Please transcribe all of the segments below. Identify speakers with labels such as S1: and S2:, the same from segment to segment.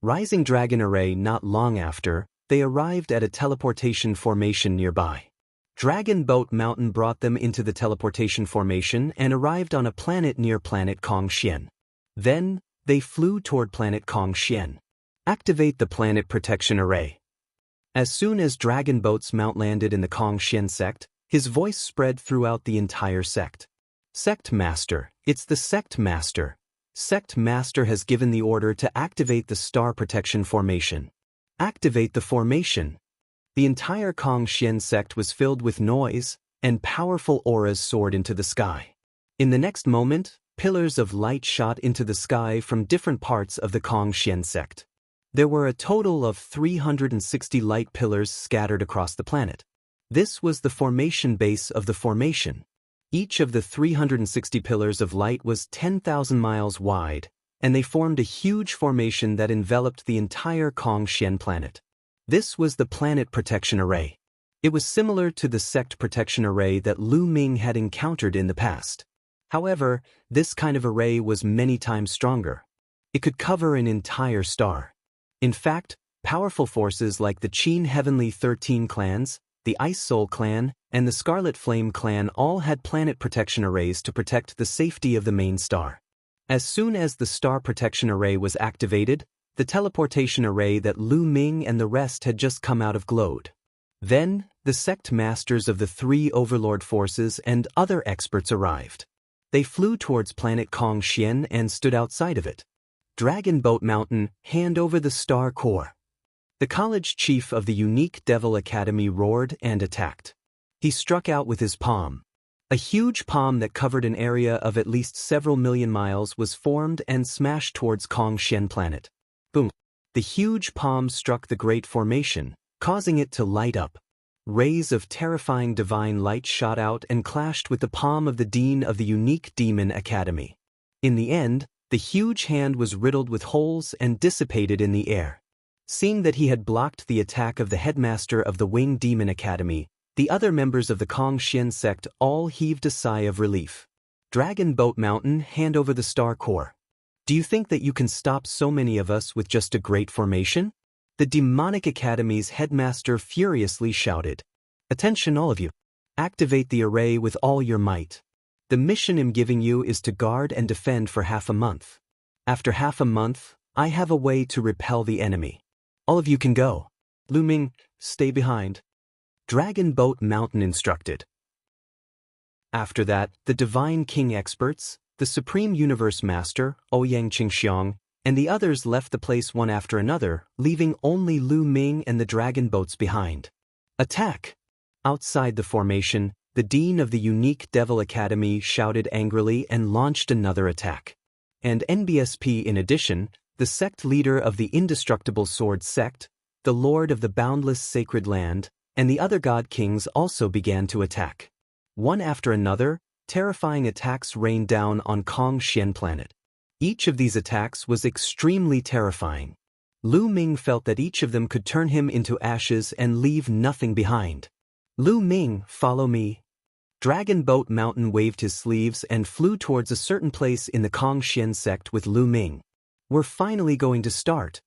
S1: Rising Dragon Array. Not long after, they arrived at a teleportation formation nearby. Dragon Boat Mountain brought them into the teleportation formation and arrived on a planet near planet Kongxian. Then, they flew toward planet Kongxian. Activate the Planet Protection Array. As soon as Dragon Boat's mount landed in the Kongxian sect, his voice spread throughout the entire sect. Sect Master, it's the Sect Master. Sect Master has given the order to activate the Star Protection Formation. Activate the formation. The entire Kongxian sect was filled with noise, and powerful auras soared into the sky. In the next moment, pillars of light shot into the sky from different parts of the Kongxian sect. There were a total of 360 light pillars scattered across the planet. This was the formation base of the formation. Each of the 360 pillars of light was 10,000 miles wide, and they formed a huge formation that enveloped the entire Kongxian planet. This was the Planet Protection Array. It was similar to the Sect Protection Array that Lu Ming had encountered in the past. However, this kind of array was many times stronger. It could cover an entire star. In fact, powerful forces like the Qin Heavenly 13 clans, the Ice Soul clan, and the Scarlet Flame clan all had planet protection arrays to protect the safety of the main star. As soon as the Star Protection Array was activated, the teleportation array that Lu Ming and the rest had just come out of glowed. Then, the sect masters of the three overlord forces and other experts arrived. They flew towards planet Kongxian and stood outside of it. Dragon Boat Mountain, hand over the star core. The college chief of the unique Devil Academy roared and attacked. He struck out with his palm. A huge palm that covered an area of at least several million miles was formed and smashed towards Kongxian planet. Boom! The huge palm struck the Great Formation, causing it to light up. Rays of terrifying divine light shot out and clashed with the palm of the Dean of the unique Demon Academy. In the end, the huge hand was riddled with holes and dissipated in the air. Seeing that he had blocked the attack of the headmaster of the Wing Demon Academy, the other members of the Kongxian sect all heaved a sigh of relief. Dragon Boat Mountain, hand over the star core. Do you think that you can stop so many of us with just a great formation? The Demonic Academy's headmaster furiously shouted. Attention all of you. Activate the array with all your might. The mission I'm giving you is to guard and defend for half a month. After half a month, I have a way to repel the enemy. All of you can go. Lu Ming, stay behind. Dragon Boat Mountain instructed. After that, the Divine King experts, the Supreme Universe Master, Ouyang Qingxiang, and the others left the place one after another, leaving only Lu Ming and the dragon boats behind. Attack! Outside the formation, the Dean of the unique Devil Academy shouted angrily and launched another attack. And NBSP in addition, the sect leader of the Indestructible Sword sect, the Lord of the Boundless Sacred Land, and the other God Kings also began to attack. One after another, terrifying attacks rained down on Kongxian planet. Each of these attacks was extremely terrifying. Lu Ming felt that each of them could turn him into ashes and leave nothing behind. Lu Ming, follow me. Dragon Boat Mountain waved his sleeves and flew towards a certain place in the Kongxian sect with Lu Ming. We're finally going to start.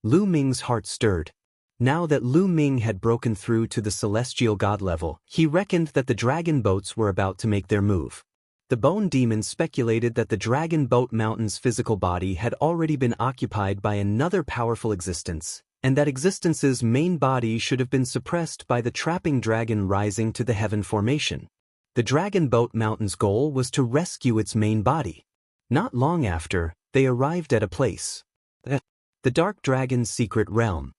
S1: Lu Ming's heart stirred. Now that Lu Ming had broken through to the celestial god level, he reckoned that the dragon boats were about to make their move. The Bone Demon speculated that the Dragon Boat Mountain's physical body had already been occupied by another powerful existence, and that existence's main body should have been suppressed by the trapping dragon rising to the heaven formation. The Dragon Boat Mountain's goal was to rescue its main body. Not long after, they arrived at a place. The Dark Dragon's secret realm.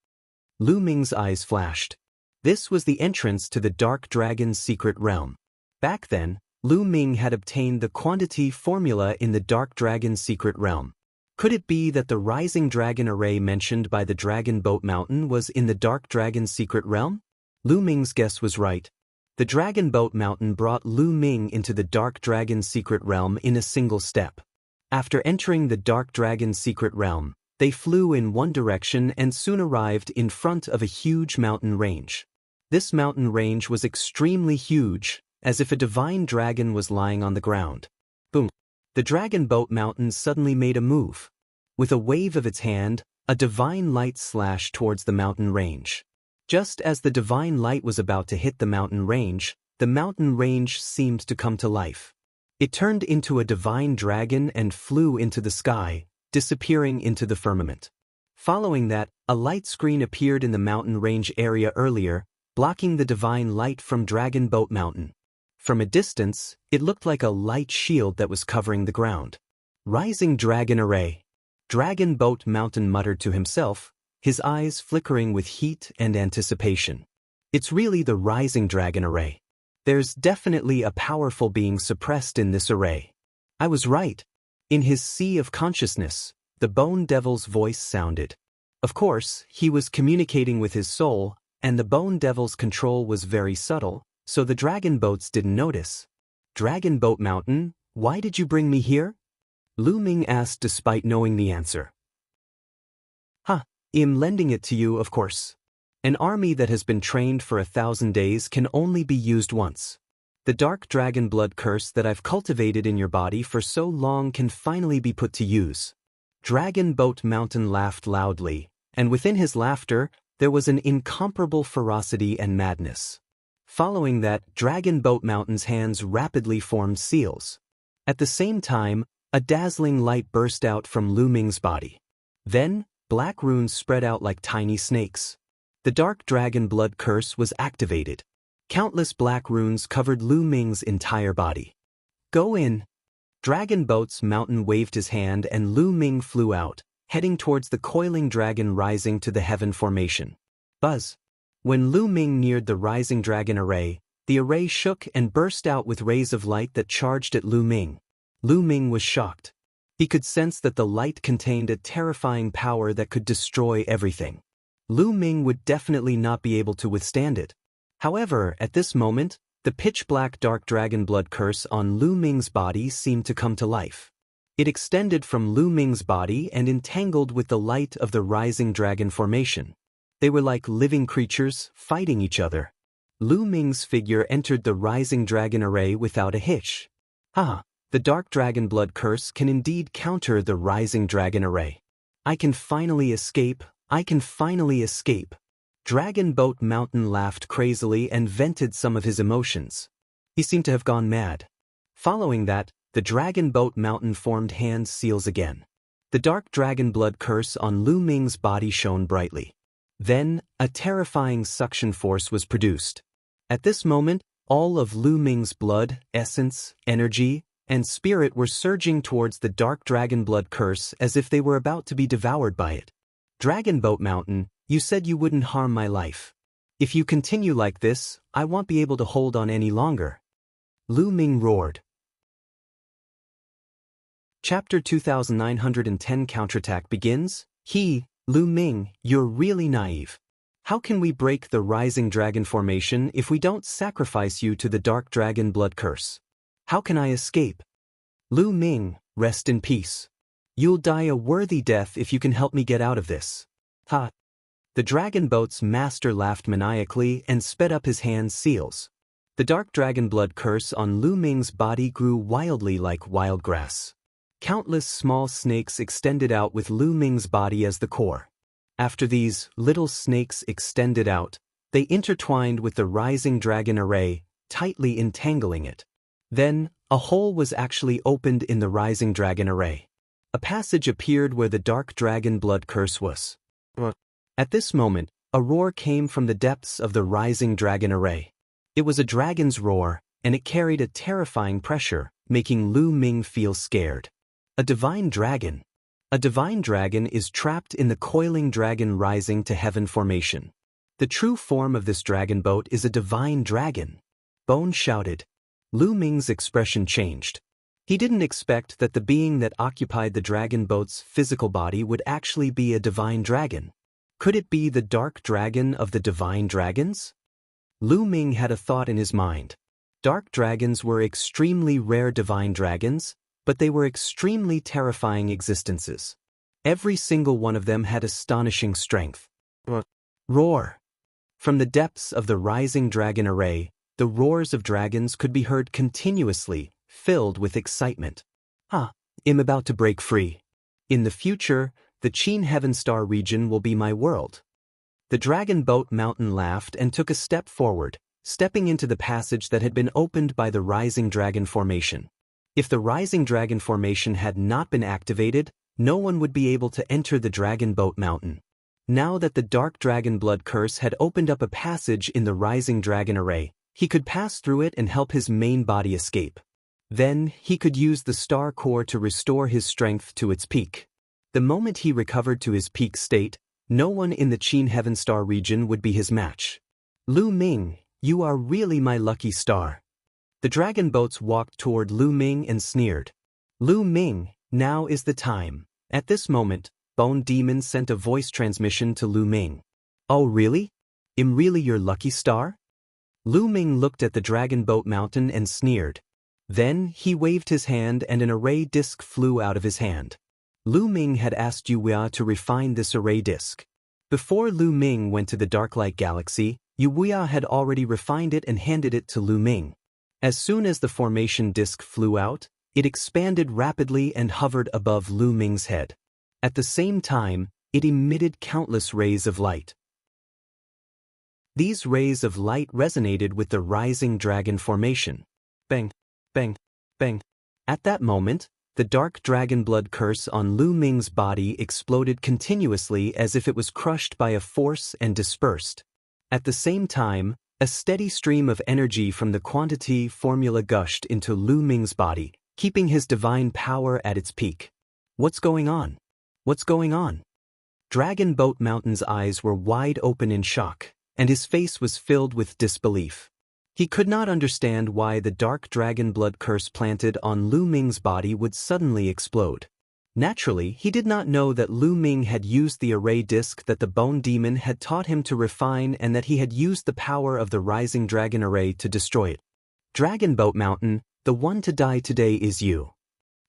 S1: Lu Ming's eyes flashed. This was the entrance to the Dark Dragon's secret realm. Back then, Lu Ming had obtained the quantity formula in the Dark Dragon's secret realm. Could it be that the Rising Dragon array mentioned by the Dragon Boat Mountain was in the Dark Dragon's secret realm? Lu Ming's guess was right. The Dragon Boat Mountain brought Lu Ming into the Dark Dragon's secret realm in a single step. After entering the Dark Dragon's secret realm, they flew in one direction and soon arrived in front of a huge mountain range. This mountain range was extremely huge, as if a divine dragon was lying on the ground. Boom! The Dragon Boat Mountain suddenly made a move. With a wave of its hand, a divine light slashed towards the mountain range. Just as the divine light was about to hit the mountain range seemed to come to life. It turned into a divine dragon and flew into the sky, disappearing into the firmament. Following that, a light screen appeared in the mountain range area earlier, blocking the divine light from Dragon Boat Mountain. From a distance, it looked like a light shield that was covering the ground. Rising Dragon Array. Dragon Boat Mountain muttered to himself, his eyes flickering with heat and anticipation. It's really the Rising Dragon Array. There's definitely a powerful being suppressed in this array. I was right. In his sea of consciousness, the Bone Devil's voice sounded. Of course, he was communicating with his soul, and the Bone Devil's control was very subtle, so the dragon boats didn't notice. Dragon Boat Mountain, why did you bring me here? Lu Ming asked despite knowing the answer. I'm lending it to you, of course. An army that has been trained for 1,000 days can only be used once. The dark dragon blood curse that I've cultivated in your body for so long can finally be put to use. Dragon Boat Mountain laughed loudly, and within his laughter, there was an incomparable ferocity and madness. Following that, Dragon Boat Mountain's hands rapidly formed seals. At the same time, a dazzling light burst out from Lu Ming's body. Then, black runes spread out like tiny snakes. The dark dragon blood curse was activated. Countless black runes covered Lu Ming's entire body. Go in. Dragon Boat's Mountain waved his hand and Lu Ming flew out, heading towards the coiling dragon rising to the heaven formation. Buzz. When Lu Ming neared the rising dragon array, the array shook and burst out with rays of light that charged at Lu Ming. Lu Ming was shocked. He could sense that the light contained a terrifying power that could destroy everything. Lu Ming would definitely not be able to withstand it. However, at this moment, the pitch-black dark dragon blood curse on Lu Ming's body seemed to come to life. It extended from Lu Ming's body and entangled with the light of the rising dragon formation. They were like living creatures, fighting each other. Lu Ming's figure entered the rising dragon array without a hitch. The dark dragon blood curse can indeed counter the rising dragon array. I can finally escape. Dragon Boat Mountain laughed crazily and vented some of his emotions. He seemed to have gone mad. Following that, the Dragon Boat Mountain formed hand seals again. The dark dragon blood curse on Lu Ming's body shone brightly. Then, a terrifying suction force was produced. At this moment, all of Lu Ming's blood, essence, energy, and spirit were surging towards the dark dragon blood curse as if they were about to be devoured by it. Dragon Boat Mountain, you said you wouldn't harm my life. If you continue like this, I won't be able to hold on any longer. Lu Ming roared. Chapter 2910 Counterattack begins. Lu Ming, you're really naive. How can we break the rising dragon formation if we don't sacrifice you to the dark dragon blood curse? How can I escape? Lu Ming, rest in peace. You'll die a worthy death if you can help me get out of this. The dragon boat's master laughed maniacally and sped up his hand seals. The dark dragon blood curse on Lu Ming's body grew wildly like wild grass. Countless small snakes extended out with Lu Ming's body as the core. After these little snakes extended out, they intertwined with the rising dragon array, tightly entangling it. Then, a hole was actually opened in the rising dragon array. A passage appeared where the dark dragon blood curse was. At this moment, a roar came from the depths of the rising dragon array. It was a dragon's roar, and it carried a terrifying pressure, making Lu Ming feel scared. A divine dragon. A divine dragon is trapped in the coiling dragon rising to heaven formation. The true form of this dragon boat is a divine dragon. Bone shouted. Lu Ming's expression changed. He didn't expect that the being that occupied the dragon boat's physical body would actually be a divine dragon. Could it be the dark dragon of the divine dragons? Lu Ming had a thought in his mind. Dark dragons were extremely rare divine dragons, but they were extremely terrifying existences. Every single one of them had astonishing strength. Roar! From the depths of the rising dragon array, the roars of dragons could be heard continuously, filled with excitement. I'm about to break free. In the future, the Qin Heaven Star region will be my world. The Dragon Boat Mountain laughed and took a step forward, stepping into the passage that had been opened by the Rising Dragon Formation. If the Rising Dragon Formation had not been activated, no one would be able to enter the Dragon Boat Mountain. Now that the Dark Dragon Blood Curse had opened up a passage in the Rising Dragon Array, he could pass through it and help his main body escape. Then, he could use the Star Core to restore his strength to its peak. The moment he recovered to his peak state, no one in the Qin Heaven Star region would be his match. Lu Ming, you are really my lucky star. The dragon boats walked toward Lu Ming and sneered. Lu Ming, now is the time. At this moment, Bone Demon sent a voice transmission to Lu Ming. Oh really? I'm really your lucky star? Lu Ming looked at the Dragon Boat Mountain and sneered. Then, he waved his hand and an array disc flew out of his hand. Lu Ming had asked Yu Wuya to refine this array disc. Before Lu Ming went to the Darklight Galaxy, Yu Wuya had already refined it and handed it to Lu Ming. As soon as the formation disc flew out, it expanded rapidly and hovered above Lu Ming's head. At the same time, it emitted countless rays of light. These rays of light resonated with the Rising Dragon Formation. Bang, bang, bang. At that moment, the Dark Dragon Blood Curse on Lu Ming's body exploded continuously as if it was crushed by a force and dispersed. At the same time, a steady stream of energy from the quantity formula gushed into Lu Ming's body, keeping his divine power at its peak. What's going on? What's going on? Dragon Boat Mountain's eyes were wide open in shock, and his face was filled with disbelief. He could not understand why the Dark Dragon Blood Curse planted on Lu Ming's body would suddenly explode. Naturally, he did not know that Lu Ming had used the array disc that the Bone Demon had taught him to refine and that he had used the power of the Rising Dragon Array to destroy it. Dragon Boat Mountain, the one to die today is you.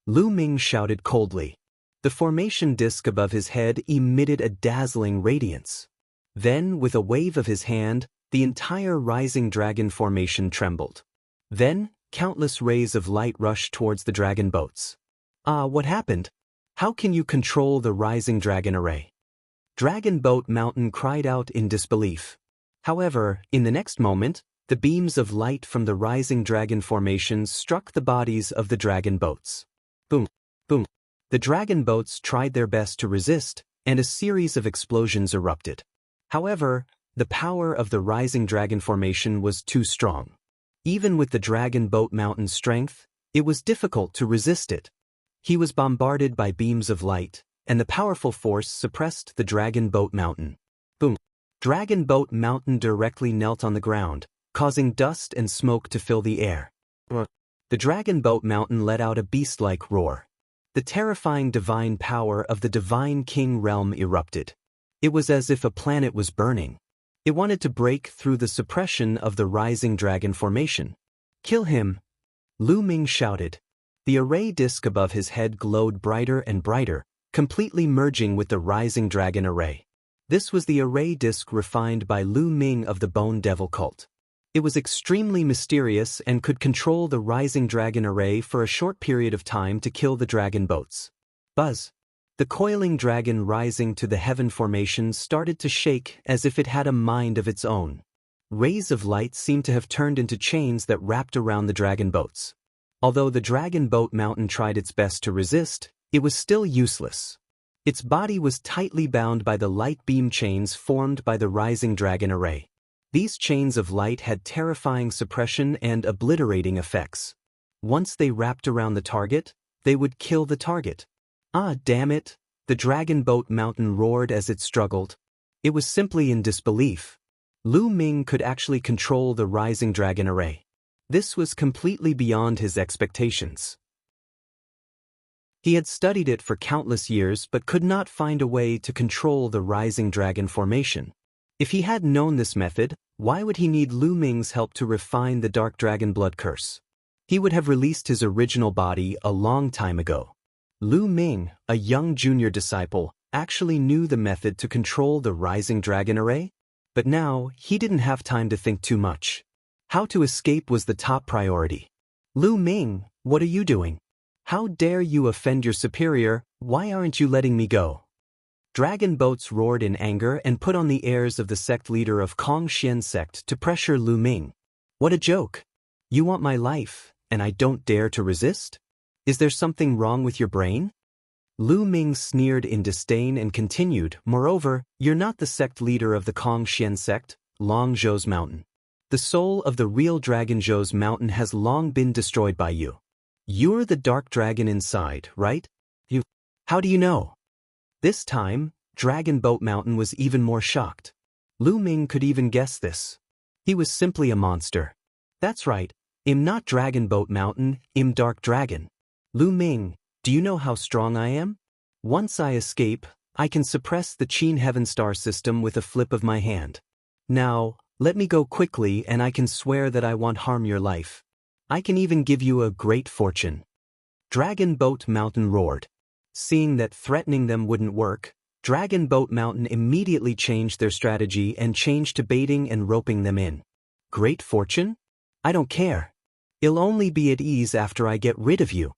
S1: Lu Ming shouted coldly. The formation disc above his head emitted a dazzling radiance. Then, with a wave of his hand, the entire Rising Dragon Formation trembled. Then, countless rays of light rushed towards the dragon boats. What happened? How can you control the Rising Dragon Array? Dragon Boat Mountain cried out in disbelief. However, in the next moment, the beams of light from the Rising Dragon Formations struck the bodies of the dragon boats. Boom, boom. The dragon boats tried their best to resist, and a series of explosions erupted. However, the power of the Rising Dragon Formation was too strong. Even with the Dragon Boat Mountain's strength, it was difficult to resist it. He was bombarded by beams of light, and the powerful force suppressed the Dragon Boat Mountain. Boom! Dragon Boat Mountain directly knelt on the ground, causing dust and smoke to fill the air. The Dragon Boat Mountain let out a beast-like roar. The terrifying divine power of the Divine King realm erupted. It was as if a planet was burning. It wanted to break through the suppression of the Rising Dragon Formation. Kill him! Lu Ming shouted. The array disc above his head glowed brighter and brighter, completely merging with the Rising Dragon Array. This was the array disc refined by Lu Ming of the Bone Devil cult. It was extremely mysterious and could control the Rising Dragon Array for a short period of time to kill the dragon boats. Buzz! The coiling dragon rising to the heaven formation started to shake as if it had a mind of its own. Rays of light seemed to have turned into chains that wrapped around the dragon boats. Although the Dragon Boat Mountain tried its best to resist, it was still useless. Its body was tightly bound by the light beam chains formed by the Rising Dragon Array. These chains of light had terrifying suppression and obliterating effects. Once they wrapped around the target, they would kill the target. Ah, damn it! The Dragon Boat Mountain roared as it struggled. It was simply in disbelief. Lu Ming could actually control the Rising Dragon Array. This was completely beyond his expectations. He had studied it for countless years but could not find a way to control the Rising Dragon Formation. If he had known this method, why would he need Lu Ming's help to refine the Dark Dragon Blood Curse? He would have released his original body a long time ago. Lu Ming, a young junior disciple, actually knew the method to control the Rising Dragon Array, but now he didn't have time to think too much. How to escape was the top priority. Lu Ming, what are you doing? How dare you offend your superior? Why aren't you letting me go? Dragon boats roared in anger and put on the airs of the sect leader of Kongxian sect to pressure Lu Ming. What a joke! You want my life, and I don't dare to resist? Is there something wrong with your brain? Lu Ming sneered in disdain and continued, moreover, you're not the sect leader of the Kongxian sect, Long Zhou's mountain. The soul of the real Dragon Zhou's mountain has long been destroyed by you. You're the dark dragon inside, right? How do you know? This time, Dragon Boat Mountain was even more shocked. Lu Ming could even guess this. He was simply a monster. That's right, I'm not Dragon Boat Mountain, I'm Dark Dragon. Lu Ming, do you know how strong I am? Once I escape, I can suppress the Qin Heaven Star system with a flip of my hand. Now, let me go quickly and I can swear that I won't harm your life. I can even give you a great fortune. Dragon Boat Mountain roared. Seeing that threatening them wouldn't work, Dragon Boat Mountain immediately changed their strategy and changed to baiting and roping them in. Great fortune? I don't care. It'll only be at ease after I get rid of you.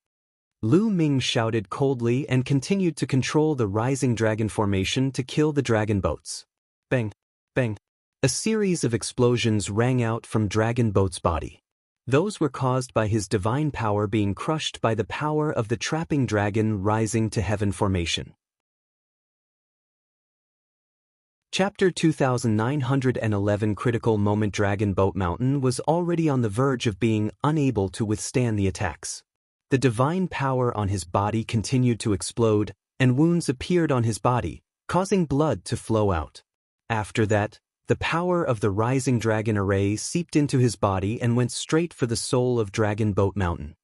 S1: Lu Ming shouted coldly and continued to control the rising dragon formation to kill the dragon boats. Bang, bang. A series of explosions rang out from Dragon Boat's body. Those were caused by his divine power being crushed by the power of the trapping dragon rising to heaven formation. Chapter 2911 Critical Moment. Dragon Boat Mountain was already on the verge of being unable to withstand the attacks. The divine power on his body continued to explode, and wounds appeared on his body, causing blood to flow out. After that, the power of the rising dragon array seeped into his body and went straight for the soul of Dragon Boat Mountain.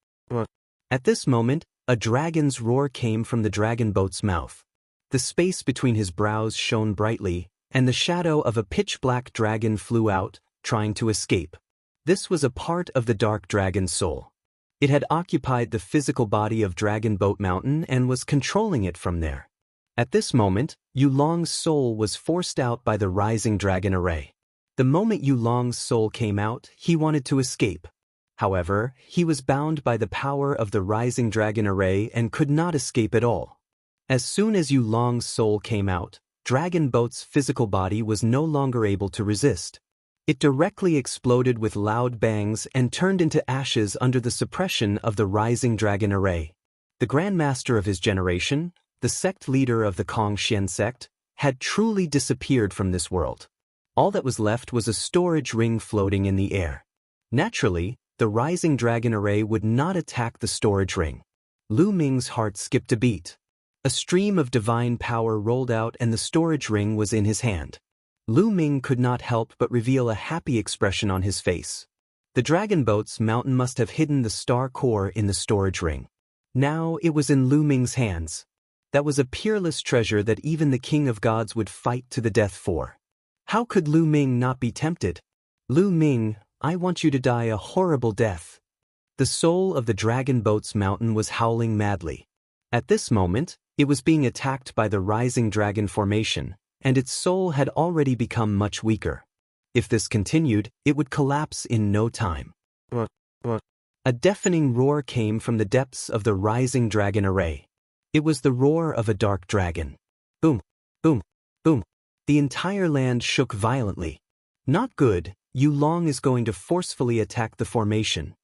S1: At this moment, a dragon's roar came from the dragon boat's mouth. The space between his brows shone brightly, and the shadow of a pitch-black dragon flew out, trying to escape. This was a part of the dark dragon's soul. It had occupied the physical body of Dragon Boat Mountain and was controlling it from there. At this moment, Yulong's soul was forced out by the rising dragon array. The moment Yulong's soul came out, he wanted to escape. However, he was bound by the power of the rising dragon array and could not escape at all. As soon as Yulong's soul came out, Dragon Boat's physical body was no longer able to resist. It directly exploded with loud bangs and turned into ashes under the suppression of the rising dragon array. The Grandmaster of his generation, the sect leader of the Kongxian sect, had truly disappeared from this world. All that was left was a storage ring floating in the air. Naturally, the rising dragon array would not attack the storage ring. Lu Ming's heart skipped a beat. A stream of divine power rolled out and the storage ring was in his hand. Lu Ming could not help but reveal a happy expression on his face. The Dragon Boat's mountain must have hidden the star core in the storage ring. Now it was in Lu Ming's hands. That was a peerless treasure that even the King of Gods would fight to the death for. How could Lu Ming not be tempted? Lu Ming, I want you to die a horrible death. The soul of the Dragon Boat's mountain was howling madly. At this moment, it was being attacked by the rising dragon formation, and its soul had already become much weaker. If this continued, it would collapse in no time. A deafening roar came from the depths of the rising dragon array. It was the roar of a dark dragon. Boom, boom, boom. The entire land shook violently. Not good, Yulong is going to forcefully attack the formation.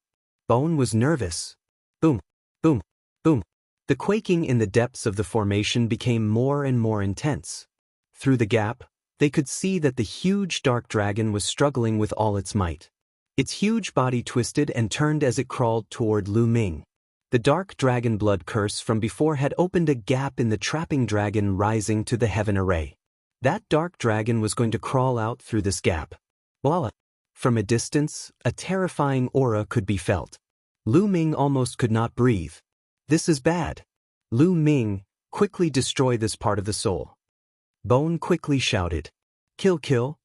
S1: Bone was nervous. Boom, boom, boom. The quaking in the depths of the formation became more and more intense. Through the gap, they could see that the huge dark dragon was struggling with all its might. Its huge body twisted and turned as it crawled toward Lu Ming. The dark dragon blood curse from before had opened a gap in the trapping dragon rising to the heaven array. That dark dragon was going to crawl out through this gap. Voila! From a distance, a terrifying aura could be felt. Lu Ming almost could not breathe. This is bad. Lu Ming, quickly destroy this part of the soul. Bone quickly shouted. Kill, kill.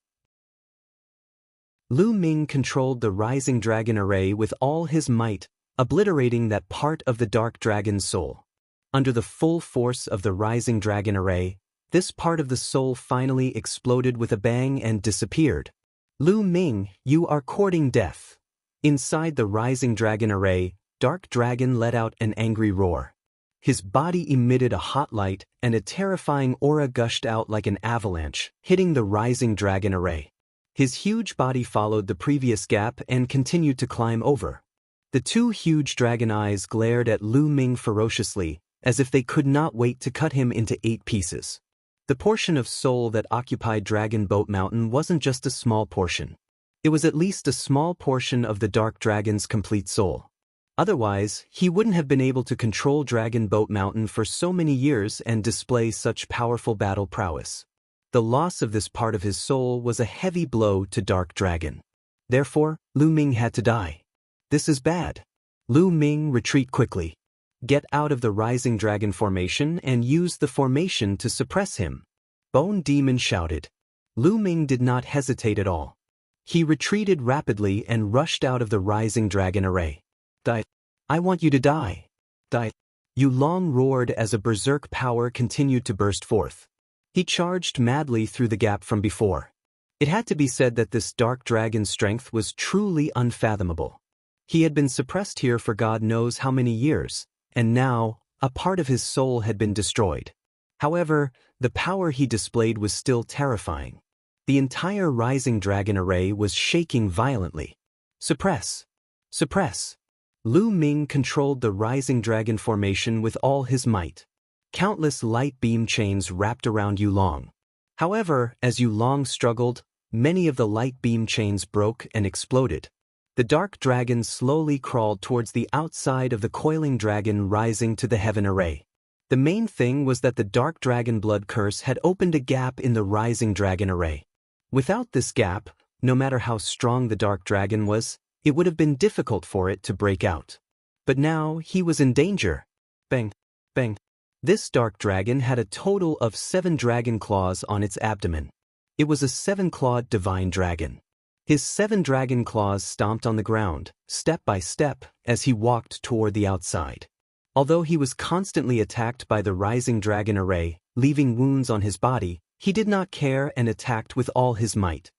S1: Lu Ming controlled the rising dragon array with all his might, obliterating that part of the dark dragon's soul. Under the full force of the rising dragon array, this part of the soul finally exploded with a bang and disappeared. Lu Ming, you are courting death. Inside the rising dragon array, Dark Dragon let out an angry roar. His body emitted a hot light, and a terrifying aura gushed out like an avalanche, hitting the rising dragon array. His huge body followed the previous gap and continued to climb over. The two huge dragon eyes glared at Lu Ming ferociously, as if they could not wait to cut him into 8 pieces. The portion of soul that occupied Dragon Boat Mountain wasn't just a small portion. It was at least a small portion of the Dark Dragon's complete soul. Otherwise, he wouldn't have been able to control Dragon Boat Mountain for so many years and display such powerful battle prowess. The loss of this part of his soul was a heavy blow to Dark Dragon. Therefore, Lu Ming had to die. This is bad. Lu Ming, retreat quickly. Get out of the Rising Dragon formation and use the formation to suppress him. Bone Demon shouted. Lu Ming did not hesitate at all. He retreated rapidly and rushed out of the Rising Dragon array. Die. I want you to die. Die. Yu Long roared as a berserk power continued to burst forth. He charged madly through the gap from before. It had to be said that this dark dragon's strength was truly unfathomable. He had been suppressed here for God knows how many years, and now, a part of his soul had been destroyed. However, the power he displayed was still terrifying. The entire Rising Dragon array was shaking violently. Suppress. Suppress. Lu Ming controlled the Rising Dragon formation with all his might. Countless light beam chains wrapped around Yu Long. However, as Yu Long struggled, many of the light beam chains broke and exploded. The dark dragon slowly crawled towards the outside of the coiling dragon rising to the heaven array. The main thing was that the dark dragon blood curse had opened a gap in the Rising Dragon array. Without this gap, no matter how strong the dark dragon was, it would have been difficult for it to break out. But now he was in danger. Bang, bang. This dark dragon had a total of 7 dragon claws on its abdomen. It was a 7-clawed divine dragon. His 7 dragon claws stomped on the ground, step by step, as he walked toward the outside. Although he was constantly attacked by the Rising Dragon array, leaving wounds on his body, he did not care and attacked with all his might.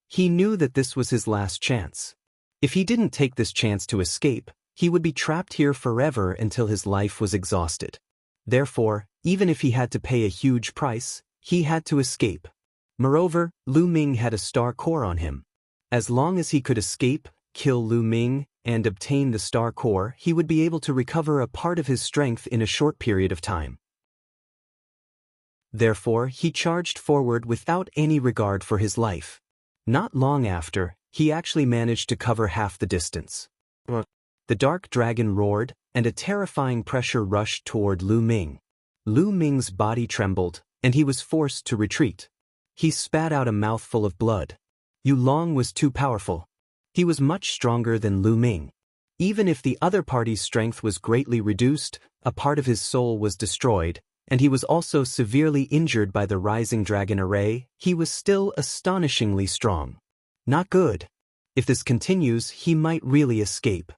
S1: He knew that this was his last chance. If he didn't take this chance to escape, he would be trapped here forever until his life was exhausted. Therefore, even if he had to pay a huge price, he had to escape. Moreover, Lu Ming had a star core on him. As long as he could escape, kill Lu Ming, and obtain the star core, he would be able to recover a part of his strength in a short period of time. Therefore, he charged forward without any regard for his life. Not long after, he actually managed to cover half the distance. The dark dragon roared, and a terrifying pressure rushed toward Lu Ming. Lu Ming's body trembled, and he was forced to retreat. He spat out a mouthful of blood. Yu Long was too powerful. He was much stronger than Lu Ming. Even if the other party's strength was greatly reduced, a part of his soul was destroyed, and he was also severely injured by the Rising Dragon array, he was still astonishingly strong. Not good. If this continues, he might really escape.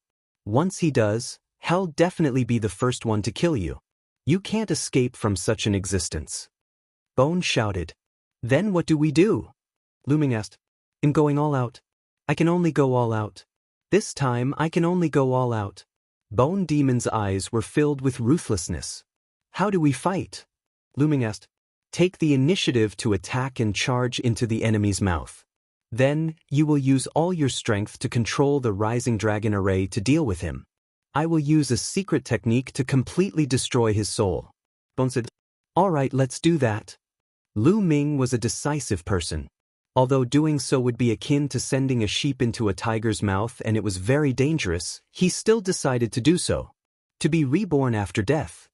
S1: Once he does, he'll definitely be the first one to kill you. You can't escape from such an existence. Bone shouted. Then what do we do? Lu Ming asked. In going all out. I can only go all out. This time I can only go all out. Bone Demon's eyes were filled with ruthlessness. How do we fight? Lu Ming asked. Take the initiative to attack and charge into the enemy's mouth. Then, you will use all your strength to control the Rising Dragon array to deal with him. I will use a secret technique to completely destroy his soul. Bone said, All right, let's do that. Lu Ming was a decisive person. Although doing so would be akin to sending a sheep into a tiger's mouth and it was very dangerous, he still decided to do so. To be reborn after death.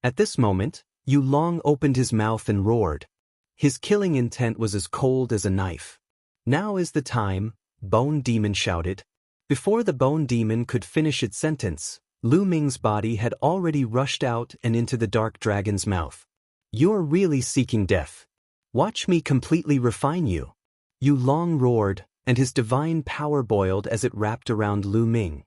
S1: At this moment, Yu Long opened his mouth and roared. His killing intent was as cold as a knife. Now is the time, Bone Demon shouted. Before the Bone Demon could finish its sentence, Lu Ming's body had already rushed out and into the dark dragon's mouth. You're really seeking death. Watch me completely refine you. Yu Long roared, and his divine power boiled as it wrapped around Lu Ming.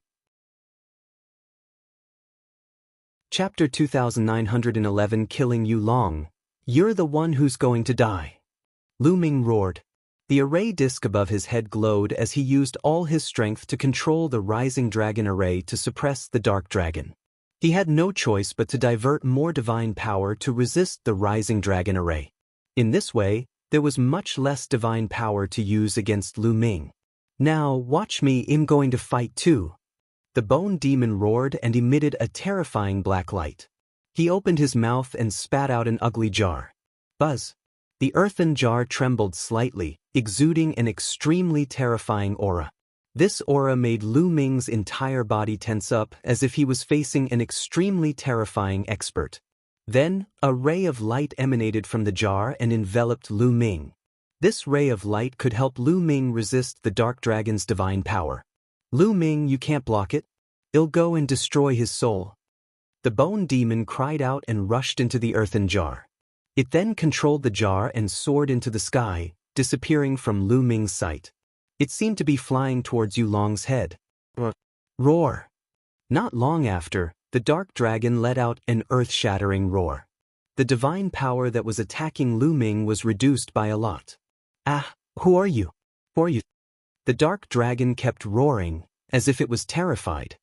S1: Chapter 2911 Killing Yu Long. You're the one who's going to die. Lu Ming roared. The array disc above his head glowed as he used all his strength to control the Rising Dragon array to suppress the Dark Dragon. He had no choice but to divert more divine power to resist the rising dragon array. In this way, there was much less divine power to use against Lu Ming. Now, watch me, I'm going to fight too. The bone demon roared and emitted a terrifying black light. He opened his mouth and spat out an ugly jar. Buzz! The earthen jar trembled slightly, exuding an extremely terrifying aura. This aura made Lu Ming's entire body tense up as if he was facing an extremely terrifying expert. Then, a ray of light emanated from the jar and enveloped Lu Ming. This ray of light could help Lu Ming resist the dark dragon's divine power. Lu Ming, you can't block it. It'll go and destroy his soul. The bone demon cried out and rushed into the earthen jar. It then controlled the jar and soared into the sky, disappearing from Lu Ming's sight. It seemed to be flying towards Yulong's head. Roar! Not long after, the dark dragon let out an earth-shattering roar. The divine power that was attacking Lu Ming was reduced by a lot. Ah, who are you? Who are you? The dark dragon kept roaring, as if it was terrified.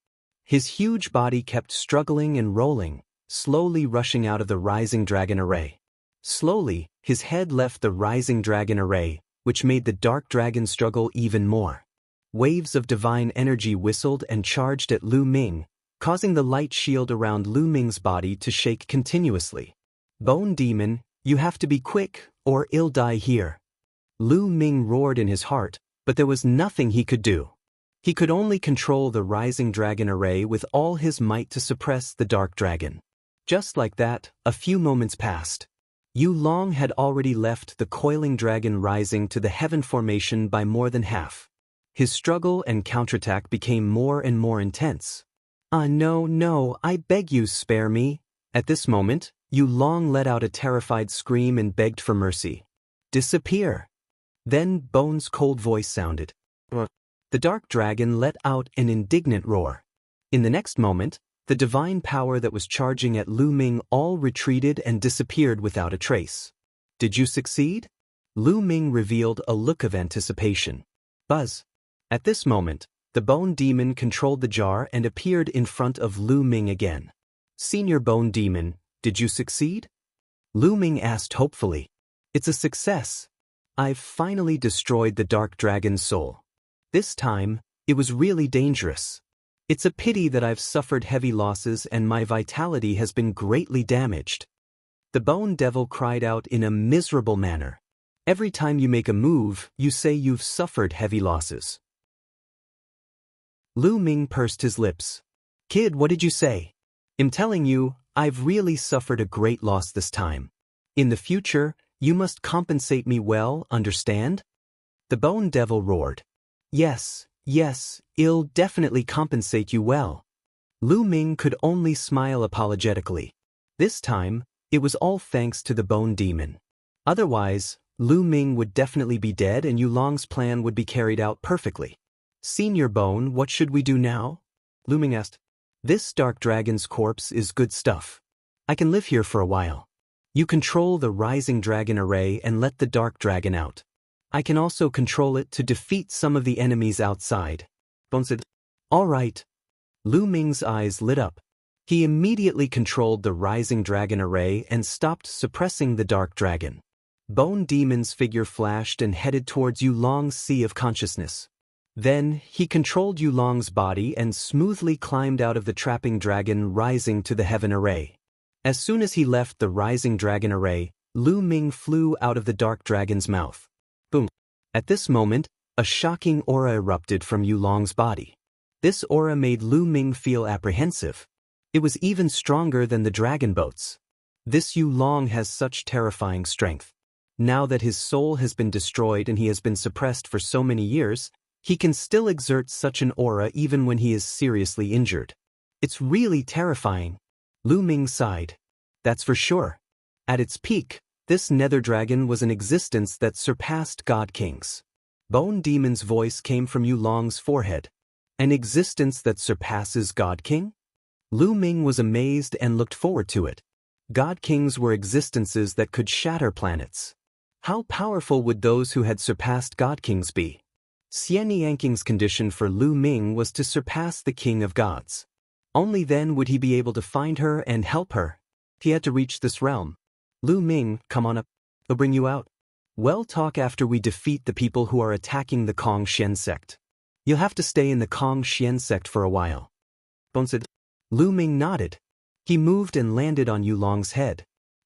S1: His huge body kept struggling and rolling, slowly rushing out of the rising dragon array. Slowly, his head left the rising dragon array, which made the dark dragon struggle even more. Waves of divine energy whistled and charged at Lu Ming, causing the light shield around Lu Ming's body to shake continuously. Bone demon, you have to be quick, or I'll die here. Lu Ming roared in his heart, but there was nothing he could do. He could only control the rising dragon array with all his might to suppress the dark dragon. Just like that, a few moments passed. Yulong had already left the coiling dragon rising to the heaven formation by more than half. His struggle and counterattack became more and more intense. No, I beg you, spare me. At this moment, Yulong let out a terrified scream and begged for mercy. Disappear. Then Bone's cold voice sounded. The dark dragon let out an indignant roar. In the next moment, the divine power that was charging at Lu Ming all retreated and disappeared without a trace. Did you succeed? Lu Ming revealed a look of anticipation. Buzz. At this moment, the bone demon controlled the jar and appeared in front of Lu Ming again. Senior bone demon, did you succeed? Lu Ming asked hopefully. It's a success. I've finally destroyed the dark dragon's soul. This time, it was really dangerous. It's a pity that I've suffered heavy losses and my vitality has been greatly damaged. The bone devil cried out in a miserable manner. Every time you make a move, you say you've suffered heavy losses. Lu Ming pursed his lips. Kid, what did you say? I'm telling you, I've really suffered a great loss this time. In the future, you must compensate me well, understand? The bone devil roared. Yes, I'll definitely compensate you well. Lu Ming could only smile apologetically. This time, it was all thanks to the bone demon. Otherwise, Lu Ming would definitely be dead and Yulong's plan would be carried out perfectly. Senior Bone, what should we do now? Lu Ming asked. This dark dragon's corpse is good stuff. I can live here for a while. You control the rising dragon array and let the dark dragon out. I can also control it to defeat some of the enemies outside. Bone said, all right. Lu Ming's eyes lit up. He immediately controlled the rising dragon array and stopped suppressing the dark dragon. Bone Demon's figure flashed and headed towards Yulong's sea of consciousness. Then, he controlled Yulong's body and smoothly climbed out of the trapping dragon rising to the heaven array. As soon as he left the rising dragon array, Lu Ming flew out of the dark dragon's mouth. Boom. At this moment, a shocking aura erupted from Yulong's body. This aura made Lu Ming feel apprehensive. It was even stronger than the dragon boats. This Yulong has such terrifying strength. Now that his soul has been destroyed and he has been suppressed for so many years, he can still exert such an aura even when he is seriously injured. It's really terrifying. Lu Ming sighed. That's for sure. At its peak, this nether dragon was an existence that surpassed God Kings. Bone Demon's voice came from Yulong's forehead. An existence that surpasses God King? Lu Ming was amazed and looked forward to it. God Kings were existences that could shatter planets. How powerful would those who had surpassed God Kings be? Xianxia's condition for Lu Ming was to surpass the King of Gods. Only then would he be able to find her and help her. He had to reach this realm. Lu Ming, come on up. I'll bring you out. We'll talk after we defeat the people who are attacking the Kong-Xian sect. You'll have to stay in the Kong-Xian sect for a while. Bone said. Lu Ming nodded. He moved and landed on Yulong's head.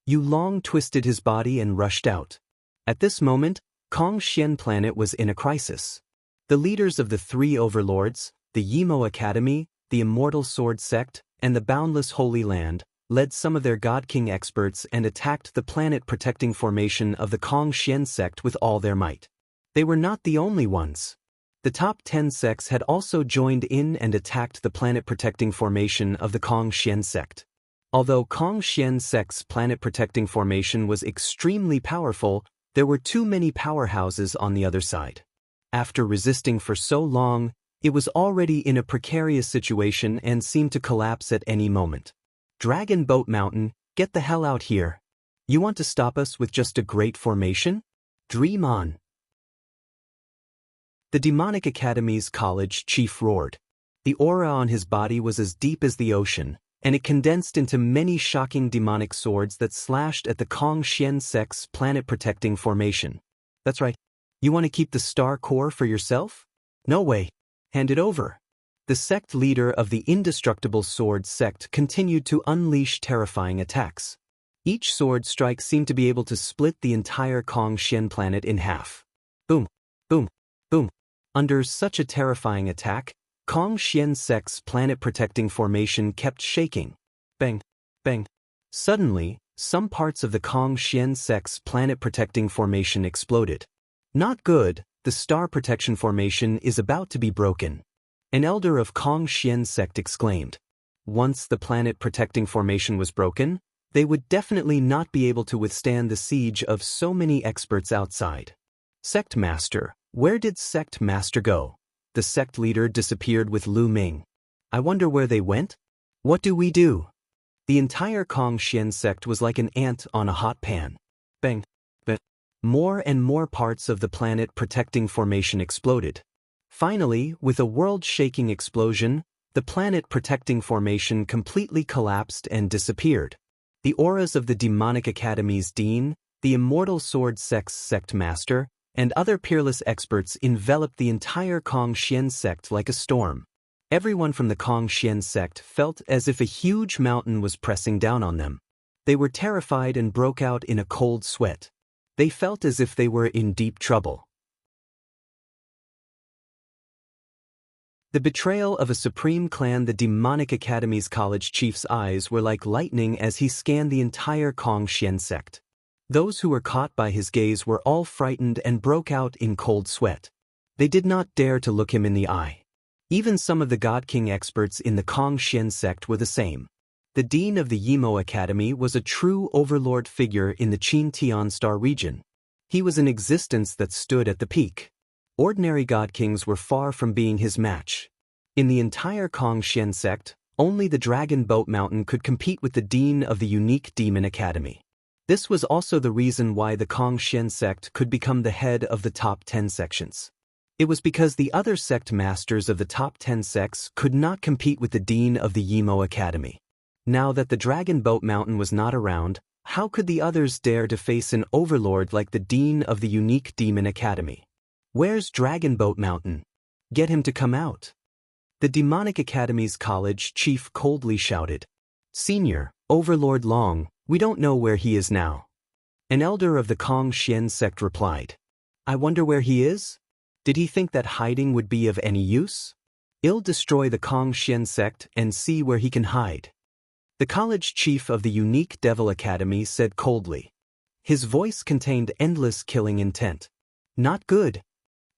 S1: Yulong twisted his body and rushed out. At this moment, Kong-Xian planet was in a crisis. The leaders of the three overlords, the Yimo Academy, the Immortal Sword Sect, and the Boundless Holy Land, led some of their God King experts and attacked the planet-protecting formation of the Kong-Xian sect with all their might. They were not the only ones. The top 10 sects had also joined in and attacked the planet-protecting formation of the Kong-Xian sect. Although Kong-Xian sect's planet-protecting formation was extremely powerful, there were too many powerhouses on the other side. After resisting for so long, it was already in a precarious situation and seemed to collapse at any moment. Dragon Boat Mountain, get the hell out here. You want to stop us with just a great formation? Dream on. The Demonic Academy's college chief roared. The aura on his body was as deep as the ocean, and it condensed into many shocking demonic swords that slashed at the Kong-Xian sect's planet-protecting formation. That's right. You want to keep the star core for yourself? No way. Hand it over. The sect leader of the Indestructible Sword sect continued to unleash terrifying attacks. Each sword strike seemed to be able to split the entire Kong-Xian planet in half. Boom, boom, boom. Under such a terrifying attack, Kong-Xian sect's planet-protecting formation kept shaking. Bang, bang. Suddenly, some parts of the Kong-Xian sect's planet-protecting formation exploded. Not good, the star protection formation is about to be broken. An elder of Kong-Xian sect exclaimed. Once the planet-protecting formation was broken, they would definitely not be able to withstand the siege of so many experts outside. Sect Master, where did Sect Master go? The sect leader disappeared with Lu Ming. I wonder where they went? What do we do? The entire Kong-Xian sect was like an ant on a hot pan. Bang, bang. More and more parts of the planet-protecting formation exploded. Finally, with a world-shaking explosion, the planet-protecting formation completely collapsed and disappeared. The auras of the Demonic Academy's Dean, the Immortal Sword Sect's Sect Master, and other peerless experts enveloped the entire Kong-Xian sect like a storm. Everyone from the Kong-Xian sect felt as if a huge mountain was pressing down on them. They were terrified and broke out in a cold sweat. They felt as if they were in deep trouble. The betrayal of a supreme clan. The Demonic Academy's college chief's eyes were like lightning as he scanned the entire Kong-Xian sect. Those who were caught by his gaze were all frightened and broke out in cold sweat. They did not dare to look him in the eye. Even some of the God King experts in the Kong-Xian sect were the same. The dean of the Yimo Academy was a true overlord figure in the Qin-Tian Star region. He was an existence that stood at the peak. Ordinary God Kings were far from being his match. In the entire Kong-Xian sect, only the Dragon Boat Mountain could compete with the dean of the unique Demon Academy. This was also the reason why the Kong-Xian sect could become the head of the top 10 sections. It was because the other sect masters of the top 10 sects could not compete with the dean of the Yimo Academy. Now that the Dragon Boat Mountain was not around, how could the others dare to face an overlord like the dean of the unique Demon Academy? Where's Dragon Boat Mountain? Get him to come out. The Demonic Academy's college chief coldly shouted. Senior, Overlord Long, we don't know where he is now. An elder of the Kong-Xian sect replied. I wonder where he is? Did he think that hiding would be of any use? I'll destroy the Kong-Xian sect and see where he can hide. The college chief of the unique Devil Academy said coldly. His voice contained endless killing intent. Not good.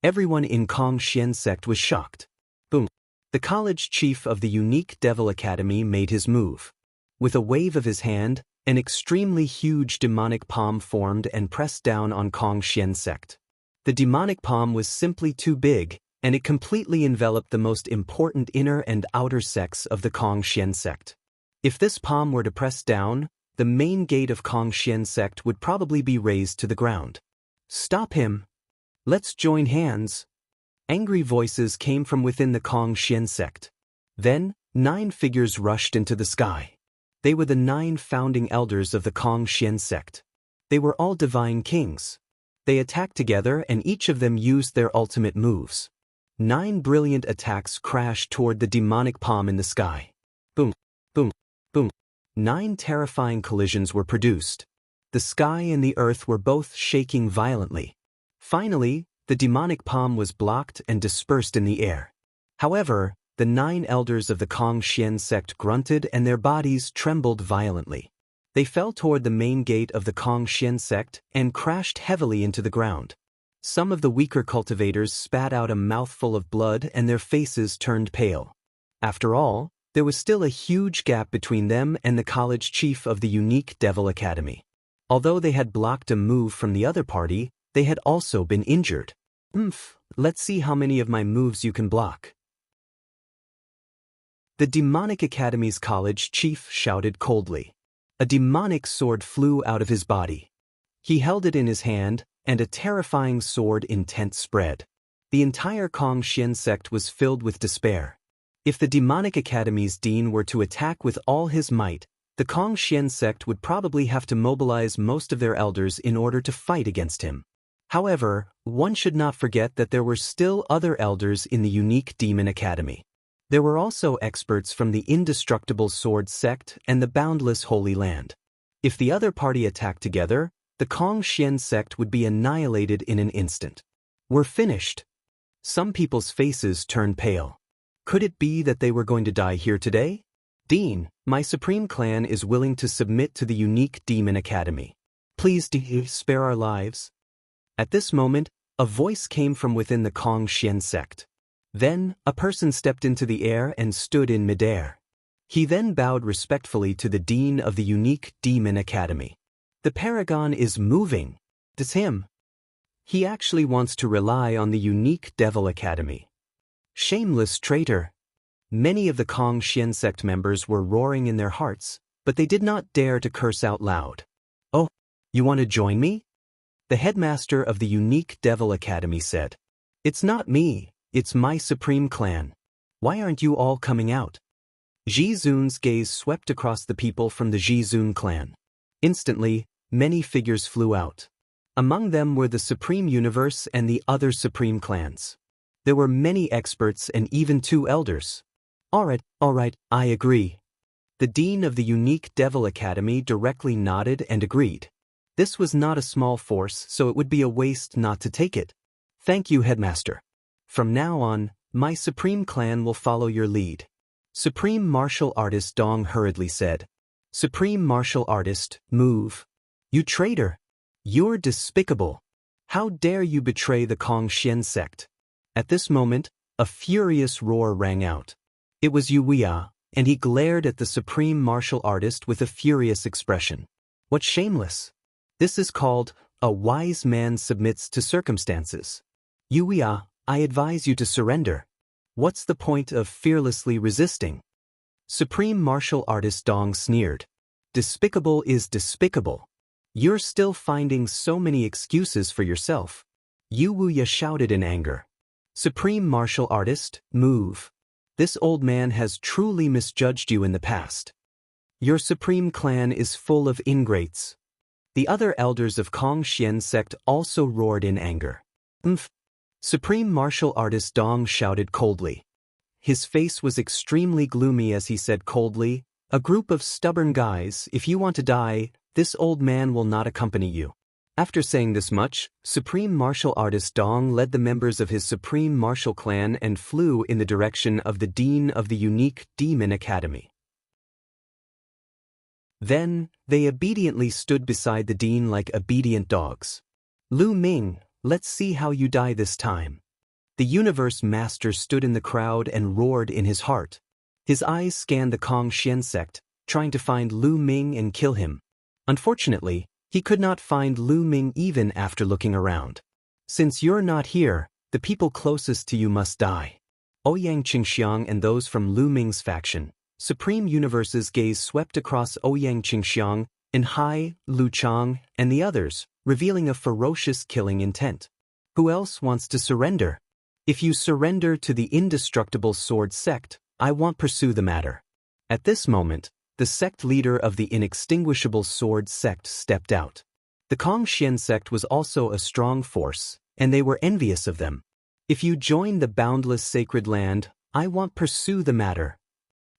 S1: Everyone in Kong-Xian sect was shocked. Boom. The college chief of the unique Devil Academy made his move. With a wave of his hand, an extremely huge demonic palm formed and pressed down on Kong-Xian sect. The demonic palm was simply too big, and it completely enveloped the most important inner and outer sects of the Kong-Xian sect. If this palm were to press down, the main gate of Kong-Xian sect would probably be razed to the ground. Stop him! Let's join hands. Angry voices came from within the Kong-Xian sect. Then, 9 figures rushed into the sky. They were the 9 founding elders of the Kong-Xian sect. They were all divine kings. They attacked together and each of them used their ultimate moves. 9 brilliant attacks crashed toward the demonic palm in the sky. Boom, boom, boom. 9 terrifying collisions were produced. The sky and the earth were both shaking violently. Finally, the demonic palm was blocked and dispersed in the air. However, the 9 elders of the Kong-Xian sect grunted and their bodies trembled violently. They fell toward the main gate of the Kong-Xian sect and crashed heavily into the ground. Some of the weaker cultivators spat out a mouthful of blood and their faces turned pale. After all, there was still a huge gap between them and the college chief of the unique Devil Academy. Although they had blocked a move from the other party, they had also been injured. Let's see how many of my moves you can block. The Demonic Academy's college chief shouted coldly. A demonic sword flew out of his body. He held it in his hand, and a terrifying sword intent spread. The entire Kong-Xian sect was filled with despair. If the Demonic Academy's dean were to attack with all his might, the Kong-Xian sect would probably have to mobilize most of their elders in order to fight against him. However, one should not forget that there were still other elders in the unique Demon Academy. There were also experts from the Indestructible Sword sect and the Boundless Holy Land. If the other party attacked together, the Kong-Xian sect would be annihilated in an instant. We're finished. Some people's faces turned pale. Could it be that they were going to die here today? Dean, my supreme clan is willing to submit to the unique Demon Academy. Please spare our lives. At this moment, a voice came from within the Kong-Xian sect. Then, a person stepped into the air and stood in midair. He then bowed respectfully to the dean of the unique Demon Academy. The paragon is moving. It's him. He actually wants to rely on the unique Devil Academy. Shameless traitor. Many of the Kong-Xian sect members were roaring in their hearts, but they did not dare to curse out loud. Oh, you want to join me? The headmaster of the unique Devil Academy said. It's not me, it's my supreme clan. Why aren't you all coming out? Jizun's gaze swept across the people from the Jizun clan. Instantly, many figures flew out. Among them were the Supreme Universe and the other Supreme clans. There were many experts and even 2 elders. All right, I agree. The dean of the unique Devil Academy directly nodded and agreed. This was not a small force, so it would be a waste not to take it. Thank you, headmaster. From now on, my supreme clan will follow your lead. Supreme Martial Artist Dong hurriedly said. Supreme Martial Artist, move. You traitor! You're despicable. How dare you betray the Kong-Xian sect? At this moment, a furious roar rang out. It was Wuxia, and he glared at the Supreme Martial Artist with a furious expression. What shameless! This is called, a wise man submits to circumstances. Wuxia, I advise you to surrender. What's the point of fearlessly resisting? Supreme Martial Artist Dong sneered. Despicable is despicable. You're still finding so many excuses for yourself. Wuxia shouted in anger. Supreme Martial Artist, move. This old man has truly misjudged you in the past. Your supreme clan is full of ingrates. The other elders of Kong-Xian sect also roared in anger. Supreme Martial Artist Dong shouted coldly. His face was extremely gloomy as he said coldly, a group of stubborn guys, if you want to die, this old man will not accompany you. After saying this much, Supreme Martial Artist Dong led the members of his Supreme Martial Clan and flew in the direction of the Dean of the unique Demon Academy. Then, they obediently stood beside the Dean like obedient dogs. Lu Ming, let's see how you die this time. The Universe Master stood in the crowd and roared in his heart. His eyes scanned the Kong-Xian sect, trying to find Lu Ming and kill him. Unfortunately, he could not find Lu Ming even after looking around. Since you're not here, the people closest to you must die. Ouyang Qingxiang and those from Lu Ming's faction, Supreme Universe's gaze swept across Ouyang Qingxiang, and Hai, Lu Chang, and the others, revealing a ferocious killing intent. Who else wants to surrender? If you surrender to the Indestructible Sword sect, I won't pursue the matter. At this moment, the sect leader of the inextinguishable sword sect stepped out. The Kongxian sect was also a strong force, and they were envious of them. If you join the boundless sacred land, I won't pursue the matter.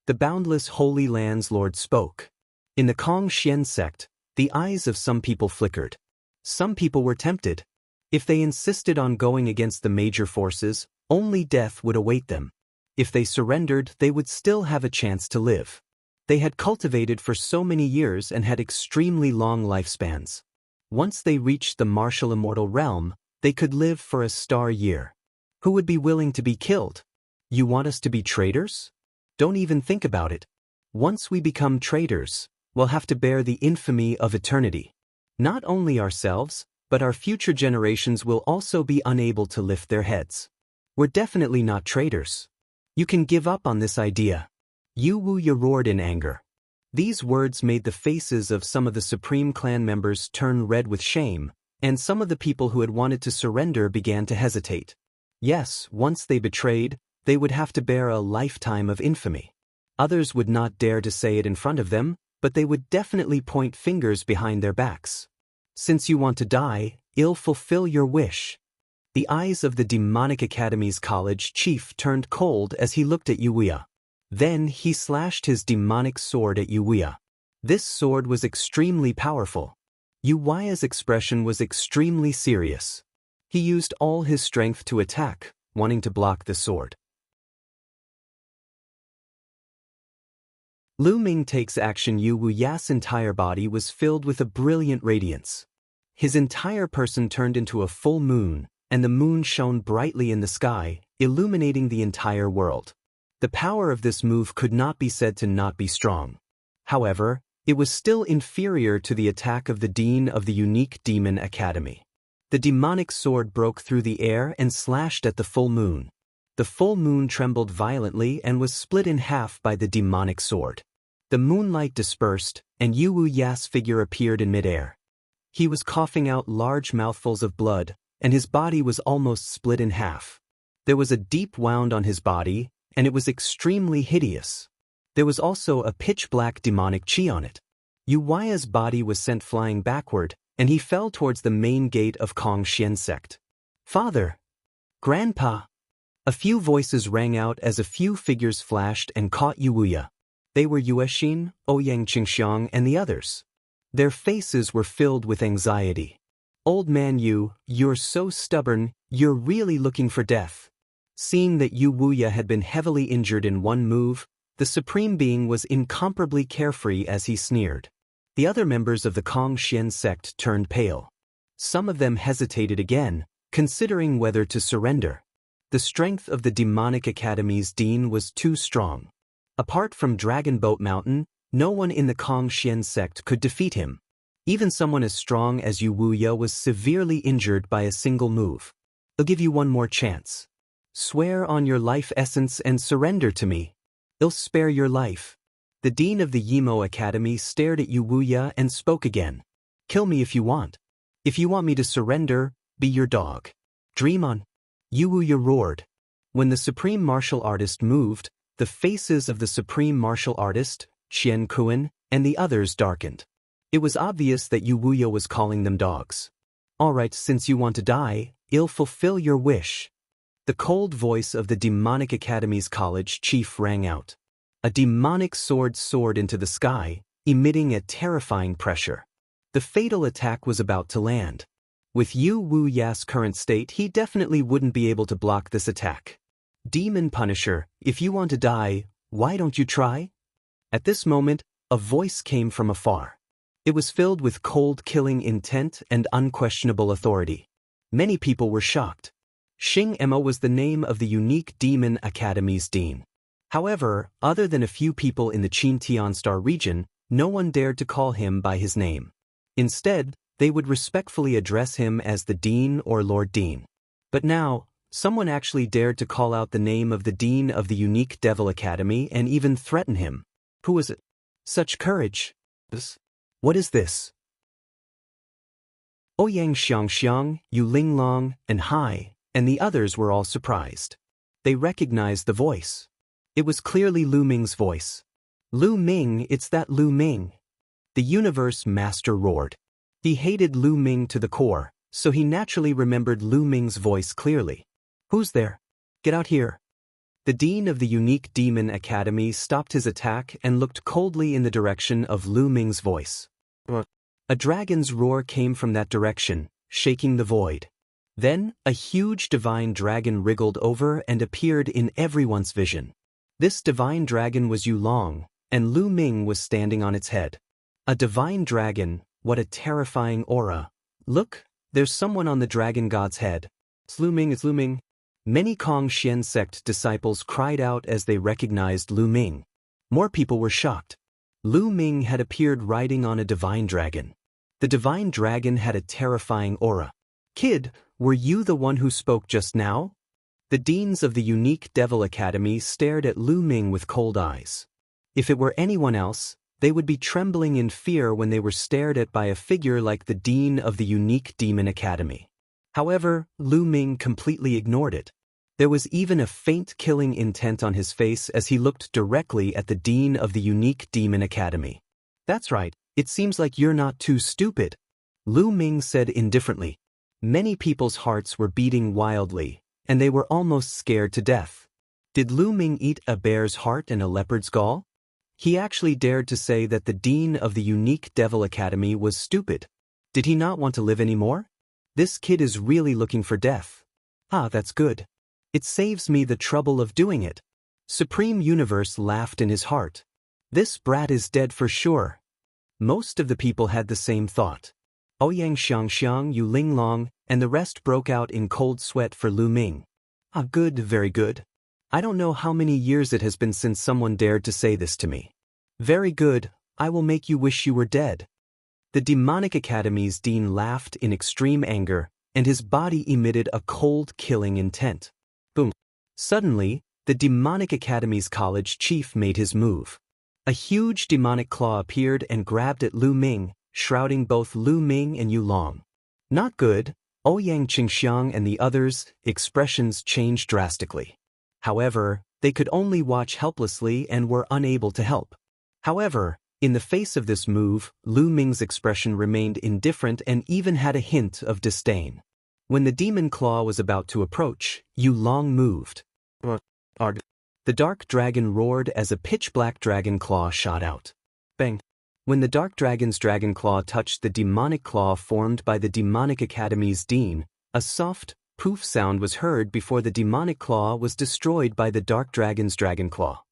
S1: The boundless holy land's lord spoke. In the Kongxian sect, the eyes of some people flickered. Some people were tempted. If they insisted on going against the major forces, only death would await them. If they surrendered, they would still have a chance to live. They had cultivated for so many years and had extremely long lifespans. Once they reached the martial immortal realm, they could live for a star year. Who would be willing to be killed? You want us to be traitors? Don't even think about it. Once we become traitors, we'll have to bear the infamy of eternity. Not only ourselves, but our future generations will also be unable to lift their heads. We're definitely not traitors. You can give up on this idea. Yu Wuya roared in anger. These words made the faces of some of the Supreme Clan members turn red with shame, and some of the people who had wanted to surrender began to hesitate. Yes, once they betrayed, they would have to bear a lifetime of infamy. Others would not dare to say it in front of them, but they would definitely point fingers behind their backs. Since you want to die, I'll fulfill your wish. The eyes of the Demonic Academy's college chief turned cold as he looked at Yu Wuya. Then he slashed his demonic sword at Yu Wuya. This sword was extremely powerful. Yu Wuya's expression was extremely serious. He used all his strength to attack, wanting to block the sword. Lu Ming takes action. Yu Wuya's entire body was filled with a brilliant radiance. His entire person turned into a full moon, and the moon shone brightly in the sky, illuminating the entire world. The power of this move could not be said to not be strong. However, it was still inferior to the attack of the Dean of the Unique Demon Academy. The demonic sword broke through the air and slashed at the full moon. The full moon trembled violently and was split in half by the demonic sword. The moonlight dispersed, and Yu Wuya's figure appeared in midair. He was coughing out large mouthfuls of blood, and his body was almost split in half. There was a deep wound on his body, and it was extremely hideous. There was also a pitch-black demonic chi on it. Yu Wuya's body was sent flying backward, and he fell towards the main gate of Kongxian sect. Father! Grandpa! A few voices rang out as a few figures flashed and caught Yu Wuya. They were Yuexin, Ouyang Qingxiang, and the others. Their faces were filled with anxiety. Old man Yu, you're so stubborn, you're really looking for death. Seeing that Yu Wuya had been heavily injured in one move, the Supreme Being was incomparably carefree as he sneered. The other members of the Kongxian sect turned pale. Some of them hesitated again, considering whether to surrender. The strength of the Demonic Academy's dean was too strong. Apart from Dragon Boat Mountain, no one in the Kongxian sect could defeat him. Even someone as strong as Yu Wuya was severely injured by a single move. I'll give you one more chance. Swear on your life essence and surrender to me. I'll spare your life. The dean of the Yimo Academy stared at Yu Wuya and spoke again. Kill me if you want. If you want me to surrender, be your dog. Dream on. Yu Wuya roared. When the Supreme Martial Artist moved, the faces of the Supreme Martial Artist, Qian Kuan, and the others darkened. It was obvious that Yu Wuya was calling them dogs. Alright, since you want to die, I'll fulfill your wish. The cold voice of the Demonic Academy's college chief rang out. A demonic sword soared into the sky, emitting a terrifying pressure. The fatal attack was about to land. With Yu Wuya's current state, he definitely wouldn't be able to block this attack. Demon Punisher, if you want to die, why don't you try? At this moment, a voice came from afar. It was filled with cold killing intent and unquestionable authority. Many people were shocked. Xing Emma was the name of the Unique Demon Academy's dean. However, other than a few people in the Qin Tianstar region, no one dared to call him by his name. Instead, they would respectfully address him as the Dean or Lord Dean. But now, someone actually dared to call out the name of the Dean of the Unique Devil Academy and even threaten him. Who was it? Such courage. What is this? Ouyang Xianxia, Yu Linglong, and Hai, and the others were all surprised. They recognized the voice. It was clearly Lu Ming's voice. Lu Ming, it's that Lu Ming. The universe master roared. He hated Lu Ming to the core, so he naturally remembered Lu Ming's voice clearly. Who's there? Get out here. The dean of the Unique Demon Academy stopped his attack and looked coldly in the direction of Lu Ming's voice.
S2: What?
S1: A dragon's roar came from that direction, shaking the void. Then, a huge divine dragon wriggled over and appeared in everyone's vision. This divine dragon was Yulong, and Lu Ming was standing on its head. A divine dragon, what a terrifying aura. Look, there's someone on the dragon god's head. It's Lu Ming, it's Lu Ming. Many Kong Xian sect disciples cried out as they recognized Lu Ming. More people were shocked. Lu Ming had appeared riding on a divine dragon. The divine dragon had a terrifying aura. Kid, were you the one who spoke just now? The deans of the Unique Devil Academy stared at Lu Ming with cold eyes. If it were anyone else, they would be trembling in fear when they were stared at by a figure like the dean of the Unique Demon Academy. However, Lu Ming completely ignored it. There was even a faint killing intent on his face as he looked directly at the dean of the Unique Demon Academy. That's right, it seems like you're not too stupid, Lu Ming said indifferently. Many people's hearts were beating wildly, and they were almost scared to death. Did Lu Ming eat a bear's heart and a leopard's gall? He actually dared to say that the dean of the Unique Devil Academy was stupid. Did he not want to live anymore? This kid is really looking for death. Ah, that's good. It saves me the trouble of doing it. Supreme Universe laughed in his heart. This brat is dead for sure. Most of the people had the same thought. Ouyang Xiangxiang, Yu Linglong, and the rest broke out in cold sweat for Lu Ming. Ah, good, very good. I don't know how many years it has been since someone dared to say this to me. Very good, I will make you wish you were dead. The Demonic Academy's dean laughed in extreme anger, and his body emitted a cold killing intent. Boom. Suddenly, the Demonic Academy's college chief made his move. A huge demonic claw appeared and grabbed at Lu Ming, shrouding both Lu Ming and Yulong. Not good, Ouyang Qingxiang and the others' expressions changed drastically. However, they could only watch helplessly and were unable to help. However, in the face of this move, Lu Ming's expression remained indifferent and even had a hint of disdain. When the demon claw was about to approach, Yulong moved.
S2: What are
S1: The dark dragon roared as a pitch-black dragon claw shot out. Bang! When the dark dragon's dragon claw touched the demonic claw formed by the Demonic Academy's dean, a soft, poof sound was heard before the demonic claw was destroyed by the dark dragon's dragon claw.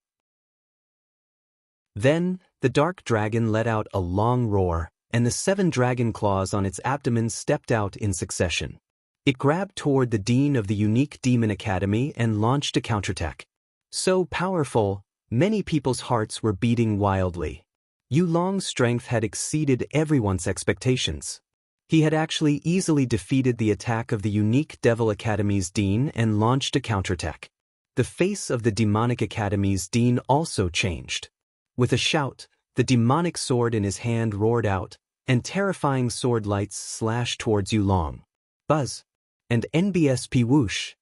S1: Then, the dark dragon let out a long roar, and the 7 dragon claws on its abdomen stepped out in succession. It grabbed toward the dean of the Unique Demon Academy and launched a counterattack. So powerful, many people's hearts were beating wildly. Yulong's strength had exceeded everyone's expectations. He had actually easily defeated the attack of the Unique Devil Academy's dean and launched a counterattack. The face of the Demonic Academy's dean also changed. With a shout, the demonic sword in his hand roared out, and terrifying sword lights slashed towards Yulong. Buzz! And NBSP whoosh!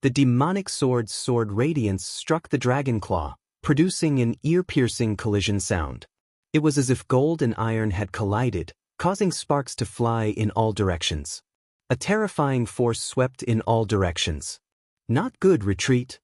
S1: The demonic sword's sword radiance struck the dragon claw, producing an ear-piercing collision sound. It was as if gold and iron had collided, causing sparks to fly in all directions. A terrifying force swept in all directions. Not good, retreat.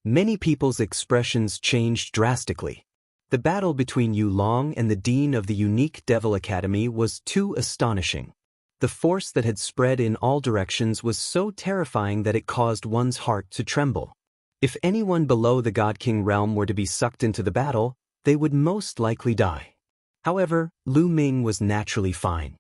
S1: Many people's expressions changed drastically. The battle between Yulong and the dean of the Unique Devil Academy was too astonishing. The force that had spread in all directions was so terrifying that it caused one's heart to tremble. If anyone below the God King realm were to be sucked into the battle, they would most likely die. However, Lu Ming was naturally fine.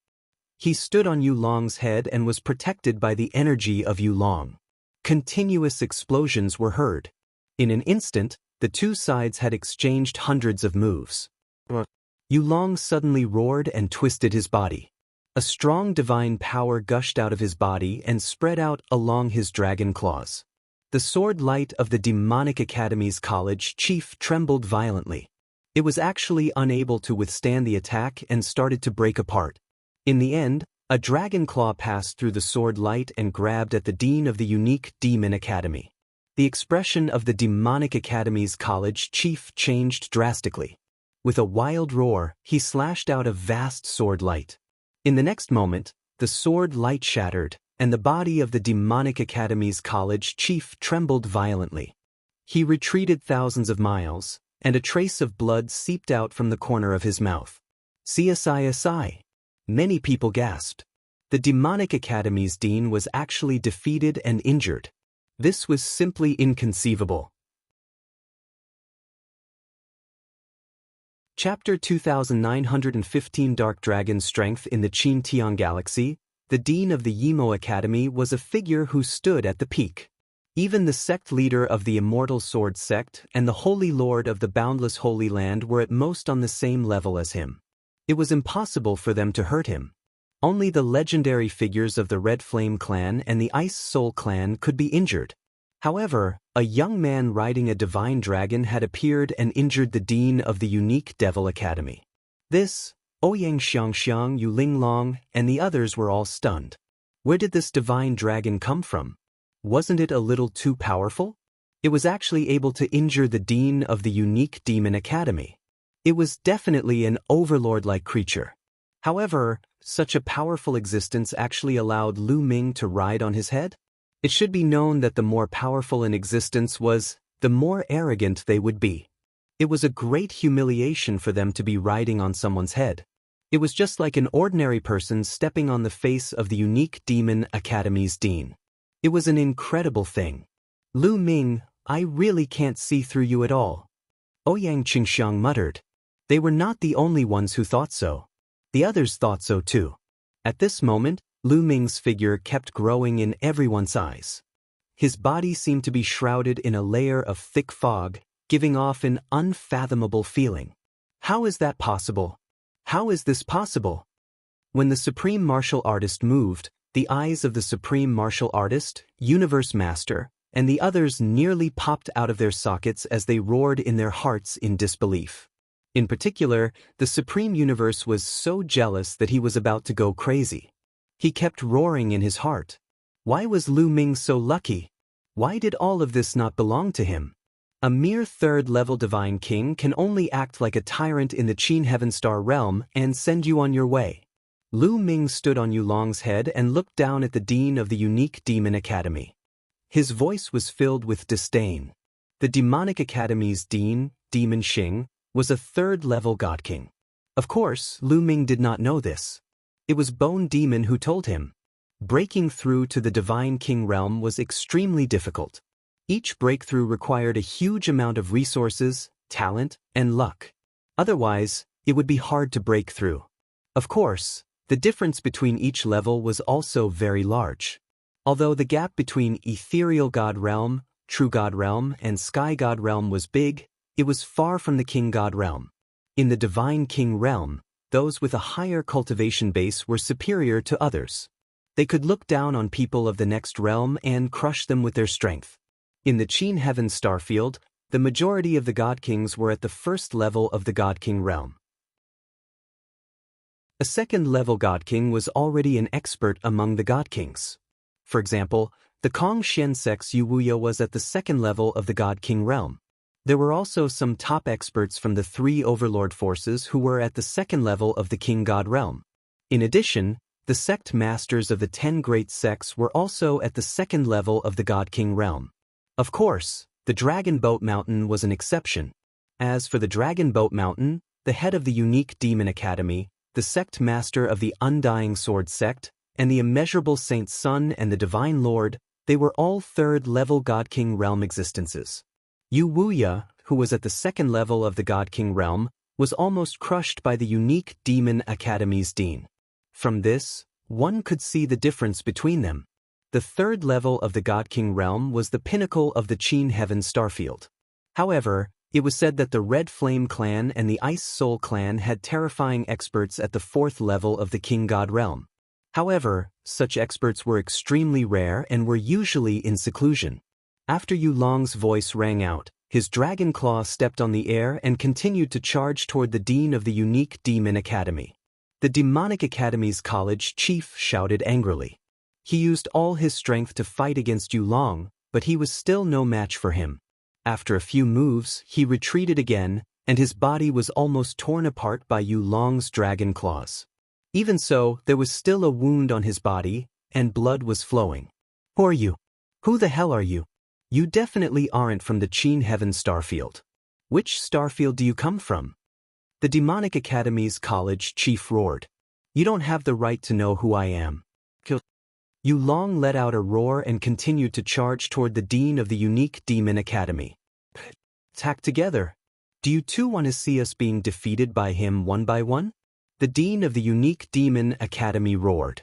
S1: He stood on Yulong's head and was protected by the energy of Yulong. Continuous explosions were heard. In an instant, the two sides had exchanged hundreds of moves.
S2: What?
S1: Yulong suddenly roared and twisted his body. A strong divine power gushed out of his body and spread out along his dragon claws. The sword light of the Demonic Academy's college chief trembled violently. It was actually unable to withstand the attack and started to break apart. In the end, a dragon claw passed through the sword light and grabbed at the dean of the Unique Demon Academy. The expression of the Demonic Academy's college chief changed drastically. With a wild roar, he slashed out a vast sword light. In the next moment, the sword light shattered, and the body of the Demonic Academy's college chief trembled violently. He retreated thousands of miles, and a trace of blood seeped out from the corner of his mouth. CSI. Many people gasped. The Demonic Academy's dean was actually defeated and injured. This was simply inconceivable. Chapter 2915 Dark Dragon Strength in the Qin-Tian Galaxy. The dean of the Yimo Academy was a figure who stood at the peak. Even the sect leader of the Immortal Sword Sect and the Holy Lord of the Boundless Holy Land were at most on the same level as him. It was impossible for them to hurt him. Only the legendary figures of the Red Flame Clan and the Ice Soul Clan could be injured. However, a young man riding a divine dragon had appeared and injured the dean of the Unique Devil Academy. This, Ouyang Xiangxiang, Yu Linglong, and the others were all stunned. Where did this divine dragon come from? Wasn't it a little too powerful? It was actually able to injure the dean of the Unique Demon Academy. It was definitely an overlord-like creature. However, such a powerful existence actually allowed Lu Ming to ride on his head? It should be known that the more powerful an existence was, the more arrogant they would be. It was a great humiliation for them to be riding on someone's head. It was just like an ordinary person stepping on the face of the Unique Demon Academy's dean. It was an incredible thing. Lu Ming, I really can't see through you at all. Ouyang Qingxiang muttered. They were not the only ones who thought so. The others thought so too. At this moment, Lu Ming's figure kept growing in everyone's eyes. His body seemed to be shrouded in a layer of thick fog, giving off an unfathomable feeling. How is that possible? How is this possible? When the Supreme Martial Artist moved, the eyes of the Supreme Martial Artist, Universe Master, and the others nearly popped out of their sockets as they roared in their hearts in disbelief. In particular, the Supreme Universe was so jealous that he was about to go crazy. He kept roaring in his heart. Why was Lu Ming so lucky? Why did all of this not belong to him? A mere third-level divine king can only act like a tyrant in the Qin Heaven Star realm and send you on your way. Lu Ming stood on Yulong's head and looked down at the dean of the Unique Demon Academy. His voice was filled with disdain. The Demonic Academy's dean, Demon Xing, was a third-level god king. Of course, Lu Ming did not know this. It was Bone Demon who told him. Breaking through to the Divine King realm was extremely difficult. Each breakthrough required a huge amount of resources, talent, and luck. Otherwise, it would be hard to break through. Of course, the difference between each level was also very large. Although the gap between Ethereal God Realm, True God Realm, and Sky God Realm was big, it was far from the King God Realm. In the Divine King realm, those with a higher cultivation base were superior to others. They could look down on people of the next realm and crush them with their strength. In the Qin Heaven Starfield, the majority of the God Kings were at the first level of the God King realm. A second-level God King was already an expert among the God Kings. For example, the Kong Shen Sect's Yu Wuya was at the second level of the God King realm. There were also some top experts from the three overlord forces who were at the second level of the King God realm. In addition, the sect masters of the 10 great sects were also at the second level of the God King realm. Of course, the Dragon Boat Mountain was an exception. As for the Dragon Boat Mountain, the head of the Unique Demon Academy, the sect master of the Undying Sword Sect, and the immeasurable Saint Sun and the Divine Lord, they were all third-level God King realm existences. Yu Wuya, who was at the second level of the God King realm, was almost crushed by the Unique Demon Academy's dean. From this, one could see the difference between them. The third level of the God King realm was the pinnacle of the Qin Heaven Starfield. However, it was said that the Red Flame Clan and the Ice Soul Clan had terrifying experts at the fourth level of the King God realm. However, such experts were extremely rare and were usually in seclusion. After Yulong's voice rang out, his dragon claw stepped on the air and continued to charge toward the dean of the Unique Demon Academy. The Demonic Academy's college chief shouted angrily. He used all his strength to fight against Yulong, but he was still no match for him. After a few moves, he retreated again, and his body was almost torn apart by Yulong's dragon claws. Even so, there was still a wound on his body, and blood was flowing. Who are you? Who the hell are you? You definitely aren't from the Qin Heaven Starfield. Which starfield do you come from? The Demonic Academy's college chief roared. You don't have the right to know who I am. Kill. Yulong let out a roar and continued to charge toward the dean of the Unique Demon Academy. Attack together. Do you too want to see us being defeated by him one by one? The dean of the Unique Demon Academy roared.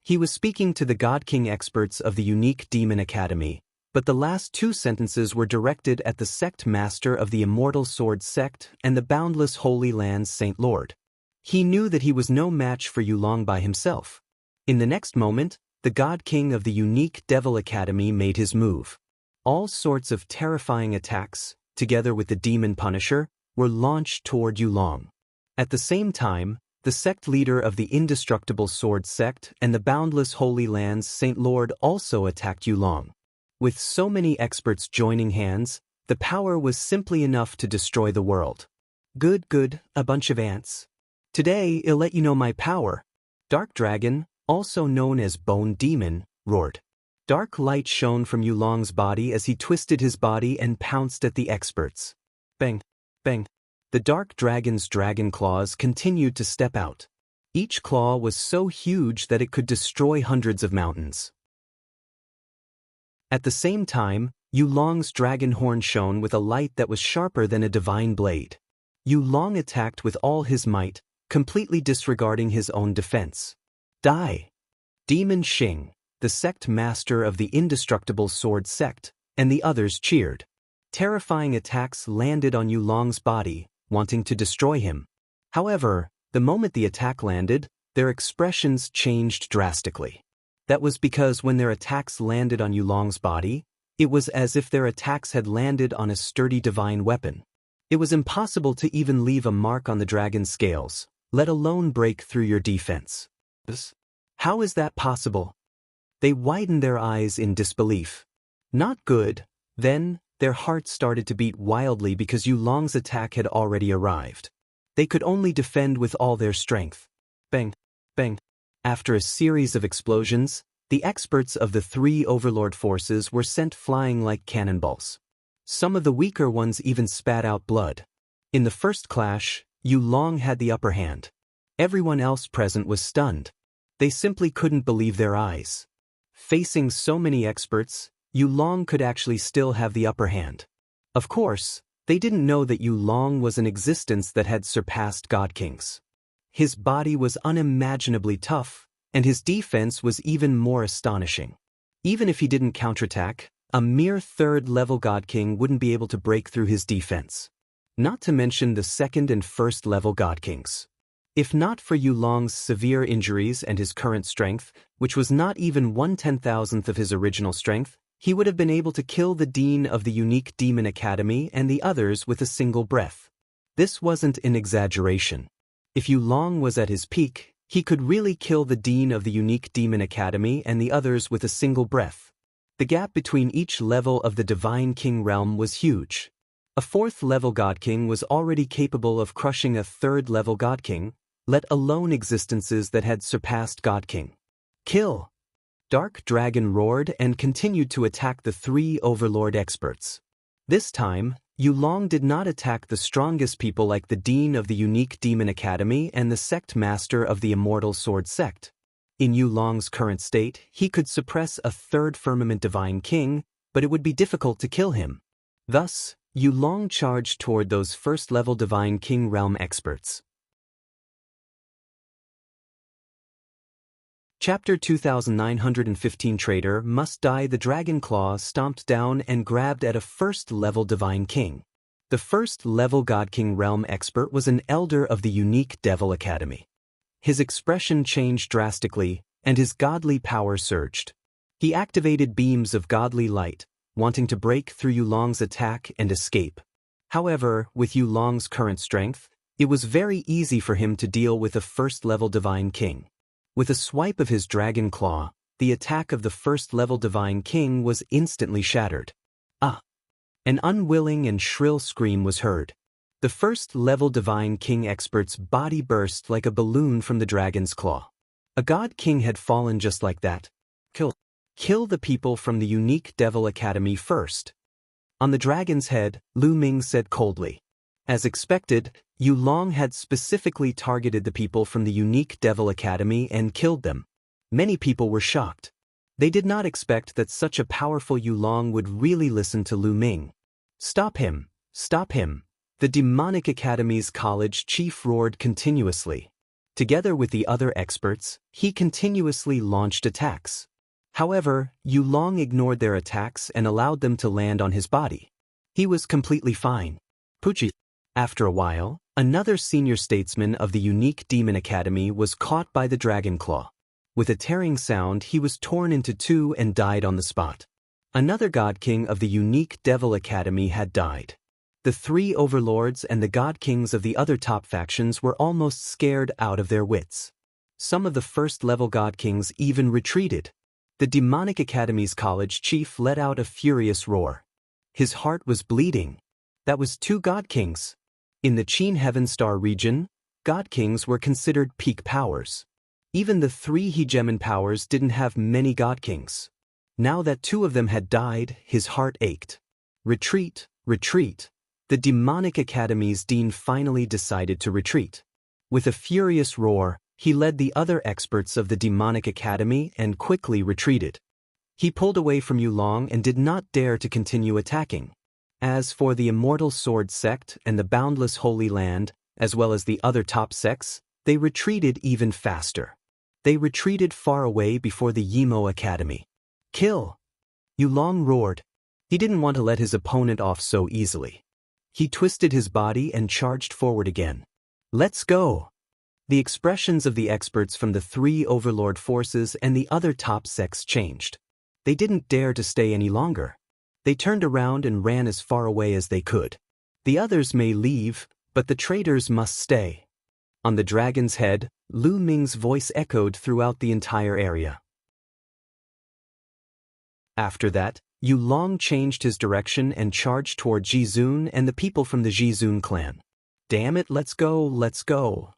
S1: He was speaking to the God King experts of the Unique Demon Academy, but the last two sentences were directed at the sect master of the Immortal Sword Sect and the Boundless Holy Lands Saint Lord. He knew that he was no match for Yulong by himself. In the next moment, the God King of the Unique Devil Academy made his move. All sorts of terrifying attacks, together with the Demon Punisher, were launched toward Yulong. At the same time, the sect leader of the Indestructible Sword Sect and the Boundless Holy Lands Saint Lord also attacked Yulong. With so many experts joining hands, the power was simply enough to destroy the world. Good, a bunch of ants. Today, I'll let you know my power. Dark Dragon, also known as Bone Demon, roared. Dark light shone from Yulong's body as he twisted his body and pounced at the experts. Bang, bang. The Dark Dragon's dragon claws continued to step out. Each claw was so huge that it could destroy hundreds of mountains. At the same time, Yulong's dragon horn shone with a light that was sharper than a divine blade. Yulong attacked with all his might, completely disregarding his own defense. Die! Demon Xing, the sect master of the Indestructible Sword Sect, and the others cheered. Terrifying attacks landed on Yulong's body, wanting to destroy him. However, the moment the attack landed, their expressions changed drastically. That was because when their attacks landed on Yulong's body, it was as if their attacks had landed on a sturdy divine weapon. It was impossible to even leave a mark on the dragon's scales, let alone break through your defense. How is that possible? They widened their eyes in disbelief. Not good. Then, their hearts started to beat wildly because Yulong's attack had already arrived. They could only defend with all their strength. Bang, bang. After a series of explosions, the experts of the three overlord forces were sent flying like cannonballs. Some of the weaker ones even spat out blood. In the first clash, Yulong had the upper hand. Everyone else present was stunned. They simply couldn't believe their eyes. Facing so many experts, Yulong could actually still have the upper hand. Of course, they didn't know that Yulong was an existence that had surpassed God Kings. His body was unimaginably tough, and his defense was even more astonishing. Even if he didn't counterattack, a mere third-level God King wouldn't be able to break through his defense. Not to mention the second and first-level God Kings. If not for Yulong's severe injuries and his current strength, which was not even 1/10,000th of his original strength, he would have been able to kill the dean of the Unique Demon Academy and the others with a single breath. This wasn't an exaggeration. If Yulong was at his peak, he could really kill the dean of the Unique Demon Academy and the others with a single breath. The gap between each level of the Divine King realm was huge. A fourth-level God King was already capable of crushing a third-level God King, let alone existences that had surpassed God King. Kill! Dark Dragon roared and continued to attack the three overlord experts. This time, Yulong did not attack the strongest people like the dean of the Unique Demon Academy and the sect master of the Immortal Sword Sect. In Yulong's current state, he could suppress a third firmament divine king, but it would be difficult to kill him. Thus, Yulong charged toward those first-level divine king realm experts. Chapter 2915 Trader Must Die. The Dragon Claw stomped down and grabbed at a first-level Divine King. The first-level God King realm expert was an elder of the Unique Devil Academy. His expression changed drastically, and his godly power surged. He activated beams of godly light, wanting to break through Yulong's attack and escape. However, with Yulong's current strength, it was very easy for him to deal with a first-level Divine King. With a swipe of his dragon claw, the attack of the first-level Divine King was instantly shattered. Ah! An unwilling and shrill scream was heard. The first-level Divine King expert's body burst like a balloon from the dragon's claw. A God King had fallen just like that. Kill the people from the unique Devil Academy first. On the dragon's head, Lu Ming said coldly. As expected, Yu Long had specifically targeted the people from the unique Devil Academy and killed them. Many people were shocked. They did not expect that such a powerful Yu Long would really listen to Lu Ming. Stop him! Stop him! The Demonic Academy's college chief roared continuously. Together with the other experts, he continuously launched attacks. However, Yu Long ignored their attacks and allowed them to land on his body. He was completely fine. Pucci. After a while, another senior statesman of the unique Demon Academy was caught by the Dragon Claw. With a tearing sound, he was torn into two and died on the spot. Another God King of the unique Devil Academy had died. The three overlords and the God Kings of the other top factions were almost scared out of their wits. Some of the first-level God Kings even retreated. The Demonic Academy's college chief let out a furious roar. His heart was bleeding. That was two God Kings. In the Qin Heaven Star region, God Kings were considered peak powers. Even the three hegemon powers didn't have many God Kings. Now that two of them had died, his heart ached. Retreat, retreat. The Demonic Academy's dean finally decided to retreat. With a furious roar, he led the other experts of the Demonic Academy and quickly retreated. He pulled away from Yu Long and did not dare to continue attacking. As for the Immortal Sword Sect and the Boundless Holy Land, as well as the other top sects, they retreated even faster. They retreated far away before the Yimo Academy. Kill! Yu Long roared. He didn't want to let his opponent off so easily. He twisted his body and charged forward again. Let's go! The expressions of the experts from the three overlord forces and the other top sects changed. They didn't dare to stay any longer. They turned around and ran as far away as they could. The others may leave, but the traitors must stay. On the dragon's head, Lu Ming's voice echoed throughout the entire area. After that, Yu Long changed his direction and charged toward Jizun and the people from the Jizun clan. Damn it, let's go,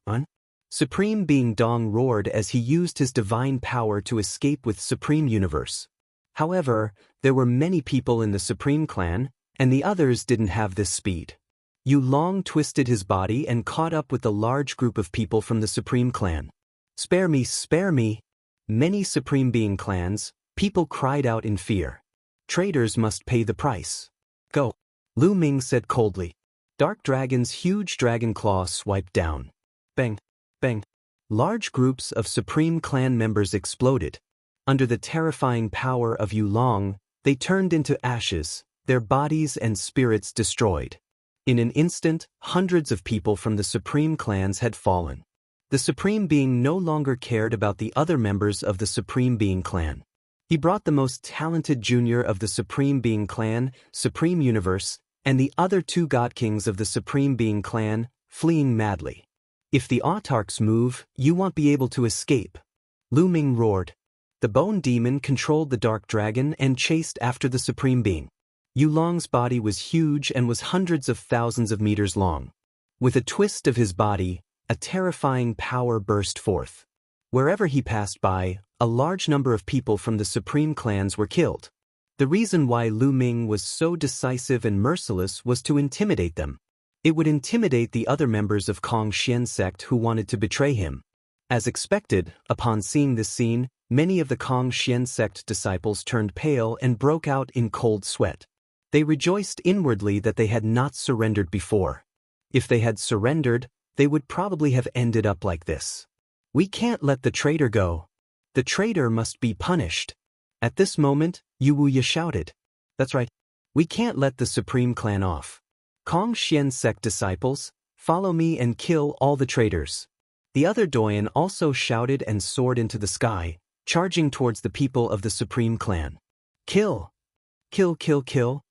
S1: Supreme Being Dong roared as he used his divine power to escape with Supreme Universe. However, there were many people in the Supreme Clan, and the others didn't have this speed. Yu Long twisted his body and caught up with the large group of people from the Supreme Clan. Spare me, spare me! Many Supreme Being clans, people cried out in fear. Traitors must pay the price. Go! Lu Ming said coldly. Dark Dragon's huge dragon claw swiped down. Bang! Bang! Large groups of Supreme Clan members exploded. Under the terrifying power of Yu Long, they turned into ashes, their bodies and spirits destroyed. In an instant, hundreds of people from the Supreme Clans had fallen. The Supreme Being no longer cared about the other members of the Supreme Being Clan. He brought the most talented junior of the Supreme Being Clan, Supreme Universe, and the other two God Kings of the Supreme Being Clan, fleeing madly. If the autarchs move, you won't be able to escape. Lu Ming roared. The Bone Demon controlled the Dark Dragon and chased after the Supreme Being. Yu Long's body was huge and was hundreds of thousands of meters long. With a twist of his body, a terrifying power burst forth. Wherever he passed by, a large number of people from the Supreme Clans were killed. The reason why Lu Ming was so decisive and merciless was to intimidate them. It would intimidate the other members of Kong Xian sect who wanted to betray him. As expected, upon seeing this scene, many of the Kong Xian sect disciples turned pale and broke out in cold sweat. They rejoiced inwardly that they had not surrendered before. If they had surrendered, they would probably have ended up like this. We can't let the traitor go. The traitor must be punished. At this moment, Yu Wuya shouted. That's right. We can't let the Supreme Clan off. Kong Xian sect disciples, follow me and kill all the traitors. The other Doyen also shouted and soared into the sky, charging towards the people of the Supreme Clan. Kill! Kill, kill, kill!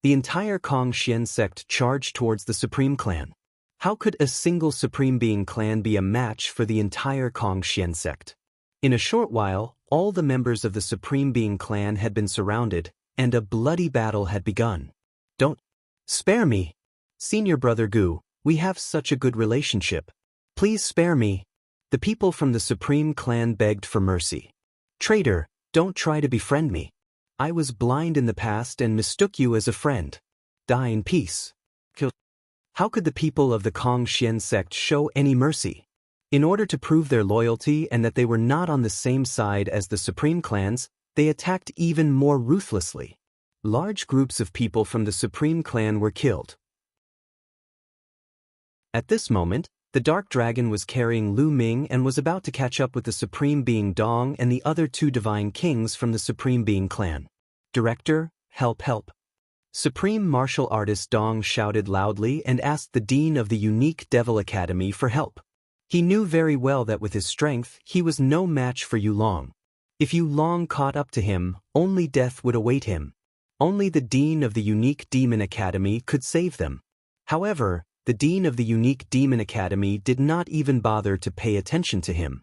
S1: The entire Kong Xian sect charged towards the Supreme Clan. How could a single Supreme Being clan be a match for the entire Kong Xian sect? In a short while, All the members of the Supreme Being clan had been surrounded, and a bloody battle had begun. Don't spare me! Senior Brother Gu, we have such a good relationship. Please spare me. The people from the Supreme Clan begged for mercy. Traitor, don't try to befriend me. I was blind in the past and mistook you as a friend. Die in peace. How could the people of the Kong Xian sect show any mercy? In order to prove their loyalty and that they were not on the same side as the Supreme Clans, they attacked even more ruthlessly. Large groups of people from the Supreme Clan were killed. At this moment, the Dark Dragon was carrying Lu Ming and was about to catch up with the Supreme Being Dong and the other two Divine Kings from the Supreme Being clan. Director, help, help. Supreme Martial Artist Dong shouted loudly and asked the Dean of the Unique Devil Academy for help. He knew very well that with his strength, he was no match for Yu Long. If Yu Long caught up to him, only death would await him. Only the Dean of the Unique Demon Academy could save them. However, the Dean of the Unique Demon Academy did not even bother to pay attention to him.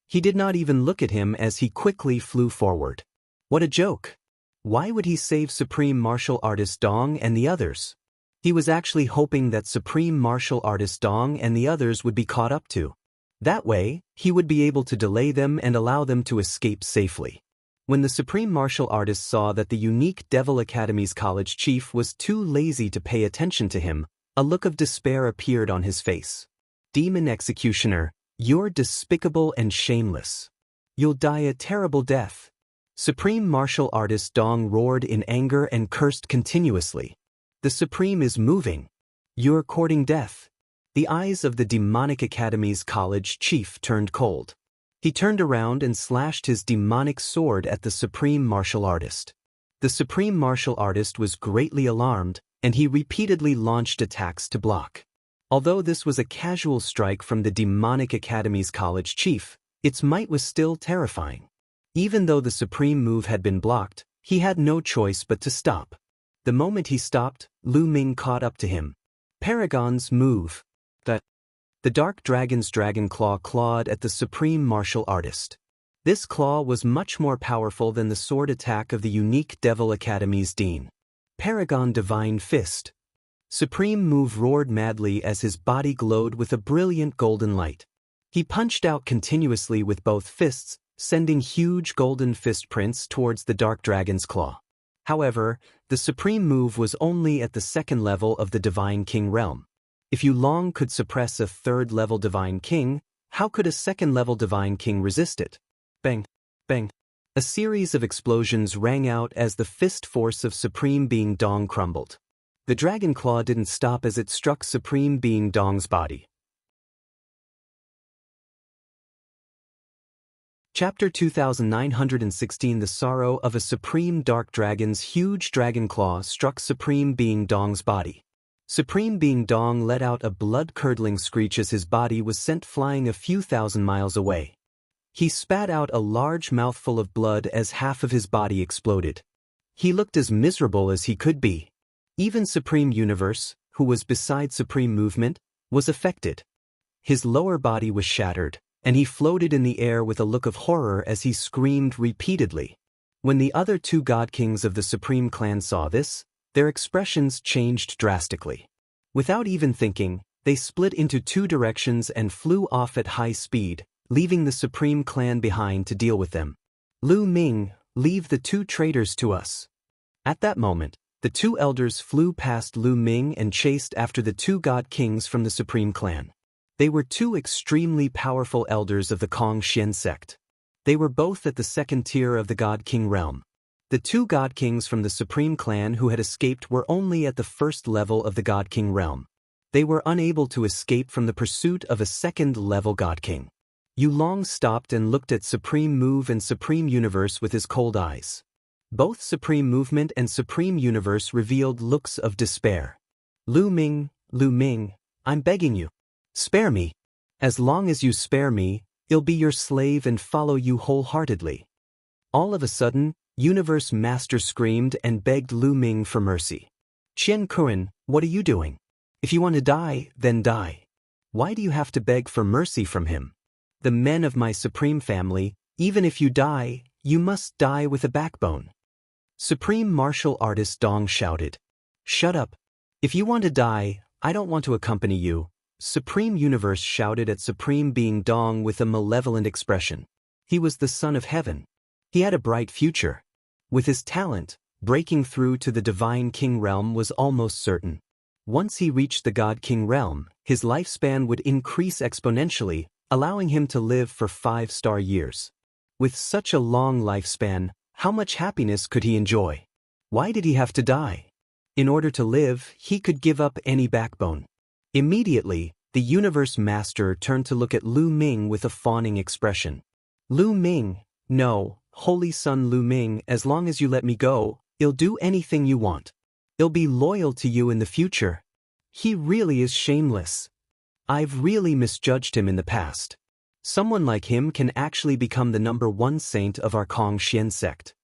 S1: He did not even look at him as he quickly flew forward. What a joke! Why would he save Supreme Martial Artist Dong and the others? He was actually hoping that Supreme Martial Artist Dong and the others would be caught up to. That way, he would be able to delay them and allow them to escape safely. When the Supreme Martial Artist saw that the Unique Devil Academy's college chief was too lazy to pay attention to him, a look of despair appeared on his face. Demon Executioner, you're despicable and shameless. You'll die a terrible death. Supreme Martial Artist Dong roared in anger and cursed continuously. The Supreme is moving. You're courting death. The eyes of the Demonic Academy's college chief turned cold. He turned around and slashed his demonic sword at the Supreme Martial Artist. The Supreme Martial Artist was greatly alarmed, and he repeatedly launched attacks to block. Although this was a casual strike from the Demonic Academy's college chief, its might was still terrifying. Even though the Supreme move had been blocked, he had no choice but to stop. The moment he stopped, Lu Ming caught up to him. Paragon's move. The Dark Dragon's Dragon Claw clawed at the Supreme Martial Artist. This claw was much more powerful than the sword attack of the Unique Devil Academy's Dean. Paragon Divine Fist. Supreme move roared madly as his body glowed with a brilliant golden light. He punched out continuously with both fists, sending huge golden fist prints towards the Dark Dragon's claw. However, the Supreme move was only at the second level of the Divine King realm. If Yu Long could suppress a third-level Divine King, how could a second-level Divine King resist it? Bang! Bang! A series of explosions rang out as the fist force of Supreme Being Dong crumbled. The Dragon Claw didn't stop as it struck Supreme Being Dong's body. Chapter 2916 The Sorrow of a Supreme Dark Dragon's huge Dragon Claw struck Supreme Being Dong's body. Supreme Being Dong let out a blood-curdling screech as his body was sent flying a few thousand miles away. He spat out a large mouthful of blood as half of his body exploded. He looked as miserable as he could be. Even Supreme Universe, who was beside Supreme Movement, was affected. His lower body was shattered, and he floated in the air with a look of horror as he screamed repeatedly. When the other two God Kings of the Supreme Clan saw this, their expressions changed drastically. Without even thinking, they split into two directions and flew off at high speed, leaving the Supreme Clan behind to deal with them. Lu Ming, leave the two traitors to us. At that moment, the two elders flew past Lu Ming and chased after the two God Kings from the Supreme Clan. They were two extremely powerful elders of the Kong Xian sect. They were both at the second tier of the God King realm. The two God Kings from the Supreme Clan who had escaped were only at the first level of the God King realm. They were unable to escape from the pursuit of a second-level God King. Yu Long stopped and looked at Supreme Move and Supreme Universe with his cold eyes. Both Supreme Movement and Supreme Universe revealed looks of despair. Lu Ming, I'm begging you. Spare me. As long as you spare me, I'll be your slave and follow you wholeheartedly. All of a sudden, Universe Master screamed and begged Lu Ming for mercy. Qian Kuan, what are you doing? If you want to die, then die. Why do you have to beg for mercy from him? The men of my supreme family, Even if you die, you must die with a backbone. Supreme Martial Artist Dong shouted. Shut up. If you want to die, I don't want to accompany you. Supreme Universe shouted at Supreme Being Dong with a malevolent expression. He was the son of heaven. He had a bright future. With his talent, breaking through to the Divine King realm was almost certain. Once he reached the God King realm, his lifespan would increase exponentially, allowing him to live for 5-star years. With such a long lifespan, how much happiness could he enjoy? Why did he have to die? In order to live, he could give up any backbone. Immediately, the Universe Master turned to look at Lu Ming with a fawning expression. Lu Ming, no, Holy Son Lu Ming, as long as you let me go, I'll do anything you want. I'll be loyal to you in the future. He really is shameless. I've really misjudged him in the past. Someone like him can actually become the #1 saint of our Kong Xian sect.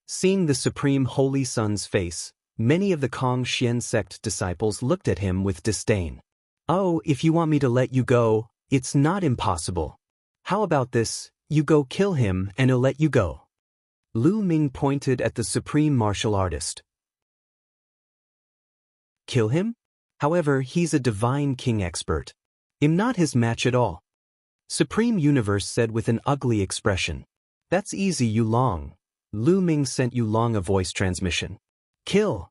S1: Seeing the Supreme Holy Son's face, many of the Kong Xian sect disciples looked at him with disdain. Oh, if you want me to let you go, it's not impossible. How about this, you go kill him and I'll let you go. Lu Ming pointed at the Supreme Martial Artist. Kill him? However, he's a Divine King expert. I'm not his match at all. Supreme Universe said with an ugly expression. That's easy, Yu Long. Lu Ming sent Yu Long a voice transmission. Kill!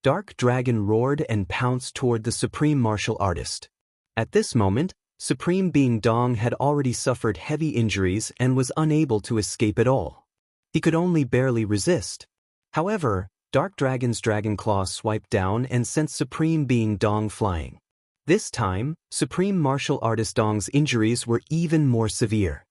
S1: Dark Dragon roared and pounced toward the Supreme Martial Artist. At this moment, Supreme Being Dong had already suffered heavy injuries and was unable to escape at all. He could only barely resist. However, Dark Dragon's Dragon Claw swiped down and sent Supreme Being Dong flying. This time, Supreme Martial Artist Dong's injuries were even more severe.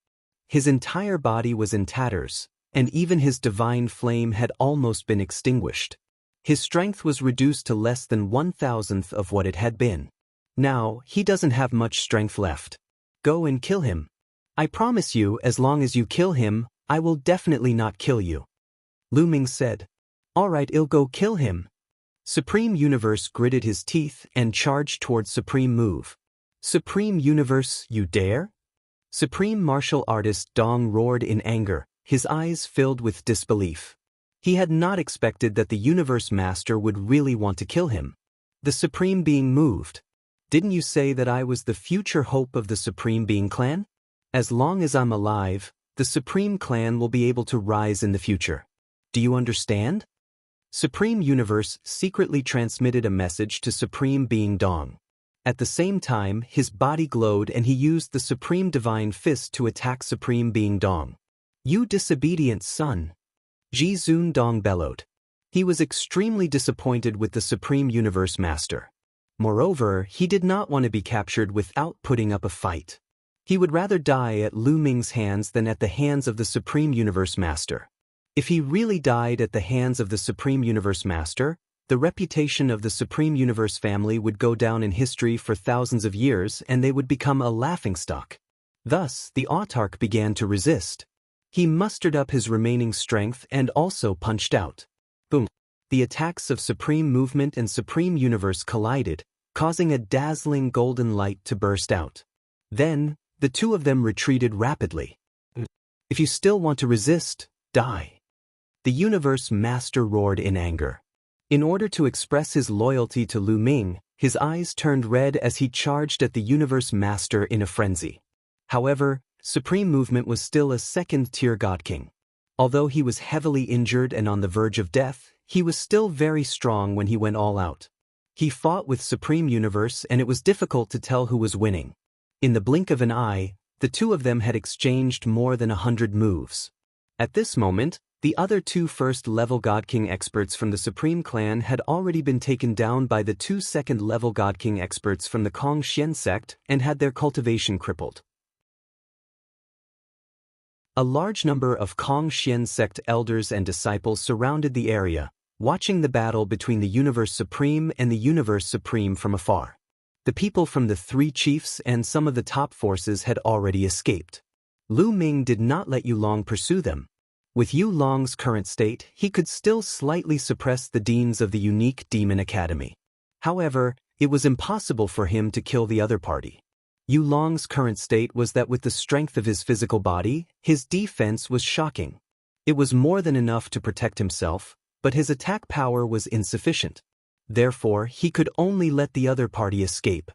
S1: His entire body was in tatters, and even his divine flame had almost been extinguished. His strength was reduced to less than 1,000th of what it had been. Now, he doesn't have much strength left. Go and kill him. I promise you, as long as you kill him, I will definitely not kill you. Lu Ming said. All right, I'll go kill him. Supreme Universe gritted his teeth and charged towards Supreme Move. Supreme Universe, you dare? Supreme Martial Artist Dong roared in anger, his eyes filled with disbelief. He had not expected that the Universe Master would really want to kill him. The Supreme Being moved. Didn't you say that I was the future hope of the Supreme Being clan? As long as I'm alive, the Supreme Clan will be able to rise in the future. Do you understand? Supreme Universe secretly transmitted a message to Supreme Being Dong. At the same time, his body glowed and he used the Supreme Divine Fist to attack Supreme Being Dong. You disobedient son! Ji Zun Dong bellowed. He was extremely disappointed with the Supreme Universe Master. Moreover, he did not want to be captured without putting up a fight. He would rather die at Lu Ming's hands than at the hands of the Supreme Universe Master. If he really died at the hands of the Supreme Universe Master, the reputation of the Supreme Universe family would go down in history for thousands of years and they would become a laughingstock. Thus, the autarch began to resist. He mustered up his remaining strength and also punched out. Boom! The attacks of Supreme Movement and Supreme Universe collided, causing a dazzling golden light to burst out. Then, the two of them retreated rapidly. If you still want to resist, die. The Universe Master roared in anger. In order to express his loyalty to Lu Ming, his eyes turned red as he charged at the Universe Master in a frenzy. However, Supreme Movement was still a second-tier God King. Although he was heavily injured and on the verge of death, he was still very strong when he went all out. He fought with Supreme Universe and it was difficult to tell who was winning. In the blink of an eye, the two of them had exchanged more than 100 moves. At this moment, the other two first-level God King experts from the Supreme Clan had already been taken down by the two second-level God King experts from the Kong Xian sect and had their cultivation crippled. A large number of Kong Xian sect elders and disciples surrounded the area, watching the battle between the Universe Supreme and the Universe Supreme from afar. The people from the three chiefs and some of the top forces had already escaped. Lu Ming did not let Yu Long pursue them. With Yu Long's current state, he could still slightly suppress the deans of the unique Demon Academy. However, it was impossible for him to kill the other party. Yu Long's current state was that with the strength of his physical body, his defense was shocking. It was more than enough to protect himself, but his attack power was insufficient. Therefore, he could only let the other party escape.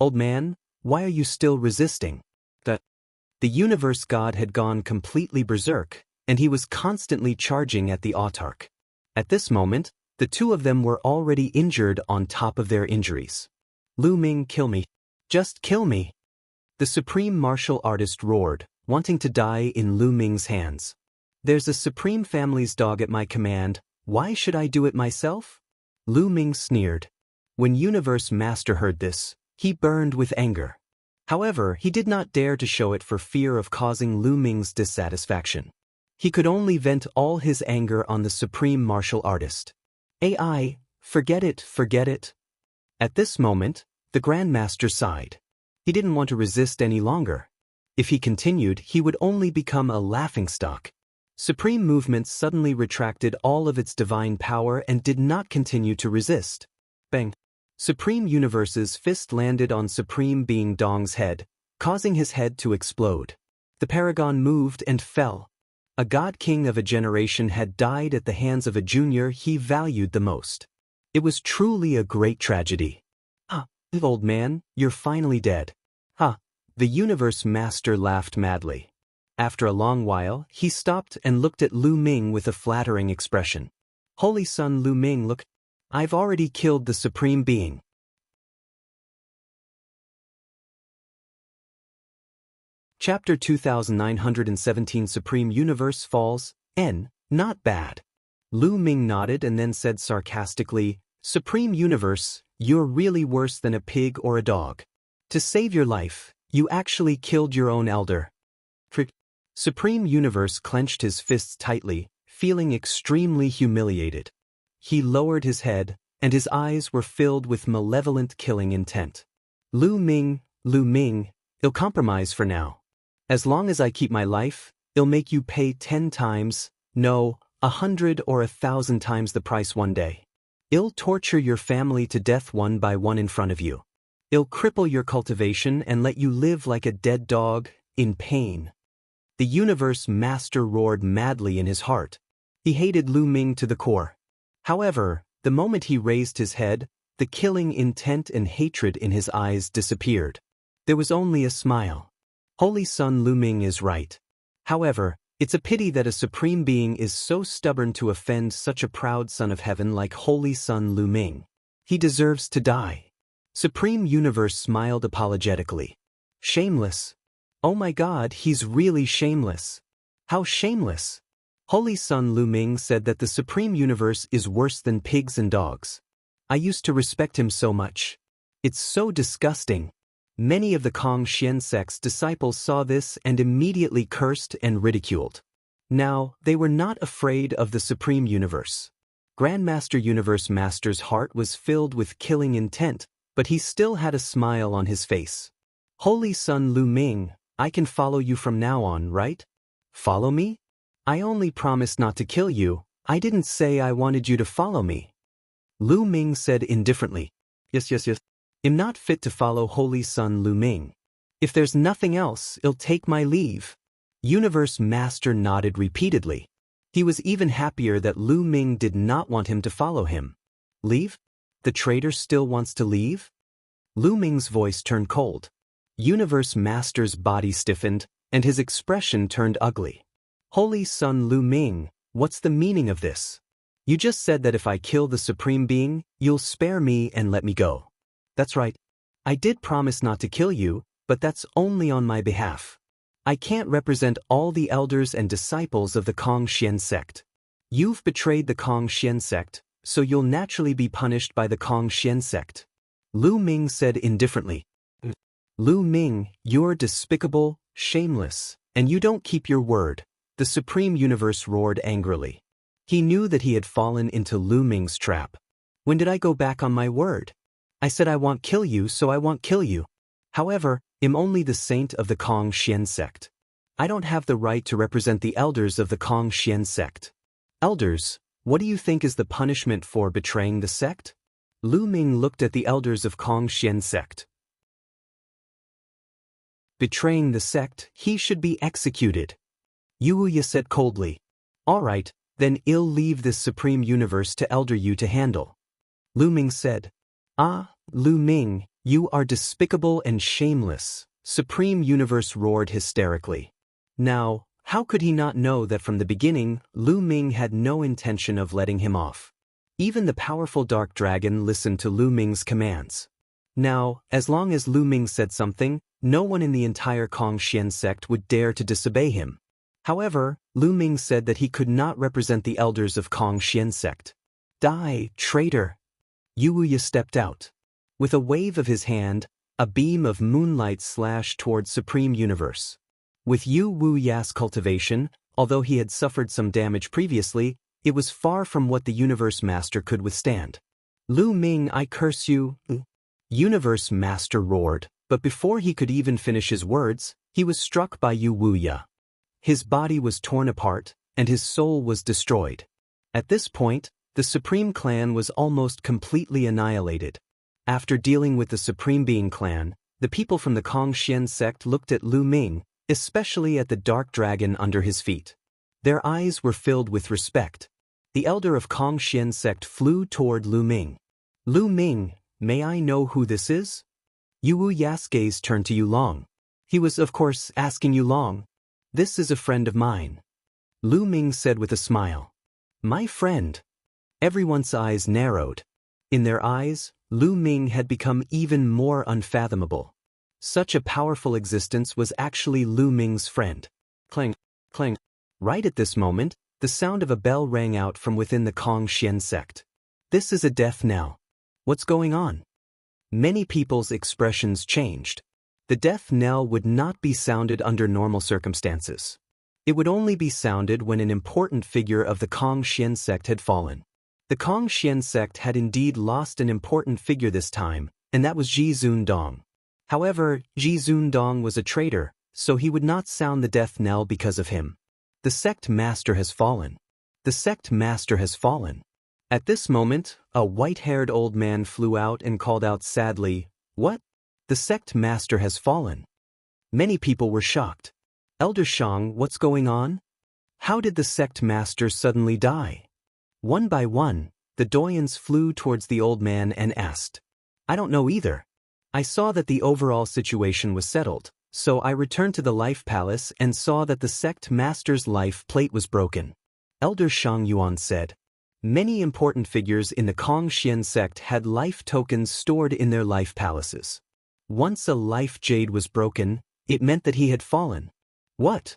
S1: Old man, why are you still resisting? The universe god had gone completely berserk, and he was constantly charging at the autarch. At this moment, the two of them were already injured on top of their injuries. Lu Ming, kill me. Just kill me. The supreme martial artist roared, wanting to die in Lu Ming's hands. There's a supreme family's dog at my command, why should I do it myself? Lu Ming sneered. When Universe Master heard this, he burned with anger. However, he did not dare to show it for fear of causing Lu Ming's dissatisfaction. He could only vent all his anger on the supreme martial artist. AI, forget it, forget it. At this moment, the Grandmaster sighed. He didn't want to resist any longer. If he continued, he would only become a laughingstock. Supreme Movement suddenly retracted all of its divine power and did not continue to resist. Bang! Supreme Universe's fist landed on Supreme Being Dong's head, causing his head to explode. The paragon moved and fell. A god king of a generation had died at the hands of a junior he valued the most. It was truly a great tragedy. Old man, you're finally dead. The Universe Master laughed madly. After a long while, he stopped and looked at Lu Ming with a flattering expression. Holy Son Lu Ming, look. I've already killed the Supreme Being. Chapter 2917 Supreme Universe Falls, N. Not bad. Lu Ming nodded and then said sarcastically, Supreme Universe, you're really worse than a pig or a dog. To save your life, you actually killed your own elder. Supreme Universe clenched his fists tightly, feeling extremely humiliated. He lowered his head, and his eyes were filled with malevolent killing intent. Lu Ming, I'll compromise for now. As long as I keep my life, I'll make you pay 10 times, no, 100 or 1,000 times the price one day. I'll torture your family to death one by one in front of you. I'll cripple your cultivation and let you live like a dead dog, in pain. The Universe Master roared madly in his heart. He hated Lu Ming to the core. However, the moment he raised his head, the killing intent and hatred in his eyes disappeared. There was only a smile. Holy Son Lu Ming is right. However, it's a pity that a supreme being is so stubborn to offend such a proud son of heaven like Holy Son Lu Ming. He deserves to die. Supreme Universe smiled apologetically. Shameless. Oh my God, he's really shameless. How shameless. Holy Son Lu Ming said that the Supreme Universe is worse than pigs and dogs. I used to respect him so much. It's so disgusting. Many of the Xian sect's disciples saw this and immediately cursed and ridiculed. Now, they were not afraid of the Supreme Universe. Grandmaster Universe Master's heart was filled with killing intent, but he still had a smile on his face. Holy Son Lu Ming, I can follow you from now on, right? Follow me? I only promised not to kill you, I didn't say I wanted you to follow me. Lu Ming said indifferently. Yes. I'm not fit to follow Holy Son Lu Ming. If there's nothing else, I'll take my leave. Universe Master nodded repeatedly. He was even happier that Lu Ming did not want him to follow him. Leave? The traitor still wants to leave? Lu Ming's voice turned cold. Universe Master's body stiffened, and his expression turned ugly. Holy Son Lu Ming, what's the meaning of this? You just said that if I kill the Supreme Being, you'll spare me and let me go. That's right. I did promise not to kill you, but that's only on my behalf. I can't represent all the elders and disciples of the Xian sect. You've betrayed the Xian sect, so you'll naturally be punished by the Xian sect. Lu Ming said indifferently. Lu Ming, you're despicable, shameless, and you don't keep your word. The Supreme Universe roared angrily. He knew that he had fallen into Lu Ming's trap. When did I go back on my word? I said I won't kill you, so I won't kill you. However, I'm only the saint of the Xian sect. I don't have the right to represent the elders of the Xian sect. Elders, what do you think is the punishment for betraying the sect? Lu Ming looked at the elders of Xian sect. betraying the sect, he should be executed. Wuya said coldly. All right, then I'll leave this supreme universe to Elder Yu to handle. Lu Ming said. Ah, Lu Ming, you are despicable and shameless, Supreme Universe roared hysterically. Now, how could he not know that from the beginning, Lu Ming had no intention of letting him off? Even the powerful Dark Dragon listened to Lu Ming's commands. Now, as long as Lu Ming said something, no one in the entire Kongxian sect would dare to disobey him. However, Lu Ming said that he could not represent the elders of Kongxian sect. Die, traitor! Wuya stepped out. With a wave of his hand, a beam of moonlight slashed towards Supreme Universe. With Wuya's cultivation, although he had suffered some damage previously, it was far from what the Universe Master could withstand. Lu Ming, I curse you! Universe Master roared, but before he could even finish his words, he was struck by Wuya. His body was torn apart, and his soul was destroyed. At this point, the Supreme Clan was almost completely annihilated. After dealing with the Supreme Being Clan, the people from the Kongxian sect looked at Lu Ming, especially at the Dark Dragon under his feet. Their eyes were filled with respect. The elder of Kongxian sect flew toward Lu Ming. Lu Ming, may I know who this is? Wuya's gaze turned to Yulong. He was, of course, asking Yulong. This is a friend of mine. Lu Ming said with a smile. My friend. Everyone's eyes narrowed. In their eyes, Lu Ming had become even more unfathomable. Such a powerful existence was actually Lu Ming's friend. Clang, clang. Right at this moment, the sound of a bell rang out from within the Kongxian sect. This is a death knell. What's going on? Many people's expressions changed. The death knell would not be sounded under normal circumstances. It would only be sounded when an important figure of the Kongxian sect had fallen. The Kongxian sect had indeed lost an important figure this time, and that was Ji Zundong. However, Ji Zundong was a traitor, so he would not sound the death knell because of him. The sect master has fallen. The sect master has fallen. At this moment, a white-haired old man flew out and called out sadly, What? The sect master has fallen. Many people were shocked. Elder Shang, what's going on? How did the sect master suddenly die? One by one, the Daoists flew towards the old man and asked. I don't know either. I saw that the overall situation was settled, so I returned to the Life Palace and saw that the sect master's life plate was broken. Elder Shang Yuan said. Many important figures in the Kongxian sect had life tokens stored in their life palaces. Once a life jade was broken, it meant that he had fallen. What?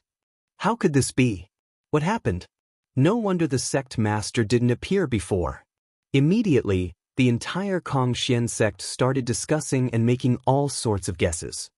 S1: How could this be? What happened? No wonder the sect master didn't appear before. Immediately, the entire Kongxian sect started discussing and making all sorts of guesses.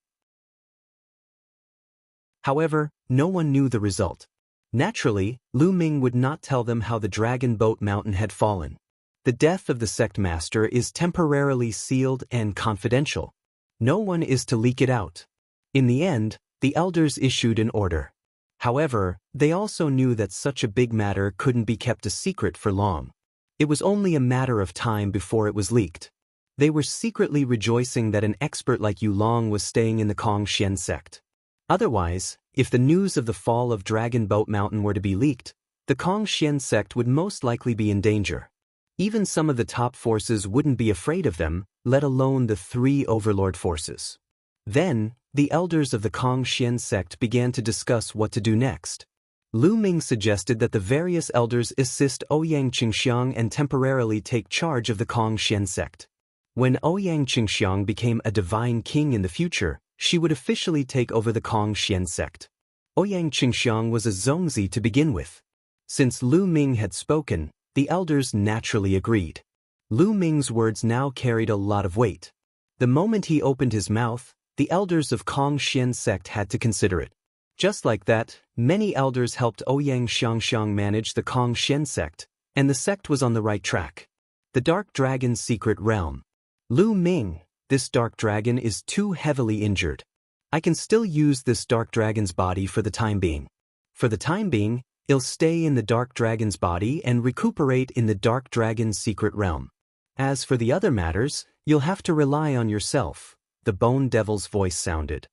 S1: However, no one knew the result. Naturally, Lu Ming would not tell them how the Dragon Boat Mountain had fallen. The death of the sect master is temporarily sealed and confidential. No one is to leak it out. In the end, the elders issued an order. However, they also knew that such a big matter couldn't be kept a secret for long. It was only a matter of time before it was leaked. They were secretly rejoicing that an expert like Yulong was staying in the Kongxian sect. Otherwise, if the news of the fall of Dragon Boat Mountain were to be leaked, the Kongxian sect would most likely be in danger. Even some of the top forces wouldn't be afraid of them, let alone the three overlord forces. Then, the elders of the Kongxian sect began to discuss what to do next. Lu Ming suggested that the various elders assist Ouyang Qingxiang and temporarily take charge of the Kongxian sect. When Ouyang Qingxiang became a divine king in the future, she would officially take over the Kongxian sect. Ouyang Qingxiang was a Zongzi to begin with. Since Lu Ming had spoken, the elders naturally agreed. Lu Ming's words now carried a lot of weight. The moment he opened his mouth, the elders of Kongxian sect had to consider it. Just like that, many elders helped Ouyang Xianxia manage the Kongxian sect, and the sect was on the right track. The Dark Dragon's secret realm. Lu Ming, this Dark Dragon is too heavily injured. I can still use this Dark Dragon's body for the time being. For the time being, it'll stay in the Dark Dragon's body and recuperate in the Dark Dragon's secret realm. As for the other matters, you'll have to rely on yourself, the Bone Devil's voice sounded.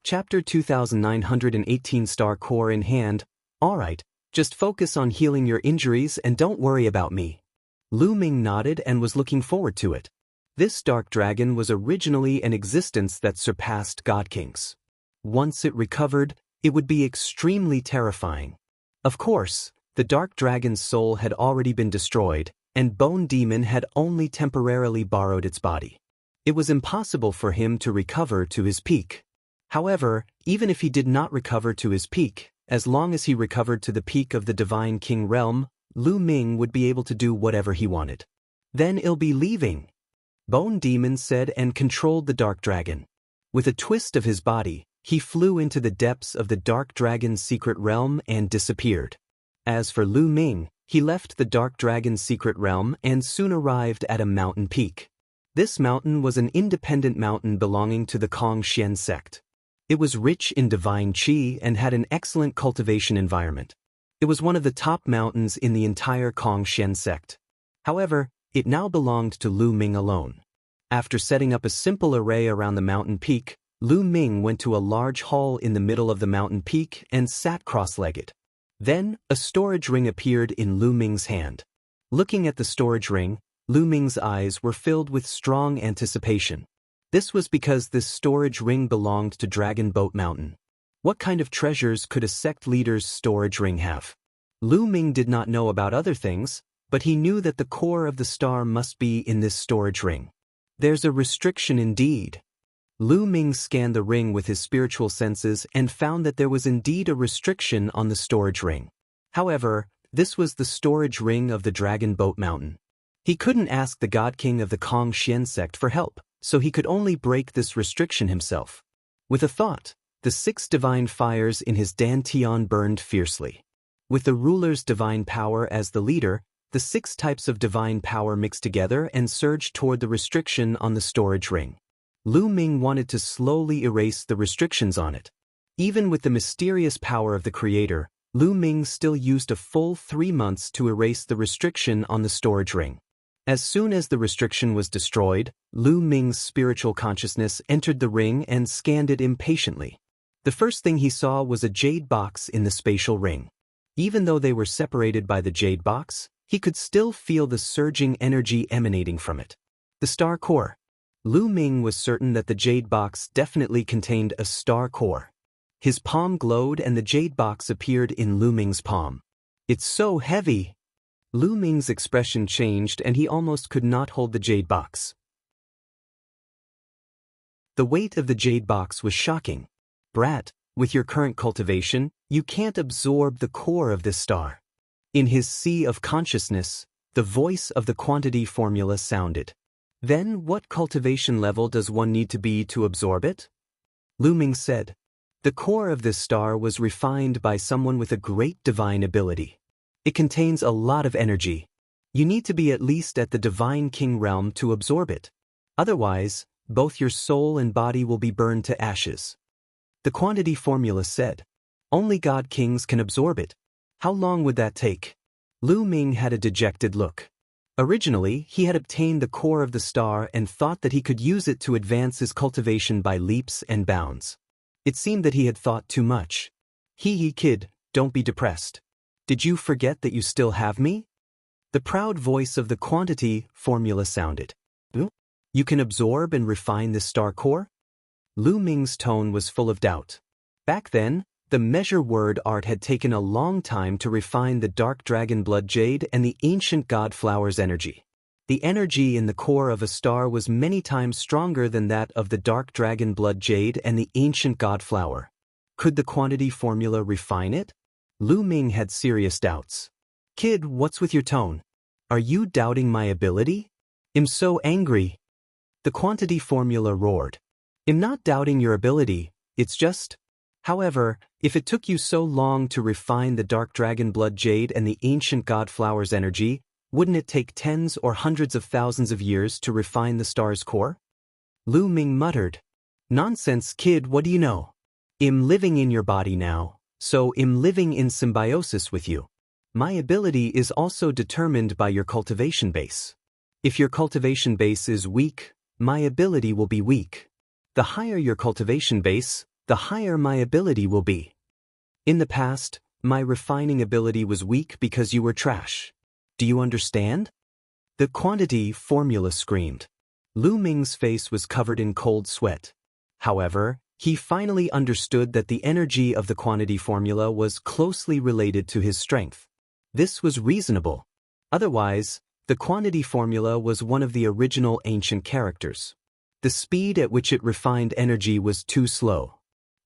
S1: Chapter 2918 Star Core in hand. Alright, just focus on healing your injuries and don't worry about me. Lu Ming nodded and was looking forward to it. This dark dragon was originally an existence that surpassed God Kings. Once it recovered, it would be extremely terrifying. Of course, the dark dragon's soul had already been destroyed, and Bone Demon had only temporarily borrowed its body. It was impossible for him to recover to his peak. However, even if he did not recover to his peak, as long as he recovered to the peak of the Divine King realm, Lu Ming would be able to do whatever he wanted. Then he'll be leaving, Bone Demon said and controlled the dark dragon. With a twist of his body, he flew into the depths of the dark dragon's secret realm and disappeared. As for Lu Ming, he left the dark dragon's secret realm and soon arrived at a mountain peak. This mountain was an independent mountain belonging to the Kong-Xian sect. It was rich in divine qi and had an excellent cultivation environment. It was one of the top mountains in the entire Kong-Xian sect. However, it now belonged to Lu Ming alone. After setting up a simple array around the mountain peak, Lu Ming went to a large hall in the middle of the mountain peak and sat cross-legged. Then, a storage ring appeared in Lu Ming's hand. Looking at the storage ring, Lu Ming's eyes were filled with strong anticipation. This was because this storage ring belonged to Dragon Boat Mountain. What kind of treasures could a sect leader's storage ring have? Lu Ming did not know about other things, but he knew that the core of the star must be in this storage ring. There's a restriction indeed. Lu Ming scanned the ring with his spiritual senses and found that there was indeed a restriction on the storage ring. However, this was the storage ring of the Dragon Boat Mountain. He couldn't ask the God King of the Kong-Xian sect for help, so he could only break this restriction himself. With a thought, the 6 divine fires in his dantian burned fiercely. With the ruler's divine power as the leader, the 6 types of divine power mixed together and surged toward the restriction on the storage ring. Lu Ming wanted to slowly erase the restrictions on it. Even with the mysterious power of the creator, Lu Ming still used a full 3 months to erase the restriction on the storage ring. As soon as the restriction was destroyed, Lu Ming's spiritual consciousness entered the ring and scanned it impatiently. The first thing he saw was a jade box in the spatial ring. Even though they were separated by the jade box, he could still feel the surging energy emanating from it. The star core. Lu Ming was certain that the jade box definitely contained a star core. His palm glowed and the jade box appeared in Lu Ming's palm. It's so heavy. Lu Ming's expression changed and he almost could not hold the jade box. The weight of the jade box was shocking. Brat, with your current cultivation, you can't absorb the core of this star. In his sea of consciousness, the voice of the quantity formula sounded. Then what cultivation level does one need to be to absorb it? Lu Ming said. The core of this star was refined by someone with a great divine ability. It contains a lot of energy. You need to be at least at the Divine King realm to absorb it. Otherwise, both your soul and body will be burned to ashes. The quantity formula said. Only God Kings can absorb it. How long would that take? Lu Ming had a dejected look. Originally, he had obtained the core of the star and thought that he could use it to advance his cultivation by leaps and bounds. It seemed that he had thought too much. Hee kid, don't be depressed. Did you forget that you still have me? The proud voice of the quantity formula sounded. You can absorb and refine this star core? Lu Ming's tone was full of doubt. Back then, the measure word art had taken a long time to refine the dark dragon blood jade and the ancient god flower's energy. The energy in the core of a star was many times stronger than that of the dark dragon blood jade and the ancient god flower. Could the quantity formula refine it? Lu Ming had serious doubts. Kid, what's with your tone? Are you doubting my ability? I'm so angry. The quantity formula roared. I'm not doubting your ability, it's just... However, if it took you so long to refine the dark dragon blood jade and the ancient god flower's energy, wouldn't it take tens or hundreds of thousands of years to refine the star's core? Lu Ming muttered. Nonsense, kid, what do you know? I'm living in your body now, so I'm living in symbiosis with you. My ability is also determined by your cultivation base. If your cultivation base is weak, my ability will be weak. The higher your cultivation base, the higher my ability will be. In the past, my refining ability was weak because you were trash. Do you understand? The quantity formula screamed. Lu Ming's face was covered in cold sweat. However, he finally understood that the energy of the quantity formula was closely related to his strength. This was reasonable. Otherwise, the quantity formula was one of the original ancient characters. The speed at which it refined energy was too slow.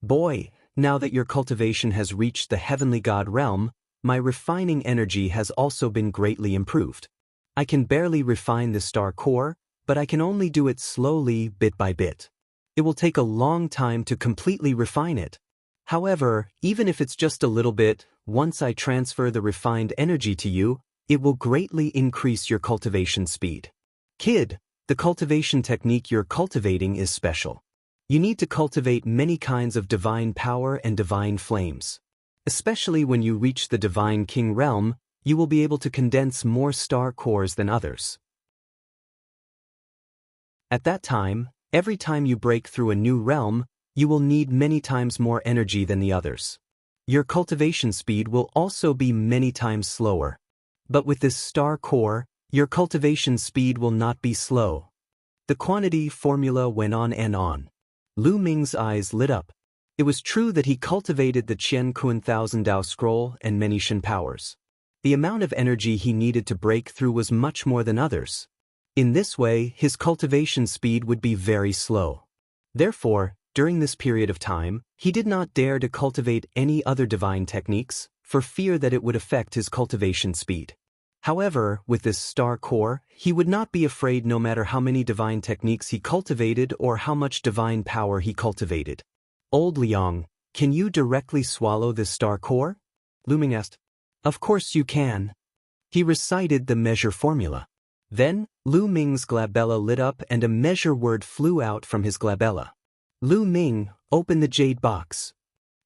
S1: Boy, now that your cultivation has reached the heavenly god realm, my refining energy has also been greatly improved. I can barely refine the star core, but I can only do it slowly, bit by bit. It will take a long time to completely refine it. However, even if it's just a little bit, once I transfer the refined energy to you, it will greatly increase your cultivation speed. Kid, the cultivation technique you're cultivating is special. You need to cultivate many kinds of divine power and divine flames. Especially when you reach the divine king realm, you will be able to condense more star cores than others. At that time, every time you break through a new realm, you will need many times more energy than the others. Your cultivation speed will also be many times slower. But with this star core, your cultivation speed will not be slow. The quantity formula went on and on. Lu Ming's eyes lit up. It was true that he cultivated the Qian Kun Thousand Dao Scroll and many Shen powers. The amount of energy he needed to break through was much more than others. In this way, his cultivation speed would be very slow. Therefore, during this period of time, he did not dare to cultivate any other divine techniques, for fear that it would affect his cultivation speed. However, with this star core, he would not be afraid no matter how many divine techniques he cultivated or how much divine power he cultivated. Old Liang, can you directly swallow this star core? Lu Ming asked. Of course you can. He recited the measure formula. Then, Lu Ming's glabella lit up and a measure word flew out from his glabella. Lu Ming, open the jade box.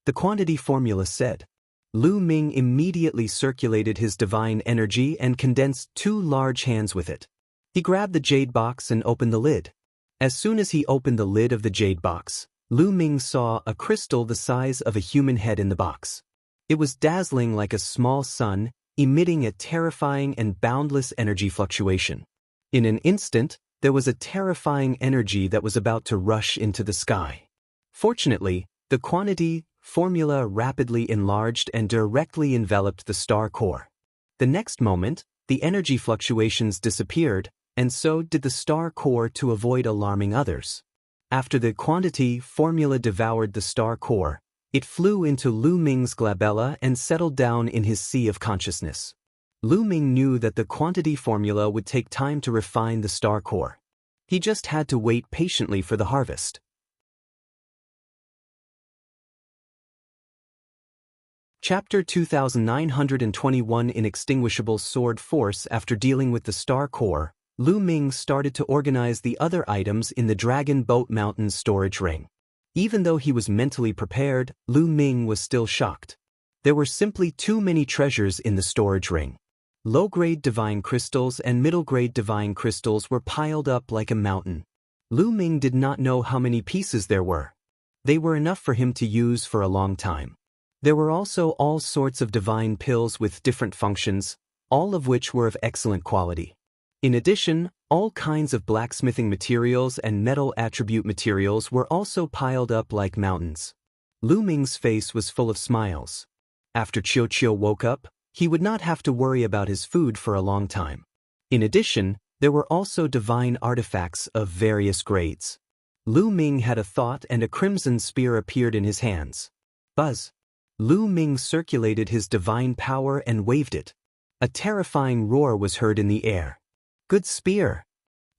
S1: The quantity formula said. Lu Ming immediately circulated his divine energy and condensed 2 large hands with it. He grabbed the jade box and opened the lid. As soon as he opened the lid of the jade box, Lu Ming saw a crystal the size of a human head in the box. It was dazzling like a small sun, emitting a terrifying and boundless energy fluctuation. In an instant, there was a terrifying energy that was about to rush into the sky. Fortunately, the quantity formula rapidly enlarged and directly enveloped the star core. The next moment, the energy fluctuations disappeared, and so did the star core to avoid alarming others. After the quantity formula devoured the star core, it flew into Lu Ming's glabella and settled down in his sea of consciousness. Lu Ming knew that the quantity formula would take time to refine the star core. He just had to wait patiently for the harvest. Chapter 2921 Inextinguishable Sword Force. After dealing with the star core, Lu Ming started to organize the other items in the Dragon Boat Mountain storage ring. Even though he was mentally prepared, Lu Ming was still shocked. There were simply too many treasures in the storage ring. Low-grade divine crystals and middle-grade divine crystals were piled up like a mountain. Lu Ming did not know how many pieces there were. They were enough for him to use for a long time. There were also all sorts of divine pills with different functions, all of which were of excellent quality. In addition, all kinds of blacksmithing materials and metal attribute materials were also piled up like mountains. Lu Ming's face was full of smiles. After Qiu Qiu woke up, he would not have to worry about his food for a long time. In addition, there were also divine artifacts of various grades. Lu Ming had a thought and a crimson spear appeared in his hands. Buzz! Lu Ming circulated his divine power and waved it. A terrifying roar was heard in the air. Good spear!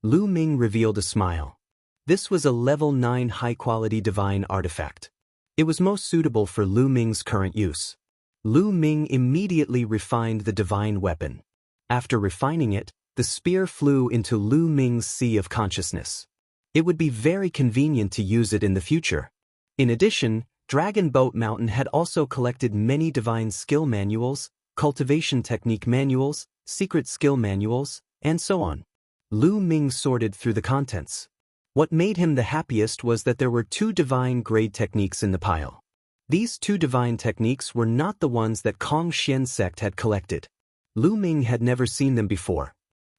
S1: Lu Ming revealed a smile. This was a level 9 high-quality divine artifact. It was most suitable for Lu Ming's current use. Lu Ming immediately refined the divine weapon. After refining it, the spear flew into Lu Ming's sea of consciousness. It would be very convenient to use it in the future. In addition, Dragon Boat Mountain had also collected many divine skill manuals, cultivation technique manuals, secret skill manuals, and so on. Lu Ming sorted through the contents. What made him the happiest was that there were 2 divine-grade techniques in the pile. These 2 divine techniques were not the ones that Kong Xian sect had collected. Lu Ming had never seen them before.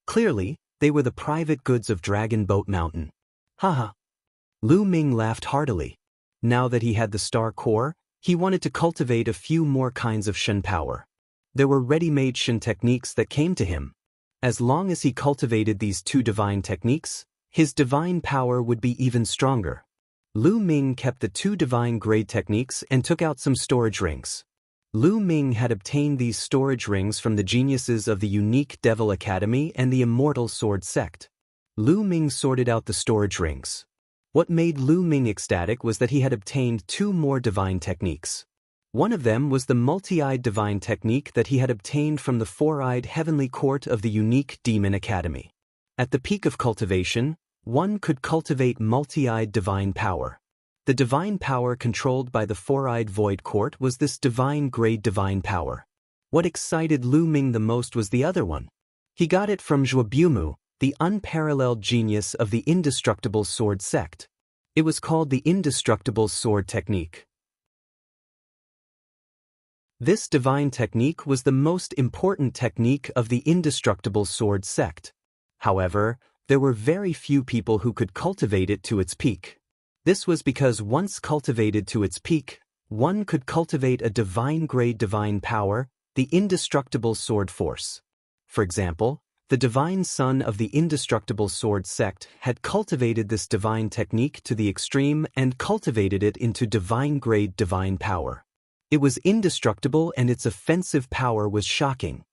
S1: Clearly, they were the private goods of Dragon Boat Mountain. Haha. Lu Ming laughed heartily. Now that he had the star core, he wanted to cultivate a few more kinds of Shen power. There were ready-made Shen techniques that came to him. As long as he cultivated these 2 divine techniques, his divine power would be even stronger. Lu Ming kept the 2 divine-grade techniques and took out some storage rings. Lu Ming had obtained these storage rings from the geniuses of the Unique Devil Academy and the Immortal Sword Sect. Lu Ming sorted out the storage rings. What made Lu Ming ecstatic was that he had obtained 2 more divine techniques. One of them was the multi-eyed divine technique that he had obtained from the 4-eyed heavenly court of the Unique Demon Academy. At the peak of cultivation, one could cultivate multi-eyed divine power. The divine power controlled by the 4-eyed void court was this divine-grade divine power. What excited Lu Ming the most was the other one. He got it from Zhuobumu, the unparalleled genius of the indestructible sword sect. It was called the indestructible sword technique. This divine technique was the most important technique of the indestructible sword sect. However, there were very few people who could cultivate it to its peak. This was because once cultivated to its peak, one could cultivate a divine-grade divine power, the indestructible sword force. For example, the divine son of the indestructible sword sect had cultivated this divine technique to the extreme and cultivated it into divine-grade divine power. It was indestructible and its offensive power was shocking.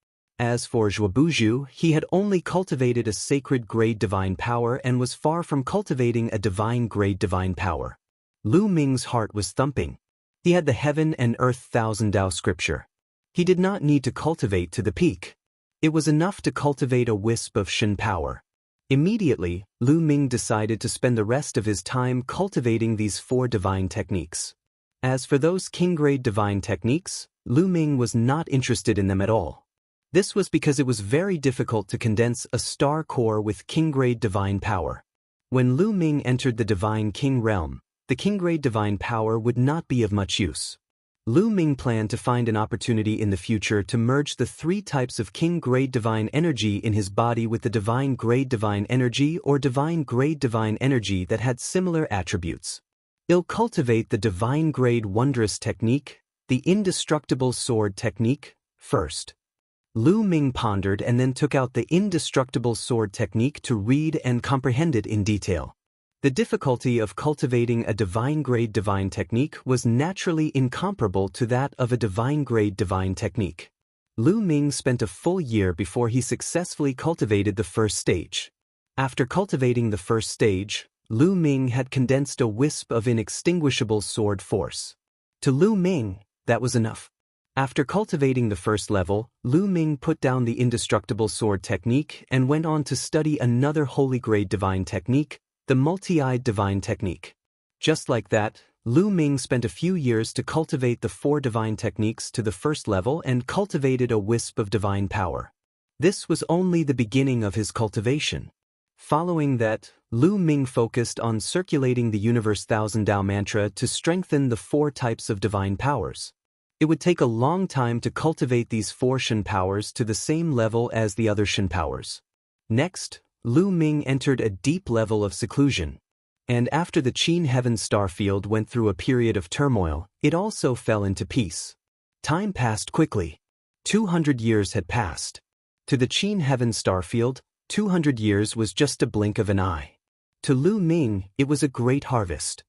S1: As for Zhuobuju, he had only cultivated a sacred grade divine power and was far from cultivating a divine grade divine power. Lu Ming's heart was thumping. He had the heaven and earth thousand Dao scripture. He did not need to cultivate to the peak. It was enough to cultivate a wisp of Shen power. Immediately, Lu Ming decided to spend the rest of his time cultivating these 4 divine techniques. As for those king-grade divine techniques, Lu Ming was not interested in them at all. This was because it was very difficult to condense a star core with king-grade divine power. When Lu Ming entered the divine king realm, the king-grade divine power would not be of much use. Lu Ming planned to find an opportunity in the future to merge the 3 types of king-grade divine energy in his body with the divine-grade divine energy or divine-grade divine energy that had similar attributes. He'll cultivate the divine-grade wondrous technique, the indestructible sword technique, first. Lu Ming pondered and then took out the indestructible sword technique to read and comprehend it in detail. The difficulty of cultivating a divine-grade divine technique was naturally incomparable to that of a divine-grade divine technique. Lu Ming spent a full year before he successfully cultivated the first stage. After cultivating the first stage, Lu Ming had condensed a wisp of inextinguishable sword force. To Lu Ming, that was enough. After cultivating the first level, Lu Ming put down the indestructible sword technique and went on to study another holy grade divine technique, the multi-eyed divine technique. Just like that, Lu Ming spent a few years to cultivate the 4 divine techniques to the first level and cultivated a wisp of divine power. This was only the beginning of his cultivation. Following that, Lu Ming focused on circulating the Universe Thousand Dao mantra to strengthen the 4 types of divine powers. It would take a long time to cultivate these 4 Shen powers to the same level as the other Shen powers. Next, Lu Ming entered a deep level of seclusion. And after the Qin Heaven star field went through a period of turmoil, it also fell into peace. Time passed quickly. 200 years had passed. To the Qin Heaven star field, 200 years was just a blink of an eye. To Lu Ming, it was a great harvest.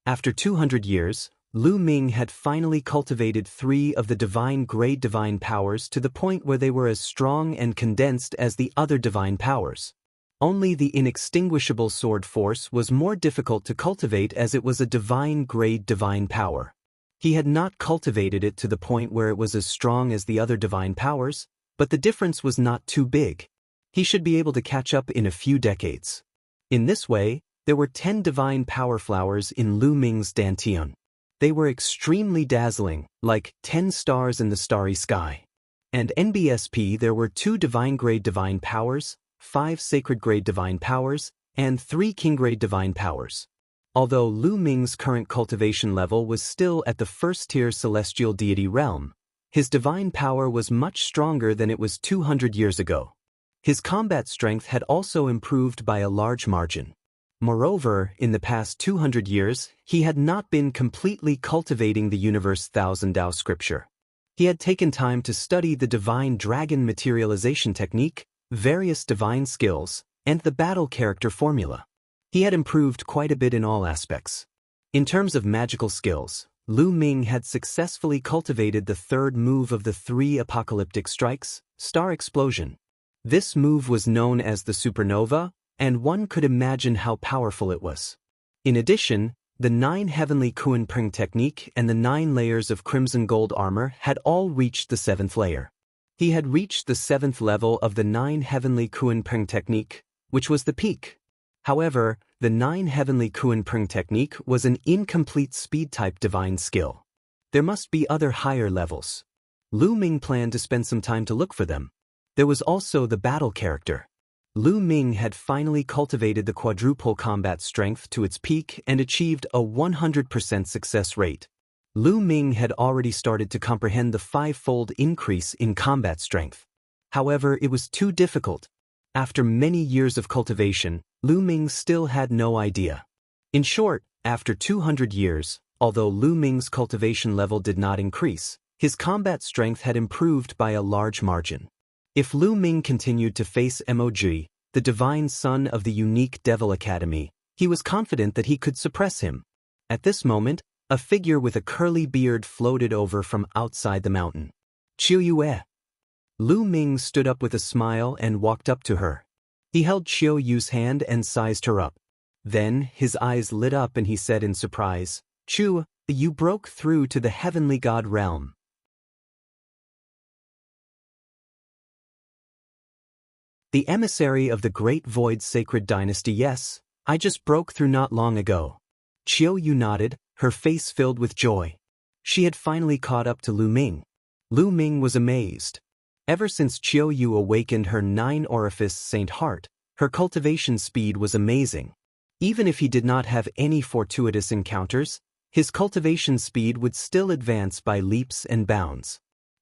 S1: After 200 years, Lu Ming had finally cultivated 3 of the divine-grade divine powers to the point where they were as strong and condensed as the other divine powers. Only the inextinguishable sword force was more difficult to cultivate as it was a divine-grade divine power. He had not cultivated it to the point where it was as strong as the other divine powers, but the difference was not too big. He should be able to catch up in a few decades. In this way, there were 10 divine power flowers in Lu Ming's dantian. They were extremely dazzling, like 10 stars in the starry sky. And NBSP there were 2 divine-grade divine powers, 5 sacred-grade divine powers, and 3 king-grade divine powers. Although Lu Ming's current cultivation level was still at the first-tier celestial deity realm, his divine power was much stronger than it was 200 years ago. His combat strength had also improved by a large margin. Moreover, in the past 200 years, he had not been completely cultivating the universe Thousand Dao scripture. He had taken time to study the divine dragon materialization technique, various divine skills, and the battle character formula. He had improved quite a bit in all aspects. In terms of magical skills, Lu Ming had successfully cultivated the third move of the 3 apocalyptic strikes, Star Explosion. This move was known as the Supernova, and one could imagine how powerful it was. In addition, the 9 heavenly Kuan Pring technique and the 9 layers of crimson gold armor had all reached the 7th layer. He had reached the 7th level of the 9 heavenly Kuan Pring technique, which was the peak. However, the 9 heavenly Kuan Pring technique was an incomplete speed-type divine skill. There must be other higher levels. Lu Ming planned to spend some time to look for them. There was also the battle character. Lu Ming had finally cultivated the quadruple combat strength to its peak and achieved a 100% success rate. Lu Ming had already started to comprehend the 5-fold increase in combat strength. However, it was too difficult. After many years of cultivation, Lu Ming still had no idea. In short, after 200 years, although Lu Ming's cultivation level did not increase, his combat strength had improved by a large margin. If Lu Ming continued to face Mog, the divine son of the unique Devil Academy, he was confident that he could suppress him. At this moment, a figure with a curly beard floated over from outside the mountain. Qiu Yue. Lu Ming stood up with a smile and walked up to her. He held Qiu Yu's hand and sized her up. Then, his eyes lit up and he said in surprise, "Qiu, you broke through to the heavenly god realm." The emissary of the Great Void Sacred Dynasty. Yes, I just broke through not long ago. Qiu Yu nodded, her face filled with joy. She had finally caught up to Lu Ming. Lu Ming was amazed. Ever since Qiu Yu awakened her 9-orifice Saint Heart, her cultivation speed was amazing. Even if he did not have any fortuitous encounters, his cultivation speed would still advance by leaps and bounds.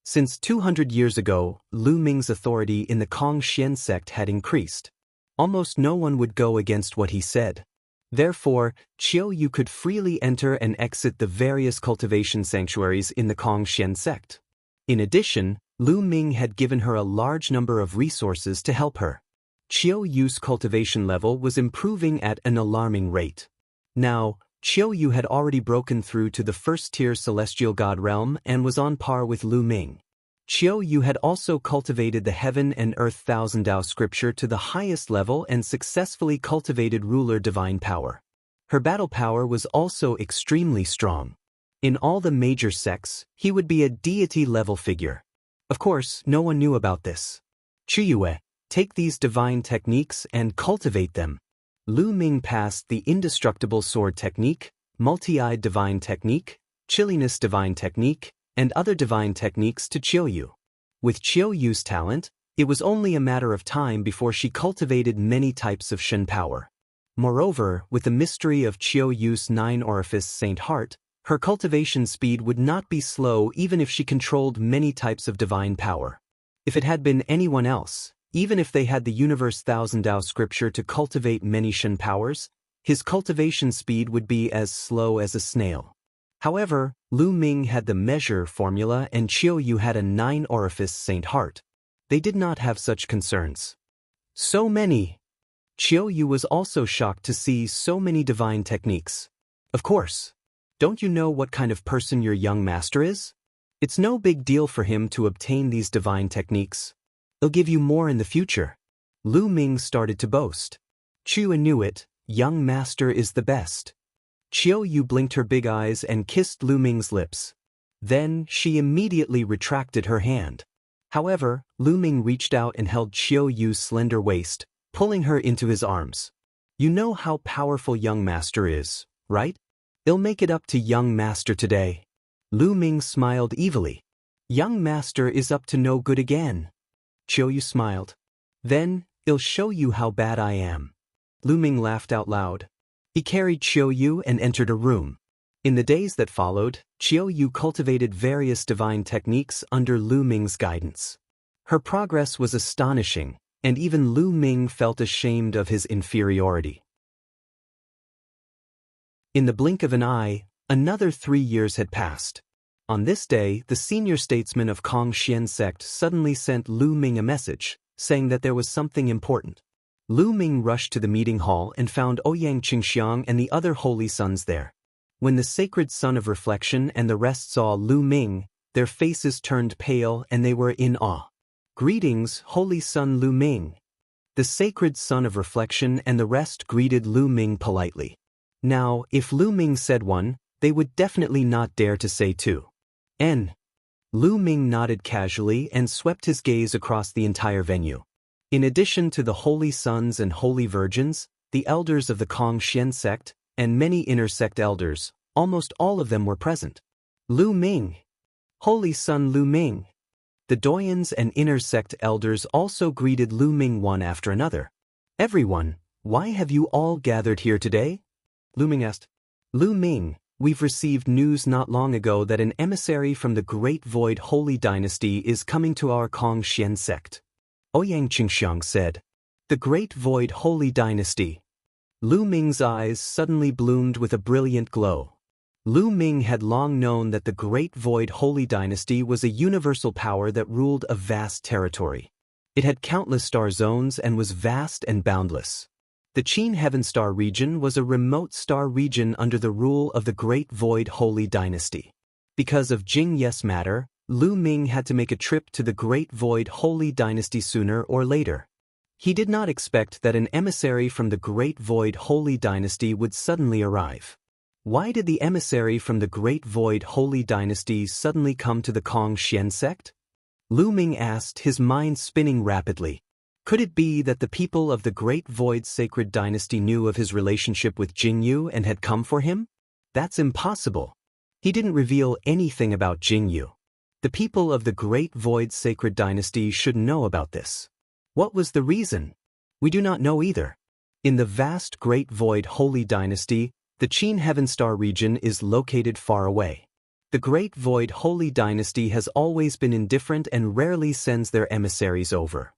S1: Since 200 years ago, Lu Ming's authority in the Kong-Xian sect had increased. Almost no one would go against what he said. Therefore, Qiu Yu could freely enter and exit the various cultivation sanctuaries in the Kong-Xian sect. In addition, Lu Ming had given her a large number of resources to help her. Qiu Yu's cultivation level was improving at an alarming rate. Now, Qiu Yu had already broken through to the first-tier celestial god realm and was on par with Lu Ming. Qiu Yu had also cultivated the Heaven and Earth Thousand Dao scripture to the highest level and successfully cultivated ruler divine power. Her battle power was also extremely strong. In all the major sects, he would be a deity-level figure. Of course, no one knew about this. Qiu Yue, take these divine techniques and cultivate them. Lu Ming passed the indestructible sword technique, multi-eyed divine technique, chilliness divine technique, and other divine techniques to Qiu Yu. With Qiu Yu's talent, it was only a matter of time before she cultivated many types of Shen power. Moreover, with the mystery of Qiu Yu's 9-orifice Saint Heart, her cultivation speed would not be slow even if she controlled many types of divine power. If it had been anyone else, even if they had the universe Thousand Dao scripture to cultivate many Shen powers, his cultivation speed would be as slow as a snail. However, Lu Ming had the measure formula and Qiu Yu had a 9-orifice Saint Heart. They did not have such concerns. So many! Qiu Yu was also shocked to see so many divine techniques. Of course. Don't you know what kind of person your young master is? It's no big deal for him to obtain these divine techniques. They'll give you more in the future. Lu Ming started to boast. Qiu knew it, young master is the best. Qiu Yu blinked her big eyes and kissed Lu Ming's lips. Then, she immediately retracted her hand. However, Lu Ming reached out and held Qiu Yu's slender waist, pulling her into his arms. You know how powerful young master is, right? They'll make it up to young master today. Lu Ming smiled evilly. Young master is up to no good again. Qiu Yu smiled. Then, I'll show you how bad I am. Lu Ming laughed out loud. He carried Qiu Yu and entered a room. In the days that followed, Qiu Yu cultivated various divine techniques under Lu Ming's guidance. Her progress was astonishing, and even Lu Ming felt ashamed of his inferiority. In the blink of an eye, another 3 years had passed. On this day, the senior statesman of Kongxian sect suddenly sent Lu Ming a message, saying that there was something important. Lu Ming rushed to the meeting hall and found Ouyang Qingxiang and the other holy sons there. When the sacred son of reflection and the rest saw Lu Ming, their faces turned pale and they were in awe. Greetings, holy son Lu Ming. The sacred son of reflection and the rest greeted Lu Ming politely. Now, if Lu Ming said one, they would definitely not dare to say two. Lu Ming nodded casually and swept his gaze across the entire venue. In addition to the holy sons and holy virgins, the elders of the Kongxian sect, and many inner sect elders, almost all of them were present. Lu Ming. Holy son Lu Ming. The doyens and inner sect elders also greeted Lu Ming one after another. Everyone, why have you all gathered here today? Lu Ming asked. Lu Ming, we've received news not long ago that an emissary from the Great Void Holy Dynasty is coming to our Kongxian sect. Ouyang Qingxiang said. The Great Void Holy Dynasty. Lu Ming's eyes suddenly bloomed with a brilliant glow. Lu Ming had long known that the Great Void Holy Dynasty was a universal power that ruled a vast territory. It had countless star zones and was vast and boundless. The Qin Heaven Star region was a remote star region under the rule of the Great Void Holy Dynasty. Because of Jing Yes matter, Lu Ming had to make a trip to the Great Void Holy Dynasty sooner or later. He did not expect that an emissary from the Great Void Holy Dynasty would suddenly arrive. Why did the emissary from the Great Void Holy Dynasty suddenly come to the Kongxian sect? Lu Ming asked, his mind spinning rapidly. Could it be that the people of the Great Void Sacred Dynasty knew of his relationship with Jingyu and had come for him? That's impossible. He didn't reveal anything about Jingyu. The people of the Great Void Sacred Dynasty should know about this. What was the reason? We do not know either. In the vast Great Void Holy Dynasty, the Qin Heaven Star region is located far away. The Great Void Holy Dynasty has always been indifferent and rarely sends their emissaries over.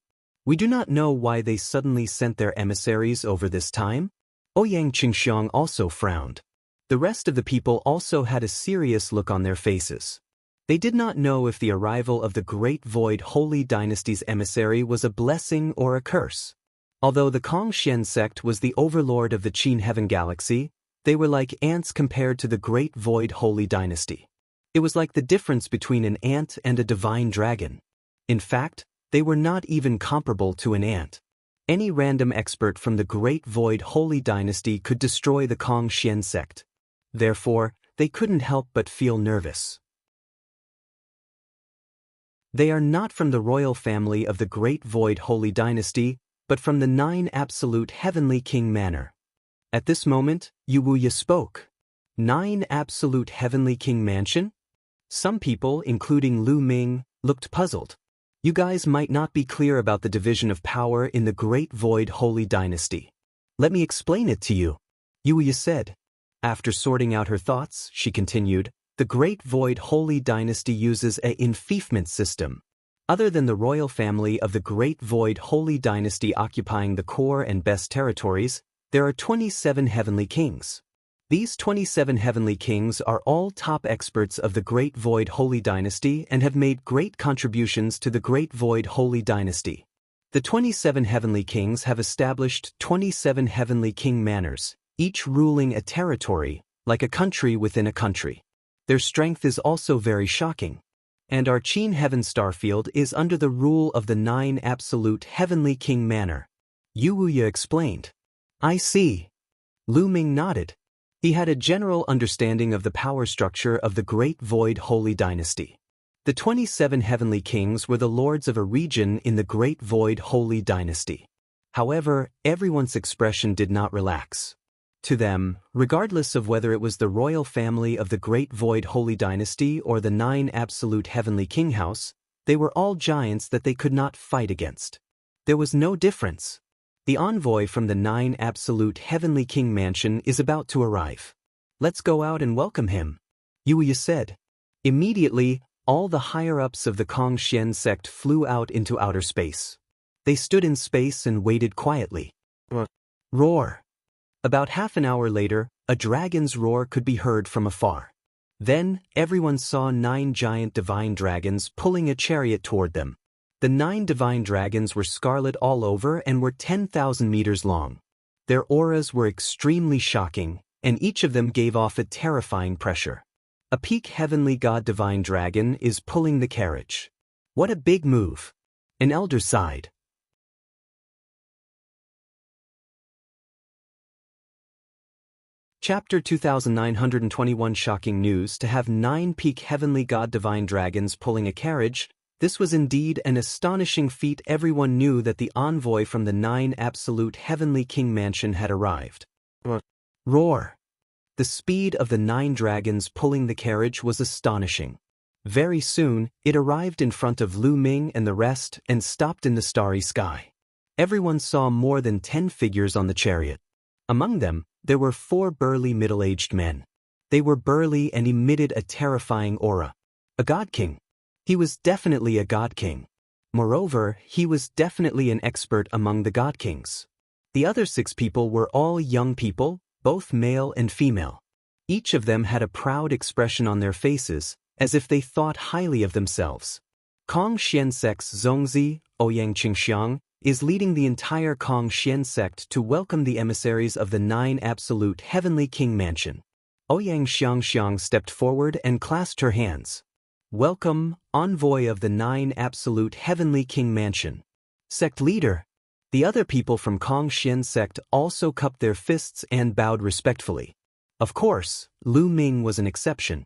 S1: We do not know why they suddenly sent their emissaries over this time. Ouyang Qingxiang also frowned. The rest of the people also had a serious look on their faces. They did not know if the arrival of the Great Void Holy Dynasty's emissary was a blessing or a curse. Although the Kongxian sect was the overlord of the Qin Heaven Galaxy, they were like ants compared to the Great Void Holy Dynasty. It was like the difference between an ant and a divine dragon. In fact, they were not even comparable to an ant. Any random expert from the Great Void Holy Dynasty could destroy the Kongxian sect. Therefore, they couldn't help but feel nervous. They are not from the royal family of the Great Void Holy Dynasty, but from the 9 Absolute Heavenly King Manor. At this moment, Wuxia spoke. 9 Absolute Heavenly King Mansion? Some people, including Lu Ming, looked puzzled. You guys might not be clear about the division of power in the Great Void Holy Dynasty. Let me explain it to you, Wuxia said. After sorting out her thoughts, she continued, the Great Void Holy Dynasty uses a enfeoffment system. Other than the royal family of the Great Void Holy Dynasty occupying the core and best territories, there are 27 heavenly kings. These 27 heavenly kings are all top experts of the Great Void Holy Dynasty and have made great contributions to the Great Void Holy Dynasty. The 27 heavenly kings have established 27 heavenly king manors, each ruling a territory, like a country within a country. Their strength is also very shocking. And our Qin Heaven Starfield is under the rule of the 9 Absolute Heavenly King Manor. Wuxia explained. I see. Lu Ming nodded. He had a general understanding of the power structure of the Great Void Holy Dynasty. The 27 heavenly kings were the lords of a region in the Great Void Holy Dynasty. However, everyone's expression did not relax. To them, regardless of whether it was the royal family of the Great Void Holy Dynasty or the 9 Absolute Heavenly King House, they were all giants that they could not fight against. There was no difference. The envoy from the 9 absolute heavenly king mansion is about to arrive. Let's go out and welcome him, Wuxia said. Immediately, all the higher-ups of the Kongxian sect flew out into outer space. They stood in space and waited quietly. Roar. About half an hour later, a dragon's roar could be heard from afar. Then, everyone saw 9 giant divine dragons pulling a chariot toward them. The 9 divine dragons were scarlet all over and were 10,000 meters long. Their auras were extremely shocking, and each of them gave off a terrifying pressure. A peak heavenly god divine dragon is pulling the carriage. What a big move. An elder sighed. Chapter 2921 Shocking news. To have 9 peak heavenly god divine dragons pulling a carriage, this was indeed an astonishing feat. Everyone knew that the envoy from the 9 absolute heavenly king mansion had arrived. Roar. The speed of the 9 dragons pulling the carriage was astonishing. Very soon, it arrived in front of Lu Ming and the rest and stopped in the starry sky. Everyone saw more than 10 figures on the chariot. Among them, there were 4 burly middle-aged men. They were burly and emitted a terrifying aura. A god king. He was definitely a god king. Moreover, he was definitely an expert among the god kings. The other 6 people were all young people, both male and female. Each of them had a proud expression on their faces, as if they thought highly of themselves. Kongxian sect's Zongzi, Ouyang Qingxiang, is leading the entire Kongxian sect to welcome the emissaries of the 9 absolute heavenly king mansion. Wuxia and Xianxia stepped forward and clasped her hands. Welcome, envoy of the 9 absolute heavenly king mansion. Sect leader. The other people from Kongxian sect also cupped their fists and bowed respectfully. Of course, Lu Ming was an exception.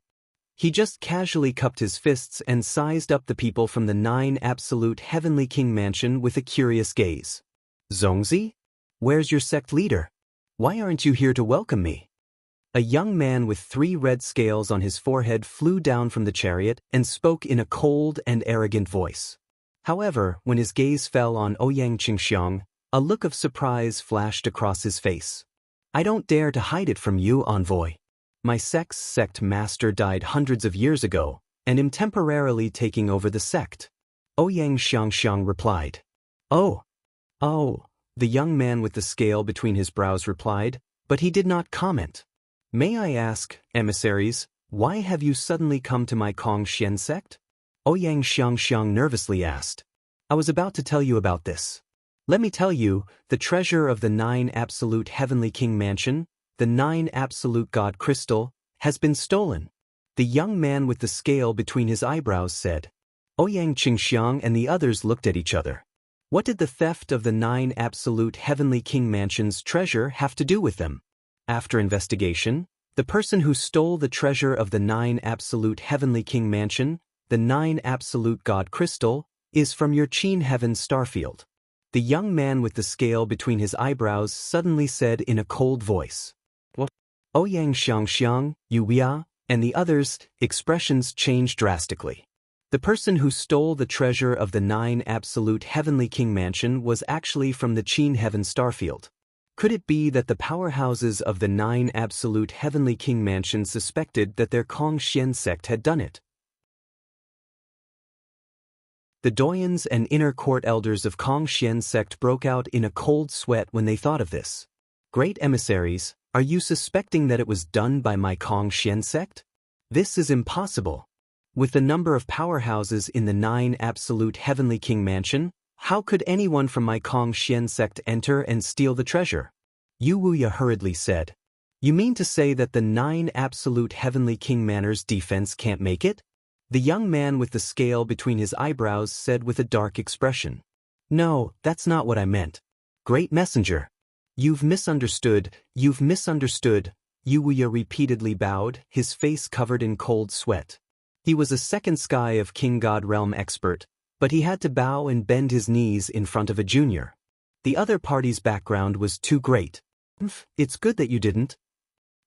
S1: He just casually cupped his fists and sized up the people from the 9 absolute heavenly king mansion with a curious gaze. Zongzi? Where's your sect leader? Why aren't you here to welcome me? A young man with 3 red scales on his forehead flew down from the chariot and spoke in a cold and arrogant voice. However, when his gaze fell on Ouyang Qingxiang, a look of surprise flashed across his face. I don't dare to hide it from you, envoy. My sect's sect master died hundreds of years ago, and am temporarily taking over the sect. Ouyang Xianxia replied. Oh, the young man with the scale between his brows replied, but he did not comment. May I ask, emissaries, why have you suddenly come to my Kongxian sect? Ouyang Xianxia nervously asked. I was about to tell you about this. Let me tell you, the treasure of the 9 absolute heavenly king mansion, the 9 absolute god crystal, has been stolen. The young man with the scale between his eyebrows said. Ouyang Qingxiang and the others looked at each other. What did the theft of the 9 absolute heavenly king mansion's treasure have to do with them? After investigation, the person who stole the treasure of the 9 absolute heavenly king mansion, the 9 absolute god crystal, is from your Qin heaven starfield. The young man with the scale between his eyebrows suddenly said in a cold voice. What? Ouyang Xianxia, Wuxia, and the others' expressions changed drastically. The person who stole the treasure of the 9 absolute heavenly king mansion was actually from the Qin heaven starfield. Could it be that the powerhouses of the 9 absolute heavenly king mansion suspected that their Kongxian sect had done it? The doyens and inner court elders of Kongxian sect broke out in a cold sweat when they thought of this. Great emissaries, are you suspecting that it was done by my Kongxian sect? This is impossible. With the number of powerhouses in the 9 absolute heavenly king mansion, how could anyone from my Kongxian sect enter and steal the treasure? Wuxia hurriedly said. You mean to say that the 9 absolute heavenly king manor's defense can't make it? The young man with the scale between his eyebrows said with a dark expression. No, that's not what I meant. Great messenger. You've misunderstood. Wuxia repeatedly bowed, his face covered in cold sweat. He was a second sky of King God realm expert, but he had to bow and bend his knees in front of a junior. The other party's background was too great. It's good that you didn't.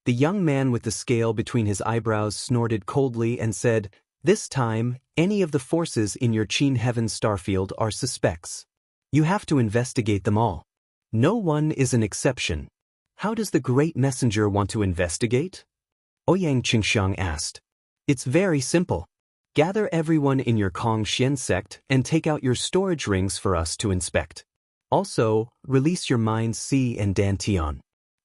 S1: The young man with the scale between his eyebrows snorted coldly and said, This time, any of the forces in your Qin heaven starfield are suspects. You have to investigate them all. No one is an exception. How does the great messenger want to investigate? Ouyang Qingxiang asked. It's very simple. Gather everyone in your Kongxian sect and take out your storage rings for us to inspect. Also, release your minds Si and Dantian.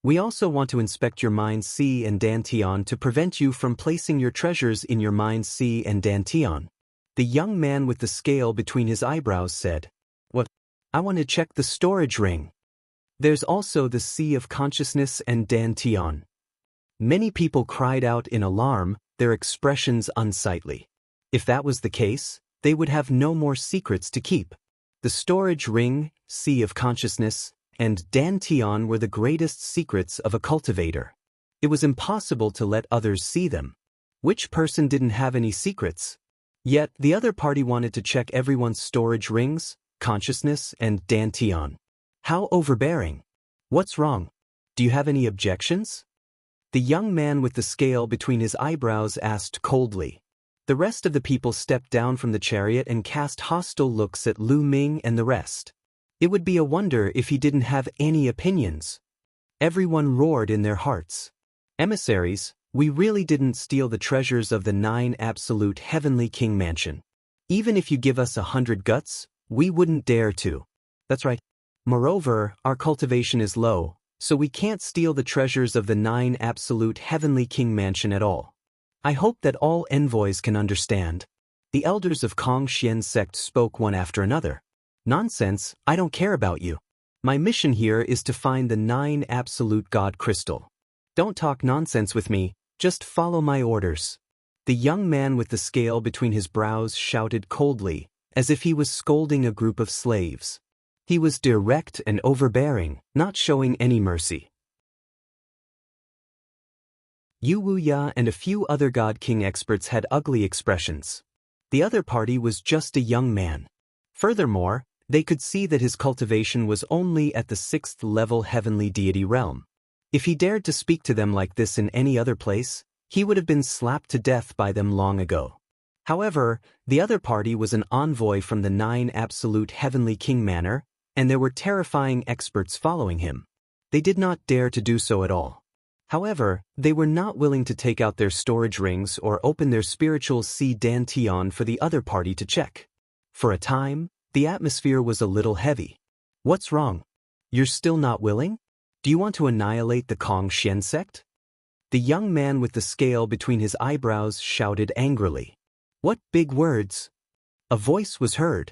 S1: We also want to inspect your minds Si and Dantian to prevent you from placing your treasures in your minds Si and Dantian. The young man with the scale between his eyebrows said, What? I want to check the storage ring. There's also the Sea of Consciousness and Dantian. Many people cried out in alarm, their expressions unsightly. If that was the case, they would have no more secrets to keep. The storage ring, Sea of Consciousness, and Dantian were the greatest secrets of a cultivator. It was impossible to let others see them. Which person didn't have any secrets? Yet the other party wanted to check everyone's storage rings, consciousness, and Dantian. How overbearing. What's wrong? Do you have any objections? The young man with the scale between his eyebrows asked coldly. The rest of the people stepped down from the chariot and cast hostile looks at Lu Ming and the rest. It would be a wonder if he didn't have any opinions. Everyone roared in their hearts. Emissaries, we really didn't steal the treasures of the 9 absolute heavenly king mansion. Even if you give us 100 guts, we wouldn't dare to. That's right. Moreover, our cultivation is low, so we can't steal the treasures of the 9 absolute heavenly king mansion at all. I hope that all envoys can understand. The elders of Kongxian sect spoke one after another. Nonsense, I don't care about you. My mission here is to find the 9 absolute God crystal. Don't talk nonsense with me, just follow my orders. The young man with the scale between his brows shouted coldly, as if he was scolding a group of slaves. He was direct and overbearing, not showing any mercy. Yu Wuya and a few other God King experts had ugly expressions. The other party was just a young man. Furthermore, they could see that his cultivation was only at the 6th level heavenly deity realm. If he dared to speak to them like this in any other place, he would have been slapped to death by them long ago. However, the other party was an envoy from the 9 absolute heavenly king manor, and there were terrifying experts following him. They did not dare to do so at all. However, they were not willing to take out their storage rings or open their spiritual Si Dantian for the other party to check. For a time, the atmosphere was a little heavy. What's wrong? You're still not willing? Do you want to annihilate the Kongxian sect? The young man with the scale between his eyebrows shouted angrily. What big words? A voice was heard.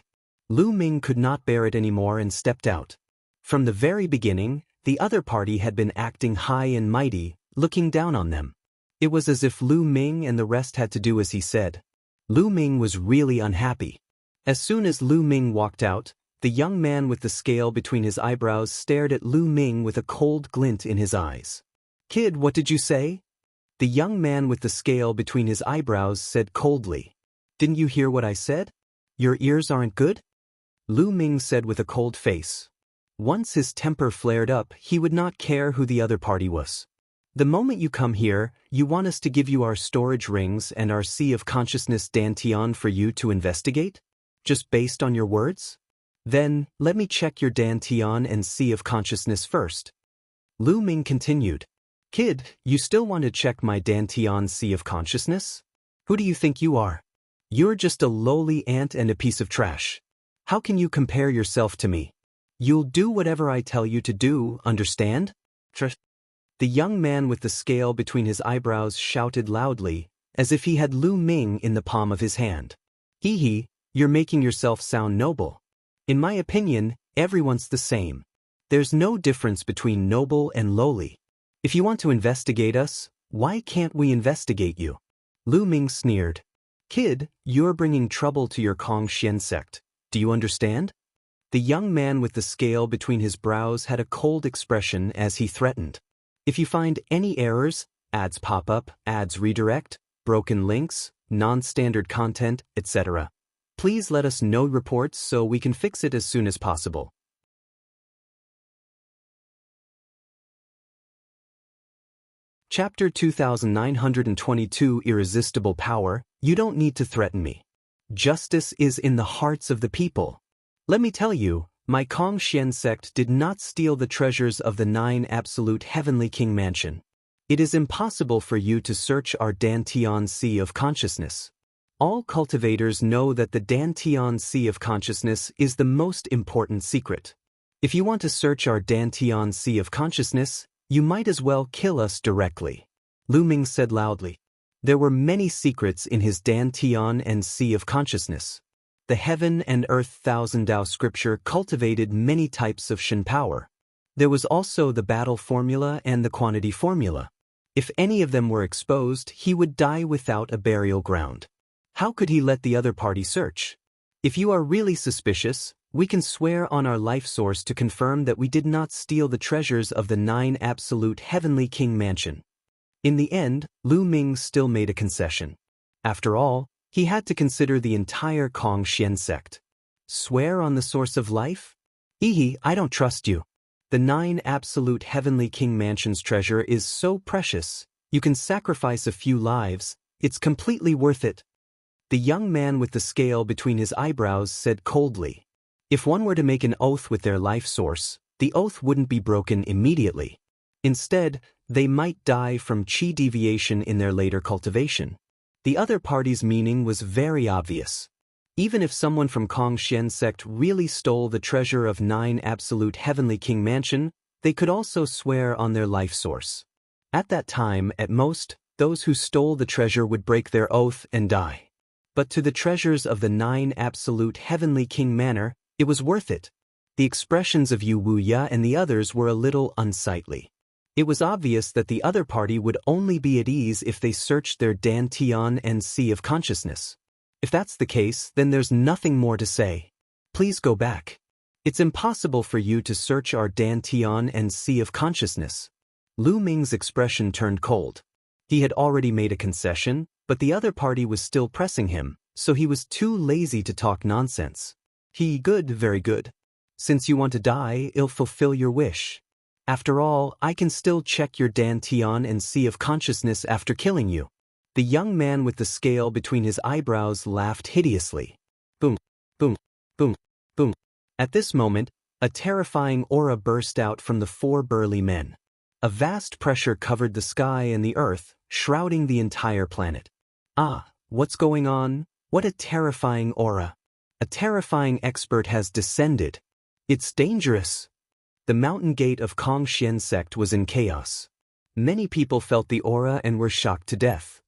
S1: Lu Ming could not bear it anymore and stepped out. From the very beginning, the other party had been acting high and mighty, looking down on them. It was as if Lu Ming and the rest had to do as he said. Lu Ming was really unhappy. As soon as Lu Ming walked out, the young man with the scale between his eyebrows stared at Lu Ming with a cold glint in his eyes. Kid, what did you say? The young man with the scale between his eyebrows said coldly. Didn't you hear what I said? Your ears aren't good? Lu Ming said with a cold face. Once his temper flared up, he would not care who the other party was. The moment you come here, you want us to give you our storage rings and our Sea of Consciousness Dantian for you to investigate? Just based on your words? Then, let me check your Dantian and Sea of Consciousness first. Lu Ming continued. Kid, you still want to check my Dantian Sea of Consciousness? Who do you think you are? You're just a lowly ant and a piece of trash. How can you compare yourself to me? You'll do whatever I tell you to do, understand? The young man with the scale between his eyebrows shouted loudly, as if he had Lu Ming in the palm of his hand. Hee, you're making yourself sound noble. In my opinion, everyone's the same. There's no difference between noble and lowly. If you want to investigate us, why can't we investigate you? Lu Ming sneered. Kid, you're bringing trouble to your Kongxian sect. Do you understand? The young man with the scale between his brows had a cold expression as he threatened. If you find any errors, ads pop up, ads redirect, broken links, non-standard content, etc., please let us know reports so we can fix it as soon as possible. Chapter 2922 Irresistible Power. You don't need to threaten me. Justice is in the hearts of the people. Let me tell you, My Kong-Xian sect did not steal the treasures of the 9 absolute heavenly king mansion. It is impossible for you to search our Dantian Sea of Consciousness. All cultivators know that the Dantian Sea of Consciousness is the most important secret. If you want to search our Dantian Sea of Consciousness, you might as well kill us directly. Lu Ming said loudly. There were many secrets in his Dantian and Sea of Consciousness. The Heaven and Earth Thousand Dao scripture cultivated many types of Shen power. There was also the battle formula and the quantity formula. If any of them were exposed, he would die without a burial ground. How could he let the other party search? If you are really suspicious, we can swear on our life source to confirm that we did not steal the treasures of the 9 absolute heavenly king mansion. In the end, Lu Ming still made a concession. After all, he had to consider the entire Kong-Xian sect. Swear on the source of life? I don't trust you. The 9 absolute heavenly king mansion's treasure is so precious, you can sacrifice a few lives, it's completely worth it. The young man with the scale between his eyebrows said coldly. If one were to make an oath with their life source, the oath wouldn't be broken immediately. Instead, they might die from qi deviation in their later cultivation. The other party's meaning was very obvious. Even if someone from Kong-Xian sect really stole the treasure of 9 absolute heavenly king mansion, they could also swear on their life source. At that time, at most, those who stole the treasure would break their oath and die. But to the treasures of the 9 absolute heavenly king manor, it was worth it. The expressions of Yu Wuya and the others were a little unsightly. It was obvious that the other party would only be at ease if they searched their Dantian and Sea of Consciousness. If that's the case, then there's nothing more to say. Please go back. It's impossible for you to search our Dantian and Sea of Consciousness. Lu Ming's expression turned cold. He had already made a concession, but the other party was still pressing him, so he was too lazy to talk nonsense. Good, very good. Since you want to die, I'll fulfill your wish. After all, I can still check your Dantian and Sea of Consciousness after killing you. The young man with the scale between his eyebrows laughed hideously. Boom, boom, boom, boom. At this moment, a terrifying aura burst out from the 4 burly men. A vast pressure covered the sky and the earth, shrouding the entire planet. Ah, what's going on? What a terrifying aura. A terrifying expert has descended. It's dangerous. The mountain gate of Kong-Xian sect was in chaos. Many people felt the aura and were shocked to death.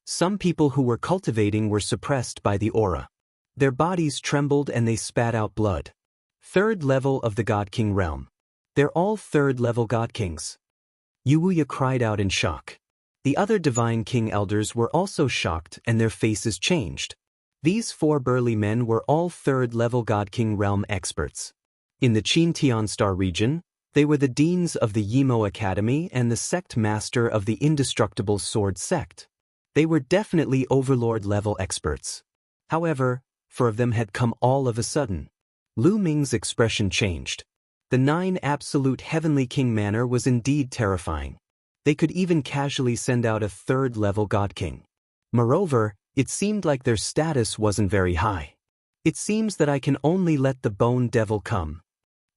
S1: Some people who were cultivating were suppressed by the aura. Their bodies trembled and they spat out blood. 3rd level of the God King realm. They're all 3rd level God Kings. Yu Wuya cried out in shock. The other Divine King elders were also shocked and their faces changed. These 4 burly men were all 3rd level God King realm experts. In the Qin Tian Star region, they were the deans of the Yimo Academy and the sect master of the indestructible sword sect. They were definitely overlord level experts. However, 4 of them had come all of a sudden. Lu Ming's expression changed. The 9 absolute heavenly king manor was indeed terrifying. They could even casually send out a 3rd level God King. Moreover, it seemed like their status wasn't very high. It seems that I can only let the Bone Devil come.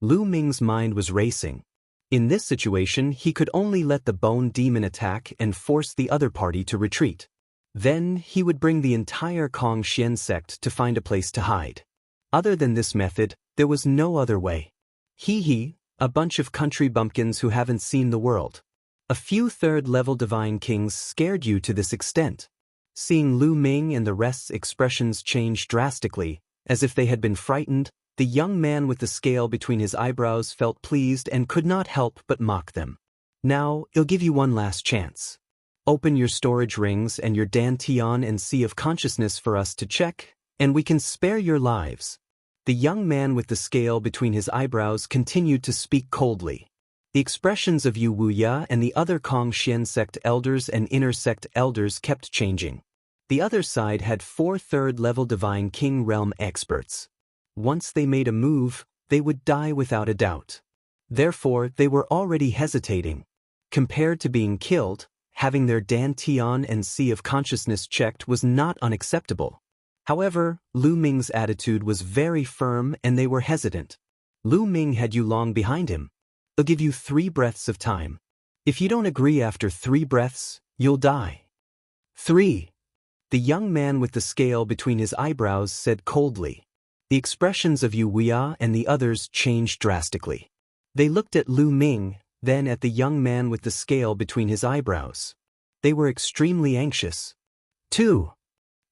S1: Lu Ming's mind was racing. In this situation, he could only let the Bone Demon attack and force the other party to retreat. Then, he would bring the entire Kong-Xian sect to find a place to hide. Other than this method, there was no other way. A bunch of country bumpkins who haven't seen the world. A few 3rd level divine kings scared you to this extent. Seeing Lu Ming and the rest's expressions change drastically, as if they had been frightened, the young man with the scale between his eyebrows felt pleased and could not help but mock them. Now, I'll give you one last chance. Open your storage rings and your Dantian and Sea of Consciousness for us to check, and we can spare your lives. The young man with the scale between his eyebrows continued to speak coldly. The expressions of Yu Wuya and the other Kong-Xian sect elders and inner sect elders kept changing. The other side had 4 3rd level Divine King realm experts. Once they made a move, they would die without a doubt. Therefore, they were already hesitating. Compared to being killed, having their Dantian and Sea of Consciousness checked was not unacceptable. However, Lu Ming's attitude was very firm and they were hesitant. Lu Ming had you long behind him. He'll give you 3 breaths of time. If you don't agree after 3 breaths, you'll die. 3. The young man with the scale between his eyebrows said coldly. The expressions of Yu Wuya and the others changed drastically. They looked at Lu Ming, then at the young man with the scale between his eyebrows. They were extremely anxious. 2.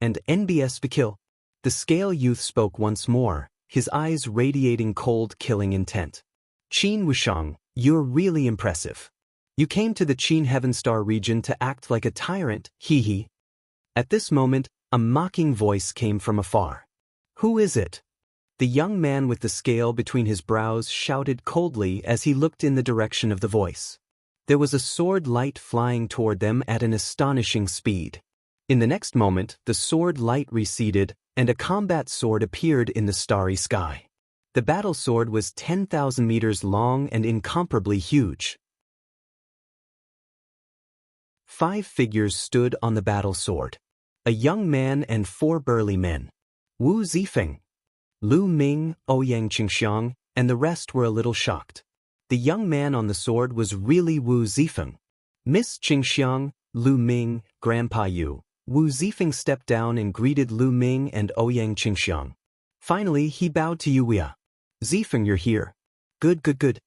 S1: And NBS Vakil. The scale youth spoke once more, his eyes radiating cold, killing intent. Qin Wushang, you're really impressive. You came to the Qin Heaven Star region to act like a tyrant, hee. At this moment, a mocking voice came from afar. Who is it? The young man with the scale between his brows shouted coldly as he looked in the direction of the voice. There was a sword light flying toward them at an astonishing speed. In the next moment, the sword light receded, and a combat sword appeared in the starry sky. The battle sword was 10,000 meters long and incomparably huge. 5 figures stood on the battle sword. A young man and 4 burly men. Wu Zifeng, Lu Ming, Ouyang Qingxiang, and the rest were a little shocked. The young man on the sword was really Wu Zifeng. Miss Qingxiang, Lu Ming, Grandpa Yu. Wu Zifeng stepped down and greeted Lu Ming and Ouyang Qingxiang. Finally, he bowed to Yu Wuya. Zifeng, you're here. Good.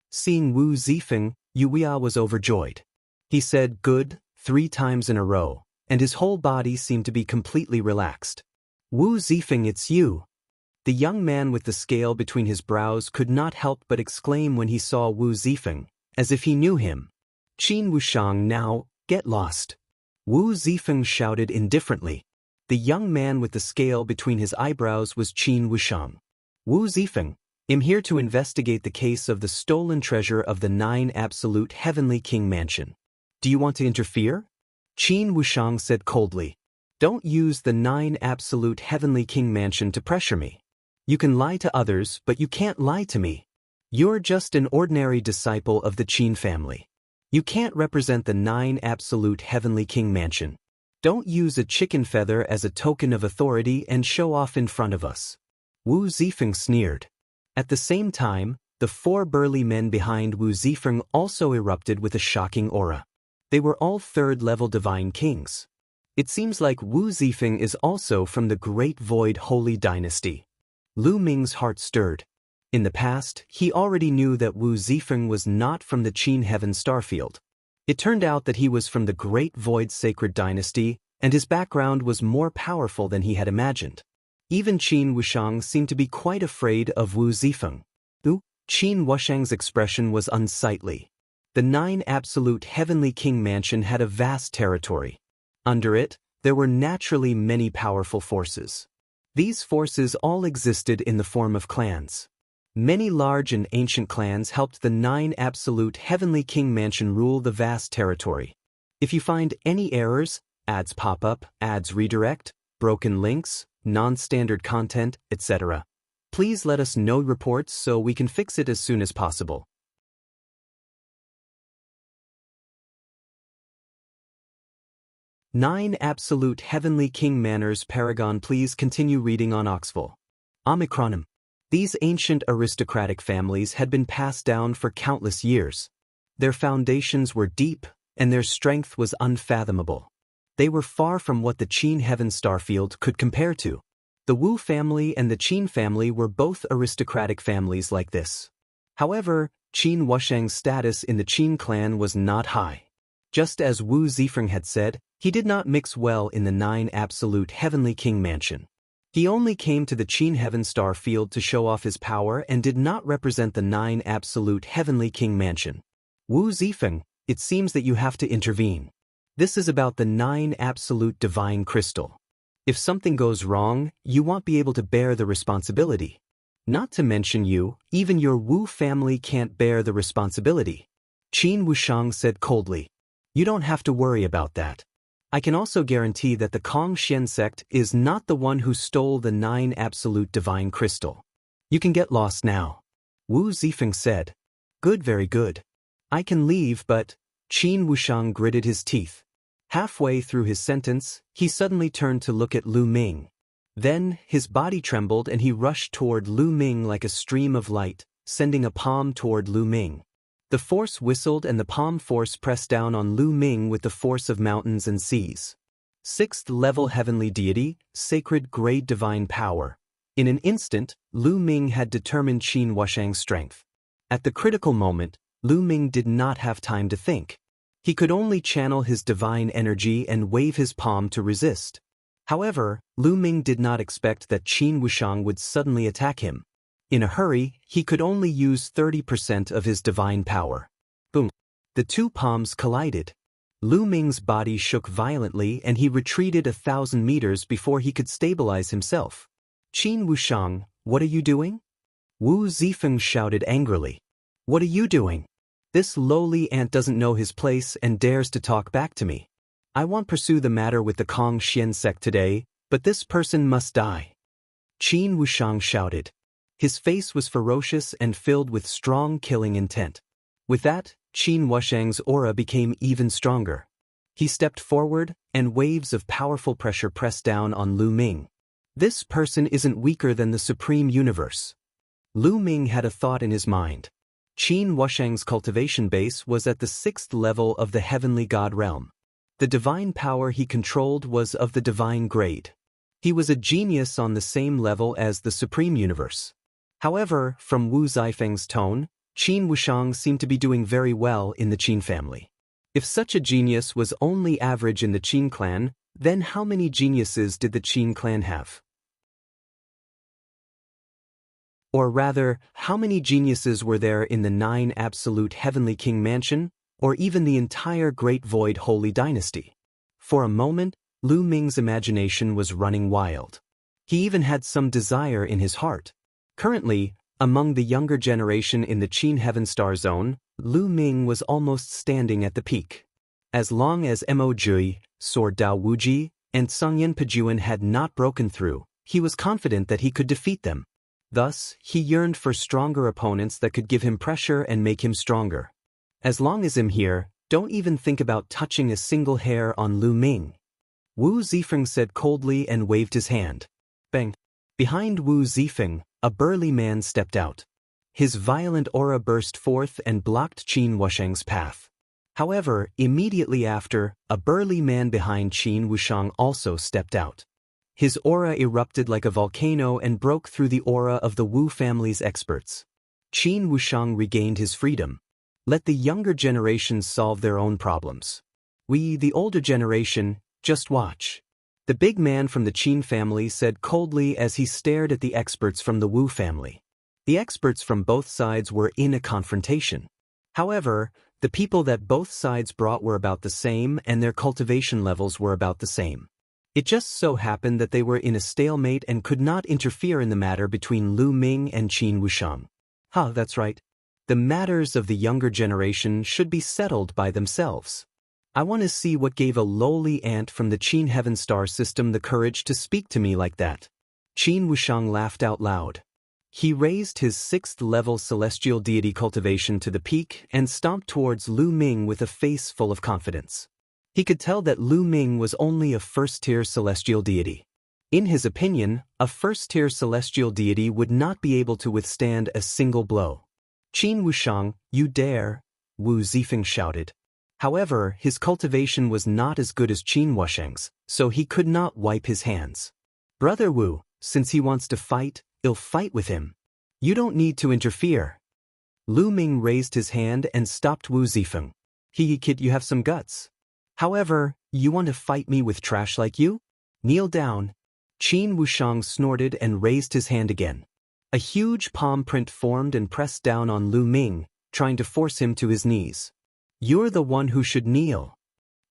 S1: Seeing Wu Zifeng, Yu Wuya was overjoyed. He said good 3 times in a row, and his whole body seemed to be completely relaxed. Wu Zifeng, it's you. The young man with the scale between his brows could not help but exclaim when he saw Wu Zifeng, as if he knew him. Qin Wushang, now, get lost. Wu Zifeng shouted indifferently. The young man with the scale between his eyebrows was Qin Wushang. Wu Zifeng, I'm here to investigate the case of the stolen treasure of the 9 Absolute Heavenly King Mansion. Do you want to interfere? Qin Wushang said coldly. Don't use the 9 Absolute Heavenly King Mansion to pressure me. You can lie to others, but you can't lie to me. You're just an ordinary disciple of the Qin family. You can't represent the 9 Absolute Heavenly King Mansion. Don't use a chicken feather as a token of authority and show off in front of us. Wu Zifeng sneered. At the same time, the 4 burly men behind Wu Zifeng also erupted with a shocking aura. They were all 3rd-level divine kings. It seems like Wu Zifeng is also from the Great Void Holy Dynasty. Lu Ming's heart stirred. In the past, he already knew that Wu Zifeng was not from the Qin Heaven Starfield. It turned out that he was from the Great Void Sacred Dynasty, and his background was more powerful than he had imagined. Even Qin Wushang seemed to be quite afraid of Wu Zifeng. Qin Wushang's expression was unsightly. The 9 Absolute Heavenly King Mansion had a vast territory. Under it, there were naturally many powerful forces. These forces all existed in the form of clans. Many large and ancient clans helped the 9 Absolute Heavenly King Mansion rule the vast territory. If you find any errors, ads pop up, ads redirect, broken links, non-standard content, etc., please let us know reports so we can fix it as soon as possible. 9 Absolute Heavenly King Manners Paragon. Please continue reading on Oxful. Omicronim. These ancient aristocratic families had been passed down for countless years. Their foundations were deep, and their strength was unfathomable. They were far from what the Qin Heaven Starfield could compare to. The Wu family and the Qin family were both aristocratic families like this. However, Qin Wushang's status in the Qin clan was not high. Just as Wu Zifeng had said, he did not mix well in the 9 Absolute Heavenly King Mansion. He only came to the Qin Heaven Star Field to show off his power and did not represent the 9 Absolute Heavenly King Mansion. Wu Zifeng, it seems that you have to intervene. This is about the 9 Absolute Divine Crystal. If something goes wrong, you won't be able to bear the responsibility. Not to mention you, even your Wu family can't bear the responsibility. Qin Wushang said coldly. You don't have to worry about that. I can also guarantee that the Kongxian sect is not the one who stole the 9 Absolute Divine Crystal. You can get lost now. Wu Zifeng said. Good, very good. I can leave, but... Qin Wushang gritted his teeth. Halfway through his sentence, he suddenly turned to look at Lu Ming. Then, his body trembled and he rushed toward Lu Ming like a stream of light, sending a palm toward Lu Ming. The force whistled and the palm force pressed down on Lu Ming with the force of mountains and seas. 6th level heavenly deity, sacred grade divine power. In an instant, Lu Ming had determined Qin Wuxiang's strength. At the critical moment, Lu Ming did not have time to think. He could only channel his divine energy and wave his palm to resist. However, Lu Ming did not expect that Qin Wuxiang would suddenly attack him. In a hurry, he could only use 30% of his divine power. Boom! The two palms collided. Lu Ming's body shook violently and he retreated 1,000 meters before he could stabilize himself. Qin Wuxiang, what are you doing? Wu Zifeng shouted angrily. What are you doing? This lowly ant doesn't know his place and dares to talk back to me. I won't pursue the matter with the Kong Xian sect today, but this person must die. Qin Wuxiang shouted. His face was ferocious and filled with strong killing intent. With that, Qin Wuxiang's aura became even stronger. He stepped forward, and waves of powerful pressure pressed down on Lu Ming. This person isn't weaker than the Supreme Universe. Lu Ming had a thought in his mind. Qin Wuxiang's cultivation base was at the 6th level of the heavenly god realm. The divine power he controlled was of the divine grade. He was a genius on the same level as the Supreme Universe. However, from Wu Zifeng's tone, Qin Wuxiang seemed to be doing very well in the Qin family. If such a genius was only average in the Qin clan, then how many geniuses did the Qin clan have? Or rather, how many geniuses were there in the 9 absolute heavenly king mansion, or even the entire Great Void Holy Dynasty? For a moment, Lu Ming's imagination was running wild. He even had some desire in his heart. Currently, among the younger generation in the Qin Heaven Star Zone, Lu Ming was almost standing at the peak. As long as Mo Jui, Sword Dao Wuji, and Songyan Pejuan had not broken through, he was confident that he could defeat them. Thus, he yearned for stronger opponents that could give him pressure and make him stronger. As long as I'm here, don't even think about touching a single hair on Lu Ming. Wu Zifeng said coldly and waved his hand. Bang! Behind Wu Zifeng, a burly man stepped out. His violent aura burst forth and blocked Qin Wuxiang's path. However, immediately after, a burly man behind Qin Wuxiang also stepped out. His aura erupted like a volcano and broke through the aura of the Wu family's experts. Qin Wuxiang regained his freedom. Let the younger generations solve their own problems. We, the older generation, just watch. The big man from the Qin family said coldly as he stared at the experts from the Wu family. The experts from both sides were in a confrontation. However, the people that both sides brought were about the same and their cultivation levels were about the same. It just so happened that they were in a stalemate and could not interfere in the matter between Lu Ming and Qin Wuxiang. That's right. The matters of the younger generation should be settled by themselves. I want to see what gave a lowly ant from the Qin Heaven Star system the courage to speak to me like that. Qin Wuxiang laughed out loud. He raised his 6th level celestial deity cultivation to the peak and stomped towards Lu Ming with a face full of confidence. He could tell that Lu Ming was only a first-tier celestial deity. In his opinion, a first-tier celestial deity would not be able to withstand a single blow. Qin Wuxiang, you dare, Wu Zifeng shouted. However, his cultivation was not as good as Qin Wuxiang's, so he could not wipe his hands. Brother Wu, since he wants to fight, I'll fight with him. You don't need to interfere. Lu Ming raised his hand and stopped Wu Zifeng. Kid, you have some guts. However, you want to fight me with trash like you? Kneel down. Qin Wuxiang snorted and raised his hand again. A huge palm print formed and pressed down on Lu Ming, trying to force him to his knees. You're the one who should kneel.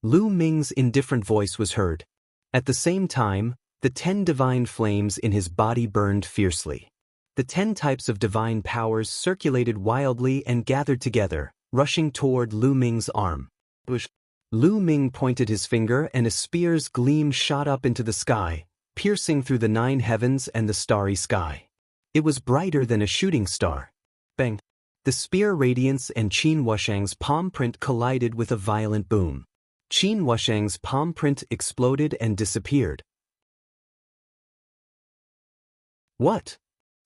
S1: Lu Ming's indifferent voice was heard. At the same time, the 10 divine flames in his body burned fiercely. The 10 types of divine powers circulated wildly and gathered together, rushing toward Lu Ming's arm. Lu Ming pointed his finger and a spear's gleam shot up into the sky, piercing through the 9 heavens and the starry sky. It was brighter than a shooting star. Bang! The spear radiance and Qin Wuxiang's palm print collided with a violent boom. Qin Wuxiang's palm print exploded and disappeared. What?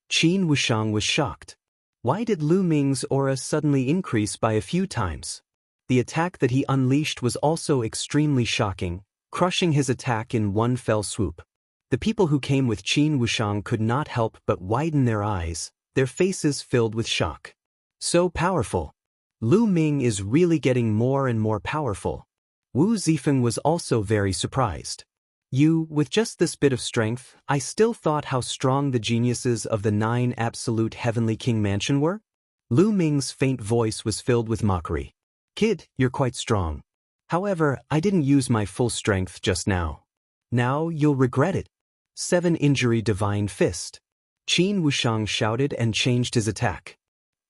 S1: Qin Wushang was shocked. Why did Lu Ming's aura suddenly increase by a few times? The attack that he unleashed was also extremely shocking, crushing his attack in one fell swoop. The people who came with Qin Wushang could not help but widen their eyes, their faces filled with shock. So powerful. Lu Ming is really getting more and more powerful. Wu Zifeng was also very surprised. With just this bit of strength, I still thought how strong the geniuses of the 9 absolute heavenly king mansion were? Lu Ming's faint voice was filled with mockery. Kid, you're quite strong. However, I didn't use my full strength just now. Now you'll regret it. 7 Injury Divine Fist. Qin Wushang shouted and changed his attack.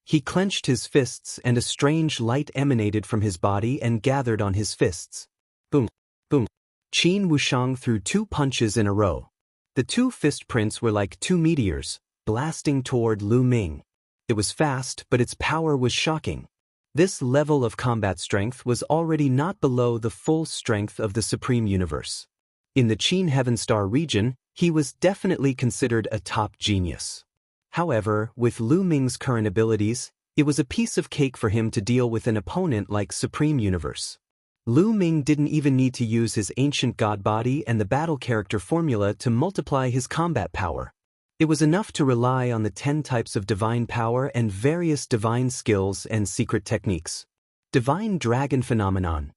S1: He clenched his fists and a strange light emanated from his body and gathered on his fists. Boom, boom. Qin Wushang threw 2 punches in a row. The 2 fist prints were like 2 meteors, blasting toward Lu Ming. It was fast, but its power was shocking. This level of combat strength was already not below the full strength of the Supreme Universe. In the Qin Heaven Star region, he was definitely considered a top genius. However, with Lu Ming's current abilities, it was a piece of cake for him to deal with an opponent like Supreme Universe. Lu Ming didn't even need to use his ancient god body and the battle character formula to multiply his combat power. It was enough to rely on the 10 types of divine power and various divine skills and secret techniques. Divine Dragon Phenomenon.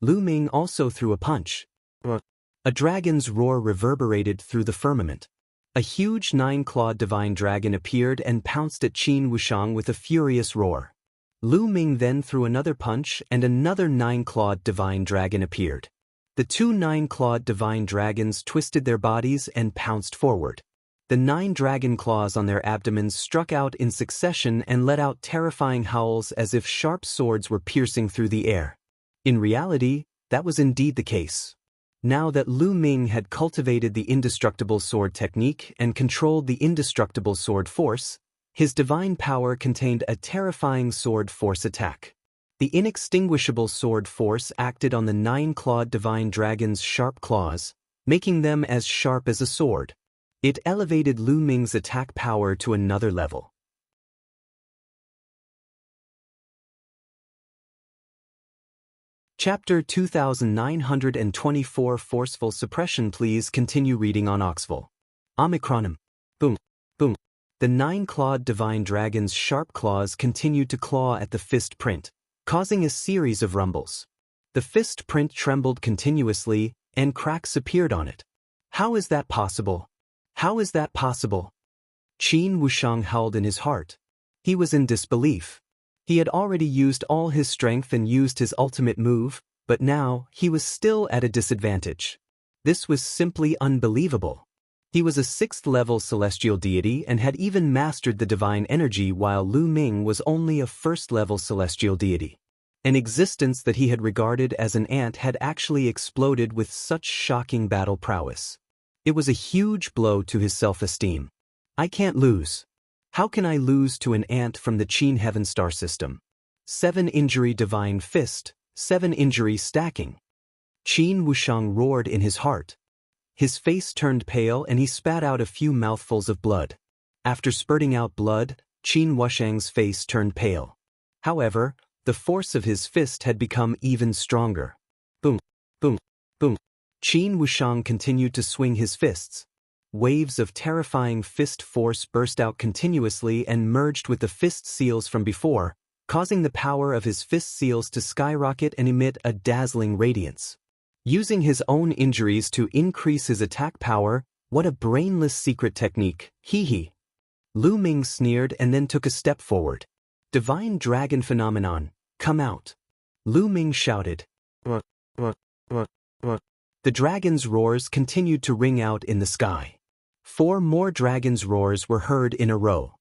S1: Lu Ming also threw a punch. A dragon's roar reverberated through the firmament. A huge 9-clawed divine dragon appeared and pounced at Qin Wushang with a furious roar. Lu Ming then threw another punch and another 9-clawed divine dragon appeared. The 2 9-clawed divine dragons twisted their bodies and pounced forward. The 9 dragon claws on their abdomens struck out in succession and let out terrifying howls as if sharp swords were piercing through the air. In reality, that was indeed the case. Now that Lu Ming had cultivated the indestructible sword technique and controlled the indestructible sword force, his divine power contained a terrifying sword force attack. The inextinguishable sword force acted on the 9-clawed divine dragon's sharp claws, making them as sharp as a sword. It elevated Lu Ming's attack power to another level. Chapter 2924 Forceful Suppression. Please continue reading on Oxful. Omicronum. Boom. Boom. The 9-clawed divine dragon's sharp claws continued to claw at the fist print, causing a series of rumbles. The fist print trembled continuously, and cracks appeared on it. How is that possible? How is that possible? Qin Wushang howled in his heart. He was in disbelief. He had already used all his strength and used his ultimate move, but now he was still at a disadvantage. This was simply unbelievable. He was a 6th-level celestial deity and had even mastered the divine energy while Lu Ming was only a 1st-level celestial deity. An existence that he had regarded as an ant had actually exploded with such shocking battle prowess. It was a huge blow to his self-esteem. I can't lose. How can I lose to an ant from the Qin Heaven Star system? 7 Injury Divine Fist, 7 Injury Stacking. Qin Wushang roared in his heart. His face turned pale and he spat out a few mouthfuls of blood. After spurting out blood, Qin Wushang's face turned pale. However, the force of his fist had become even stronger. Boom, boom, boom. Qin Wushang continued to swing his fists. Waves of terrifying fist force burst out continuously and merged with the fist seals from before, causing the power of his fist seals to skyrocket and emit a dazzling radiance. Using his own injuries to increase his attack power, what a brainless secret technique, hee. Lu Ming sneered and then took a step forward. Divine Dragon Phenomenon, come out. Lu Ming shouted. What? The dragon's roars continued to ring out in the sky. 4 more dragons' roars were heard in a row.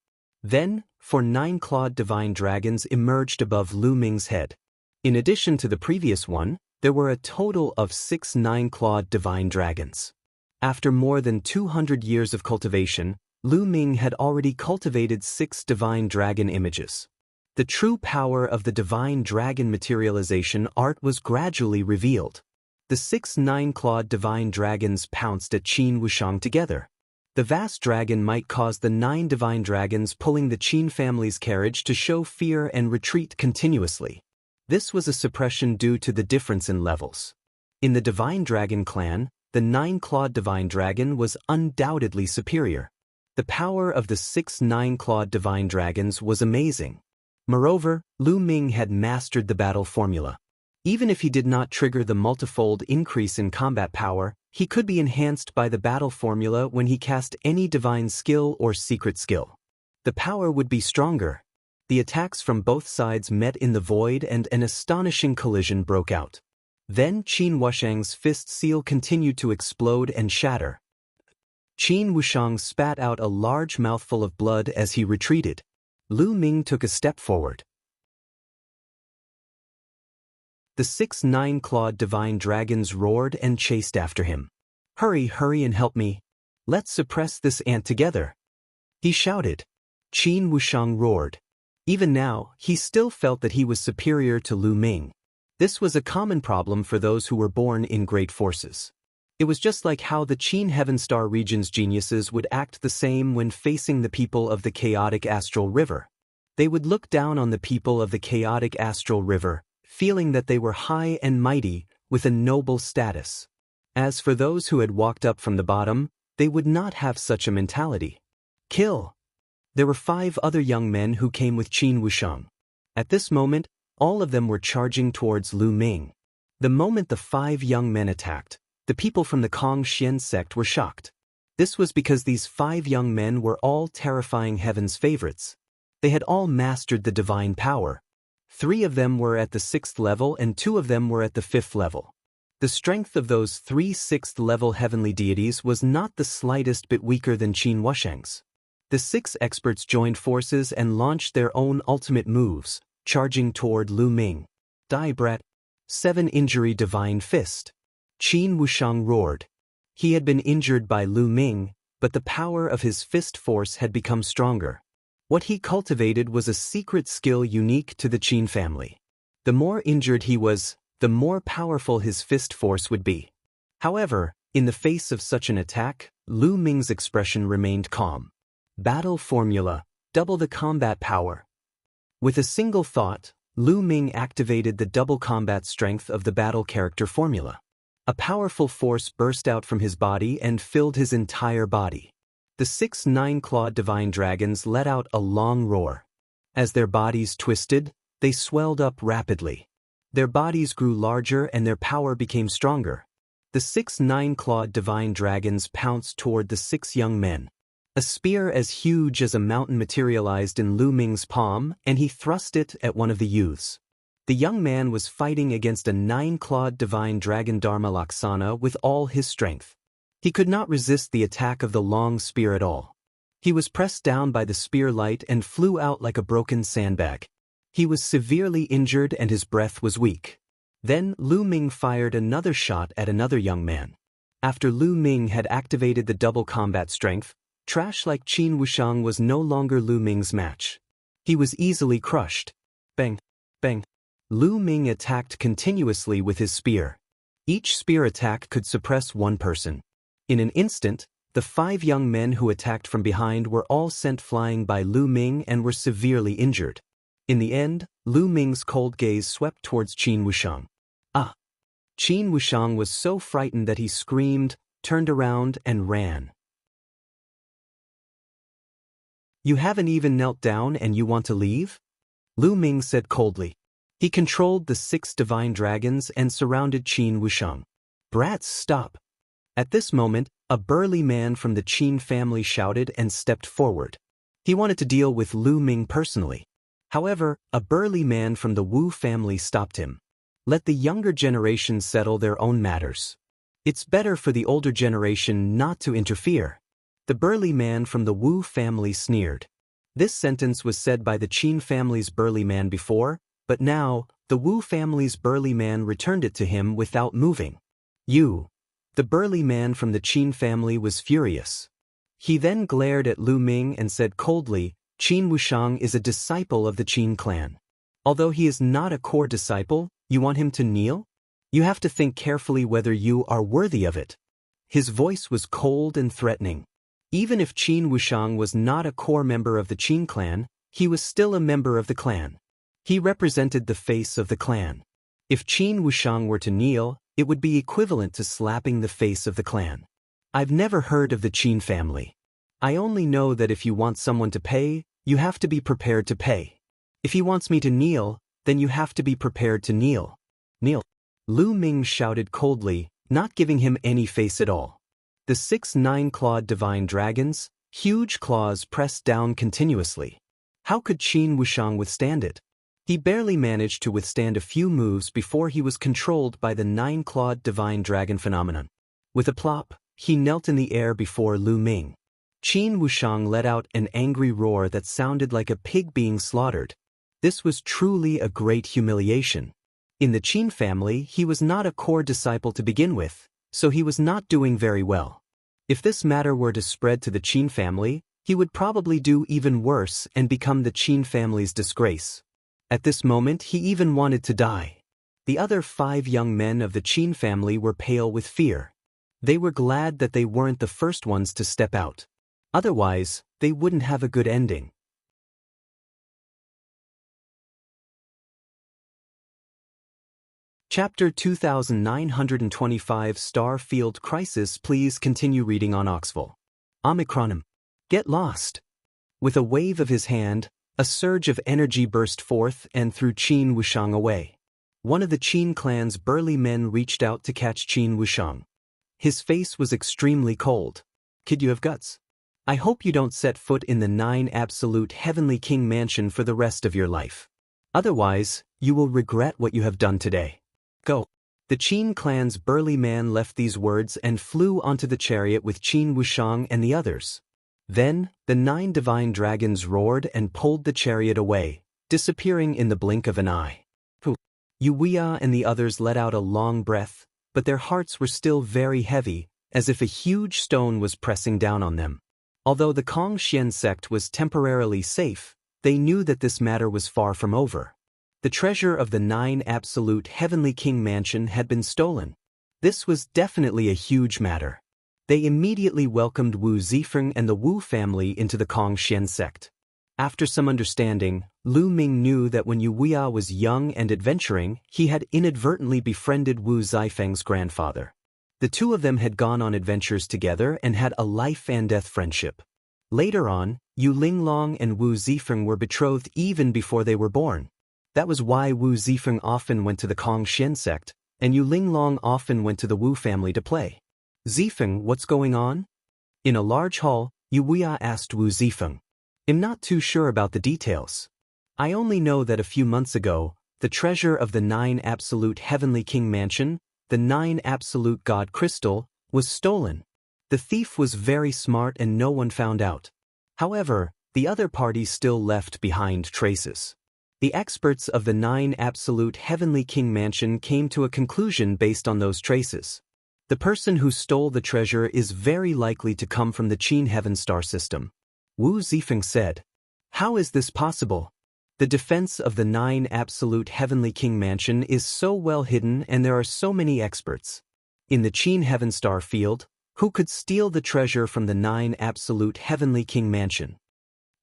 S1: Then, 4 9-clawed divine dragons emerged above Lu Ming's head. In addition to the previous one, there were a total of 6 9-clawed divine dragons. After more than 200 years of cultivation, Lu Ming had already cultivated 6 divine dragon images. The true power of the divine dragon materialization art was gradually revealed. The 6 9-clawed divine dragons pounced at Qin Wushang together. The vast dragon might cause the 9 divine dragons pulling the Qin family's carriage to show fear and retreat continuously. This was a suppression due to the difference in levels. In the Divine Dragon clan, the 9-clawed Divine Dragon was undoubtedly superior. The power of the 6 9-clawed Divine Dragons was amazing. Moreover, Lu Ming had mastered the battle formula. Even if he did not trigger the multifold increase in combat power, he could be enhanced by the battle formula when he cast any divine skill or secret skill. The power would be stronger. The attacks from both sides met in the void and an astonishing collision broke out. Then Qin Wuxiang's fist seal continued to explode and shatter. Qin Wuxiang spat out a large mouthful of blood as he retreated. Lu Ming took a step forward. The 6 9-clawed divine dragons roared and chased after him. "Hurry, hurry and help me. Let's suppress this ant together," he shouted. Qin Wuxiang roared. Even now, he still felt that he was superior to Lu Ming. This was a common problem for those who were born in great forces. It was just like how the Qin Heaven Star region's geniuses would act the same when facing the people of the chaotic astral river. They would look down on the people of the chaotic astral river, feeling that they were high and mighty, with a noble status. As for those who had walked up from the bottom, they would not have such a mentality. Kill! There were 5 other young men who came with Qin Wuxiang. At this moment, all of them were charging towards Lu Ming. The moment the 5 young men attacked, the people from the Kong-Xian sect were shocked. This was because these 5 young men were all terrifying heaven's favorites. They had all mastered the divine power. 3 of them were at the 6th level and 2 of them were at the 5th level. The strength of those 3 6th-level heavenly deities was not the slightest bit weaker than Qin Wuxiang's. The 6 experts joined forces and launched their own ultimate moves, charging toward Lu Ming. Die Brat. 7 Injury Divine Fist. Qin Wuxiang roared. He had been injured by Lu Ming, but the power of his fist force had become stronger. What he cultivated was a secret skill unique to the Qin family. The more injured he was, the more powerful his fist force would be. However, in the face of such an attack, Lu Ming's expression remained calm. Battle formula: double the combat power. With a single thought, Lu Ming activated the double combat strength of the battle character formula. A powerful force burst out from his body and filled his entire body. The 6 9-clawed divine dragons let out a long roar. As their bodies twisted, they swelled up rapidly. Their bodies grew larger and their power became stronger. The 6 9-clawed divine dragons pounced toward the 6 young men. A spear as huge as a mountain materialized in Lu Ming's palm, and he thrust it at one of the youths. The young man was fighting against a 9-clawed divine dragon Dharma Laksana with all his strength. He could not resist the attack of the long spear at all. He was pressed down by the spear light and flew out like a broken sandbag. He was severely injured and his breath was weak. Then Lu Ming fired another shot at another young man. After Lu Ming had activated the double combat strength, trash like Qin Wuxiang was no longer Lu Ming's match. He was easily crushed. Bang! Bang! Lu Ming attacked continuously with his spear. Each spear attack could suppress one person. In an instant, the 5 young men who attacked from behind were all sent flying by Lu Ming and were severely injured. In the end, Lu Ming's cold gaze swept towards Qin Wuxiang. Ah! Qin Wuxiang was so frightened that he screamed, turned around, and ran. "You haven't even knelt down and you want to leave?" Lu Ming said coldly. He controlled the 6 divine dragons and surrounded Qin Wuxiang. "Brats, stop!" At this moment, a burly man from the Qin family shouted and stepped forward. He wanted to deal with Lu Ming personally. However, a burly man from the Wu family stopped him. Let the younger generation settle their own matters. It's better for the older generation not to interfere. The burly man from the Wu family sneered. This sentence was said by the Qin family's burly man before, but now, the Wu family's burly man returned it to him without moving. "You." The burly man from the Qin family was furious. He then glared at Lu Ming and said coldly, "Qin Wuxiang is a disciple of the Qin clan. Although he is not a core disciple, you want him to kneel? You have to think carefully whether you are worthy of it." His voice was cold and threatening. Even if Qin Wuxiang was not a core member of the Qin clan, he was still a member of the clan. He represented the face of the clan. If Qin Wuxiang were to kneel, it would be equivalent to slapping the face of the clan. I've never heard of the Qin family. I only know that if you want someone to pay, you have to be prepared to pay. If he wants me to kneel, then you have to be prepared to kneel. Kneel. Lu Ming shouted coldly, not giving him any face at all. The 6 9-clawed divine dragons, huge claws pressed down continuously. How could Qin Wuxiang withstand it? He barely managed to withstand a few moves before he was controlled by the 9-clawed divine dragon phenomenon. With a plop, he knelt in the air before Lu Ming. Qin Wuxiang let out an angry roar that sounded like a pig being slaughtered. This was truly a great humiliation. In the Qin family, he was not a core disciple to begin with, so he was not doing very well. If this matter were to spread to the Qin family, he would probably do even worse and become the Qin family's disgrace. At this moment, he even wanted to die. The other 5 young men of the Qin family were pale with fear. They were glad that they weren't the first ones to step out. Otherwise, they wouldn't have a good ending. Chapter 2925 Star Field Crisis. Please continue reading on Oxful. Omicronim. Get lost. With a wave of his hand, a surge of energy burst forth and threw Qin Wuxiang away. One of the Qin clan's burly men reached out to catch Qin Wuxiang. His face was extremely cold. Kid, you have guts. I hope you don't set foot in the 9 absolute heavenly king mansion for the rest of your life. Otherwise, you will regret what you have done today. Go. The Qin clan's burly man left these words and flew onto the chariot with Qin Wuxiang and the others. Then, the 9 divine dragons roared and pulled the chariot away, disappearing in the blink of an eye. Wuxia and the others let out a long breath, but their hearts were still very heavy, as if a huge stone was pressing down on them. Although the Kongxian sect was temporarily safe, they knew that this matter was far from over. The treasure of the 9 absolute heavenly king mansion had been stolen. This was definitely a huge matter. They immediately welcomed Wu Zifeng and the Wu family into the Kongxian sect. After some understanding, Lu Ming knew that when Wuxia was young and adventuring, he had inadvertently befriended Wu Zifeng's grandfather. The two of them had gone on adventures together and had a life-and-death friendship. Later on, Yu Linglong and Wu Zifeng were betrothed even before they were born. That was why Wu Zifeng often went to the Kongxian sect, and Yu Linglong often went to the Wu family to play. Zifeng, what's going on? In a large hall, Wuxia asked Wu Zifeng. I'm not too sure about the details. I only know that a few months ago, the treasure of the 9 absolute heavenly king mansion, the 9 absolute god crystal, was stolen. The thief was very smart and no one found out. However, the other parties still left behind traces. The experts of the 9 absolute heavenly king mansion came to a conclusion based on those traces. The person who stole the treasure is very likely to come from the Qin Heaven Star system. Wu Zifeng said. How is this possible? The defense of the 9 absolute heavenly king mansion is so well hidden and there are so many experts. In the Qin Heaven Star field, who could steal the treasure from the 9 absolute heavenly king mansion?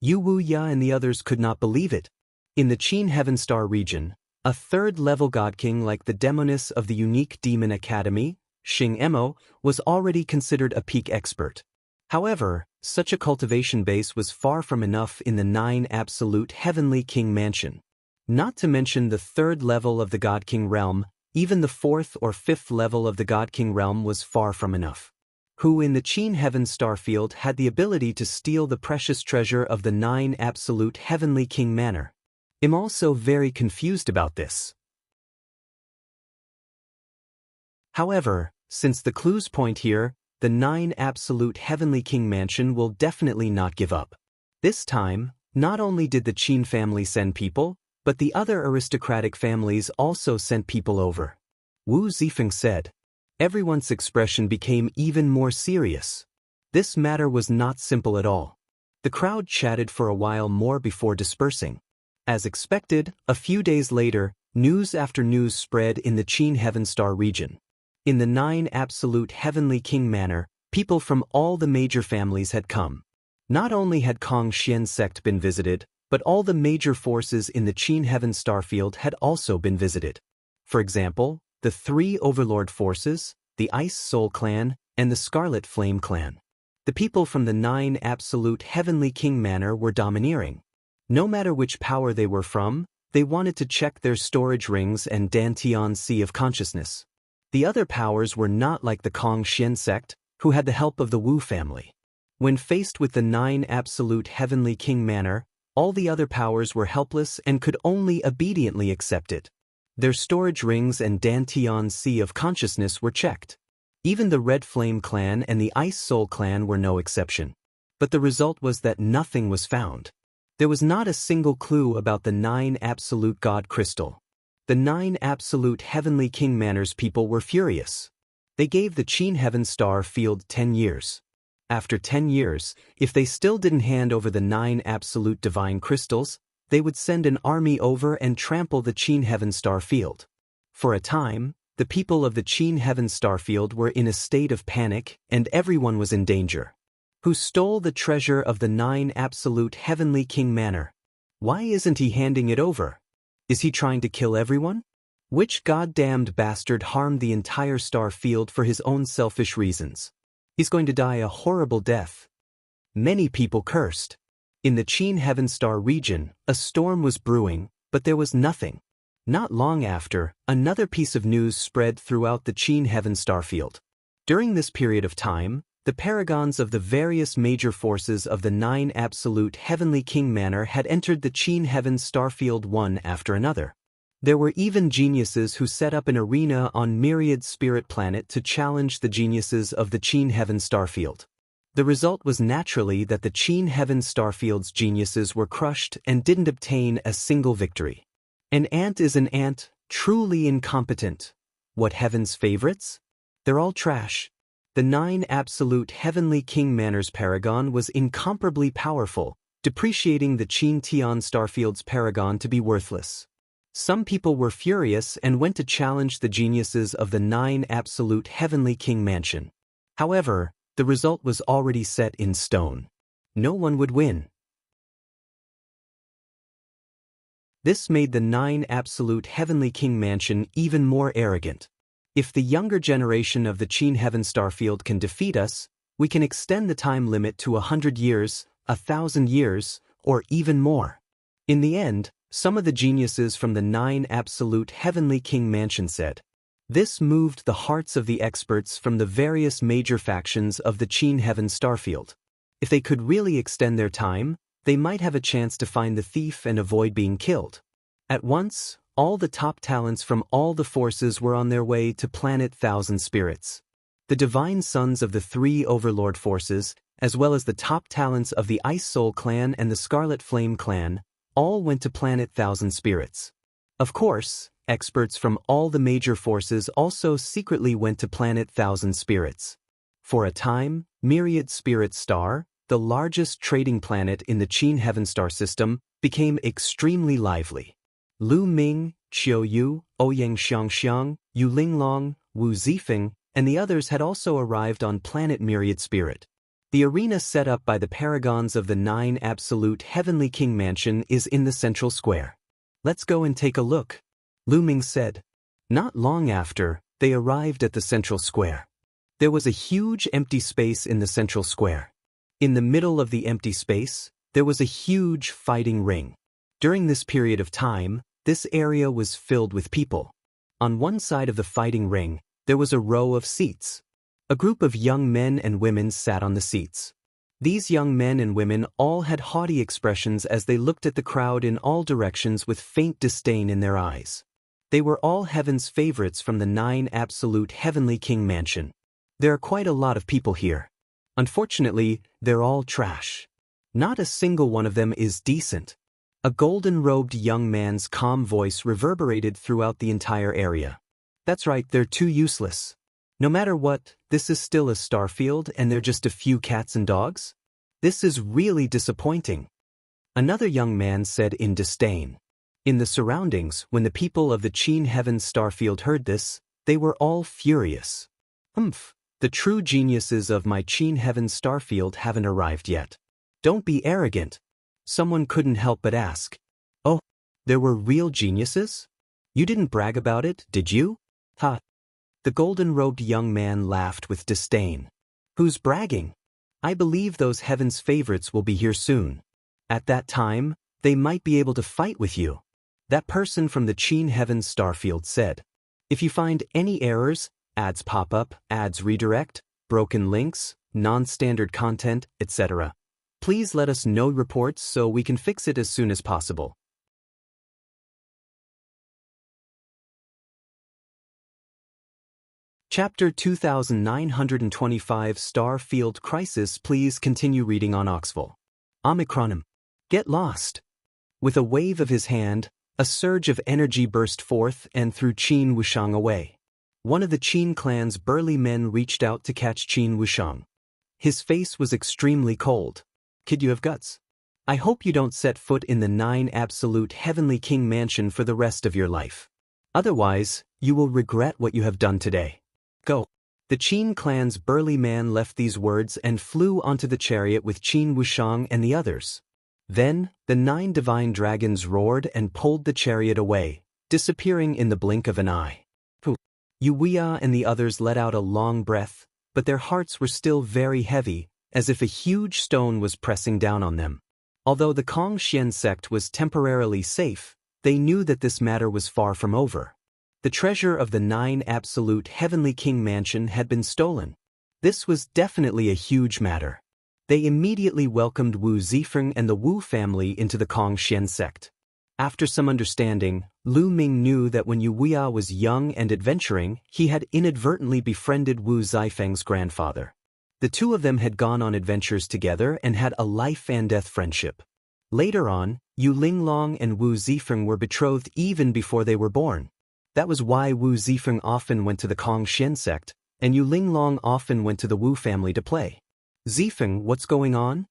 S1: Wuxia and the others could not believe it. In the Qin Heaven Star region, a 3rd-level god king like the demoness of the unique demon academy, Xing Emo, was already considered a peak expert. However, such a cultivation base was far from enough in the 9 absolute heavenly king mansion. Not to mention the 3rd level of the God King realm, even the 4th or 5th level of the God King realm was far from enough. Who in the Qin Heaven Star field had the ability to steal the precious treasure of the 9 absolute heavenly king manor? I'm also very confused about this. However, since the clues point here, the 9 absolute heavenly king mansion will definitely not give up. This time, not only did the Qin family send people, but the other aristocratic families also sent people over. Wu Zifeng said. Everyone's expression became even more serious. This matter was not simple at all. The crowd chatted for a while more before dispersing. As expected, a few days later, news after news spread in the Qin Heaven Star region. In the 9 absolute heavenly king manor, People from all the major families had come. Not only had Kong Xian sect been visited, but all the major forces in the Qin Heaven Starfield had also been visited. For example, the 3 Overlord forces, the Ice Soul Clan, and the Scarlet Flame Clan. The people from the 9 Absolute Heavenly King Manor were domineering. No matter which power they were from, they wanted to check their storage rings and Dantian Sea of Consciousness. The other powers were not like the Kong Xian sect, who had the help of the Wu family. When faced with the 9 Absolute Heavenly King Manor, all the other powers were helpless and could only obediently accept it. Their storage rings and Dantian Sea of Consciousness were checked. Even the Red Flame Clan and the Ice Soul Clan were no exception. But the result was that nothing was found. There was not a single clue about the 9 Absolute God Crystal. The 9 Absolute Heavenly King Manor's people were furious. They gave the Qin Heaven Star Field 10 years. After 10 years, if they still didn't hand over the 9 Absolute Divine Crystals, they would send an army over and trample the Qin Heaven Star Field. For a time, the people of the Qin Heaven Star Field were in a state of panic and everyone was in danger. Who stole the treasure of the 9 Absolute Heavenly King Manor? Why isn't he handing it over? Is he trying to kill everyone? Which goddamned bastard harmed the entire star field for his own selfish reasons? He's going to die a horrible death. Many people cursed. In the Qin Heaven Star region, a storm was brewing, but there was nothing. Not long after, another piece of news spread throughout the Qin Heaven Starfield. During this period of time, the paragons of the various major forces of the 9 Absolute Heavenly King Manor had entered the Qin Heaven Starfield one after another. There were even geniuses who set up an arena on Myriad Spirit Planet to challenge the geniuses of the Qin Heaven Starfield. The result was naturally that the Qin Heaven Starfield's geniuses were crushed and didn't obtain a single victory. An ant is an ant, truly incompetent. What heaven's favorites? They're all trash. The 9 Absolute Heavenly King Manor's paragon was incomparably powerful, depreciating the Qin Tian Starfield's paragon to be worthless. Some people were furious and went to challenge the geniuses of the 9 Absolute Heavenly King Mansion. However, the result was already set in stone. No one would win. This made the 9 Absolute Heavenly King Mansion even more arrogant. If the younger generation of the Qin Heaven Starfield can defeat us, we can extend the time limit to 100 years, 1,000 years, or even more. In the end, some of the geniuses from the 9 Absolute Heavenly King Mansion said. This moved the hearts of the experts from the various major factions of the Qin Heaven Starfield. If they could really extend their time, they might have a chance to find the thief and avoid being killed. At once, all the top talents from all the forces were on their way to Planet Thousand Spirits. The divine sons of the 3 Overlord forces, as well as the top talents of the Ice Soul Clan and the Scarlet Flame Clan, all went to Planet Thousand Spirits. Of course, experts from all the major forces also secretly went to Planet Thousand Spirits. For a time, Myriad Spirit Star, the largest trading planet in the Qin Heaven Star system, became extremely lively. Lu Ming, Qiu Yu, Ouyang Xiangxiang, Yu Linglong, Wu Zifeng, and the others had also arrived on planet Myriad Spirit. The arena set up by the paragons of the 9 Absolute Heavenly King Mansion is in the central square. Let's go and take a look, Lu Ming said. Not long after, they arrived at the central square. There was a huge empty space in the central square. In the middle of the empty space, there was a huge fighting ring. During this period of time, this area was filled with people. On one side of the fighting ring, there was a row of seats. A group of young men and women sat on the seats. These young men and women all had haughty expressions as they looked at the crowd in all directions with faint disdain in their eyes. They were all heaven's favorites from the 9 Absolute Heavenly King Mansion. There are quite a lot of people here. Unfortunately, they're all trash. Not a single one of them is decent. A golden-robed young man's calm voice reverberated throughout the entire area. That's right, they're too useless. No matter what, this is still a starfield and they're just a few cats and dogs? This is really disappointing. Another young man said in disdain. In the surroundings, when the people of the Qin Heaven Starfield heard this, they were all furious. The true geniuses of my Qin Heaven starfield haven't arrived yet. Don't be arrogant. Someone couldn't help but ask. Oh, there were real geniuses? You didn't brag about it, did you? Ha. The golden-robed young man laughed with disdain. Who's bragging? I believe those heaven's favorites will be here soon. At that time, they might be able to fight with you. That person from the Qin Heaven starfield said. If you find any errors, ads pop up, ads redirect, broken links, non-standard content, etc., please let us know reports so we can fix it as soon as possible. Chapter 2925 Star Field Crisis. Please continue reading on Oxful. Omicronim. Get lost. With a wave of his hand, a surge of energy burst forth and threw Qin Wuxiang away. One of the Qin clan's burly men reached out to catch Qin Wuxiang. His face was extremely cold. Kid, you have guts. I hope you don't set foot in the 9 Absolute Heavenly King Mansion for the rest of your life. Otherwise, you will regret what you have done today. Go. The Qin clan's burly man left these words and flew onto the chariot with Qin Wuxiang and the others. Then, the 9 divine dragons roared and pulled the chariot away, disappearing in the blink of an eye. Wuxia and the others let out a long breath, but their hearts were still very heavy, as if a huge stone was pressing down on them. Although the Kongxian sect was temporarily safe, they knew that this matter was far from over. The treasure of the 9 Absolute Heavenly King Mansion had been stolen. This was definitely a huge matter. They immediately welcomed Wu Zifeng and the Wu family into the Kongxian sect. After some understanding, Lu Ming knew that when Wuxia was young and adventuring, he had inadvertently befriended Wu Zifeng's grandfather. The two of them had gone on adventures together and had a life-and-death friendship. Later on, Yu Linglong and Wu Zifeng were betrothed even before they were born. That was why Wu Zifeng often went to the Kongxian sect, and Yu Linglong often went to the Wu family to play. Zifeng, what's going on?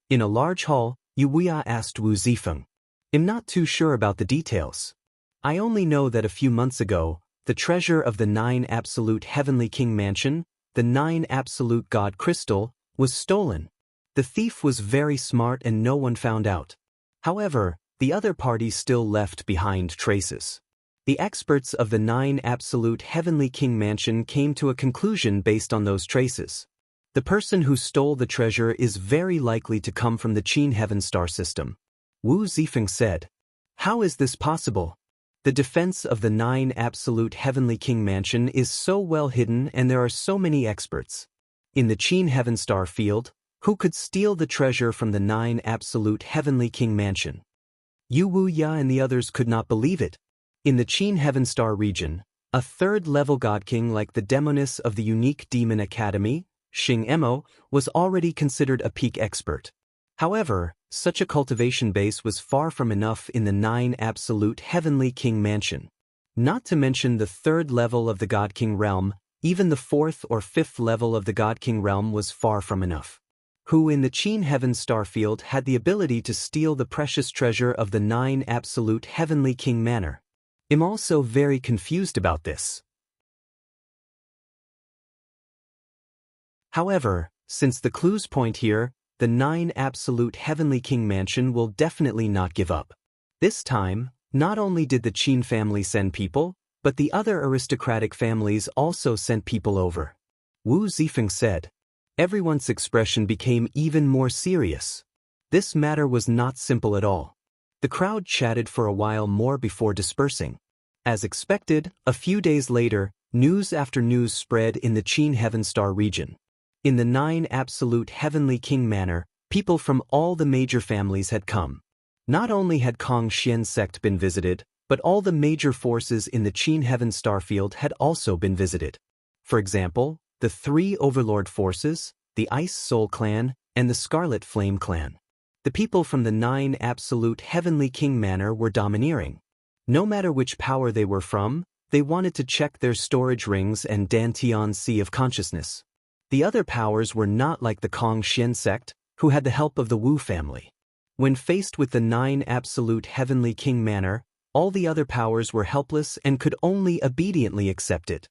S1: In a large hall, Wuxia asked Wu Zifeng. I'm not too sure about the details. I only know that a few months ago, the treasure of the 9 Absolute Heavenly King Mansion, the 9 Absolute God Crystal, was stolen. The thief was very smart and no one found out. However, the other parties still left behind traces. The experts of the 9 Absolute Heavenly King Mansion came to a conclusion based on those traces. The person who stole the treasure is very likely to come from the Qin Heaven star system. Wu Zifeng said. How is this possible? The defense of the 9 Absolute Heavenly King Mansion is so well hidden and there are so many experts. In the Qin Heaven star field, who could steal the treasure from the 9 Absolute Heavenly King Mansion? Wuxia and the others could not believe it. In the Qin Heaven star region, a third-level god king like the demoness of the unique demon academy, Xing Emo, was already considered a peak expert. However, such a cultivation base was far from enough in the 9 Absolute Heavenly King Mansion. Not to mention the 3rd level of the God King realm, even the 4th or 5th level of the God King realm was far from enough. Who in the Qin Heaven starfield had the ability to steal the precious treasure of the 9 Absolute Heavenly King Manor? I'm also very confused about this. However, since the clues point here, the 9 Absolute Heavenly King Mansion will definitely not give up. This time, not only did the Qin family send people, but the other aristocratic families also sent people over. Wu Zifeng said. Everyone's expression became even more serious. This matter was not simple at all. The crowd chatted for a while more before dispersing. As expected, a few days later, news after news spread in the Qin Heaven star region. In the 9 Absolute Heavenly King Manor, people from all the major families had come. Not only had Kongxian sect been visited, but all the major forces in the Qin Heaven starfield had also been visited. For example, the 3 Overlord forces, the Ice Soul clan, and the Scarlet Flame clan. The people from the 9 Absolute Heavenly King Manor were domineering. No matter which power they were from, they wanted to check their storage rings and Dantian Sea of Consciousness. The other powers were not like the Kongxian sect, who had the help of the Wu family. When faced with the 9 Absolute Heavenly King Manor, all the other powers were helpless and could only obediently accept it.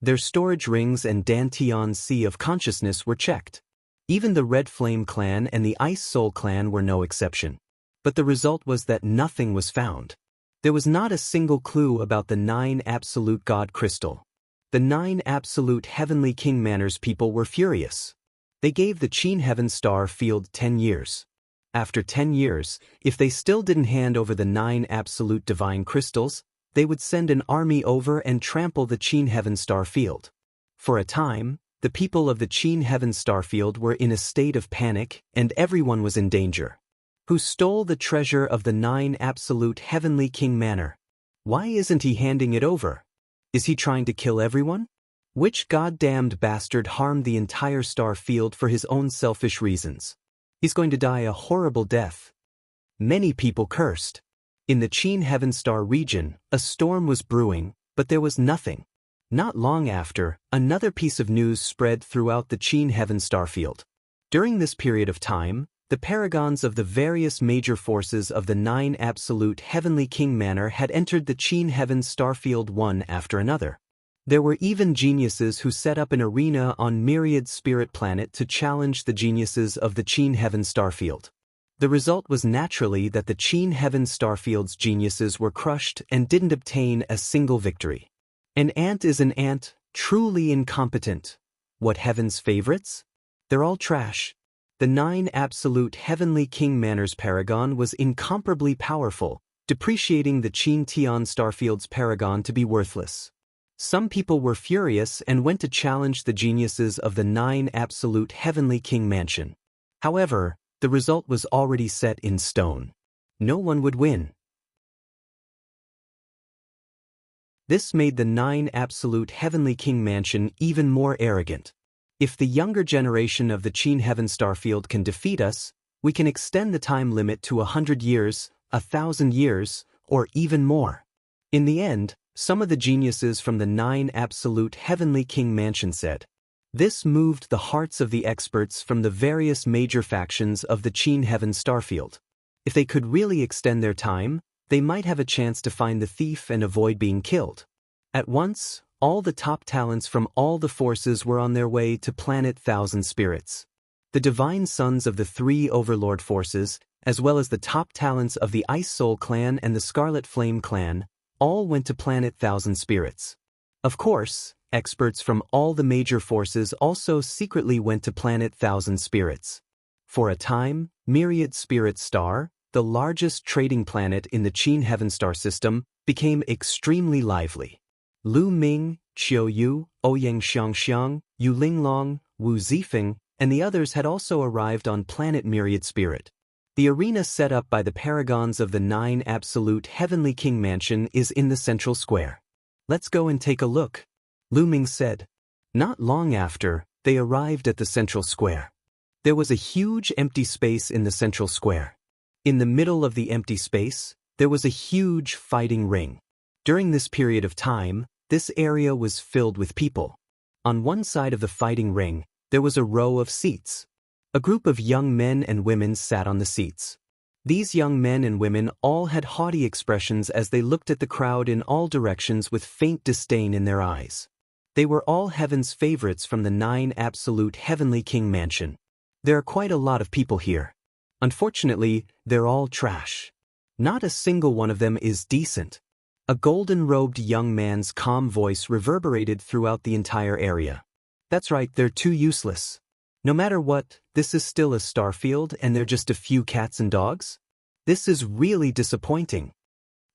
S1: Their storage rings and Dantian Sea of Consciousness were checked. Even the Red Flame clan and the Ice Soul clan were no exception. But the result was that nothing was found. There was not a single clue about the 9 Absolute God Crystal. The 9 Absolute Heavenly King Manners people were furious. They gave the Qin Heaven Star Field 10 years. After 10 years, if they still didn't hand over the 9 Absolute Divine Crystals, they would send an army over and trample the Qin Heaven Star Field. For a time, the people of the Qin Heaven Star Field were in a state of panic, and everyone was in danger. Who stole the treasure of the 9 Absolute Heavenly King Manor? Why isn't he handing it over? Is he trying to kill everyone? Which goddamned bastard harmed the entire star field for his own selfish reasons? He's going to die a horrible death. Many people cursed. In the Qin Heaven Star region, a storm was brewing, but there was nothing. Not long after, another piece of news spread throughout the Qin Heaven Star Field. During this period of time, the paragons of the various major forces of the 9 Absolute Heavenly King Manor had entered the Qin Heaven Starfield one after another. There were even geniuses who set up an arena on Myriad Spirit Planet to challenge the geniuses of the Qin Heaven Starfield. The result was naturally that the Qin Heaven Starfield's geniuses were crushed and didn't obtain a single victory. An ant is an ant, truly incompetent. What heaven's favorites? They're all trash. The 9 Absolute Heavenly King Manor's paragon was incomparably powerful, depreciating the Qin Tian Starfield's paragon to be worthless. Some people were furious and went to challenge the geniuses of the 9 Absolute Heavenly King Mansion. However, the result was already set in stone. No one would win. This made the 9 Absolute Heavenly King Mansion even more arrogant. If the younger generation of the Qin Heaven Starfield can defeat us, we can extend the time limit to 100 years, 1,000 years, or even more. In the end, some of the geniuses from the 9 Absolute Heavenly King Mansion said. This moved the hearts of the experts from the various major factions of the Qin Heaven Starfield. If they could really extend their time, they might have a chance to find the thief and avoid being killed. At once, all the top talents from all the forces were on their way to Planet Thousand Spirits. The divine sons of the 3 Overlord forces, as well as the top talents of the Ice Soul clan and the Scarlet Flame clan, all went to Planet Thousand Spirits. Of course, experts from all the major forces also secretly went to Planet Thousand Spirits. For a time, Myriad Spirit Star, the largest trading planet in the Qin Heaven Star system, became extremely lively. Lu Ming, Qiu Yu, Ouyang Xiangxiang, Yu Linglong, Wu Zifeng, and the others had also arrived on planet Myriad Spirit. The arena set up by the paragons of the 9 Absolute Heavenly King Mansion is in the central square. Let's go and take a look, Lu Ming said. Not long after, they arrived at the central square. There was a huge empty space in the central square. In the middle of the empty space, there was a huge fighting ring. During this period of time, this area was filled with people. On one side of the fighting ring, there was a row of seats. A group of young men and women sat on the seats. These young men and women all had haughty expressions as they looked at the crowd in all directions with faint disdain in their eyes. They were all heaven's favorites from the 9 Absolute Heavenly King Mansion. There are quite a lot of people here. Unfortunately, they're all trash. Not a single one of them is decent. A golden-robed young man's calm voice reverberated throughout the entire area. That's right, they're too useless. No matter what, this is still a starfield and they're just a few cats and dogs? This is really disappointing.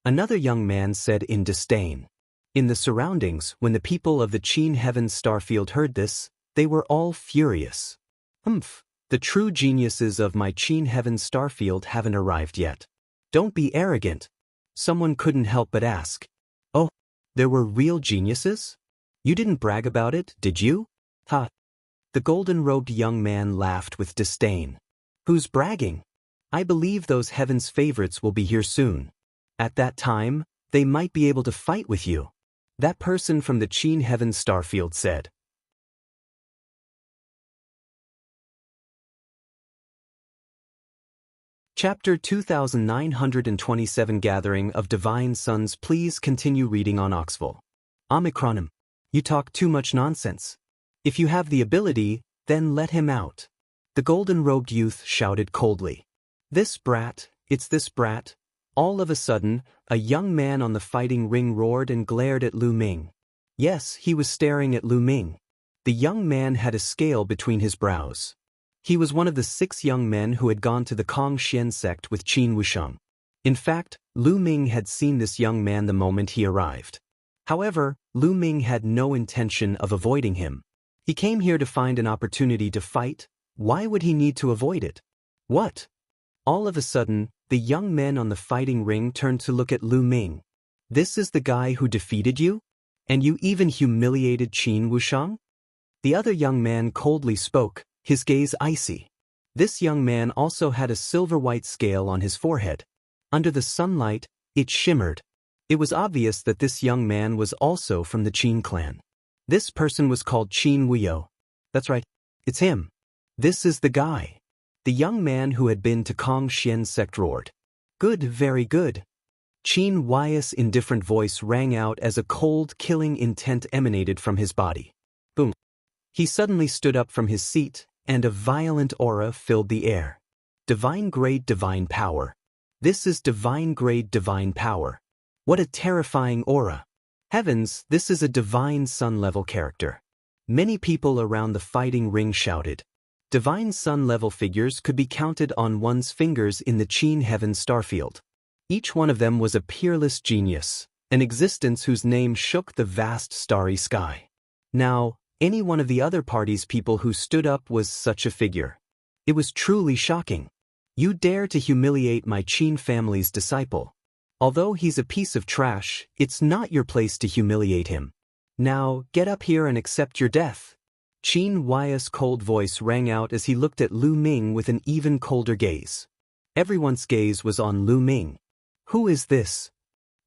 S1: Another young man said in disdain. In the surroundings, when the people of the Qin Heaven Starfield heard this, they were all furious. The true geniuses of my Qin Heaven Starfield haven't arrived yet. Don't be arrogant. Someone couldn't help but ask. Oh, there were real geniuses? You didn't brag about it, did you? Ha! The golden-robed young man laughed with disdain. Who's bragging? I believe those heaven's favorites will be here soon. At that time, they might be able to fight with you. That person from the Qin Heaven Starfield said. Chapter 2927 Gathering of Divine Sons. Please continue reading on Oxful. Omicronim. You talk too much nonsense. If you have the ability, then let him out. The golden-robed youth shouted coldly. This brat, it's this brat. All of a sudden, a young man on the fighting ring roared and glared at Lu Ming. Yes, he was staring at Lu Ming. The young man had a scale between his brows. He was one of the 6 young men who had gone to the Kongxian sect with Qin Wusheng. In fact, Lu Ming had seen this young man the moment he arrived. However, Lu Ming had no intention of avoiding him. He came here to find an opportunity to fight. Why would he need to avoid it? What? All of a sudden, the young men on the fighting ring turned to look at Lu Ming. This is the guy who defeated you? And you even humiliated Qin Wusheng? The other young man coldly spoke, his gaze icy. This young man also had a silver-white scale on his forehead. Under the sunlight, it shimmered. It was obvious that this young man was also from the Qin clan. This person was called Qin Wuyo. That's right, it's him. This is the guy. The young man who had been to Kongxian sect roared. Good, very good. Qin Wuyo's indifferent voice rang out as a cold, killing intent emanated from his body. Boom. He suddenly stood up from his seat, and a violent aura filled the air. Divine-grade divine power. This is divine-grade divine power. What a terrifying aura. Heavens, this is a divine sun-level character. Many people around the fighting ring shouted. Divine sun-level figures could be counted on one's fingers in the Qin heaven starfield. Each one of them was a peerless genius, an existence whose name shook the vast starry sky. Now, any one of the other party's people who stood up was such a figure. It was truly shocking. You dare to humiliate my Qin family's disciple. Although he's a piece of trash, it's not your place to humiliate him. Now, get up here and accept your death. Qin Wuyo's cold voice rang out as he looked at Lu Ming with an even colder gaze. Everyone's gaze was on Lu Ming. Who is this?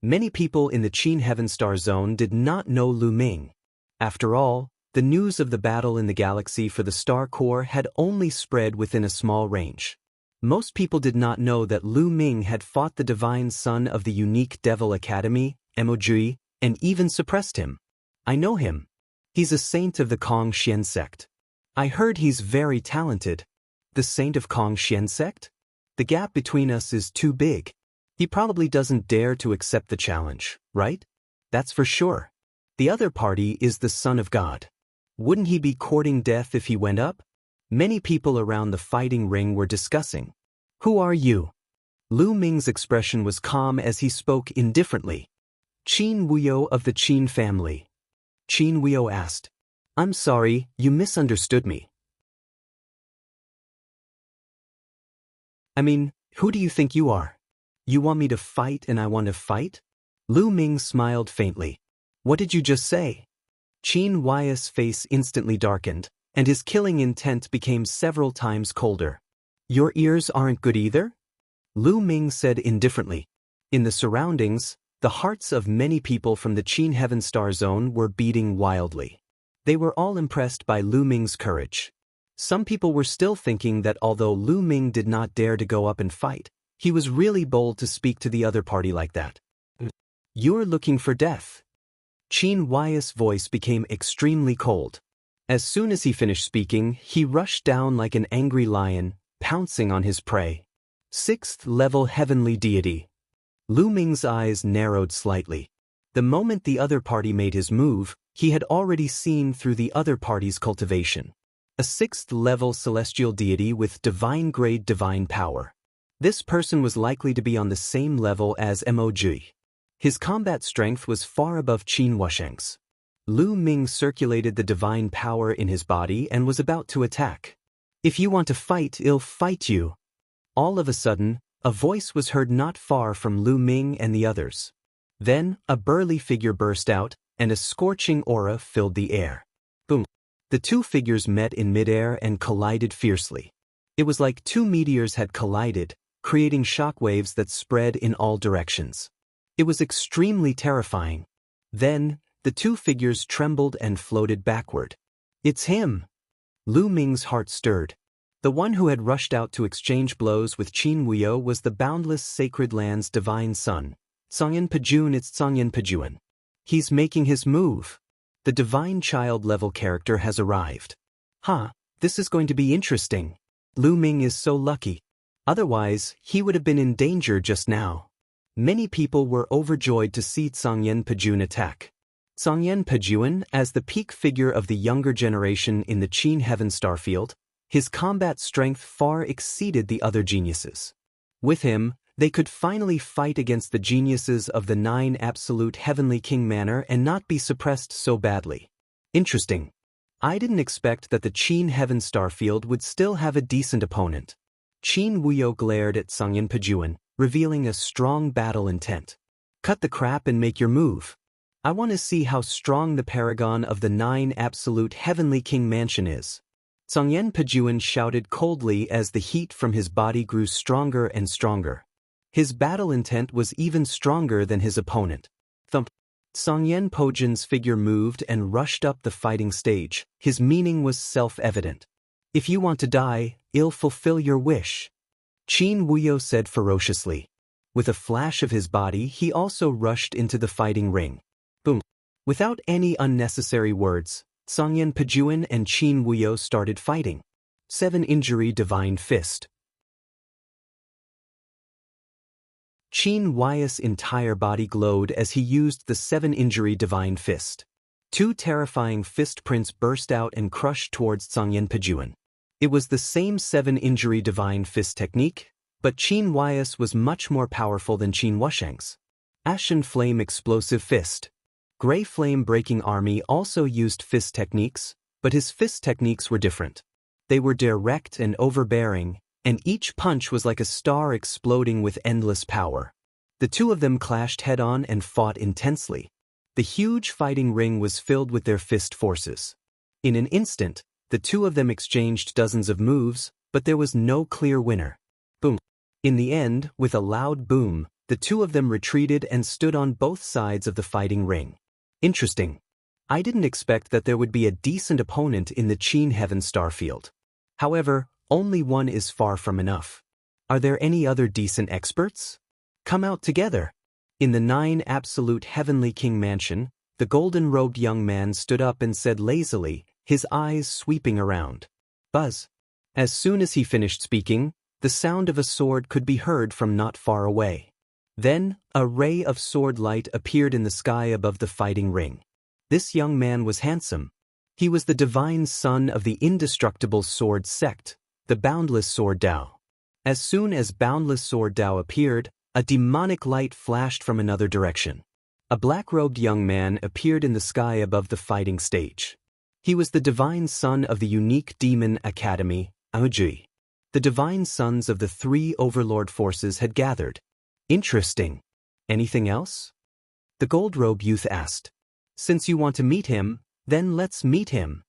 S1: Many people in the Qin Heaven Star Zone did not know Lu Ming. After all, the news of the battle in the galaxy for the Star Core had only spread within a small range. Most people did not know that Lu Ming had fought the divine son of the unique Devil Academy, Emojui, and even suppressed him. I know him. He's a saint of the Kongxian sect. I heard he's very talented. The saint of Kongxian sect? The gap between us is too big. He probably doesn't dare to accept the challenge, right? That's for sure. The other party is the son of God. Wouldn't he be courting death if he went up? Many people around the fighting ring were discussing. Who are you? Lu Ming's expression was calm as he spoke indifferently. Qin Wuyo of the Qin family. Qin Wuyo asked. I'm sorry, you misunderstood me. I mean, who do you think you are? You want me to fight and I want to fight? Lu Ming smiled faintly. What did you just say? Qin Wuyo's face instantly darkened, and his killing intent became several times colder. Your ears aren't good either? Lu Ming said indifferently. In the surroundings, the hearts of many people from the Qin Heaven Star Zone were beating wildly. They were all impressed by Lu Ming's courage. Some people were still thinking that although Lu Ming did not dare to go up and fight, he was really bold to speak to the other party like that. You're looking for death. Qin Wuyo's voice became extremely cold. As soon as he finished speaking, he rushed down like an angry lion, pouncing on his prey. 6th level heavenly deity. Lu Ming's eyes narrowed slightly. The moment the other party made his move, he had already seen through the other party's cultivation. A 6th level celestial deity with divine-grade divine power. This person was likely to be on the same level as Emojui. His combat strength was far above Qin Wusheng's. Lu Ming circulated the divine power in his body and was about to attack. If you want to fight, I'll fight you. All of a sudden, a voice was heard not far from Lu Ming and the others. Then, a burly figure burst out, and a scorching aura filled the air. Boom. The two figures met in midair and collided fiercely. It was like two meteors had collided, creating shockwaves that spread in all directions. It was extremely terrifying. Then, the two figures trembled and floated backward. It's him! Lu Ming's heart stirred. The one who had rushed out to exchange blows with Qin Wuyo was the boundless sacred land's divine son. Tsangyan Pajun, it's Tsangyan Pajuan. He's making his move. The divine child-level character has arrived. This is going to be interesting. Lu Ming is so lucky. Otherwise, he would have been in danger just now. Many people were overjoyed to see Zhangyan Pejun attack. Zhangyan Pejun, as the peak figure of the younger generation in the Qin Heaven Starfield, his combat strength far exceeded the other geniuses. With him, they could finally fight against the geniuses of the 9 absolute Heavenly King manner and not be suppressed so badly. Interesting. I didn't expect that the Qin Heaven Starfield would still have a decent opponent. Qin Wuyo glared at Zhangyan Pejun, revealing a strong battle intent. Cut the crap and make your move. I want to see how strong the paragon of the 9 absolute Heavenly King mansion is. Zhangyan Pejun shouted coldly as the heat from his body grew stronger and stronger. His battle intent was even stronger than his opponent. Thump. Zhangyan Pejun's figure moved and rushed up the fighting stage. His meaning was self-evident. If you want to die, I'll fulfill your wish. Qin Wuyo said ferociously. With a flash of his body, he also rushed into the fighting ring. Boom. Without any unnecessary words, Zhangyan Pejun and Qin Wuyo started fighting. 7 Injury Divine Fist. Qin Wuyo's entire body glowed as he used the 7 Injury Divine Fist. 2 terrifying fist prints burst out and crushed towards Zhangyan Pejun. It was the same 7 Injury Divine Fist technique, but Qin Wuyo's was much more powerful than Qin Wusheng's. Ashen Flame Explosive Fist. Grey Flame Breaking Army also used fist techniques, but his fist techniques were different. They were direct and overbearing, and each punch was like a star exploding with endless power. The two of them clashed head-on and fought intensely. The huge fighting ring was filled with their fist forces. In an instant, the two of them exchanged dozens of moves, but there was no clear winner. Boom. In the end, with a loud boom, the two of them retreated and stood on both sides of the fighting ring. Interesting. I didn't expect that there would be a decent opponent in the Qin Heaven Starfield. However, only one is far from enough. Are there any other decent experts? Come out together. In the 9 absolute Heavenly King mansion, the golden-robed young man stood up and said lazily, his eyes sweeping around. Buzz. As soon as he finished speaking, the sound of a sword could be heard from not far away. Then, a ray of sword light appeared in the sky above the fighting ring. This young man was handsome. He was the divine son of the indestructible sword sect, the Boundless Sword Dao. As soon as Boundless Sword Dao appeared, a demonic light flashed from another direction. A black-robed young man appeared in the sky above the fighting stage. He was the divine son of the unique demon academy, Audiobook. The divine sons of the 3 overlord forces had gathered. Interesting. Anything else? The gold-robed youth asked. Since you want to meet him, then let's meet him.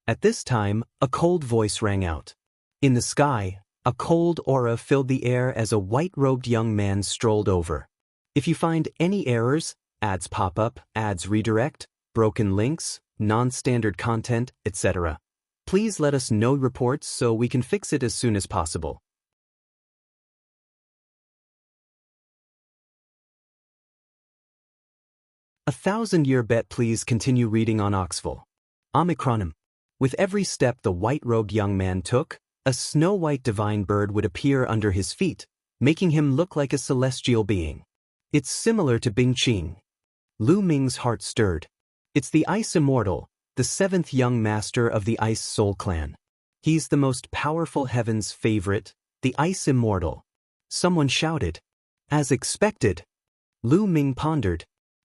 S1: At this time, a cold voice rang out. In the sky, a cold aura filled the air as a white-robed young man strolled over. If you find any errors, ads pop up, ads redirect, broken links, non-standard content, etc., please let us know reports so we can fix it as soon as possible. A 1,000-year bet. Please continue reading on Oxful. Omicronim. With every step the white-robed young man took, a snow-white divine bird would appear under his feet, making him look like a celestial being. It's similar to Bing Qing. Lu Ming's heart stirred. It's the Ice Immortal, the 7th young master of the Ice Soul Clan. He's the most powerful heaven's favorite, the Ice Immortal. Someone shouted. As expected. Lu Ming pondered.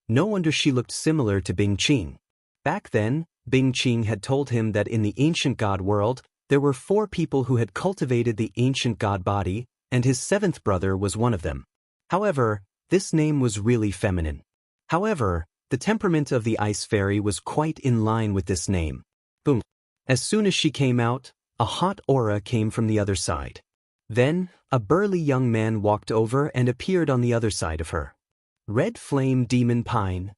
S1: No wonder she looked similar to Bing Qing. Back then, Bing Qing had told him that in the ancient god world, there were 4 people who had cultivated the ancient god body, and his 7th brother was one of them. However, this name was really feminine. However, the temperament of the ice fairy was quite in line with this name. Boom. As soon as she came out, a hot aura came from the other side. Then, a burly young man walked over and appeared on the other side of her. Red Flame Demon Pine.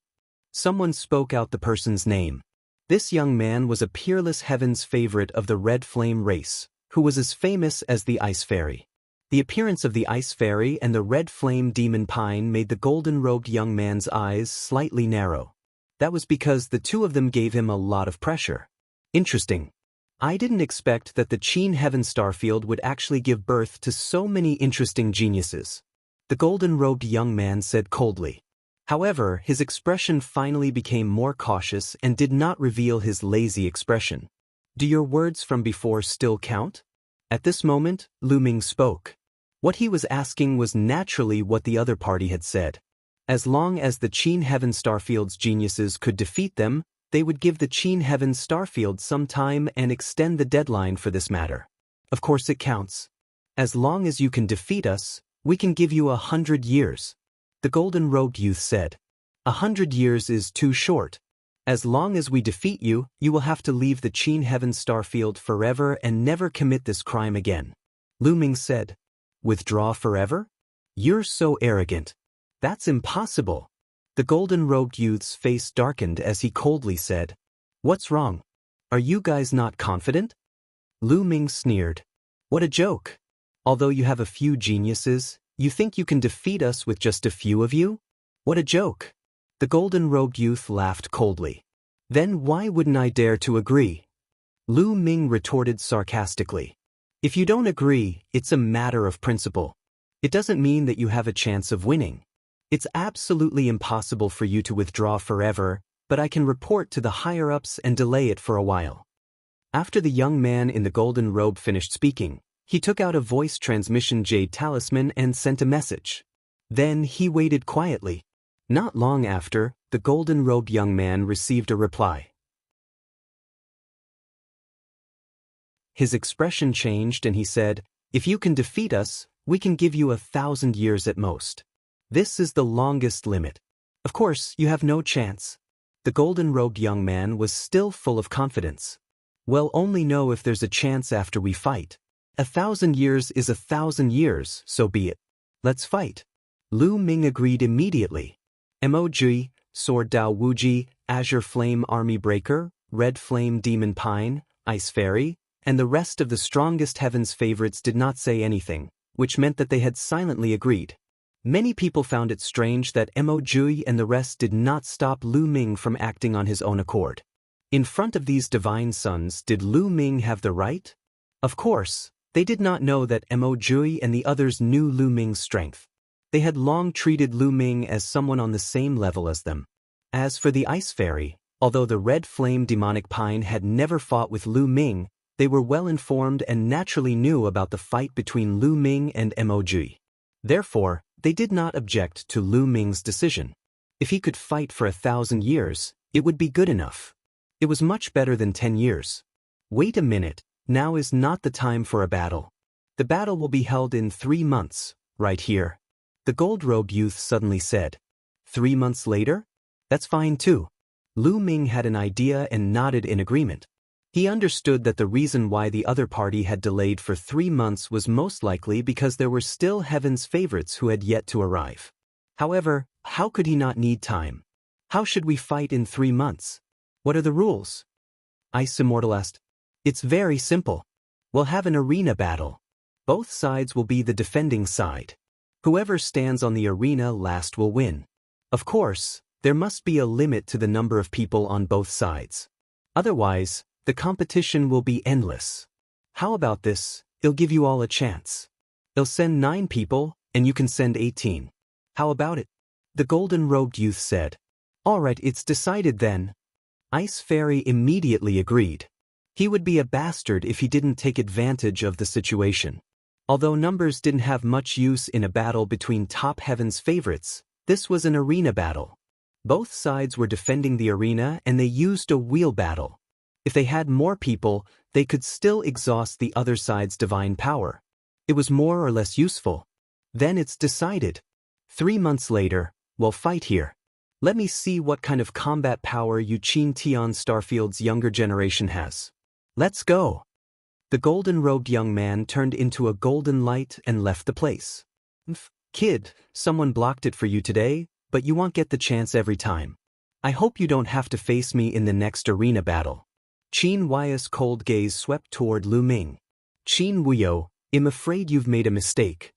S1: Someone spoke out the person's name. This young man was a peerless heaven's favorite of the Red Flame race, who was as famous as the Ice Fairy. The appearance of the Ice Fairy and the Red Flame Demon Pine made the golden-robed young man's eyes slightly narrow. That was because the two of them gave him a lot of pressure. Interesting. I didn't expect that the Qin Heaven Starfield would actually give birth to so many interesting geniuses. The golden-robed young man said coldly. However, his expression finally became more cautious and did not reveal his lazy expression. Do your words from before still count? At this moment, Lu Ming spoke. What he was asking was naturally what the other party had said. As long as the Qin Heaven Starfield's geniuses could defeat them, they would give the Qin Heaven Starfield some time and extend the deadline for this matter. Of course it counts. As long as you can defeat us, we can give you 100 years. The golden-robed youth said. 100 years is too short. As long as we defeat you, you will have to leave the Qin Heaven Starfield forever and never commit this crime again. Lu Ming said. Withdraw forever? You're so arrogant. That's impossible. The golden-robed youth's face darkened as he coldly said. What's wrong? Are you guys not confident? Lu Ming sneered. What a joke. Although you have a few geniuses, you think you can defeat us with just a few of you? What a joke. The golden-robed youth laughed coldly. Then why wouldn't I dare to agree? Lu Ming retorted sarcastically. If you don't agree, it's a matter of principle. It doesn't mean that you have a chance of winning. It's absolutely impossible for you to withdraw forever, but I can report to the higher-ups and delay it for a while. After the young man in the golden robe finished speaking, he took out a voice transmission jade talisman and sent a message. Then he waited quietly. Not long after, the golden-robed young man received a reply. His expression changed and he said, If you can defeat us, we can give you 1,000 years at most. This is the longest limit. Of course, you have no chance. The golden-robed young man was still full of confidence. We'll only know if there's a chance after we fight. 1,000 years is 1,000 years, so be it. Let's fight. Lu Ming agreed immediately. Emoji, Sword Dao Wuji, Azure Flame Army Breaker, Red Flame Demon Pine, Ice Fairy, and the rest of the strongest heaven's favorites did not say anything, which meant that they had silently agreed. Many people found it strange that Emoji and the rest did not stop Lu Ming from acting on his own accord. In front of these divine sons, did Lu Ming have the right? Of course, they did not know that Emoji and the others knew Lu Ming's strength. They had long treated Lu Ming as someone on the same level as them. As for the Ice Fairy, although the Red Flame Demonic Pine had never fought with Lu Ming, they were well informed and naturally knew about the fight between Lu Ming and Emoji. Therefore, they did not object to Lu Ming's decision. If he could fight for 1,000 years, it would be good enough. It was much better than 10 years. Wait a minute, now is not the time for a battle. The battle will be held in 3 months, right here. The gold-robed youth suddenly said. 3 months later? That's fine too. Lu Ming had an idea and nodded in agreement. He understood that the reason why the other party had delayed for 3 months was most likely because there were still heaven's favorites who had yet to arrive. However, how could he not need time? How should we fight in 3 months? What are the rules? Ice Immortal asked. It's very simple. We'll have an arena battle. Both sides will be the defending side. Whoever stands on the arena last will win. Of course, there must be a limit to the number of people on both sides. Otherwise, the competition will be endless. How about this? It'll give you all a chance. They'll send 9 people, and you can send 18. How about it? The golden-robed youth said. All right, it's decided then. Ice Fairy immediately agreed. He would be a bastard if he didn't take advantage of the situation. Although numbers didn't have much use in a battle between top heaven's favorites, this was an arena battle. Both sides were defending the arena and they used a wheel battle. If they had more people, they could still exhaust the other side's divine power. It was more or less useful. Then it's decided. 3 months later, we'll fight here. Let me see what kind of combat power Qin Tian Starfield's younger generation has. Let's go. The golden-robed young man turned into a golden light and left the place. Kid, someone blocked it for you today, but you won't get the chance every time. I hope you don't have to face me in the next arena battle. Qin Hui's cold gaze swept toward Lu Ming. Qin Wuyo, I'm afraid you've made a mistake.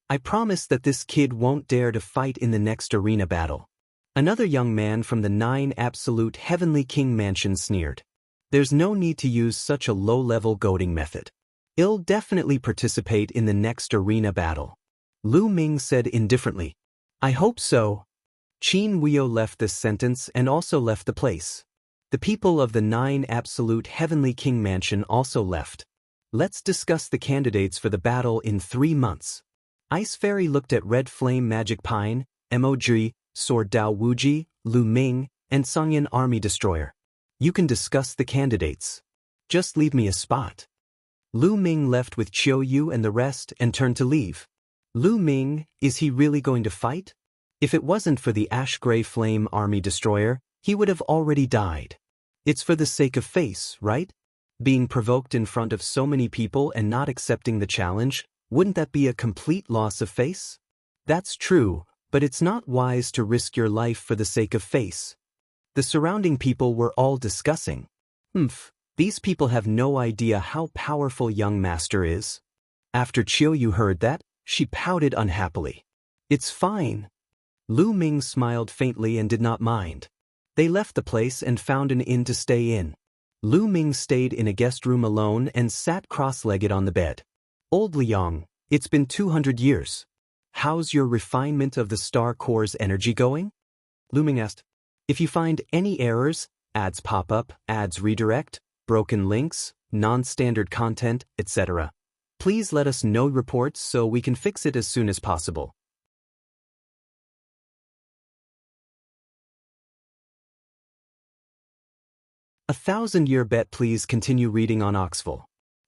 S1: I promise that this kid won't dare to fight in the next arena battle. Another young man from the 9 absolute heavenly king mansion sneered. There's no need to use such a low-level goading method. I'll definitely participate in the next arena battle. Lu Ming said indifferently. I hope so. Qin Huio left this sentence and also left the place. The people of the 9 absolute heavenly king mansion also left. Let's discuss the candidates for the battle in 3 months. Ice Fairy looked at Red Flame Magic Pine, Emoji, Sword Dao Wuji, Lu Ming, and Songyan Army Destroyer. You can discuss the candidates. Just leave me a spot. Lu Ming left with Qiu Yu and the rest and turned to leave. Lu Ming, is he really going to fight? If it wasn't for the Ash Gray Flame Army Destroyer, he would have already died. It's for the sake of face, right? Being provoked in front of so many people and not accepting the challenge, wouldn't that be a complete loss of face? That's true, but it's not wise to risk your life for the sake of face. The surrounding people were all discussing. These people have no idea how powerful young master is. After Qiu Yu heard that, she pouted unhappily. It's fine. Lu Ming smiled faintly and did not mind. They left the place and found an inn to stay in. Lu Ming stayed in a guest room alone and sat cross-legged on the bed. Old Liang, it's been 200 years. How's your refinement of the Star Core's energy going? Lu Ming asked. If you find any errors, ads pop up, ads redirect, broken links, non-standard content, etc., please let us know reports so we can fix it as soon as possible. A 1,000-year bet. Please continue reading on Oxful.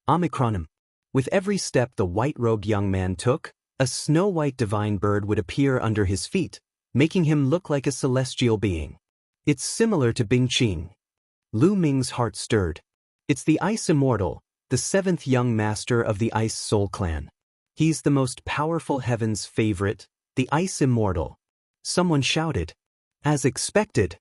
S1: Omicronim. With every step the white-robed young man took, a snow-white divine bird would appear under his feet, making him look like a celestial being. It's similar to Bing Qing. Lu Ming's heart stirred. It's the Ice Immortal, the 7th young master of the Ice Soul Clan. He's the most powerful heaven's favorite, the Ice Immortal. Someone shouted. As expected.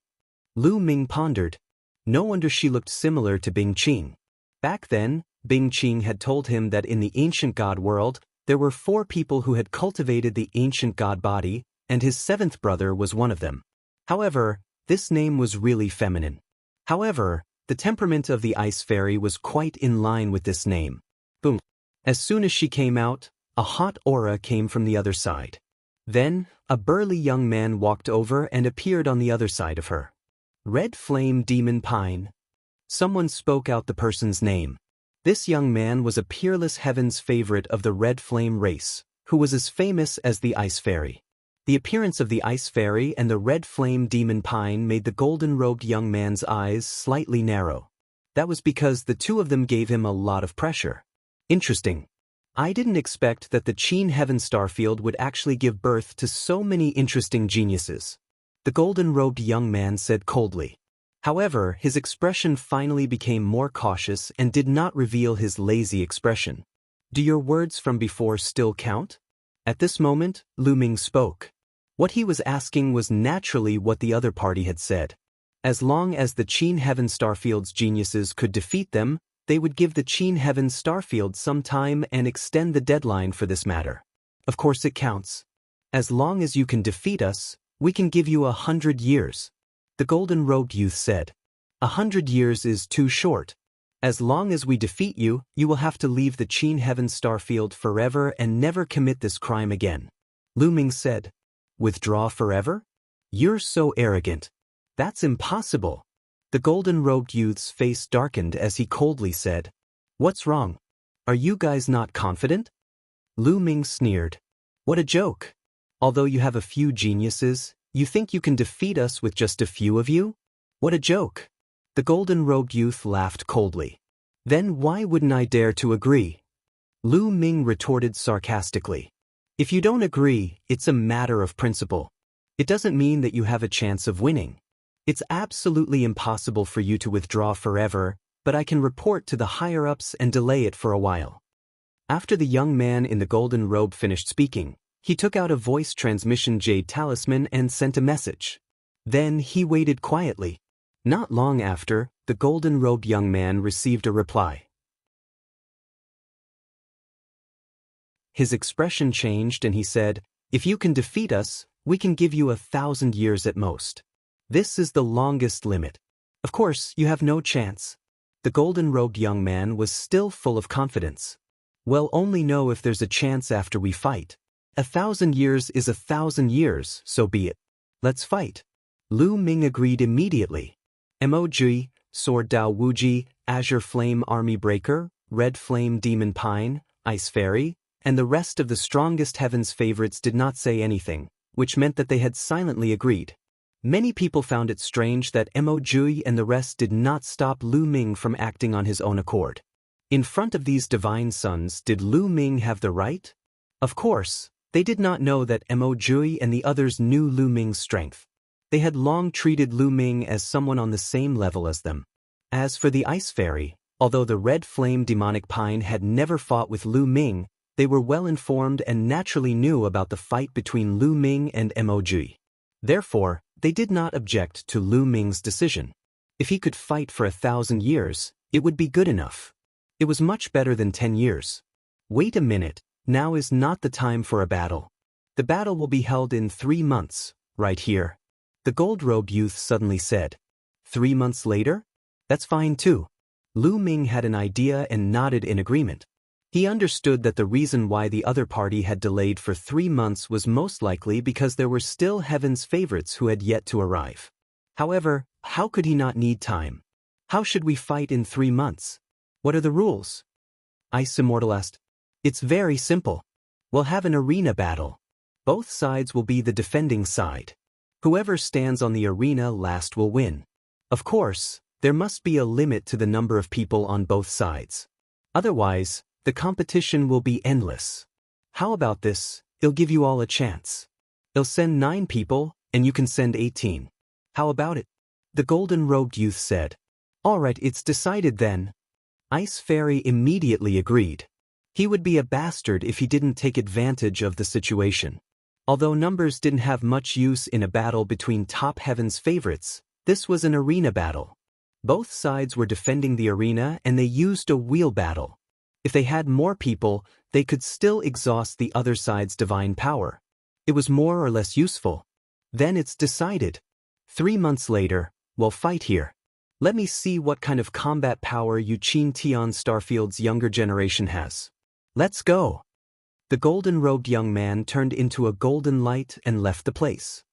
S1: Lu Ming pondered. No wonder she looked similar to Bing Qing. Back then, Bing Qing had told him that in the ancient god world, there were 4 people who had cultivated the ancient god body, and his 7th brother was one of them. However, this name was really feminine. However, the temperament of the Ice Fairy was quite in line with this name. Boom. As soon as she came out, a hot aura came from the other side. Then, a burly young man walked over and appeared on the other side of her. Red Flame Demon Pine. Someone spoke out the person's name. This young man was a peerless heaven's favorite of the Red Flame race, who was as famous as the Ice Fairy. The appearance of the Ice Fairy and the Red Flame Demon Pine made the golden-robed young man's eyes slightly narrow. That was because the 2 of them gave him a lot of pressure. Interesting. I didn't expect that the Qin Heaven Starfield would actually give birth to so many interesting geniuses. The golden-robed young man said coldly. However, his expression finally became more cautious and did not reveal his lazy expression. Do your words from before still count? At this moment, Lu Ming spoke. What he was asking was naturally what the other party had said. As long as the Qin Heaven Starfield's geniuses could defeat them, they would give the Qin Heaven Starfield some time and extend the deadline for this matter. Of course it counts. As long as you can defeat us, we can give you 100 years. The golden-robed youth said. 100 years is too short. As long as we defeat you, you will have to leave the Qin Heaven Starfield forever and never commit this crime again. Lu Ming said. Withdraw forever? You're so arrogant. That's impossible. The golden-robed youth's face darkened as he coldly said. What's wrong? Are you guys not confident? Lu Ming sneered. What a joke. Although you have a few geniuses, you think you can defeat us with just a few of you? What a joke. The golden-robed youth laughed coldly. Then why wouldn't I dare to agree? Lu Ming retorted sarcastically. If you don't agree, it's a matter of principle. It doesn't mean that you have a chance of winning. It's absolutely impossible for you to withdraw forever, but I can report to the higher-ups and delay it for a while. After the young man in the golden robe finished speaking, he took out a voice transmission jade talisman and sent a message. Then he waited quietly. Not long after, the golden-robed young man received a reply. his expression changed and he said, "If you can defeat us, we can give you 1,000 years at most. This is the longest limit. Of course, you have no chance." The golden-robed young man was still full of confidence. "We'll only know if there's a chance after we fight. 1,000 years is 1,000 years, so be it. Let's fight." Lu Ming agreed immediately. Emoji, Sword Dao Wuji, Azure Flame Army Breaker, Red Flame Demon Pine, Ice Fairy, and the rest of the strongest heaven's favorites did not say anything, which meant that they had silently agreed. Many people found it strange that Emoji and the rest did not stop Lu Ming from acting on his own accord. In front of these divine sons, did Lu Ming have the right? Of course, they did not know that Emoji and the others knew Lu Ming's strength. They had long treated Lu Ming as someone on the same level as them. As for the Ice Fairy, although the Red Flame Demonic Pine had never fought with Lu Ming, they were well informed and naturally knew about the fight between Lu Ming and Emoji. Therefore, they did not object to Lu Ming's decision. If he could fight for 1,000 years, it would be good enough. It was much better than 10 years. Wait a minute, now is not the time for a battle. The battle will be held in 3 months, right here. The gold-robed youth suddenly said. 3 months later? That's fine too. Lu Ming had an idea and nodded in agreement. He understood that the reason why the other party had delayed for 3 months was most likely because there were still heaven's favorites who had yet to arrive. However, how could he not need time? How should we fight in 3 months? What are the rules? Ice Immortal asked. It's very simple. We'll have an arena battle. Both sides will be the defending side. Whoever stands on the arena last will win. Of course, there must be a limit to the number of people on both sides. Otherwise, the competition will be endless. How about this? I'll give you all a chance. I'll send 9 people, and you can send 18. How about it? The golden-robed youth said. All right, it's decided then. Ice Fairy immediately agreed. He would be a bastard if he didn't take advantage of the situation. Although numbers didn't have much use in a battle between top heaven's favorites, this was an arena battle. Both sides were defending the arena and they used a wheel battle. If they had more people, they could still exhaust the other side's divine power. It was more or less useful. Then it's decided. 3 months later, we'll fight here. Let me see what kind of combat power Yuqin Tian Starfield's younger generation has. Let's go. The golden-robed young man turned into a golden light and left the place.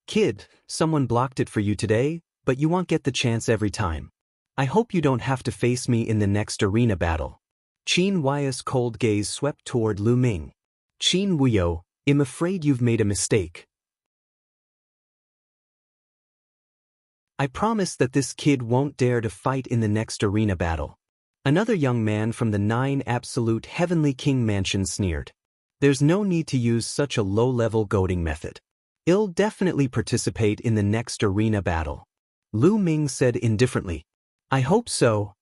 S1: Kid, someone blocked it for you today, but you won't get the chance every time. I hope you don't have to face me in the next arena battle. Qin Hui's cold gaze swept toward Lu Ming. Qin Huio, I'm afraid you've made a mistake. I promise that this kid won't dare to fight in the next arena battle. Another young man from the 9 Absolute Heavenly King Mansion sneered. There's no need to use such a low-level goading method. I'll definitely participate in the next arena battle. Lu Ming said indifferently. I hope so.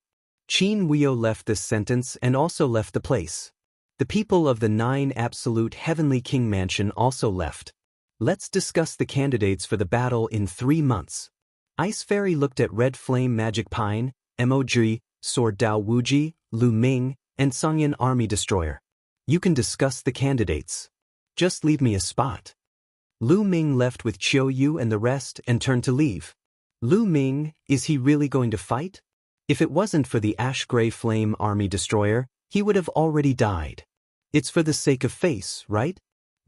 S1: Qin Huio left this sentence and also left the place. The people of the 9 Absolute Heavenly King Mansion also left. Let's discuss the candidates for the battle in 3 months. Ice Fairy looked at Red Flame Magic Pine, Emoji, Sword Dao Wuji, Lu Ming, and Sangyan Army Destroyer. You can discuss the candidates. Just leave me a spot. Lu Ming left with Qiu Yu and the rest and turned to leave. Lu Ming, is he really going to fight? If it wasn't for the Ash Gray Flame Army Destroyer, he would have already died. It's for the sake of face, right?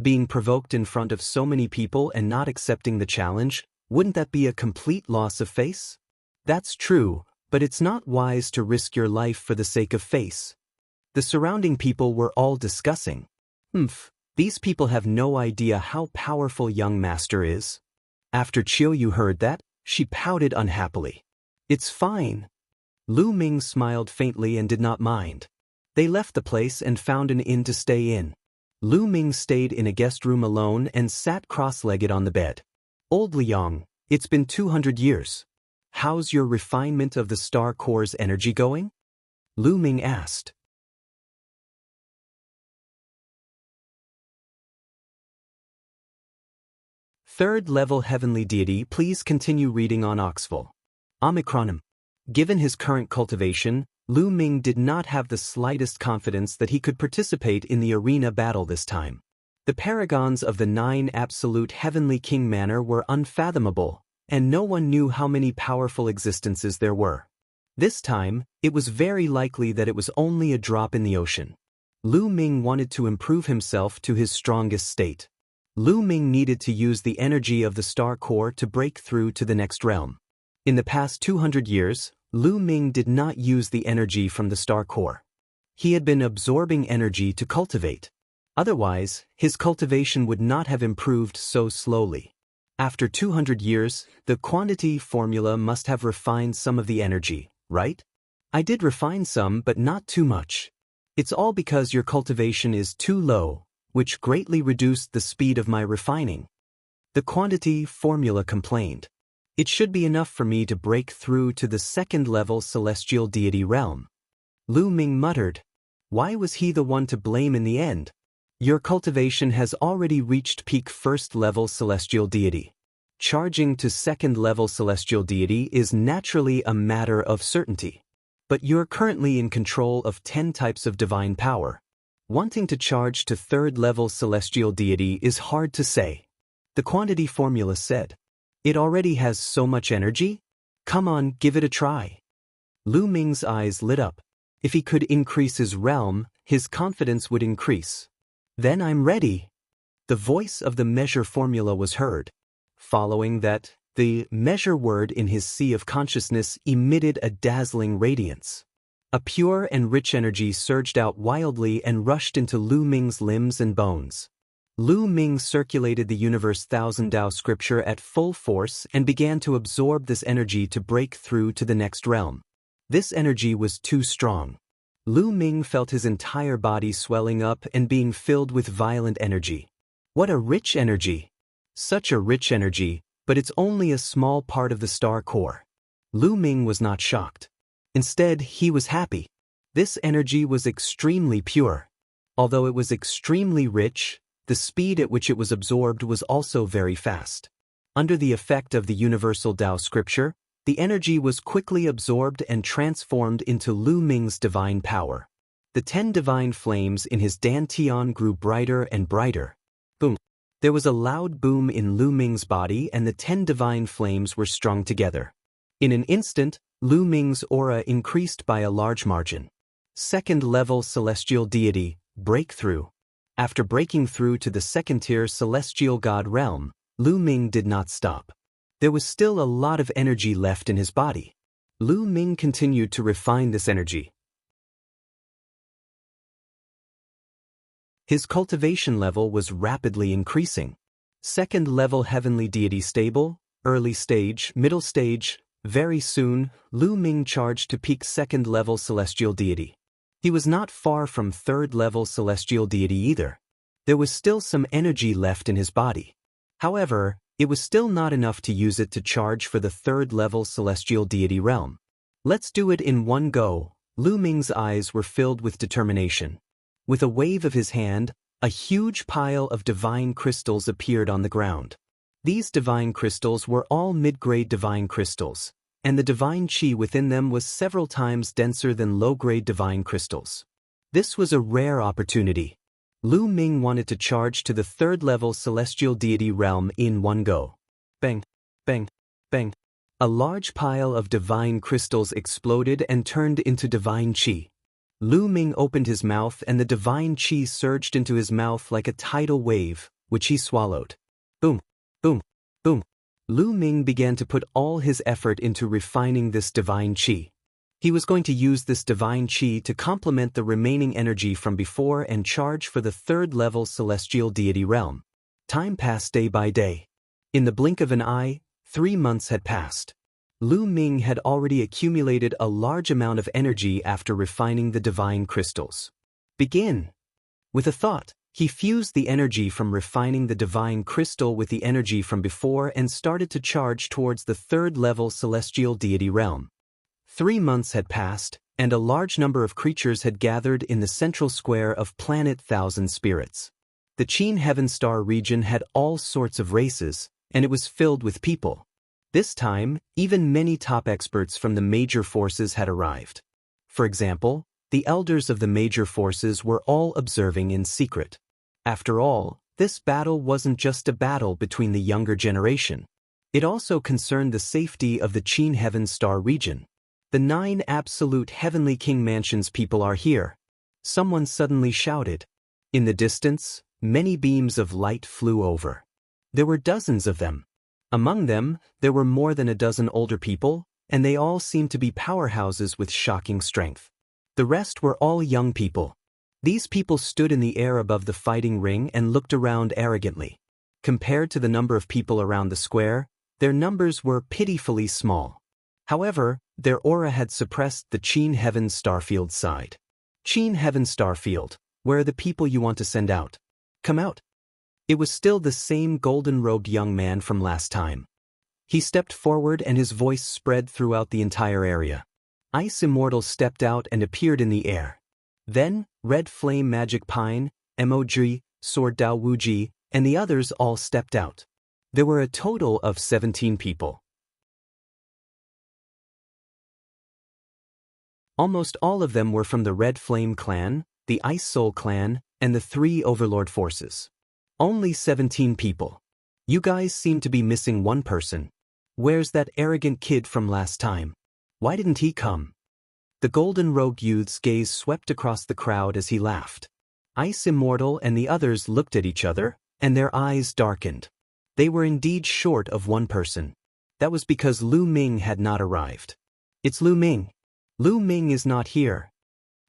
S1: Being provoked in front of so many people and not accepting the challenge, wouldn't that be a complete loss of face? That's true, but it's not wise to risk your life for the sake of face. The surrounding people were all discussing. These people have no idea how powerful young master is. After Qiu Yu heard that, she pouted unhappily. It's fine. Lu Ming smiled faintly and did not mind. They left the place and found an inn to stay in. Lu Ming stayed in a guest room alone and sat cross-legged on the bed. Old Liang, it's been 200 years. How's your refinement of the Star Core's energy going? Lu Ming asked. Third level heavenly deity, please continue reading on Oxful. Omicronim. Given his current cultivation, Lu Ming did not have the slightest confidence that he could participate in the arena battle this time. The paragons of the 9 absolute heavenly king manner were unfathomable, and no one knew how many powerful existences there were. This time, it was very likely that it was only a drop in the ocean. Lu Ming wanted to improve himself to his strongest state. Lu Ming needed to use the energy of the star core to break through to the next realm. In the past 200 years, Lu Ming did not use the energy from the star core. He had been absorbing energy to cultivate. Otherwise, his cultivation would not have improved so slowly. After 200 years, the quantity formula must have refined some of the energy, right? I did refine some, but not too much. It's all because your cultivation is too low, which greatly reduced the speed of my refining. The quantity formula complained. It should be enough for me to break through to the 2nd level celestial deity realm. Lu Ming muttered. Why was he the one to blame in the end? Your cultivation has already reached peak 1st level celestial deity. Charging to 2nd level celestial deity is naturally a matter of certainty. But you're currently in control of 10 types of divine power. Wanting to charge to 3rd level celestial deity is hard to say. The quantity formula said. It already has so much energy? Come on, give it a try. Lu Ming's eyes lit up. If he could increase his realm, his confidence would increase. Then I'm ready. The voice of the measure formula was heard. Following that, the measure word in his sea of consciousness emitted a dazzling radiance. A pure and rich energy surged out wildly and rushed into Lu Ming's limbs and bones. Lu Ming circulated the universe thousand Dao scripture at full force and began to absorb this energy to break through to the next realm. This energy was too strong. Lu Ming felt his entire body swelling up and being filled with violent energy. What a rich energy! Such a rich energy, but it's only a small part of the star core. Lu Ming was not shocked. Instead, he was happy. This energy was extremely pure. Although it was extremely rich, the speed at which it was absorbed was also very fast. Under the effect of the universal Dao scripture, the energy was quickly absorbed and transformed into Lu Ming's divine power. The 10 divine flames in his dantian grew brighter and brighter. Boom! There was a loud boom in Lu Ming's body and the 10 divine flames were strung together. In an instant, Lu Ming's aura increased by a large margin. 2nd level celestial deity, breakthrough. After breaking through to the 2nd-tier celestial god realm, Lu Ming did not stop. There was still a lot of energy left in his body. Lu Ming continued to refine this energy. His cultivation level was rapidly increasing. 2nd level heavenly deity stable, early stage, middle stage. Very soon, Lu Ming charged to peak 2nd level celestial deity. He was not far from 3rd level celestial deity either. There was still some energy left in his body. However, it was still not enough to use it to charge for the 3rd level celestial deity realm. Let's do it in one go. Lu Ming's eyes were filled with determination. With a wave of his hand, a huge pile of divine crystals appeared on the ground. These divine crystals were all mid-grade divine crystals, and the divine qi within them was several times denser than low-grade divine crystals. This was a rare opportunity. Lu Ming wanted to charge to the 3rd level celestial deity realm in one go. Bang, bang, bang. A large pile of divine crystals exploded and turned into divine qi. Lu Ming opened his mouth and the divine qi surged into his mouth like a tidal wave, which he swallowed. Boom, boom, boom. Lu Ming began to put all his effort into refining this divine qi. He was going to use this divine qi to complement the remaining energy from before and charge for the 3rd level celestial deity realm. Time passed day by day. In the blink of an eye, 3 months had passed. Lu Ming had already accumulated a large amount of energy after refining the divine crystals. Begin! With a thought, he fused the energy from refining the divine crystal with the energy from before and started to charge towards the 3rd level celestial deity realm. 3 months had passed, and a large number of creatures had gathered in the central square of planet Thousand Spirits. The Qin Heaven Star region had all sorts of races, and it was filled with people. This time, even many top experts from the major forces had arrived. For example, the elders of the major forces were all observing in secret. After all, this battle wasn't just a battle between the younger generation. It also concerned the safety of the Qin Heaven Star region. The 9 absolute heavenly king mansions people are here. Someone suddenly shouted. In the distance, many beams of light flew over. There were dozens of them. Among them, there were more than a dozen older people, and they all seemed to be powerhouses with shocking strength. The rest were all young people. These people stood in the air above the fighting ring and looked around arrogantly. Compared to the number of people around the square, their numbers were pitifully small. However, their aura had suppressed the Qin Heaven Starfield side. Qin Heaven Starfield, where are the people you want to send out? Come out. It was still the same golden-robed young man from last time. He stepped forward and his voice spread throughout the entire area. Ice Immortal stepped out and appeared in the air. Then, Red Flame Magic Pine, Emoji, Sword Dao Wuji, and the others all stepped out. There were a total of 17 people. Almost all of them were from the Red Flame clan, the Ice Soul clan, and the 3 Overlord forces. Only 17 people. You guys seem to be missing one person. Where's that arrogant kid from last time? Why didn't he come? The golden-robed youth's gaze swept across the crowd as he laughed. Ice Immortal and the others looked at each other, and their eyes darkened. They were indeed short of one person. That was because Lu Ming had not arrived. It's Lu Ming. Lu Ming is not here.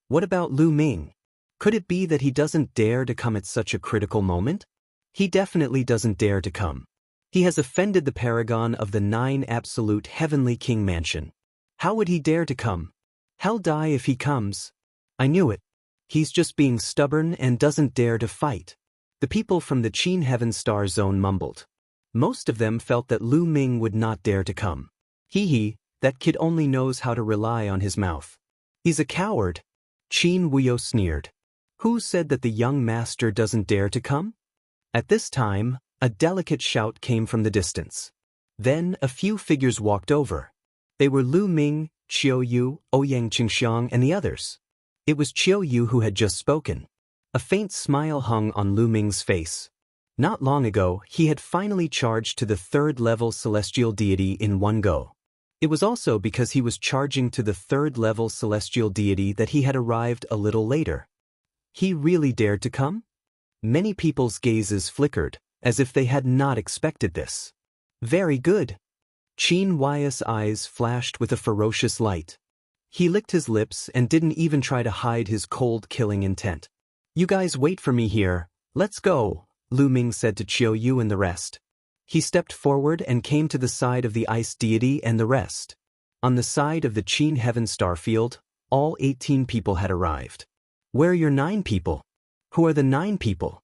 S1: What about Lu Ming? Could it be that he doesn't dare to come at such a critical moment? He definitely doesn't dare to come. He has offended the paragon of the 9 absolute heavenly king mansion. How would he dare to come? He'll die if he comes. I knew it. He's just being stubborn and doesn't dare to fight. The people from the Qin Heaven Star Zone mumbled. Most of them felt that Lu Ming would not dare to come. Hee, that kid only knows how to rely on his mouth. He's a coward. Qin Wuyo sneered. Who said that the young master doesn't dare to come? At this time, a delicate shout came from the distance. Then a few figures walked over. They were Lu Ming, Qiu Yu, Ouyang Qingxiang, and the others. It was Qiu Yu who had just spoken. A faint smile hung on Lu Ming's face. Not long ago, he had finally charged to the 3rd-level celestial deity in one go. It was also because he was charging to the 3rd-level celestial deity that he had arrived a little later. He really dared to come? Many people's gazes flickered, as if they had not expected this. Very good. Qin Yu's eyes flashed with a ferocious light. He licked his lips and didn't even try to hide his cold, killing intent. You guys wait for me here. Let's go, Lu Ming said to Qiu Yu and the rest. He stepped forward and came to the side of the ice deity and the rest. On the side of the Qin Heaven Starfield, all 18 people had arrived. Where are your 9 people? Who are the 9 people?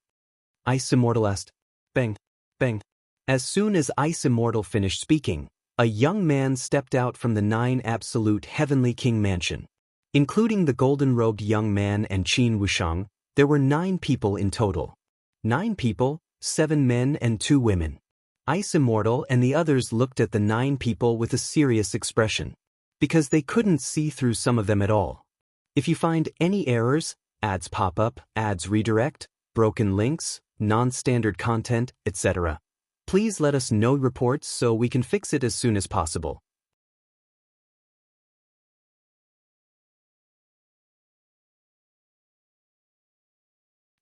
S1: Ice Immortal asked. Bang, bang. As soon as Ice Immortal finished speaking, a young man stepped out from the 9 absolute heavenly king mansion. Including the golden-robed young man and Qin Wushang, there were 9 people in total. 9 people, 7 men and 2 women. Ice Immortal and the others looked at the 9 people with a serious expression. Because they couldn't see through some of them at all. If you find any errors, ads pop up, ads redirect, broken links, non-standard content, etc., please let us know reports so we can fix it as soon as possible.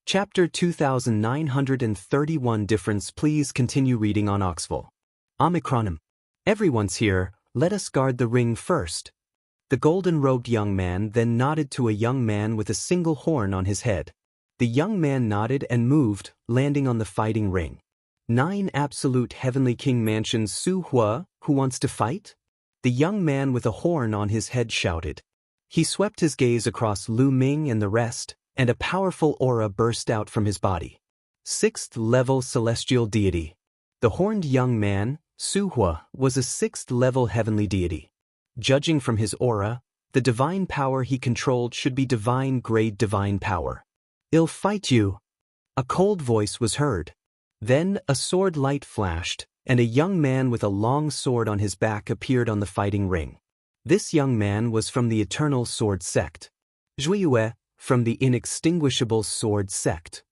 S1: Chapter 2931 Difference. Please continue reading on Oxful. Omicronim. Everyone's here, let us guard the ring first. The golden-robed young man then nodded to a young man with a single horn on his head. The young man nodded and moved, landing on the fighting ring. 9 absolute heavenly king mansions. Su Hua, who wants to fight? The young man with a horn on his head shouted. He swept his gaze across Lu Ming and the rest, and a powerful aura burst out from his body. 6th-level celestial deity. The horned young man, Su Hua, was a 6th-level heavenly deity. Judging from his aura, the divine power he controlled should be divine-grade divine power. I'll fight you. A cold voice was heard. Then a sword light flashed, and a young man with a long sword on his back appeared on the fighting ring. This young man was from the Eternal Sword Sect. Zhuiyue, from the Inextinguishable Sword Sect.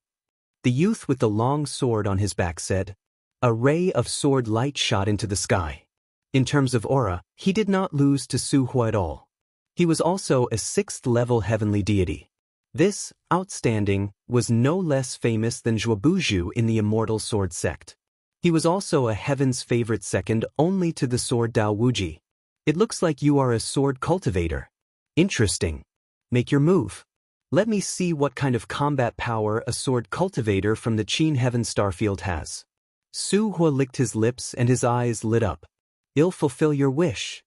S1: The youth with the long sword on his back said, "A ray of sword light shot into the sky." In terms of aura, he did not lose to Su Hua at all. He was also a 6th-level heavenly deity. This, outstanding, was no less famous than Zhuobuju in the Immortal Sword Sect. He was also a heaven's favorite second only to the sword Dao Wuji. "It looks like you are a sword cultivator. Interesting. Make your move. Let me see what kind of combat power a sword cultivator from the Qin Heaven Starfield has." Su Hua licked his lips and his eyes lit up. "I'll fulfill your wish."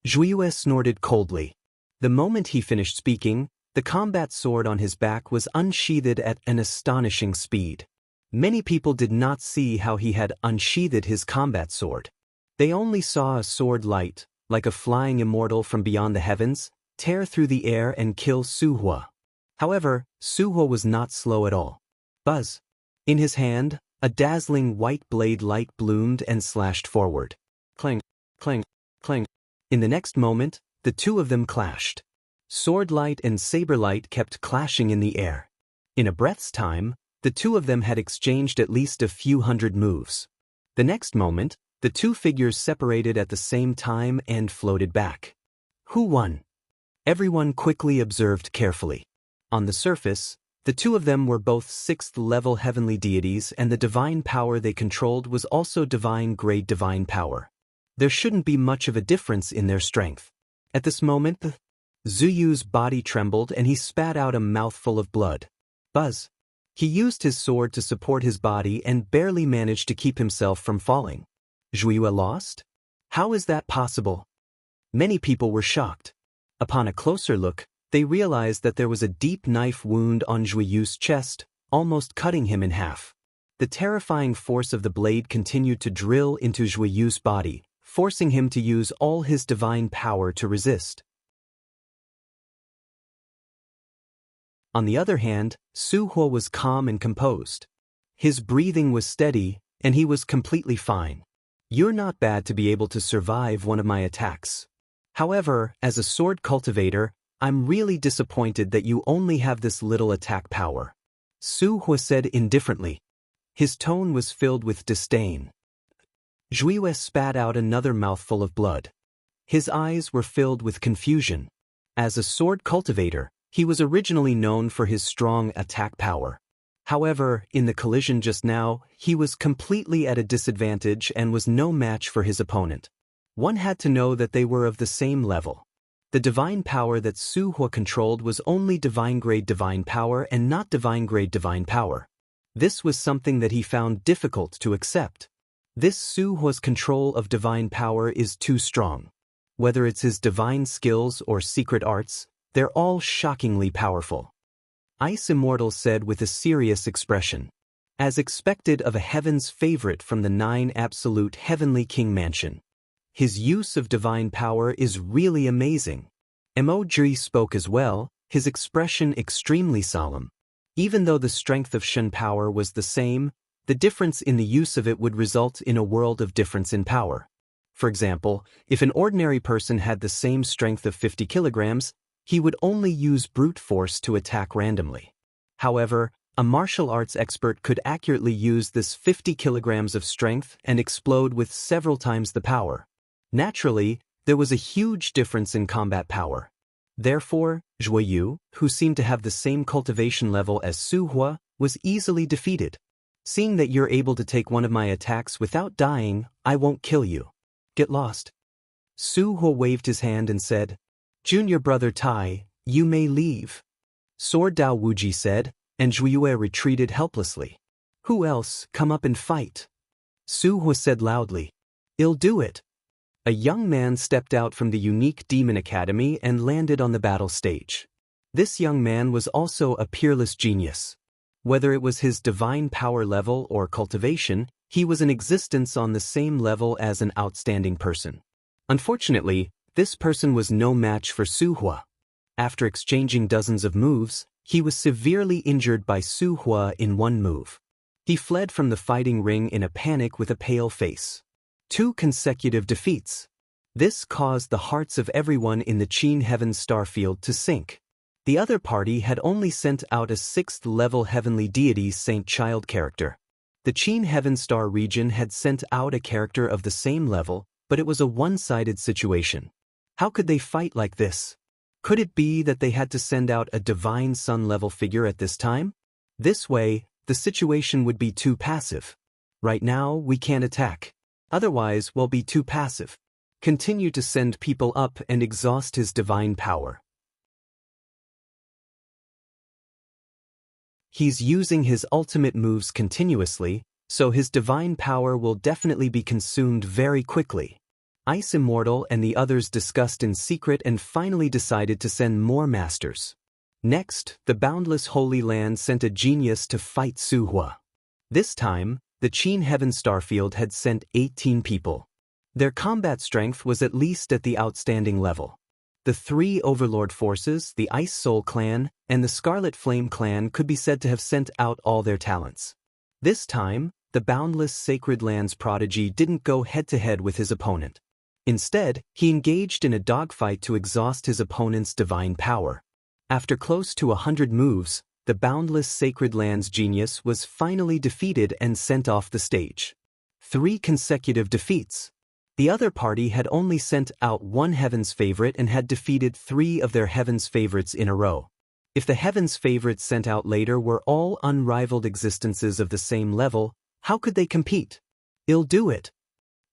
S1: Zhuiyue snorted coldly. The moment he finished speaking, the combat sword on his back was unsheathed at an astonishing speed. Many people did not see how he had unsheathed his combat sword. They only saw a sword light, like a flying immortal from beyond the heavens, tear through the air and kill Su Hua. However, Su Hua was not slow at all. Buzz! In his hand, a dazzling white blade light bloomed and slashed forward. Clang, clang, clang. In the next moment, the two of them clashed. Sword light and saber light kept clashing in the air. In a breath's time, the two of them had exchanged at least a few hundred moves. The next moment, the two figures separated at the same time and floated back. Who won? Everyone quickly observed carefully. On the surface, the two of them were both 6th-level heavenly deities, and the divine power they controlled was also divine-grade divine power. There shouldn't be much of a difference in their strength. At this moment, Zuyu's body trembled and he spat out a mouthful of blood. Buzz! He used his sword to support his body and barely managed to keep himself from falling. Zhuiyue lost? How is that possible? Many people were shocked. Upon a closer look, they realized that there was a deep knife wound on Zhuiyu's chest, almost cutting him in half. The terrifying force of the blade continued to drill into Zhuiyu's body, forcing him to use all his divine power to resist. On the other hand, Su Hua was calm and composed. His breathing was steady, and he was completely fine. "You're not bad to be able to survive one of my attacks. However, as a sword cultivator, I'm really disappointed that you only have this little attack power," Su Hua said indifferently. His tone was filled with disdain. Zhuiyue spat out another mouthful of blood. His eyes were filled with confusion. As a sword cultivator, he was originally known for his strong attack power. However, in the collision just now, he was completely at a disadvantage and was no match for his opponent. One had to know that they were of the same level. The divine power that Su Hua controlled was only divine-grade divine power and not divine-grade divine power. This was something that he found difficult to accept. This Su Hua's control of divine power is too strong. Whether it's his divine skills or secret arts, they're all shockingly powerful. Immortal said with a serious expression. As expected of a heaven's favorite from the 9 absolute heavenly king mansion. His use of divine power is really amazing. Emoji spoke as well, his expression extremely solemn. Even though the strength of Shen power was the same, the difference in the use of it would result in a world of difference in power. For example, if an ordinary person had the same strength of 50 kilograms, he would only use brute force to attack randomly. However, a martial arts expert could accurately use this 50 kilograms of strength and explode with several times the power. Naturally, there was a huge difference in combat power. Therefore, Zhuiyu, who seemed to have the same cultivation level as Su Hua, was easily defeated. "Seeing that you're able to take one of my attacks without dying, I won't kill you. Get lost." Su Hua waved his hand and said, "Junior brother Tai, you may leave." Sword Dao Wuji said, and Zhuiyue retreated helplessly. "Who else? Come up and fight." Su Hua said loudly. "I'll do it." A young man stepped out from the unique demon academy and landed on the battle stage. This young man was also a peerless genius. Whether it was his divine power level or cultivation, he was in existence on the same level as an outstanding person. Unfortunately, this person was no match for Su Hua. After exchanging dozens of moves, he was severely injured by Su Hua in one move. He fled from the fighting ring in a panic with a pale face. 2 consecutive defeats. This caused the hearts of everyone in the Qin Heaven Starfield to sink. The other party had only sent out a 6th-level heavenly deity Saint Child character. The Qin Heaven Star region had sent out a character of the same level, but it was a one-sided situation. How could they fight like this? Could it be that they had to send out a Divine Sun-level figure at this time? This way, the situation would be too passive. Right now, we can't attack. Otherwise, we'll be too passive. Continue to send people up and exhaust his divine power. He's using his ultimate moves continuously, so his divine power will definitely be consumed very quickly. Ice Immortal and the others discussed in secret and finally decided to send more masters. Next, the Boundless Holy Land sent a genius to fight Su Hua. This time, the Qin Heaven Starfield had sent 18 people. Their combat strength was at least at the outstanding level. The 3 Overlord forces, the Ice Soul Clan, and the Scarlet Flame Clan could be said to have sent out all their talents. This time, the Boundless Sacred Lands prodigy didn't go head-to-head with his opponent. Instead, he engaged in a dogfight to exhaust his opponent's divine power. After close to 100 moves, the Boundless Sacred Lands genius was finally defeated and sent off the stage. 3 consecutive defeats. The other party had only sent out 1 Heaven's favorite and had defeated 3 of their Heaven's favorites in a row. If the Heaven's favorites sent out later were all unrivaled existences of the same level, how could they compete? I'll do it.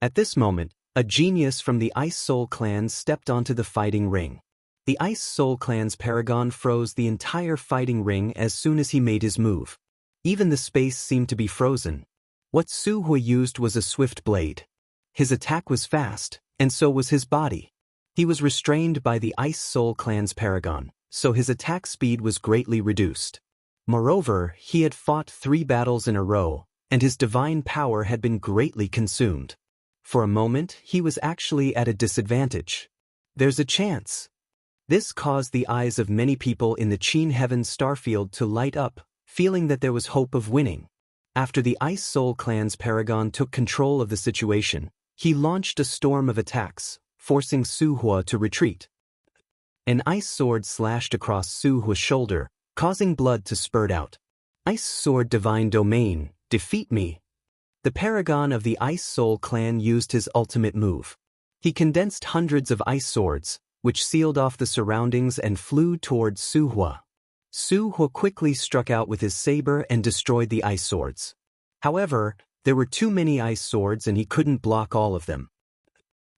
S1: At this moment, a genius from the Ice Soul Clan stepped onto the fighting ring. The Ice Soul Clan's paragon froze the entire fighting ring as soon as he made his move. Even the space seemed to be frozen. What Su Hua used was a swift blade. His attack was fast, and so was his body. He was restrained by the Ice Soul Clan's paragon, so his attack speed was greatly reduced. Moreover, he had fought 3 battles in a row, and his divine power had been greatly consumed. For a moment, he was actually at a disadvantage. There's a chance. This caused the eyes of many people in the Qin Heaven Starfield to light up, feeling that there was hope of winning. After the Ice Soul Clan's paragon took control of the situation, he launched a storm of attacks, forcing Su Hua to retreat. An ice sword slashed across Su Hua's shoulder, causing blood to spurt out. Ice Sword Divine Domain, defeat me. The paragon of the Ice Soul Clan used his ultimate move. He condensed hundreds of ice swords, which sealed off the surroundings and flew towards Su Hua. Su Hua quickly struck out with his saber and destroyed the ice swords. However, there were too many ice swords and he couldn't block all of them.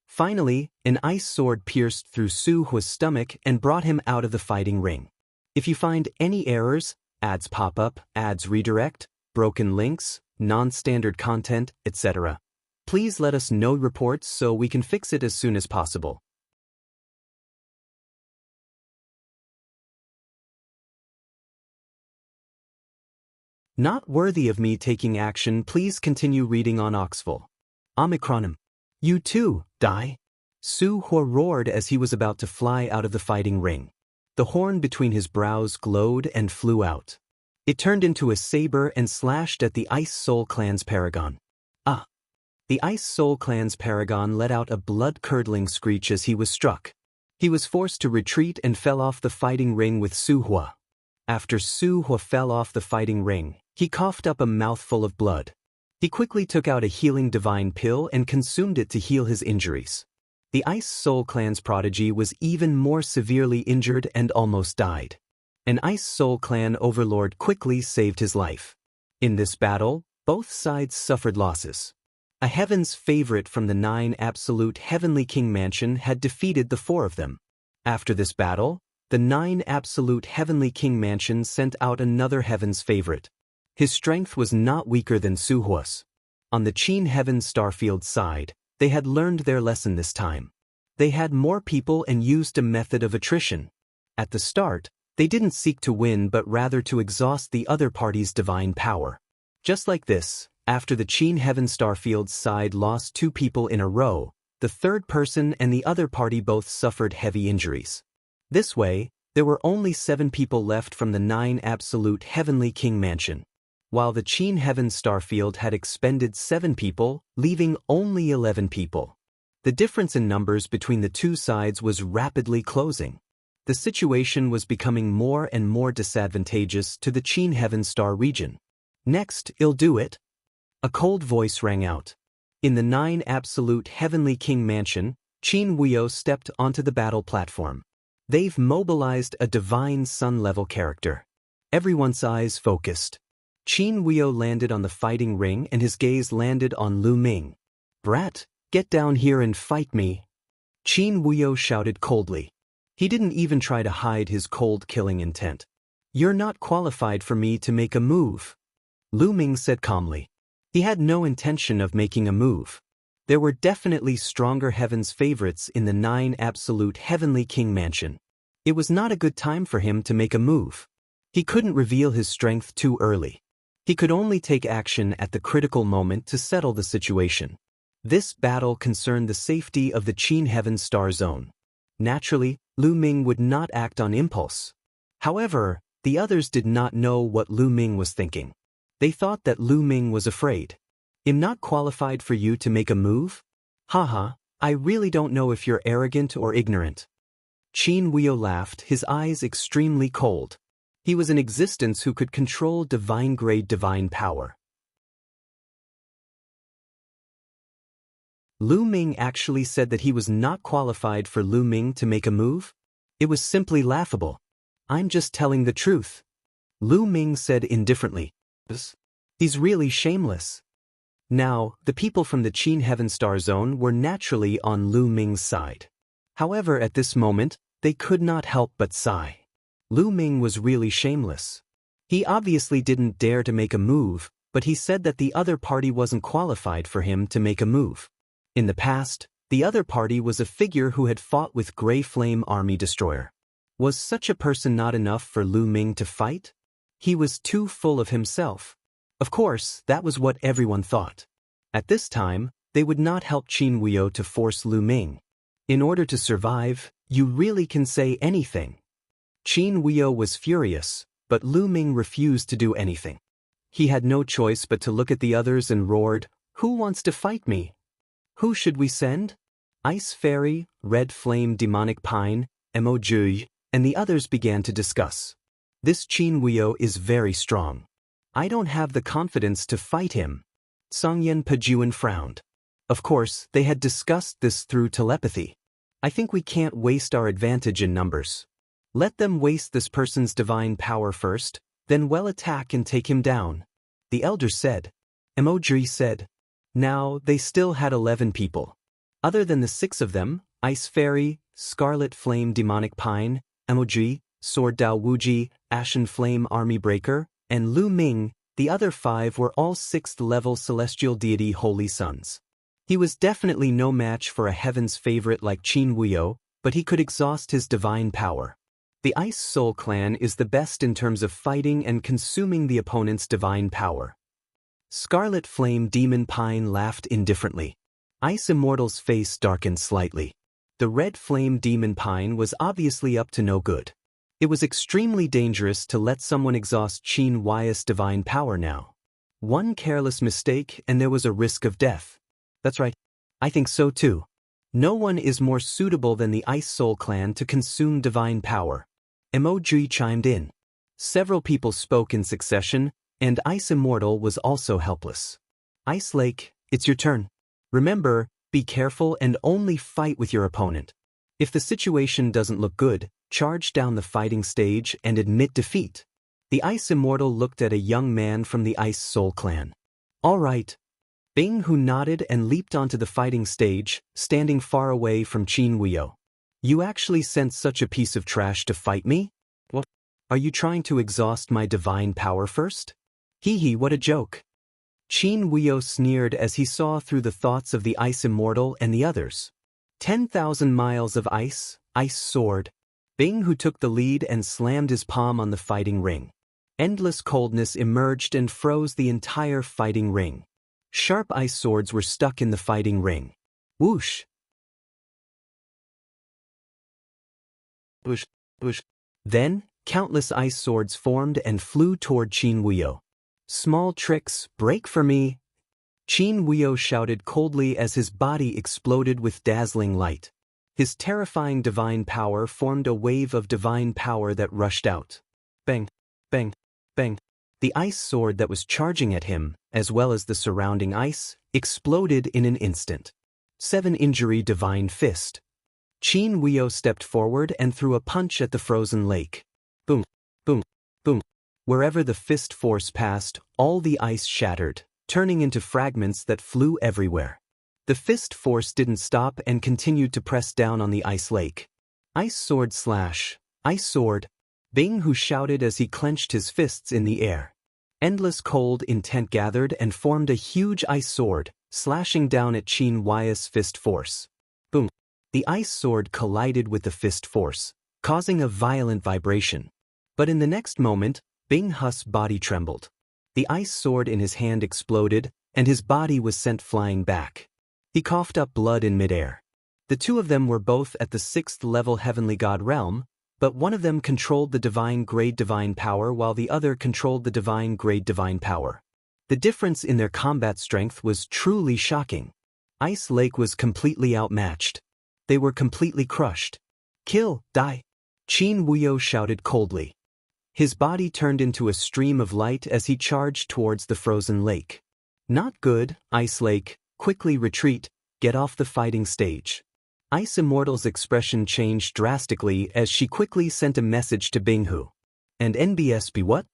S1: Finally, an ice sword pierced through Su Hua's stomach and brought him out of the fighting ring. If you find any errors, ads pop up, ads redirect, broken links, non-standard content, etc., please let us know reports so we can fix it as soon as possible. Not worthy of me taking action, please continue reading on Oxful. Omicronim. You too, die. Su Hua roared as he was about to fly out of the fighting ring. The horn between his brows glowed and flew out. It turned into a saber and slashed at the Ice Soul Clan's paragon. Ah! The Ice Soul Clan's paragon let out a blood-curdling screech as he was struck. He was forced to retreat and fell off the fighting ring with Su Hua. After Su Hua fell off the fighting ring, he coughed up a mouthful of blood. He quickly took out a healing divine pill and consumed it to heal his injuries. The Ice Soul Clan's prodigy was even more severely injured and almost died. An Ice Soul Clan overlord quickly saved his life. In this battle, both sides suffered losses. A Heaven's favorite from the 9 Absolute Heavenly King Mansion had defeated the 4 of them. After this battle, the 9 Absolute Heavenly King Mansion sent out another Heaven's favorite. His strength was not weaker than Su Hua's. On the Qin Heaven Starfield side, they had learned their lesson this time. They had more people and used a method of attrition. At the start, they didn't seek to win but rather to exhaust the other party's divine power. Just like this, after the Qin Heaven Starfield's side lost 2 people in a row, the third person and the other party both suffered heavy injuries. This way, there were only 7 people left from the 9 Absolute Heavenly King Mansion. while the Qin Heaven Starfield had expended 7 people, leaving only 11 people. The difference in numbers between the two sides was rapidly closing. The situation was becoming more and more disadvantageous to the Qin Heaven Star region. Next, I'll do it. A cold voice rang out. In the 9 Absolute Heavenly King Mansion, Qin Wuyo stepped onto the battle platform. They've mobilized a divine sun-level character. Everyone's eyes focused. Qin Wuyo landed on the fighting ring and his gaze landed on Lu Ming. "Brat, get down here and fight me." Qin Wuyo shouted coldly. He didn't even try to hide his cold killing intent. "You're not qualified for me to make a move," Lu Ming said calmly. He had no intention of making a move. There were definitely stronger heaven's favorites in the 9 Absolute Heavenly King Mansion. It was not a good time for him to make a move. He couldn't reveal his strength too early. He could only take action at the critical moment to settle the situation. This battle concerned the safety of the Qin Heaven Star Zone. Naturally, Lu Ming would not act on impulse. However, the others did not know what Lu Ming was thinking. They thought that Lu Ming was afraid. "I'm not qualified for you to make a move? Haha, I really don't know if you're arrogant or ignorant." Qin Wuyo laughed, his eyes extremely cold. He was an existence who could control divine-grade divine power. Lu Ming actually said that he was not qualified for Lu Ming to make a move? It was simply laughable. "I'm just telling the truth," Lu Ming said indifferently. "He's really shameless." Now, the people from the Qin Heaven Star Zone were naturally on Lu Ming's side. However, at this moment, they could not help but sigh. Lu Ming was really shameless. He obviously didn't dare to make a move, but he said that the other party wasn't qualified for him to make a move. In the past, the other party was a figure who had fought with Grey Flame Army Destroyer. Was such a person not enough for Lu Ming to fight? He was too full of himself. Of course, that was what everyone thought. At this time, they would not help Qin Wuyo to force Lu Ming. In order to survive, you really can say anything. Qin Wuyo was furious, but Lu Ming refused to do anything. He had no choice but to look at the others and roared, "Who wants to fight me? Who should we send?" Ice Fairy, Red Flame Demonic Pine, Emoji, and the others began to discuss. "This Qin Wuyo is very strong. I don't have the confidence to fight him." Songyan Pajuan frowned. Of course, they had discussed this through telepathy. "I think we can't waste our advantage in numbers. Let them waste this person's divine power first, then we'll attack and take him down," the elder said. Emoji said. Now, they still had 11 people. Other than the 6 of them, Ice Fairy, Scarlet Flame Demonic Pine, Emoji, Sword Dao Wuji, Ashen Flame Army Breaker, and Lu Ming, the other 5 were all 6th-level Celestial Deity Holy Sons. He was definitely no match for a heaven's favorite like Qin Wuyo, but he could exhaust his divine power. The Ice Soul Clan is the best in terms of fighting and consuming the opponent's divine power. Scarlet Flame Demon Pine laughed indifferently. Ice Immortal's face darkened slightly. The Red Flame Demon Pine was obviously up to no good. It was extremely dangerous to let someone exhaust Qin Wuyo's divine power now. One careless mistake and there was a risk of death. That's right. I think so too. No one is more suitable than the Ice Soul Clan to consume divine power. Emoji chimed in. Several people spoke in succession, and Ice Immortal was also helpless. Ice Lake, it's your turn. Remember, be careful and only fight with your opponent. If the situation doesn't look good, charge down the fighting stage and admit defeat. The Ice Immortal looked at a young man from the Ice Soul Clan. All right. Bing, who nodded and leaped onto the fighting stage, standing far away from Qin Wuyo. You actually sent such a piece of trash to fight me? What? Are you trying to exhaust my divine power first? Hee hee, what a joke. Qin Wuyo sneered as he saw through the thoughts of the Ice Immortal and the others. 10,000 miles of ice, ice sword. Bing, who took the lead and slammed his palm on the fighting ring. Endless coldness emerged and froze the entire fighting ring. Sharp ice swords were stuck in the fighting ring. Whoosh! Whoosh, whoosh. Then, countless ice swords formed and flew toward Qin Wuyo. Small tricks, break for me. Qin Huio shouted coldly as his body exploded with dazzling light. His terrifying divine power formed a wave of divine power that rushed out. Bang, bang, bang. The ice sword that was charging at him, as well as the surrounding ice, exploded in an instant. 7 Injury Divine Fist. Qin Huio stepped forward and threw a punch at the frozen lake. Boom, boom, boom. Wherever the fist force passed, all the ice shattered, turning into fragments that flew everywhere. The fist force didn't stop and continued to press down on the ice lake. Ice sword slash, ice sword. Bing Hu shouted as he clenched his fists in the air. Endless cold intent gathered and formed a huge ice sword, slashing down at Qin Huio's fist force. Boom. The ice sword collided with the fist force, causing a violent vibration. But in the next moment, Bing Hu's body trembled. The ice sword in his hand exploded, and his body was sent flying back. He coughed up blood in midair. The two of them were both at the 6th level heavenly god realm, but one of them controlled the divine grade divine power while the other controlled the divine grade divine power. The difference in their combat strength was truly shocking. Ice Lake was completely outmatched. They were completely crushed. Kill, die. Qin Huio shouted coldly. His body turned into a stream of light as he charged towards the frozen lake. Not good, Ice Lake, quickly retreat, get off the fighting stage. Ice Immortal's expression changed drastically as she quickly sent a message to Bing Hu. And NBSP what?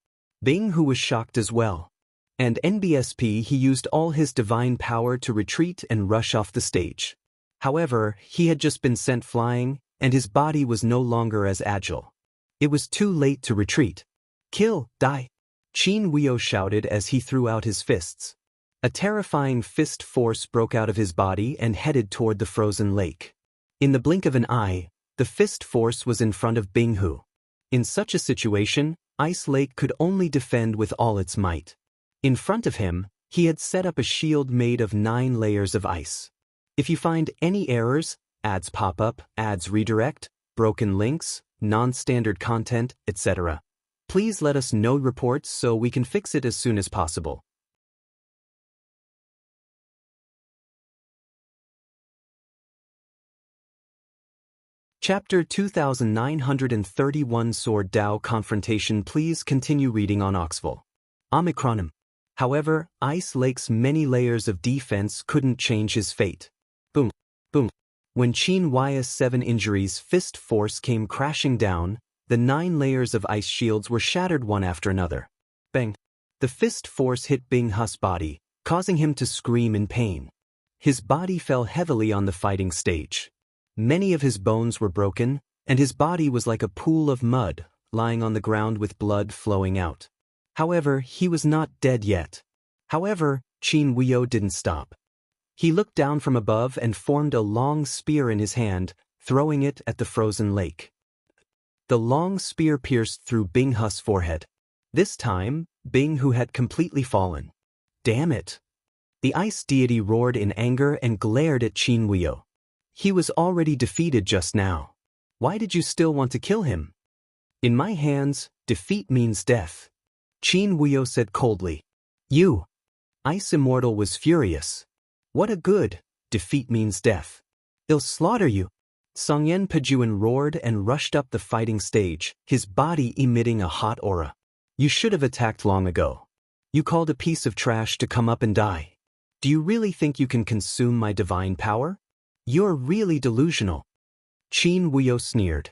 S1: Bing Hu was shocked as well. And NBSP he used all his divine power to retreat and rush off the stage. However, he had just been sent flying, and his body was no longer as agile. It was too late to retreat. Kill, die. Qin Huio shouted as he threw out his fists. A terrifying fist force broke out of his body and headed toward the frozen lake. In the blink of an eye, the fist force was in front of Bing Hu. In such a situation, Ice Lake could only defend with all its might. In front of him, he had set up a shield made of 9 layers of ice. If you find any errors, ads pop up, ads redirect, broken links, non-standard content, etc., please let us know reports so we can fix it as soon as possible. Chapter 2931 Sword Dao Confrontation. Please continue reading on Oxville. Omicronim. However, Ice Lake's many layers of defense couldn't change his fate. Boom, boom. When Qin Huio's 7 Injuries fist force came crashing down, the 9 layers of ice shields were shattered one after another. Bang. The fist force hit Bing Hu's body, causing him to scream in pain. His body fell heavily on the fighting stage. Many of his bones were broken, and his body was like a pool of mud, lying on the ground with blood flowing out. However, he was not dead yet. However, Qin Huio didn't stop. He looked down from above and formed a long spear in his hand, throwing it at the frozen lake. The long spear pierced through Bing Hu's forehead. This time, Bing Hu had completely fallen. Damn it! The ice deity roared in anger and glared at Qin Huio. He was already defeated just now. Why did you still want to kill him? In my hands, defeat means death. Qin Huio said coldly. You! Ice Immortal was furious. What a good, defeat means death. I'll slaughter you. Songyan Pajuan roared and rushed up the fighting stage, his body emitting a hot aura. You should have attacked long ago. You called a piece of trash to come up and die. Do you really think you can consume my divine power? You're really delusional. Qin Huio sneered.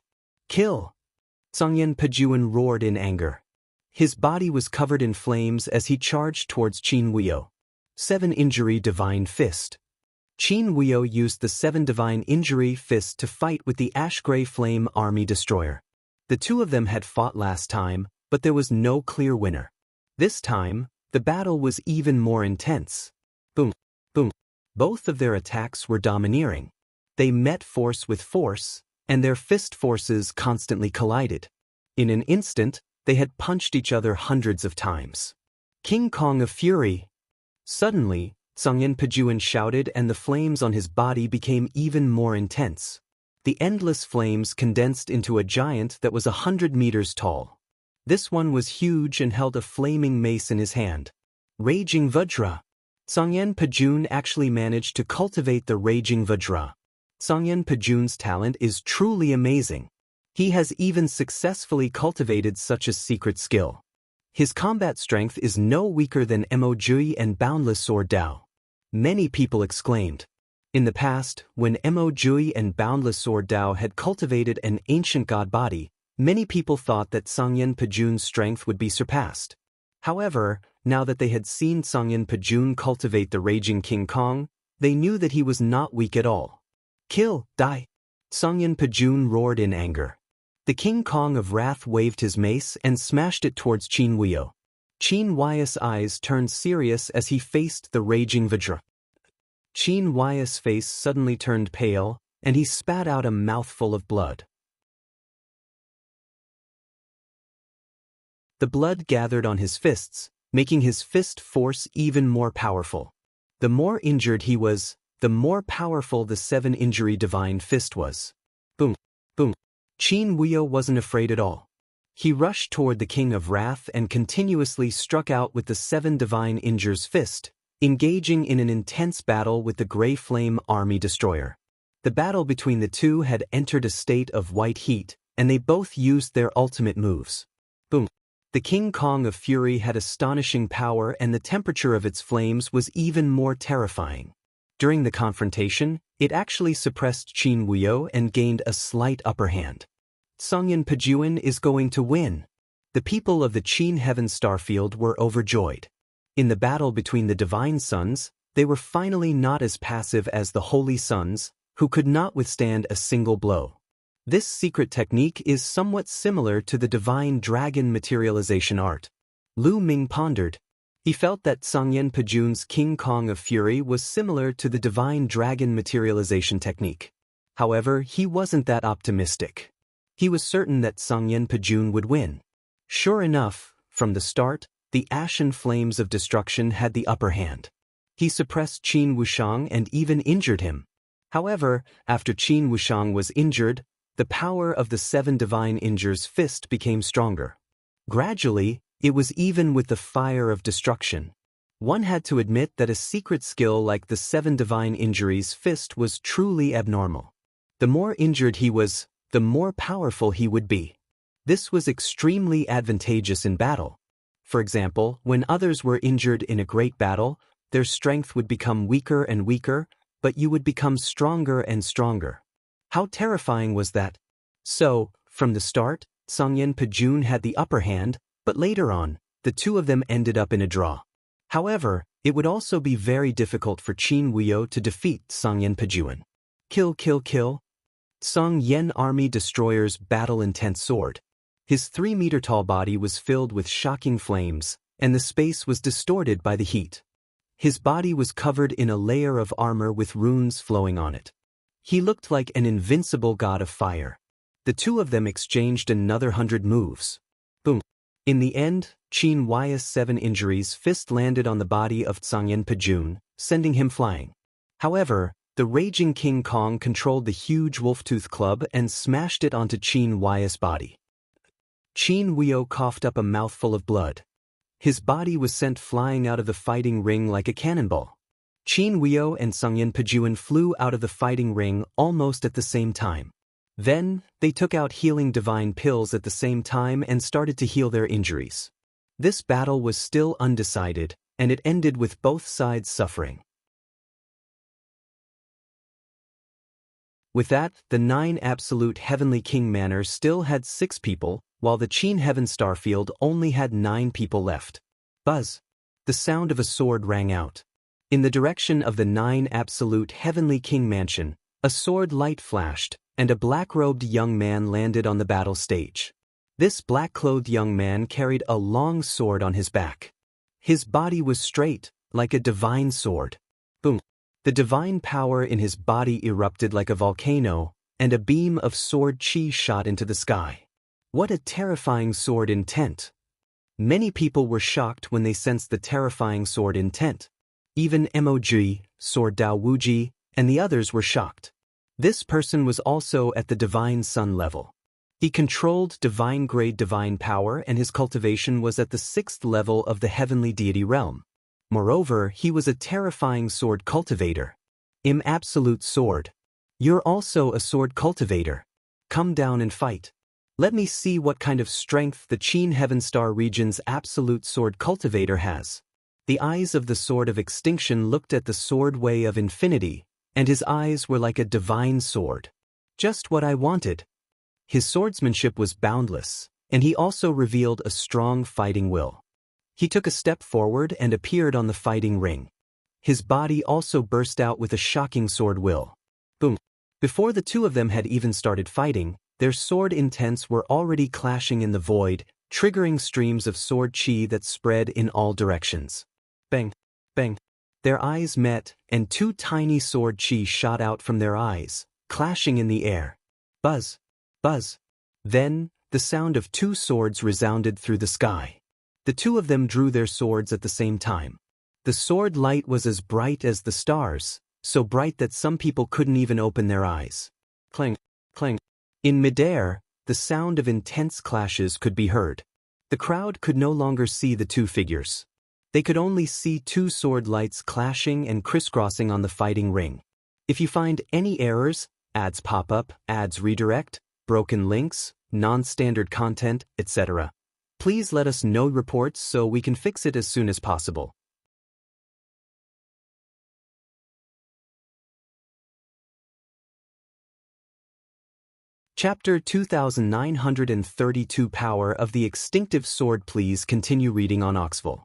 S1: Kill! Songyan Pajuan roared in anger. His body was covered in flames as he charged towards Qin Huio. 7 Injury Divine Fist. Qin Huio used the 7 Divine Injury Fist to fight with the Ash-Gray Flame Army Destroyer. The two of them had fought last time, but there was no clear winner. This time, the battle was even more intense. Boom, boom. Both of their attacks were domineering. They met force with force, and their fist forces constantly collided. In an instant, they had punched each other hundreds of times. King Kong of Fury! Suddenly, Songyan Pajuan shouted and the flames on his body became even more intense. The endless flames condensed into a giant that was 100 meters tall. This one was huge and held a flaming mace in his hand. Raging Vajra. Songyen Pajun actually managed to cultivate the Raging Vajra. Songyen Pajun's talent is truly amazing. He has even successfully cultivated such a secret skill. His combat strength is no weaker than Mo-Jui and Boundless Sword Dao. Many people exclaimed. In the past, when Mo-Jui and Boundless Sword Dao had cultivated an ancient god body, many people thought that Songyen Pajun's strength would be surpassed. However, now that they had seen Songyen Pajun cultivate the Raging King Kong, they knew that he was not weak at all. Kill, die! Songyen Pajun roared in anger. The King Kong of Wrath waved his mace and smashed it towards Qin Wuyo. Qin Wuyo's eyes turned serious as he faced the Raging Vajra. Qin Wuyo's face suddenly turned pale, and he spat out a mouthful of blood. The blood gathered on his fists, making his fist force even more powerful. The more injured he was, the more powerful the 7-injury divine fist was. Boom, boom. Qin Wuyo wasn't afraid at all. He rushed toward the King of Wrath and continuously struck out with the 7 divine injures fist, engaging in an intense battle with the Grey Flame Army Destroyer. The battle between the two had entered a state of white heat, and they both used their ultimate moves. Boom. The King Kong of Fury had astonishing power, and the temperature of its flames was even more terrifying. During the confrontation, it actually suppressed Qin Wuyo and gained a slight upper hand. Songyen Pajun is going to win. The people of the Qin Heaven Starfield were overjoyed. In the battle between the Divine Sons, they were finally not as passive as the Holy Sons, who could not withstand a single blow. This secret technique is somewhat similar to the Divine Dragon materialization art. Lu Ming pondered. He felt that Songyen Pajun's King Kong of Fury was similar to the Divine Dragon materialization technique. However, he wasn't that optimistic. He was certain that Songyen Pajun would win. Sure enough, from the start, the ashen flames of destruction had the upper hand. He suppressed Qin Wushang and even injured him. However, after Qin Wushang was injured, the power of the 7 divine injures fist became stronger. Gradually, it was even with the fire of destruction. One had to admit that a secret skill like the 7 divine injuries fist was truly abnormal. The more injured he was, the more powerful he would be. This was extremely advantageous in battle. For example, when others were injured in a great battle, their strength would become weaker and weaker, but you would become stronger and stronger. How terrifying was that? So, from the start, Songyen Pajun had the upper hand, but later on, the two of them ended up in a draw. However, it would also be very difficult for Qin Wuyo to defeat Songyen Pajun. Kill, kill, kill. Songyen Army Destroyer's battle-intense sword. His 3-meter-tall body was filled with shocking flames, and the space was distorted by the heat. His body was covered in a layer of armor with runes flowing on it. He looked like an invincible god of fire. The two of them exchanged another 100 moves. Boom. In the end, Qin Wuyo's 7 injuries fist landed on the body of Songyen Pajun, sending him flying. However, the Raging King Kong controlled the huge wolf-tooth club and smashed it onto Qin Wuyo's body. Qin Wuyo coughed up a mouthful of blood. His body was sent flying out of the fighting ring like a cannonball. Qin Wuyo and Songyen Pajun flew out of the fighting ring almost at the same time. Then, they took out healing divine pills at the same time and started to heal their injuries. This battle was still undecided, and it ended with both sides suffering. With that, the 9 absolute Heavenly King Manor still had 6 people, while the Qin Heaven Starfield only had 9 people left. Buzz! The sound of a sword rang out. In the direction of the 9 absolute Heavenly King Mansion, a sword light flashed, and a black-robed young man landed on the battle stage. This black-clothed young man carried a long sword on his back. His body was straight, like a divine sword. Boom! The divine power in his body erupted like a volcano, and a beam of sword chi shot into the sky. What a terrifying sword intent! Many people were shocked when they sensed the terrifying sword intent. Even Mo-Jui, Sword Dao Wuji, and the others were shocked. This person was also at the Divine Sun level. He controlled divine-grade divine power, and his cultivation was at the 6th level of the heavenly deity realm. Moreover, he was a terrifying sword cultivator. Absolute sword. You're also a sword cultivator. Come down and fight. Let me see what kind of strength the Qin Heaven Star region's absolute sword cultivator has. The eyes of the Sword of Extinction looked at the sword way of infinity, and his eyes were like a divine sword. Just what I wanted. His swordsmanship was boundless, and he also revealed a strong fighting will. He took a step forward and appeared on the fighting ring. His body also burst out with a shocking sword will. Boom. Before the two of them had even started fighting, their sword intents were already clashing in the void, triggering streams of sword chi that spread in all directions. Bang, bang. Their eyes met, and two tiny sword chi shot out from their eyes, clashing in the air. Buzz, buzz. Then, the sound of two swords resounded through the sky. The two of them drew their swords at the same time. The sword light was as bright as the stars, so bright that some people couldn't even open their eyes. Clang, clang. In midair, the sound of intense clashes could be heard. The crowd could no longer see the two figures. They could only see two sword lights clashing and crisscrossing on the fighting ring. If you find any errors, ads pop up, ads redirect, broken links, non-standard content, etc., please let us know reports so we can fix it as soon as possible. Chapter 2932 Power of the Extinctive Sword. Please continue reading on Oxville.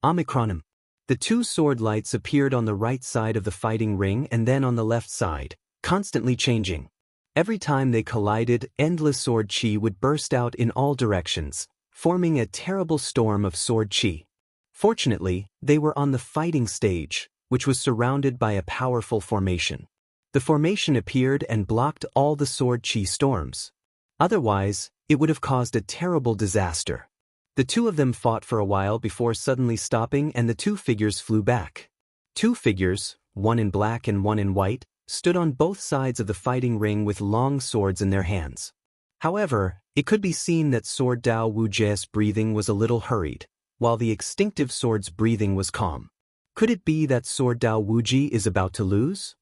S1: Omicronim. The two sword lights appeared on the right side of the fighting ring and then on the left side, constantly changing. Every time they collided, endless sword chi would burst out in all directions, forming a terrible storm of sword chi. Fortunately, they were on the fighting stage, which was surrounded by a powerful formation. The formation appeared and blocked all the sword chi storms. Otherwise, it would have caused a terrible disaster. The two of them fought for a while before suddenly stopping, and the two figures flew back. Two figures, one in black and one in white, stood on both sides of the fighting ring with long swords in their hands. However, it could be seen that Sword Dao Wuji's breathing was a little hurried, while the extinctive sword's breathing was calm. Could it be that Sword Dao Wuji is about to lose?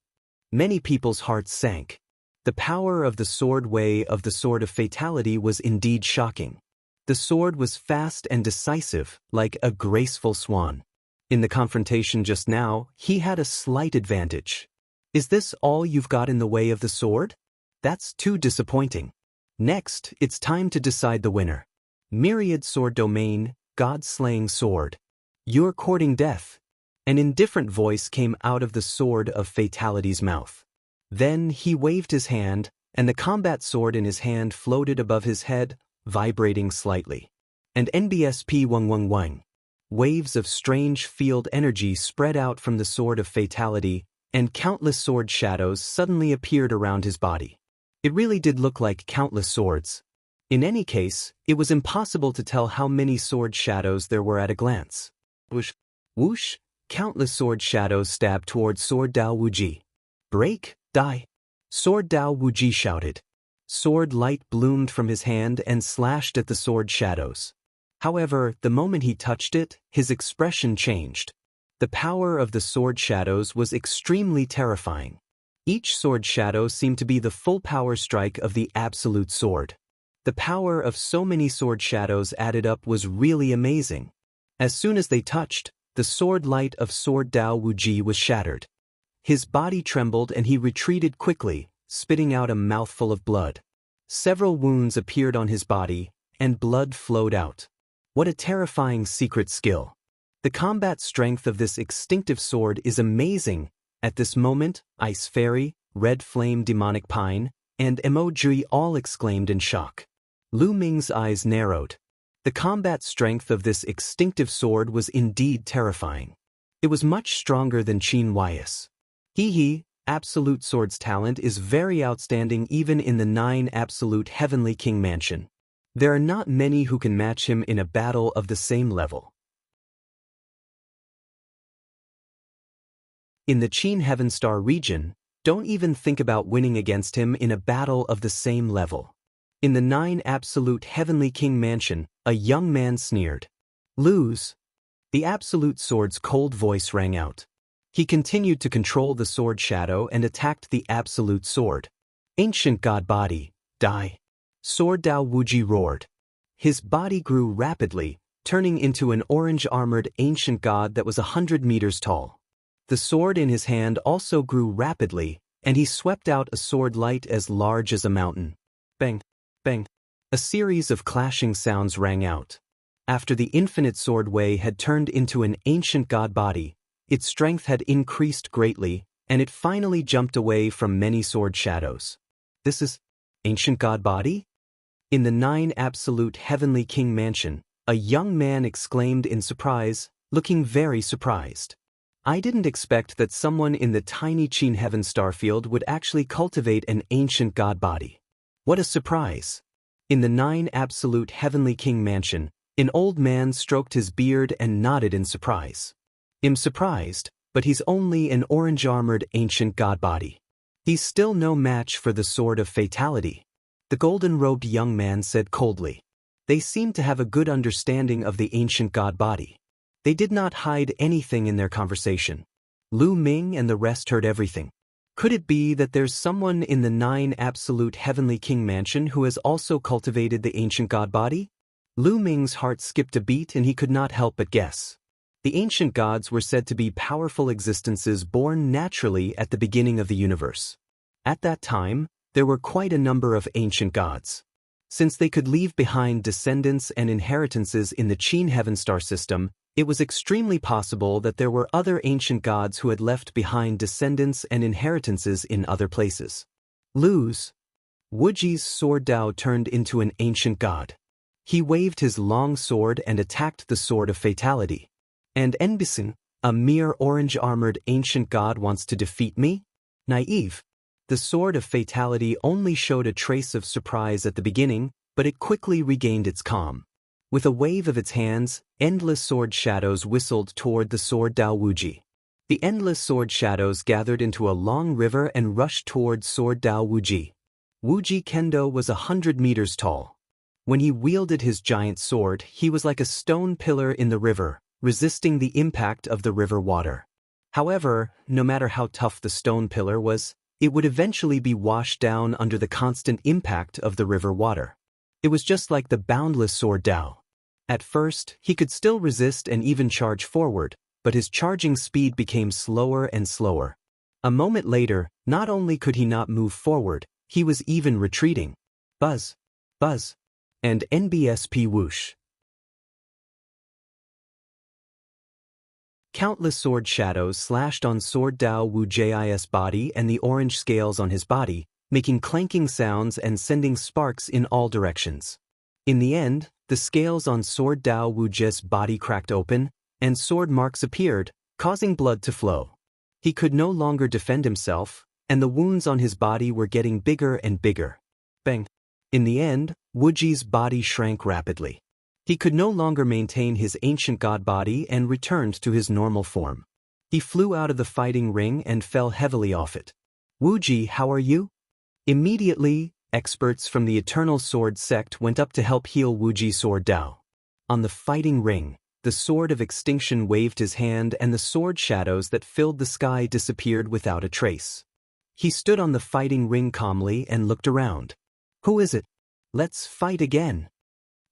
S1: Many people's hearts sank. The power of the sword way of the Sword of Fatality was indeed shocking. The sword was fast and decisive, like a graceful swan. In the confrontation just now, he had a slight advantage. Is this all you've got in the way of the sword? That's too disappointing. Next, it's time to decide the winner. Myriad Sword Domain, God-slaying sword. You're courting death. An indifferent voice came out of the Sword of Fatality's mouth. Then he waved his hand, and the combat sword in his hand floated above his head, vibrating slightly. And NBSP Wang Wang Wang. Waves of strange field energy spread out from the Sword of Fatality, and countless sword shadows suddenly appeared around his body. It really did look like countless swords. In any case, it was impossible to tell how many sword shadows there were at a glance. Whoosh, whoosh, countless sword shadows stabbed toward Sword Dao Wuji. Break, die. Sword Dao Wuji shouted. Sword light bloomed from his hand and slashed at the sword shadows. However, the moment he touched it, his expression changed. The power of the sword shadows was extremely terrifying. Each sword shadow seemed to be the full power strike of the absolute sword. The power of so many sword shadows added up was really amazing. As soon as they touched, the sword light of Sword Dao Wuji was shattered. His body trembled and he retreated quickly, spitting out a mouthful of blood. Several wounds appeared on his body, and blood flowed out. What a terrifying secret skill. The combat strength of this extinctive sword is amazing. At this moment, Ice Fairy, Red Flame Demonic Pine, and Emoji all exclaimed in shock. Lu Ming's eyes narrowed. The combat strength of this extinctive sword was indeed terrifying. It was much stronger than Qin Wei's. Absolute Sword's talent is very outstanding even in the 9 Absolute Heavenly King Mansion. There are not many who can match him in a battle of the same level. In the Qin Heaven Star region, don't even think about winning against him in a battle of the same level. In the 9 Absolute Heavenly King Mansion, a young man sneered. Lose. The Absolute Sword's cold voice rang out. He continued to control the sword shadow and attacked the Absolute Sword. Ancient God Body, die. Sword Dao Wuji roared. His body grew rapidly, turning into an orange-armored ancient god that was 100 meters tall. The sword in his hand also grew rapidly, and he swept out a sword light as large as a mountain. Bang, bang. A series of clashing sounds rang out. After the infinite sword Wei had turned into an ancient god body, its strength had increased greatly, and it finally jumped away from many sword shadows. This is ancient god body? In the 9 Absolute Heavenly King Mansion, a young man exclaimed in surprise, looking very surprised. I didn't expect that someone in the tiny Qin Heaven starfield would actually cultivate an ancient god body. What a surprise! In the 9 Absolute Heavenly King Mansion, an old man stroked his beard and nodded in surprise. I'm surprised, but he's only an orange-armored ancient god body. He's still no match for the Sword of Fatality. The golden-robed young man said coldly. They seemed to have a good understanding of the ancient god body. They did not hide anything in their conversation. Lu Ming and the rest heard everything. Could it be that there's someone in the 9 Absolute Heavenly King Mansion who has also cultivated the ancient god body? Lu Ming's heart skipped a beat and he could not help but guess. The ancient gods were said to be powerful existences born naturally at the beginning of the universe. At that time, there were quite a number of ancient gods. Since they could leave behind descendants and inheritances in the Qin Heaven star system, it was extremely possible that there were other ancient gods who had left behind descendants and inheritances in other places. Lose. Wuji's sword Dao turned into an ancient god. He waved his long sword and attacked the Sword of Fatality. And Enbison, a mere orange-armored ancient god, wants to defeat me? Naive. The Sword of Fatality only showed a trace of surprise at the beginning, but it quickly regained its calm. With a wave of its hands, endless sword shadows whistled toward the sword Dao Wuji. The endless sword shadows gathered into a long river and rushed toward sword Dao Wuji. Wuji Kendo was 100 meters tall. When he wielded his giant sword, he was like a stone pillar in the river, resisting the impact of the river water. However, no matter how tough the stone pillar was, it would eventually be washed down under the constant impact of the river water. It was just like the boundless sword Dao. At first, he could still resist and even charge forward, but his charging speed became slower and slower. A moment later, not only could he not move forward, he was even retreating. Buzz, buzz, and NBSP whoosh. Countless sword shadows slashed on sword Dao Wuji's body and the orange scales on his body, making clanking sounds and sending sparks in all directions. In the end, the scales on sword Dao Wuji's body cracked open, and sword marks appeared, causing blood to flow. He could no longer defend himself, and the wounds on his body were getting bigger and bigger. Bang! In the end, Wuji's body shrank rapidly. He could no longer maintain his ancient god body and returned to his normal form. He flew out of the fighting ring and fell heavily off it. Wuji, how are you? Immediately, experts from the Eternal Sword sect went up to help heal Wuji's sword Dao. On the fighting ring, the Sword of Extinction waved his hand and the sword shadows that filled the sky disappeared without a trace. He stood on the fighting ring calmly and looked around. Who is it? Let's fight again.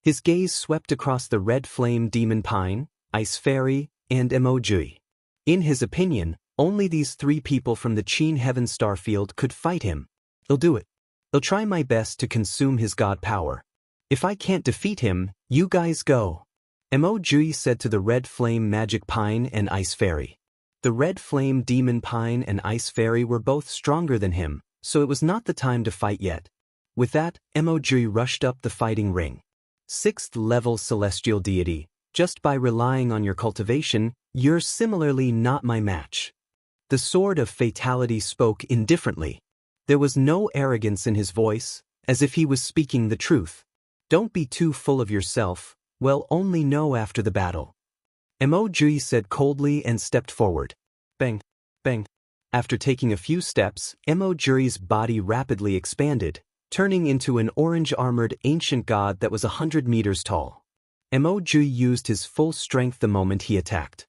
S1: His gaze swept across the red flame demon pine, ice fairy, and emoji. In his opinion, only these 3 people from the Qin Heaven starfield could fight him. I'll do it. I'll try my best to consume his god power. If I can't defeat him, you guys go. Emoji said to the red flame magic pine and ice fairy. The red flame demon pine and ice fairy were both stronger than him, so it was not the time to fight yet. With that, Emoji rushed up the fighting ring. 6th level celestial deity, just by relying on your cultivation, you're similarly not my match. The Sword of Fatality spoke indifferently. There was no arrogance in his voice, as if he was speaking the truth. Don't be too full of yourself, we'll only know after the battle. Emoji said coldly and stepped forward. Bang, bang. After taking a few steps, Emoji's body rapidly expanded, turning into an orange-armored ancient god that was 100 meters tall. Mo used his full strength the moment he attacked.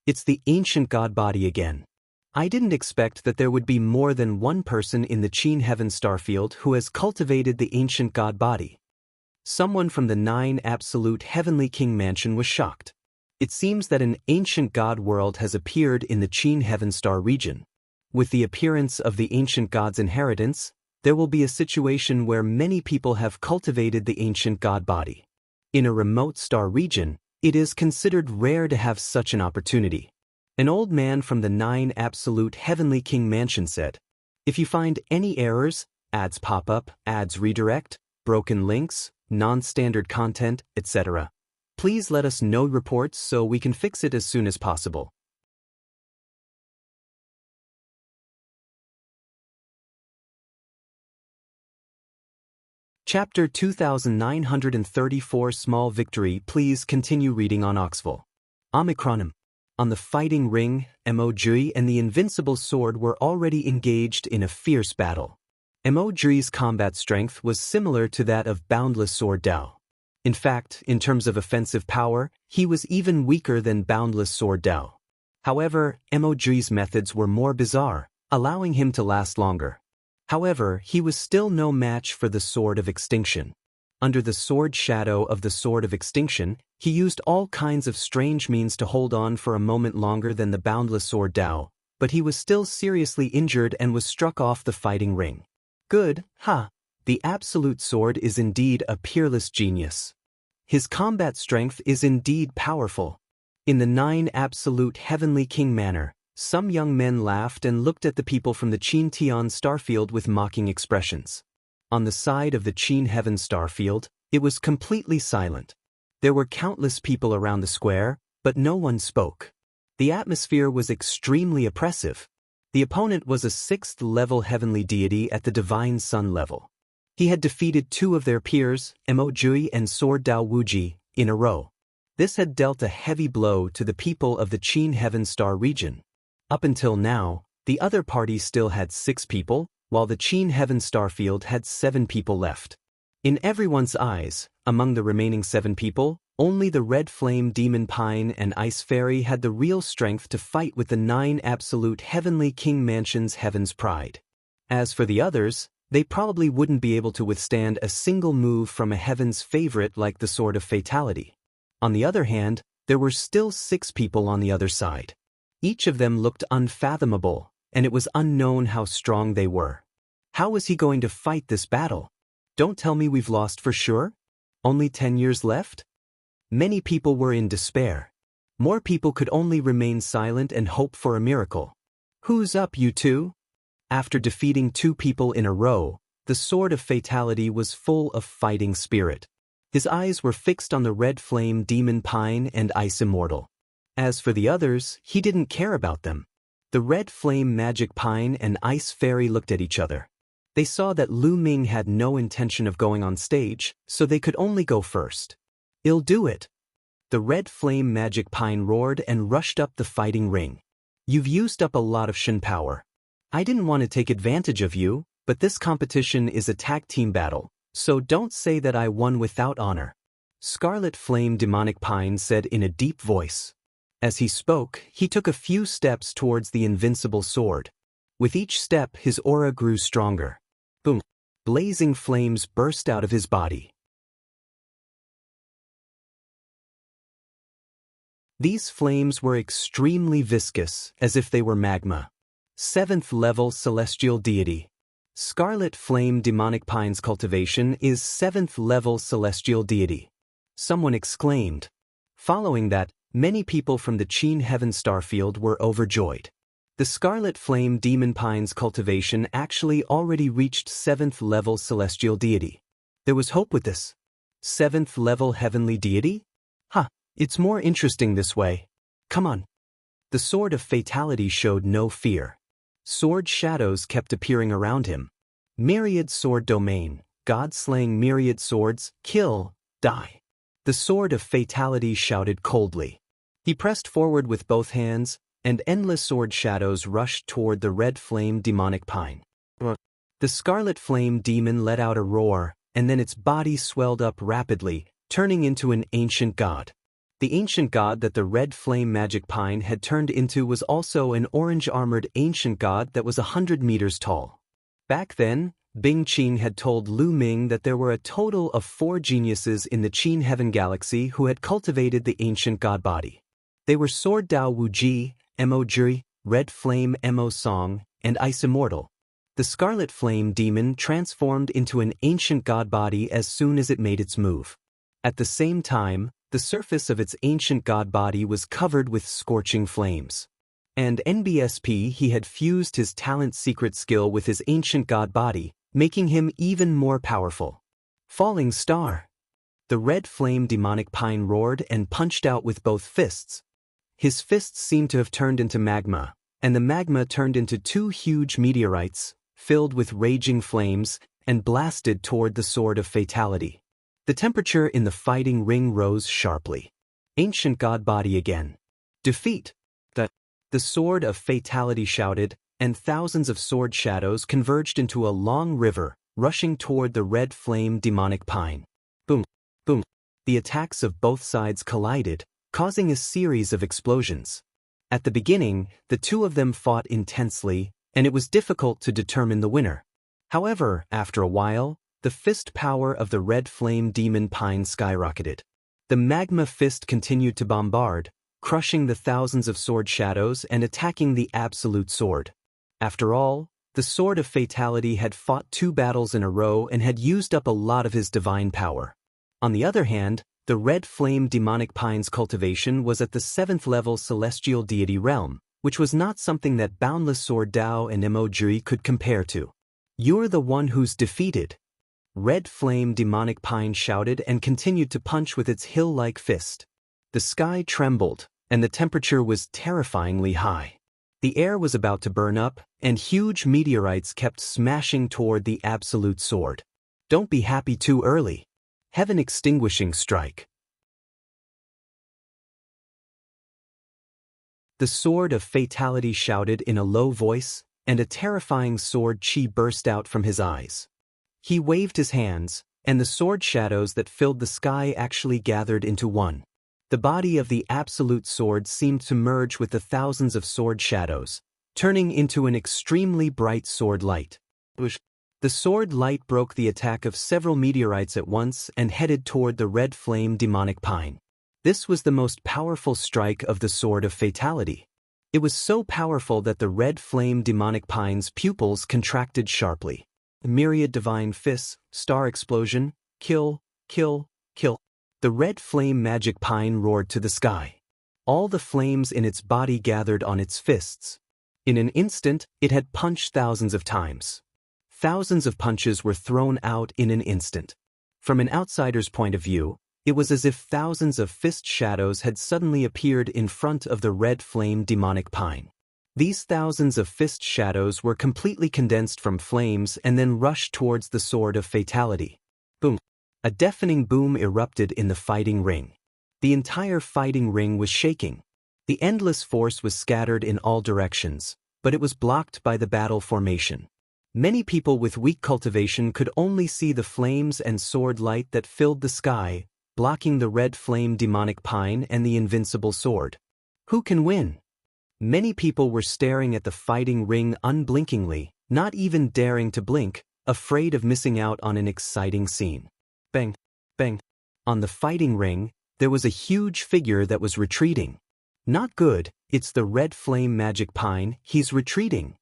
S1: It's the ancient god body again. I didn't expect that there would be more than one person in the Qin Heaven Starfield who has cultivated the ancient god body. Someone from the 9 Absolute Heavenly King Mansion was shocked. It seems that an ancient god world has appeared in the Qin Heaven Star region. With the appearance of the ancient god's inheritance, there will be a situation where many people have cultivated the ancient god body. In a remote star region, it is considered rare to have such an opportunity. An old man from the 9 Absolute Heavenly King Mansion said, "If you find any errors, ads pop up, ads redirect, broken links, non-standard content, etc., please let us know reports so we can fix it as soon as possible." Chapter 2934 Small Victory. Please continue reading on Oxville. Omicronim. On the fighting ring, Mo and the invincible sword were already engaged in a fierce battle. Mo's combat strength was similar to that of Boundless Sword Dao. In fact, in terms of offensive power, he was even weaker than Boundless Sword Dao. However, Mo's methods were more bizarre, allowing him to last longer. However, he was still no match for the Sword of Extinction. Under the sword shadow of the Sword of Extinction, he used all kinds of strange means to hold on for a moment longer than the Boundless Sword Dao, but he was still seriously injured and was struck off the fighting ring. Good, ha! The Absolute Sword is indeed a peerless genius. His combat strength is indeed powerful. In the 9 Absolute Heavenly King manner, some young men laughed and looked at the people from the Qin Tian Starfield with mocking expressions. On the side of the Qin Heaven Starfield, it was completely silent. There were countless people around the square, but no one spoke. The atmosphere was extremely oppressive. The opponent was a 6th-level heavenly deity at the Divine Sun level. He had defeated 2 of their peers, Mo and Sword Dao Wuji, in a row. This had dealt a heavy blow to the people of the Qin Heaven Star region. Up until now, the other party still had 6 people, while the Qin Heaven Starfield had 7 people left. In everyone's eyes, among the remaining 7 people, only the Red Flame Demon Pine and Ice Fairy had the real strength to fight with the 9 Absolute Heavenly King Mansion's Heaven's Pride. As for the others, they probably wouldn't be able to withstand a single move from a Heaven's favorite like the Sword of Fatality. On the other hand, there were still 6 people on the other side. Each of them looked unfathomable, and it was unknown how strong they were. How was he going to fight this battle? Don't tell me we've lost for sure? Only 10 years left? Many people were in despair. More people could only remain silent and hope for a miracle. Who's up, you two? After defeating 2 people in a row, the Sword of Fatality was full of fighting spirit. His eyes were fixed on the Red Flame Demon Pine and Ice Immortal. As for the others, he didn't care about them. The Red Flame Magic Pine and Ice Fairy looked at each other. They saw that Lu Ming had no intention of going on stage, so they could only go first. "I'll do it." The Red Flame Magic Pine roared and rushed up the fighting ring. "You've used up a lot of Shin power. I didn't want to take advantage of you, but this competition is a tag team battle, so don't say that I won without honor." Scarlet Flame Demonic Pine said in a deep voice. As he spoke, he took a few steps towards the invincible sword. With each step, his aura grew stronger. Boom! Blazing flames burst out of his body. These flames were extremely viscous, as if they were magma. 7th-level Celestial Deity. Scarlet Flame Demonic Pine's cultivation is 7th-level Celestial Deity. Someone exclaimed. Following that, many people from the Qin Heaven Starfield were overjoyed. The Scarlet Flame Demon Pine's cultivation actually already reached 7th-level Celestial Deity. There was hope with this. 7th-level Heavenly Deity? It's more interesting this way. Come on. The Sword of Fatality showed no fear. Sword shadows kept appearing around him. Myriad Sword Domain, God slaying myriad swords, kill, die. The Sword of Fatality shouted coldly. He pressed forward with both hands, and endless sword shadows rushed toward the Red Flame Demonic Pine. The The scarlet flame demon let out a roar, and then its body swelled up rapidly, turning into an ancient god. The ancient god that the red flame magic pine had turned into was also an orange-armored ancient god that was 100 meters tall. Back then, Bing Qin had told Lu Ming that there were a total of 4 geniuses in the Qin Heaven Galaxy who had cultivated the ancient god body. They were Sword Dao Wuji, Mo Juri, Red Flame Mo Song, and Ice Immortal. The Scarlet Flame Demon transformed into an ancient god body as soon as it made its move. At the same time, the surface of its ancient god body was covered with scorching flames. And NBSP he had fused his talent secret skill with his ancient god body, making him even more powerful. Falling Star. The red flame demonic pine roared and punched out with both fists. His fists seemed to have turned into magma, and the magma turned into 2 huge meteorites, filled with raging flames, and blasted toward the Sword of Fatality. The temperature in the fighting ring rose sharply. Ancient god body again. Defeat. The Sword of Fatality shouted, and thousands of sword shadows converged into a long river, rushing toward the red flame demonic pine. Boom, boom. The attacks of both sides collided, causing a series of explosions. At the beginning, the two of them fought intensely, and it was difficult to determine the winner. However, after a while, the fist power of the red flame demon pine skyrocketed. The magma fist continued to bombard, crushing the thousands of sword shadows and attacking the absolute sword. After all, the Sword of Fatality had fought 2 battles in a row and had used up a lot of his divine power. On the other hand, the red flame demonic pine's cultivation was at the 7th level celestial deity realm, which was not something that Boundless Sword Dao and Mo Juri could compare to. "You're the one who's defeated." Red flame demonic pine shouted and continued to punch with its hill-like fist. The sky trembled, and the temperature was terrifyingly high. The air was about to burn up, and huge meteorites kept smashing toward the absolute sword. Don't be happy too early. Heaven extinguishing strike. The Sword of Fatality shouted in a low voice, and a terrifying sword chi burst out from his eyes. He waved his hands, and the sword shadows that filled the sky actually gathered into one. The body of the absolute sword seemed to merge with the thousands of sword shadows, turning into an extremely bright sword light. The sword light broke the attack of several meteorites at once and headed toward the red flame demonic pine. This was the most powerful strike of the Sword of Fatality. It was so powerful that the red flame demonic pine's pupils contracted sharply. A myriad divine fists, star explosion, kill, kill, kill. The red flame magic pine roared to the sky. All the flames in its body gathered on its fists. In an instant, it had punched thousands of times. Thousands of punches were thrown out in an instant. From an outsider's point of view, it was as if thousands of fist shadows had suddenly appeared in front of the red flame demonic pine. These thousands of fist shadows were completely condensed from flames and then rushed towards the Sword of Fatality. Boom! A deafening boom erupted in the fighting ring. The entire fighting ring was shaking. The endless force was scattered in all directions, but it was blocked by the battle formation. Many people with weak cultivation could only see the flames and sword light that filled the sky, blocking the red flame demonic pine and the invincible sword. Who can win? Many people were staring at the fighting ring unblinkingly, not even daring to blink, afraid of missing out on an exciting scene. Bang, bang. On the fighting ring, there was a huge figure that was retreating. Not good, it's the red flame magic pine, he's retreating.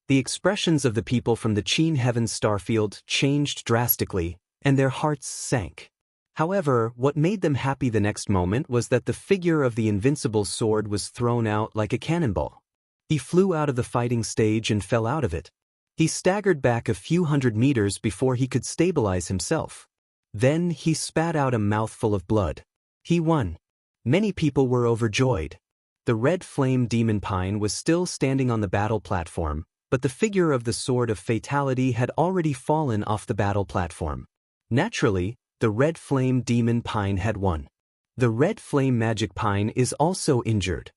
S1: The expressions of the people from the Qin Heaven starfield changed drastically, and their hearts sank. However, what made them happy the next moment was that the figure of the invincible sword was thrown out like a cannonball. He flew out of the fighting stage and fell out of it. He staggered back a few hundred meters before he could stabilize himself. Then he spat out a mouthful of blood. He won. Many people were overjoyed. The red flame demon pine was still standing on the battle platform, but the figure of the Sword of Fatality had already fallen off the battle platform. Naturally, the red flame demon pine had won. The red flame magic pine is also injured.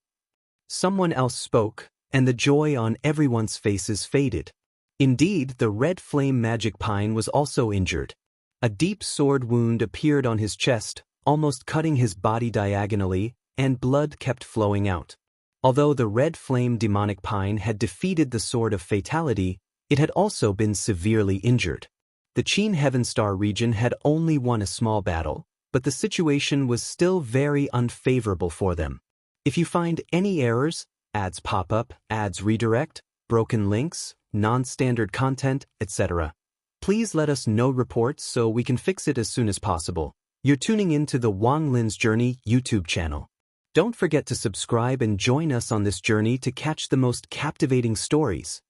S1: Someone else spoke, and the joy on everyone's faces faded. Indeed, the red flame magic pine was also injured. A deep sword wound appeared on his chest, almost cutting his body diagonally, and blood kept flowing out. Although the red flame demonic pine had defeated the sword of fatality, it had also been severely injured. The Qin Heaven Star region had only won a small battle, but the situation was still very unfavorable for them. If you find any errors, ads pop up, ads redirect, broken links, non-standard content, etc., please let us know reports so we can fix it as soon as possible. You're tuning in to the Wang Lin's Journey YouTube channel. Don't forget to subscribe and join us on this journey to catch the most captivating stories.